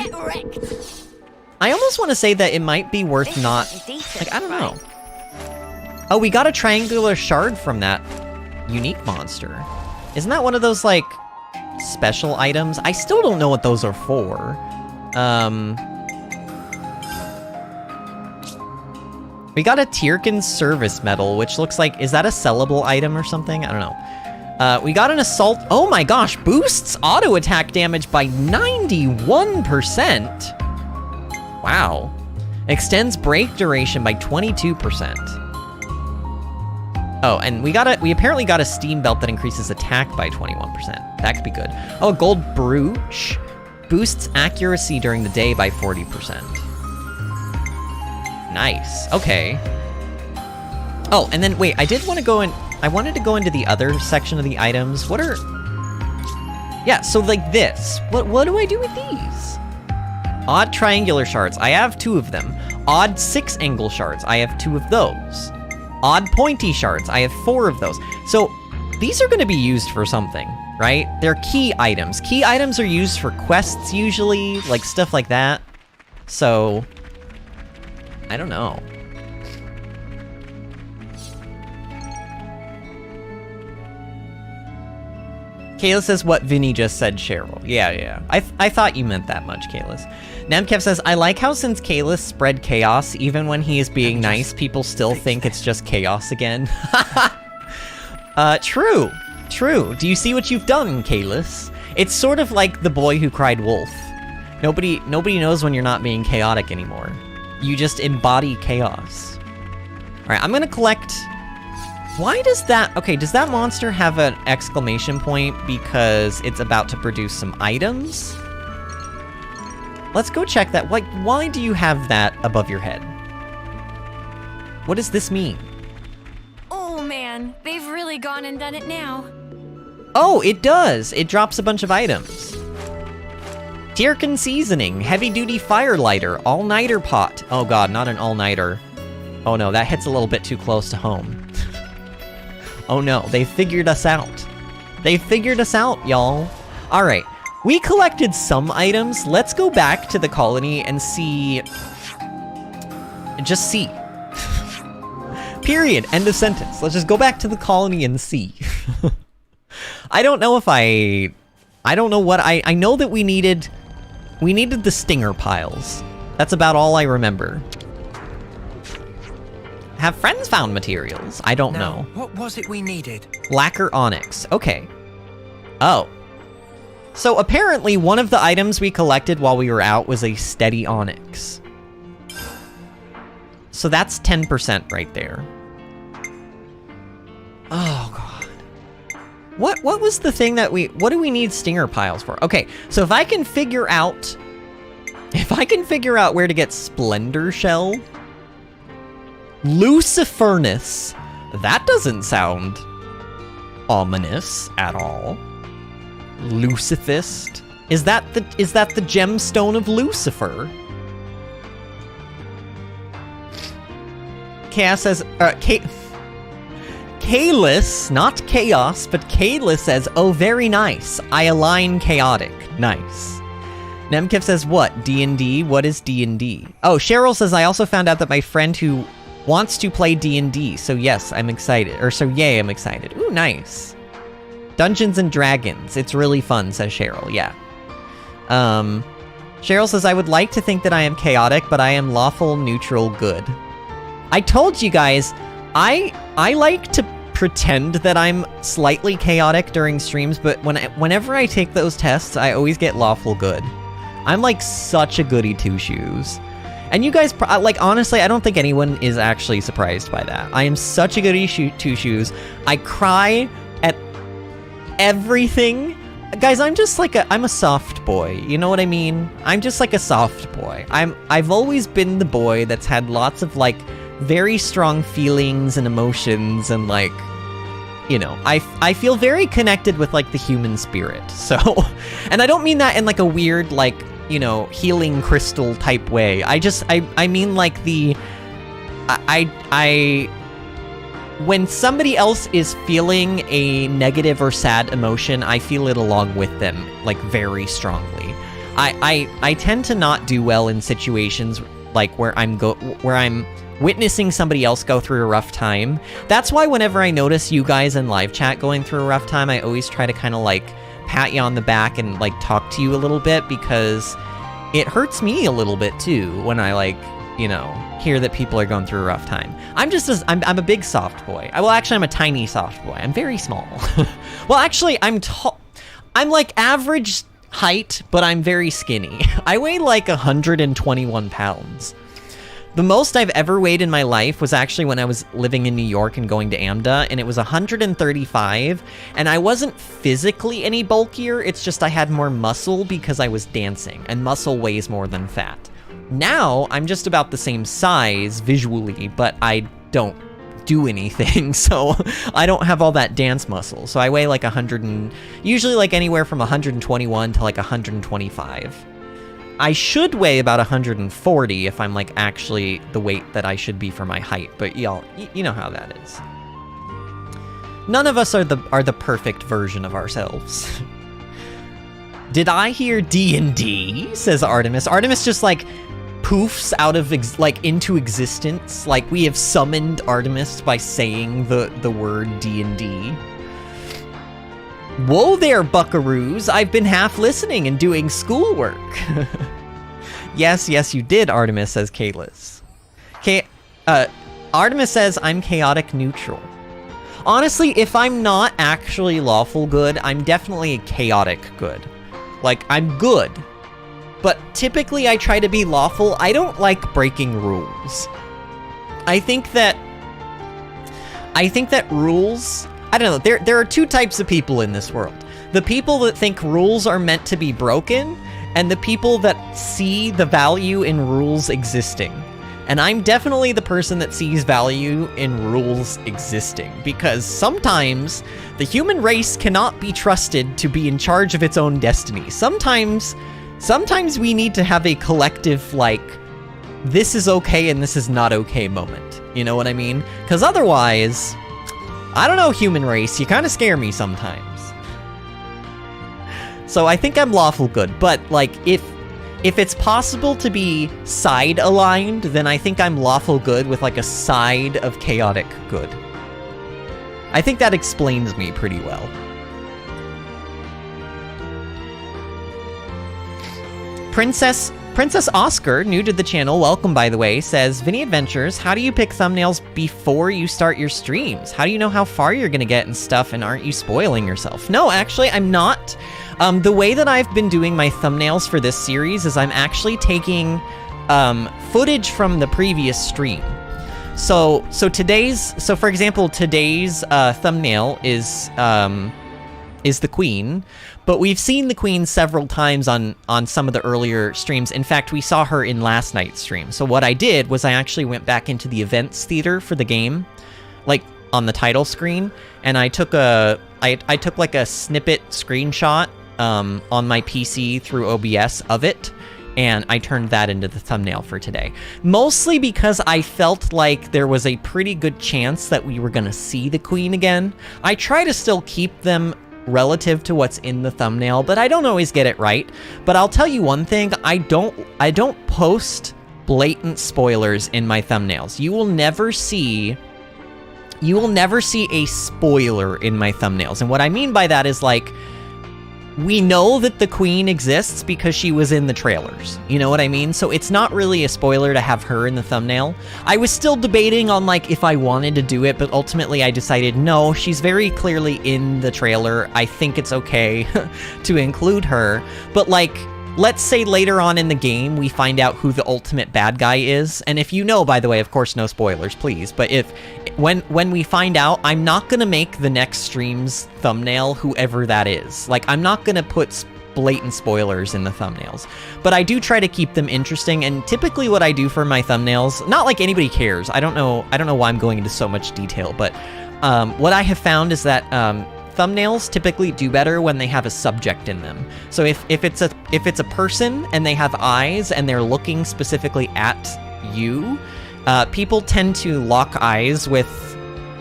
I almost want to say that it might be worth not... like, I don't know. Oh, we got a triangular shard from that unique monster. Isn't that one of those, like... special items? I still don't know what those are We got a Tyrkin service medal, which looks like, is that a sellable item or something? I don't know. We got an assault. Oh my gosh, boosts auto attack damage by 91%. Wow. Extends break duration by 22%. Oh, and we apparently got a steam belt that increases attack by 21%. That could be good. Oh, a gold brooch boosts accuracy during the day by 40%. Nice. Okay. Oh, and then wait, I wanted to go into the other section of the items. What are... Yeah, so like this. What do I do with these? Odd triangular shards. I have 2 of them. Odd 6 angle shards. I have 2 of those. Odd pointy shards. I have 4 of those. So these are going to be used for something, right? They're key items. Key items are used for quests usually, like stuff like that. So... I don't know. Kayla says what Vinny just said, Cheryl. Yeah. I thought you meant that much, Kayla. Nemkev says, I like how since Kayla spread chaos, even when he is being nice, people still think it's just chaos again. True. Do you see what you've done, Kalis? It's sort of like the boy who cried wolf. Nobody knows when you're not being chaotic anymore. You just embody chaos. Alright, I'm gonna collect... Why does that... Okay, does that monster have an exclamation point because it's about to produce some items? Let's go check that. Like, why do you have that above your head? What does this mean? Oh man, they've really gone and done it now. Oh, it does! It drops a bunch of items. Tyrkin seasoning, heavy-duty fire lighter, all-nighter pot. Oh god, not an all-nighter. Oh no, that hits a little bit too close to home. Oh no, they figured us out. They figured us out, y'all. Alright, we collected some items. Let's go back to the colony and see... Just see. Period. End of sentence. Let's just go back to the colony and see. I don't know if I don't know what I know that we needed the stinger piles. That's about all I remember. Have friends found materials? I don't know. What was it we needed? Lacquer onyx. Okay. Oh. So apparently one of the items we collected while we were out was a steady onyx. So that's 10% right there. Oh god. What was the thing that what do we need stinger piles for? Okay, so if I can figure out where to get Splendor Shell, Lucifernus, that doesn't sound ominous at all. Lucifist, is that the gemstone of Lucifer? Chaos says, Kalis, not chaos, but Kalis says, oh, very nice. I align chaotic. Nice. Nemkev says, what? D&D? What is D&D? Oh, Cheryl says, I also found out that my friend who wants to play D&D, so yes, I'm excited. Or so yay, I'm excited. Ooh, nice. Dungeons and Dragons. It's really fun, says Cheryl. Yeah. Cheryl says, I would like to think that I am chaotic, but I am lawful, neutral, good. I told you guys, I like to pretend that I'm slightly chaotic during streams, but whenever I take those tests, I always get lawful good. I'm like such a goody two-shoes. And you guys, like, honestly, I don't think anyone is actually surprised by that. I am such a goody two-shoes. I cry at everything. Guys, I'm just like I'm a soft boy. You know what I mean? I'm just like a soft boy. I've always been the boy that's had lots of, like, very strong feelings and emotions and, like, you know, I feel very connected with, like, the human spirit. So, and I don't mean that in, like, a weird, like, you know, healing crystal type way. I mean, like, when somebody else is feeling a negative or sad emotion, I feel it along with them, like, very strongly. I tend to not do well in situations like where I'm witnessing somebody else go through a rough time. That's why whenever I notice you guys in live chat going through a rough time, I always try to kind of, like, pat you on the back and, like, talk to you a little bit, because it hurts me a little bit too when I, like, you know, hear that people are going through a rough time. I'm a big soft boy. Well, actually, I'm a tiny soft boy. I'm very small. Well, actually, I'm tall. I'm like average height, but I'm very skinny. I weigh like 121 pounds. The most I've ever weighed in my life was actually when I was living in New York and going to AMDA, and it was 135, and I wasn't physically any bulkier, it's just I had more muscle because I was dancing, and muscle weighs more than fat. Now, I'm just about the same size visually, but I don't do anything, so I don't have all that dance muscle. So I weigh like usually like anywhere from 121 to like 125. I should weigh about 140 if I'm like actually the weight that I should be for my height, but y'all, you know how that is. None of us are the perfect version of ourselves. Did I hear D&D? Says Artemis. Artemis just like poofs out of into existence. Like we have summoned Artemis by saying the word D&D. Whoa there, buckaroos! I've been half listening and doing schoolwork. Yes, you did, Artemis, says Kalis. Artemis says, I'm chaotic neutral. Honestly, if I'm not actually lawful good, I'm definitely chaotic good. Like, I'm good. But typically I try to be lawful. I don't like breaking rules. I think that rules... I don't know, there are two types of people in this world. The people that think rules are meant to be broken, and the people that see the value in rules existing. And I'm definitely the person that sees value in rules existing, because sometimes the human race cannot be trusted to be in charge of its own destiny. Sometimes we need to have a collective, like, this is okay and this is not okay moment. You know what I mean? Because otherwise... I don't know, human race, you kind of scare me sometimes. So I think I'm lawful good, but like if it's possible to be side aligned, then I think I'm lawful good with like a side of chaotic good. I think that explains me pretty well. Princess Oscar, new to the channel, welcome by the way, says, VinnyAdventures, how do you pick thumbnails before you start your streams? How do you know how far you're gonna get and stuff, and aren't you spoiling yourself? No, actually, I'm not. The way that I've been doing my thumbnails for this series is I'm actually taking footage from the previous stream. So for example, today's thumbnail is the Queen, but we've seen the Queen several times on some of the earlier streams. In fact, we saw her in last night's stream. So what I did was I actually went back into the events theater for the game, like on the title screen, and I took like a snippet screenshot on my PC through OBS of it, and I turned that into the thumbnail for today. Mostly because I felt like there was a pretty good chance that we were gonna see the Queen again. I try to still keep them relative to what's in the thumbnail, but I don't always get it right. But I'll tell you one thing, I don't post blatant spoilers in my thumbnails. You will never see a spoiler in my thumbnails. And what I mean by that is, like, we know that the Queen exists because she was in the trailers. You know what I mean? So it's not really a spoiler to have her in the thumbnail. I was still debating on, like, if I wanted to do it, but ultimately I decided, no, she's very clearly in the trailer. I think it's okay to include her. But, like, let's say later on in the game we find out who the ultimate bad guy is. And if you know, by the way, of course, no spoilers, please. But when we find out, I'm not gonna make the next stream's thumbnail whoever that is. Like, I'm not gonna put blatant spoilers in the thumbnails. But I do try to keep them interesting, and typically what I do for my thumbnails, not like anybody cares. I don't know why I'm going into so much detail, but what I have found is that thumbnails typically do better when they have a subject in them. So if it's a person and they have eyes and they're looking specifically at you, people tend to lock eyes with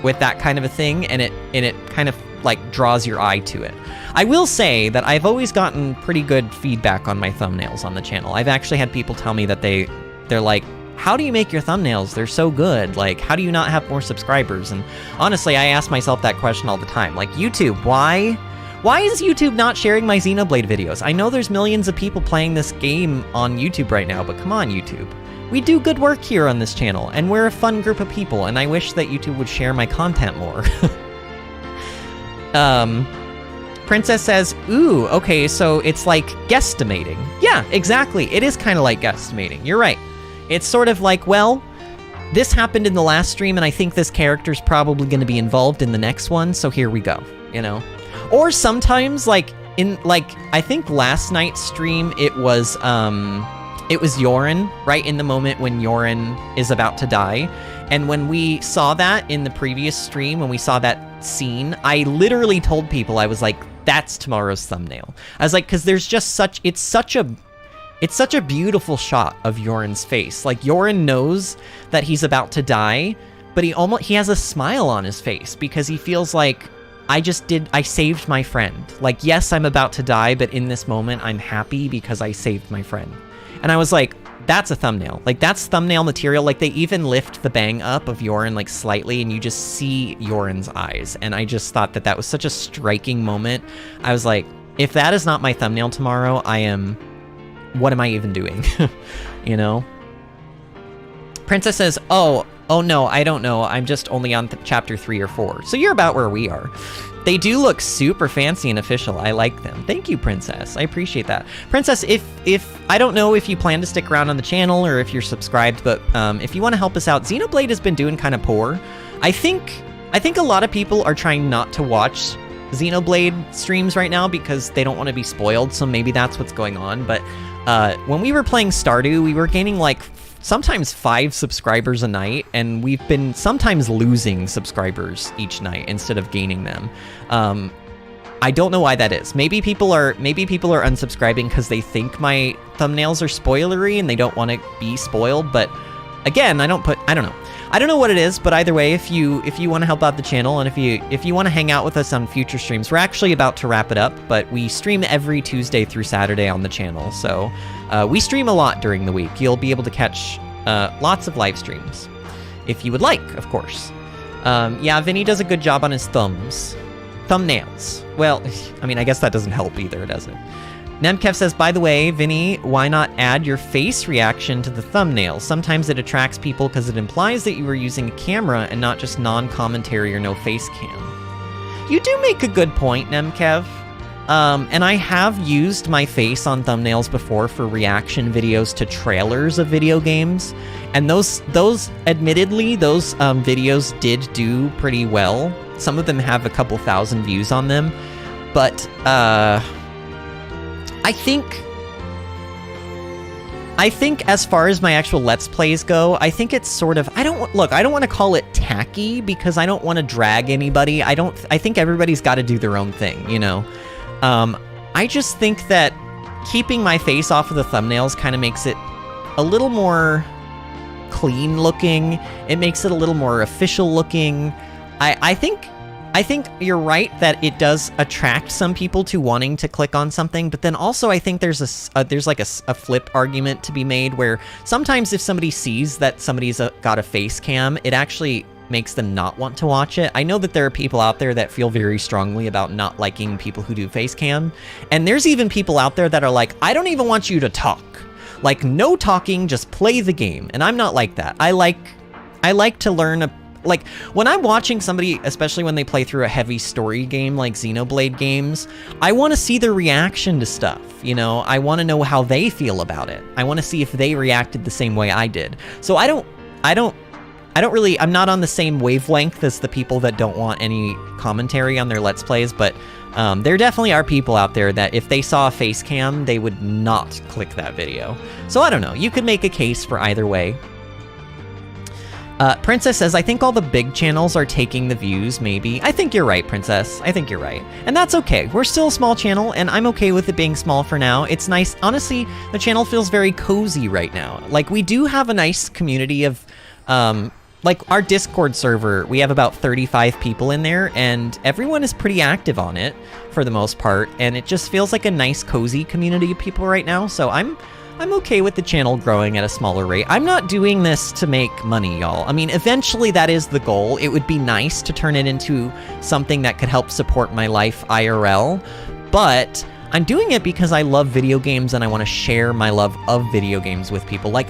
that kind of a thing, and it kind of like draws your eye to it. I will say that I've always gotten pretty good feedback on my thumbnails on the channel. I've actually had people tell me that they're like, how do you make your thumbnails? They're so good. Like, how do you not have more subscribers? And honestly, I ask myself that question all the time. Like, YouTube, why is YouTube not sharing my Xenoblade videos? I know there's millions of people playing this game on YouTube right now, but come on, YouTube. We do good work here on this channel, and we're a fun group of people, and I wish that YouTube would share my content more. Princess says, ooh, okay, so it's like guesstimating. Yeah, exactly. It is kind of like guesstimating. You're right. It's sort of like, well, this happened in the last stream, and I think this character's probably going to be involved in the next one, so here we go, you know? Or sometimes, like, I think last night's stream, it was Yoren, right in the moment when Yoren is about to die. And when we saw that in the previous stream, when we saw that scene, I literally told people, I was like, that's tomorrow's thumbnail. I was like, because there's just it's such a beautiful shot of Yoren's face. Like, Yoren knows that he's about to die, but he has a smile on his face because he feels like, I saved my friend. Like, yes, I'm about to die, but in this moment, I'm happy because I saved my friend. And I was like, that's a thumbnail. Like, that's thumbnail material. Like, they even lift the bang up of Yoren, like, slightly, and you just see Yoren's eyes. And I just thought that was such a striking moment. I was like, if that is not my thumbnail tomorrow, what am I even doing? You know? Princess says, oh no, I don't know. I'm just only on chapter 3 or 4. So you're about where we are. They do look super fancy and official. I like them. Thank you, Princess. I appreciate that. Princess, if I don't know if you plan to stick around on the channel or if you're subscribed, but if you want to help us out, Xenoblade has been doing kind of poor. I think a lot of people are trying not to watch Xenoblade streams right now because they don't want to be spoiled, so maybe that's what's going on. But when we were playing Stardew, we were gaining like sometimes 5 subscribers a night, and we've been sometimes losing subscribers each night instead of gaining them. I don't know why that is. Maybe people are unsubscribing because they think my thumbnails are spoilery and they don't want to be spoiled. But again, I don't know. I don't know what it is, but either way, if you want to help out the channel and if you want to hang out with us on future streams, we're actually about to wrap it up, but we stream every Tuesday through Saturday on the channel. So we stream a lot during the week. You'll be able to catch lots of live streams if you would like, of course. Yeah, Vinny does a good job on his thumbnails. Well, I mean, I guess that doesn't help either, does it? Nemkev says, by the way, Vinny, why not add your face reaction to the thumbnail? Sometimes it attracts people because it implies that you were using a camera and not just non-commentary or no face cam. You do make a good point, Nemkev. And I have used my face on thumbnails before for reaction videos to trailers of video games. And those admittedly, those videos did do pretty well. Some of them have a couple thousand views on them. But, I think as far as my actual Let's Plays go, I think it's sort of, I don't want to call it tacky because I don't want to drag anybody. I think everybody's got to do their own thing, you know? I just think that keeping my face off of the thumbnails kind of makes it a little more clean looking. It makes it a little more official looking. I think you're right that it does attract some people to wanting to click on something, but then also I think there's like a flip argument to be made where sometimes if somebody sees that somebody's got a face cam, it actually makes them not want to watch it. I know that there are people out there that feel very strongly about not liking people who do face cam, and there's even people out there that are like, I don't even want you to talk. Like, no talking, just play the game. And I'm not like that. I like to learn like, when I'm watching somebody, especially when they play through a heavy story game like Xenoblade games, I want to see their reaction to stuff, you know? I want to know how they feel about it. I want to see if they reacted the same way I did. So I'm not on the same wavelength as the people that don't want any commentary on their Let's Plays, but there definitely are people out there that if they saw a face cam, they would not click that video. So I don't know. You could make a case for either way. Princess says, I think all the big channels are taking the views, maybe. I think you're right, Princess. I think you're right. And that's okay. We're still a small channel, and I'm okay with it being small for now. It's nice. Honestly, the channel feels very cozy right now. Like, we do have a nice community of, like, our Discord server, we have about 35 people in there, and everyone is pretty active on it, for the most part, and it just feels like a nice, cozy community of people right now, so I'm okay with the channel growing at a smaller rate. I'm not doing this to make money, y'all. I mean, eventually that is the goal. It would be nice to turn it into something that could help support my life IRL, but I'm doing it because I love video games and I want to share my love of video games with people. Like,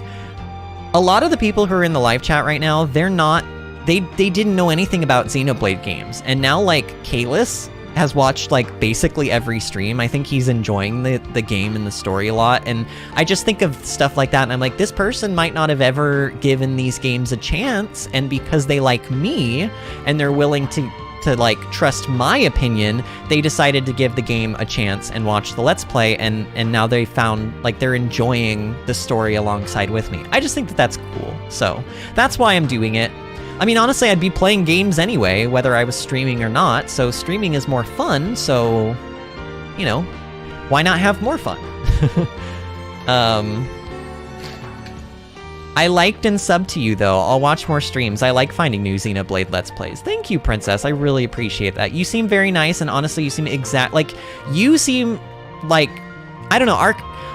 a lot of the people who are in the live chat right now, they didn't know anything about Xenoblade games. And now, like, Kalis has watched, like, basically every stream. I think he's enjoying the game and the story a lot. And I just think of stuff like that, and I'm like, this person might not have ever given these games a chance, and because they like me, and they're willing to like, trust my opinion, they decided to give the game a chance and watch the Let's Play, and now they found, like, they're enjoying the story alongside with me. I just think that that's cool. So, that's why I'm doing it. I mean, honestly, I'd be playing games anyway, whether I was streaming or not, so streaming is more fun, so, you know, why not have more fun? I liked and subbed to you, though. I'll watch more streams. I like finding new Xenoblade Let's Plays. Thank you, Princess. I really appreciate that. You seem very nice, and honestly, you seem you seem like, I don't know,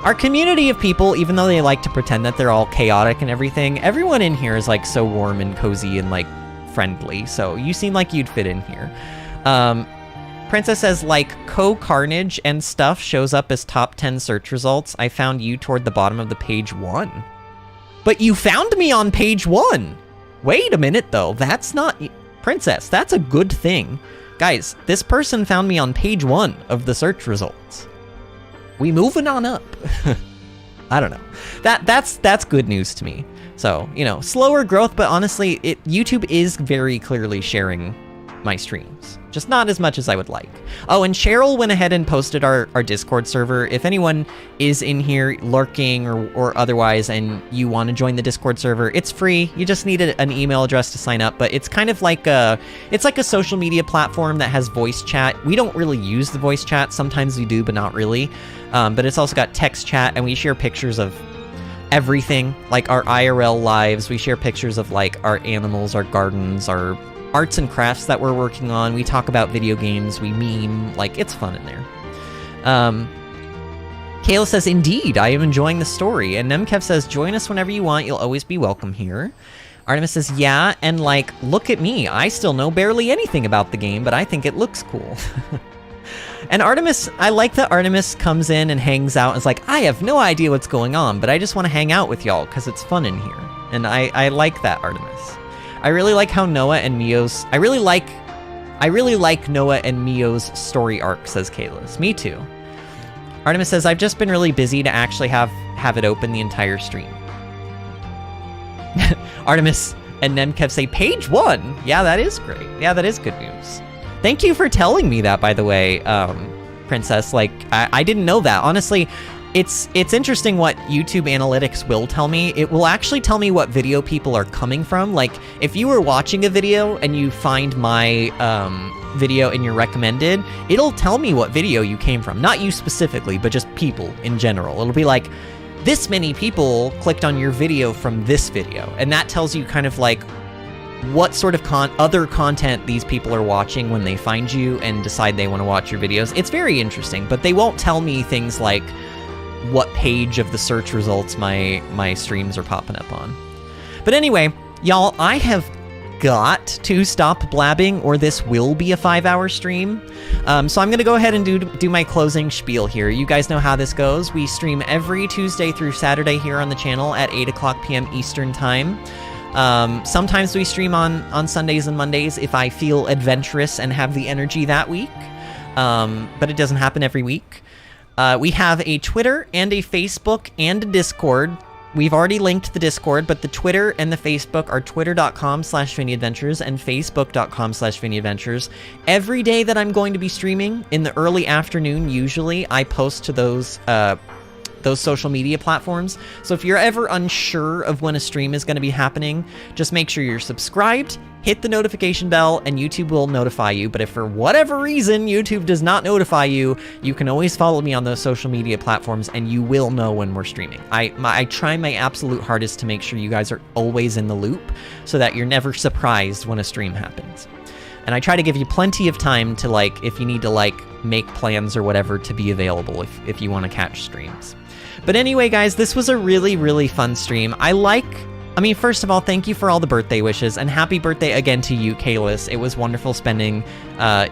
our community of people, even though they like to pretend that they're all chaotic and everything, everyone in here is, like, so warm and cozy and, like, friendly, so you seem like you'd fit in here. Princess says, like, Co-Carnage and stuff shows up as top 10 search results. I found you toward the bottom of the page 1. But you found me on page 1! Wait a minute, though. That's not... Princess, that's a good thing. Guys, this person found me on page 1 of the search results. We moving on up. I don't know. That's good news to me. So, you know, slower growth, but honestly, YouTube is very clearly sharing my streams. Just not as much as I would like. Oh, and Cheryl went ahead and posted our Discord server. If anyone is in here lurking or otherwise and you want to join the Discord server, it's free. You just need an email address to sign up, but it's kind of like it's like a social media platform that has voice chat. We don't really use the voice chat. Sometimes we do, but not really. But it's also got text chat, and we share pictures of everything, like our IRL lives. We share pictures of, like, our animals, our gardens, our arts and crafts that we're working on. We talk about video games, we meme, like, it's fun in there. Kayla says, indeed, I am enjoying the story. And Nemkev says, join us whenever you want, you'll always be welcome here. Artemis says, yeah, and, like, look at me. I still know barely anything about the game, but I think it looks cool. And Artemis, I like that Artemis comes in and hangs out and is like, I have no idea what's going on, but I just want to hang out with y'all because it's fun in here. And I like that, Artemis. I really like how Noah and Mio's... I really like Noah and Mio's story arc, says Kalis. Me too. Artemis says, I've just been really busy to actually have it open the entire stream. Artemis and Nemkev say, page 1! Yeah, that is great. Yeah, that is good news. Thank you for telling me that, by the way, Princess. Like, I didn't know that. Honestly, it's interesting what YouTube analytics will tell me. It will actually tell me what video people are coming from. Like, if you were watching a video and you find my video in your recommended, it'll tell me what video you came from. Not you specifically, but just people in general. It'll be like, this many people clicked on your video from this video. And that tells you kind of like what sort of other content these people are watching when they find you and decide they want to watch your videos. It's very interesting, but they won't tell me things like what page of the search results my streams are popping up on. But anyway, y'all, I have got to stop blabbing or this will be a 5-hour stream. So I'm gonna go ahead and do my closing spiel here. You guys know how this goes. We stream every Tuesday through Saturday here on the channel at 8 o'clock p.m. Eastern time. Sometimes we stream on Sundays and Mondays if I feel adventurous and have the energy that week. But it doesn't happen every week. We have a Twitter and a Facebook and a Discord. We've already linked the Discord, but the Twitter and the Facebook are twitter.com/VinnyAdventures and facebook.com/VinnyAdventures. Every day that I'm going to be streaming in the early afternoon, usually, I post to those social media platforms. So if you're ever unsure of when a stream is going to be happening, just make sure you're subscribed, hit the notification bell, and YouTube will notify you. But if for whatever reason YouTube does not notify you, you can always follow me on those social media platforms and you will know when we're streaming. I try my absolute hardest to make sure you guys are always in the loop so that you're never surprised when a stream happens. And I try to give you plenty of time to, like, if you need to, like, make plans or whatever, to be available if you want to catch streams. But anyway, guys, this was a really, really fun stream. I like I mean, first of all, thank you for all the birthday wishes, and happy birthday again to you, Kalis. It was wonderful spending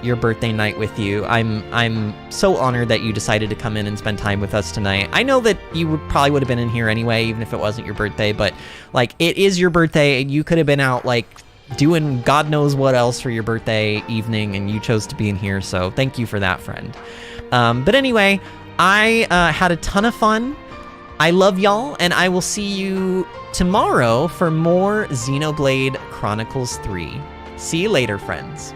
your birthday night with you. I'm so honored that you decided to come in and spend time with us tonight. I know that you probably would have been in here anyway, even if it wasn't your birthday, but like, it is your birthday, and you could have been out like doing God knows what else for your birthday evening, and you chose to be in here, so thank you for that, friend. But anyway, I had a ton of fun. I love y'all, and I will see you tomorrow for more Xenoblade Chronicles 3. See you later, friends.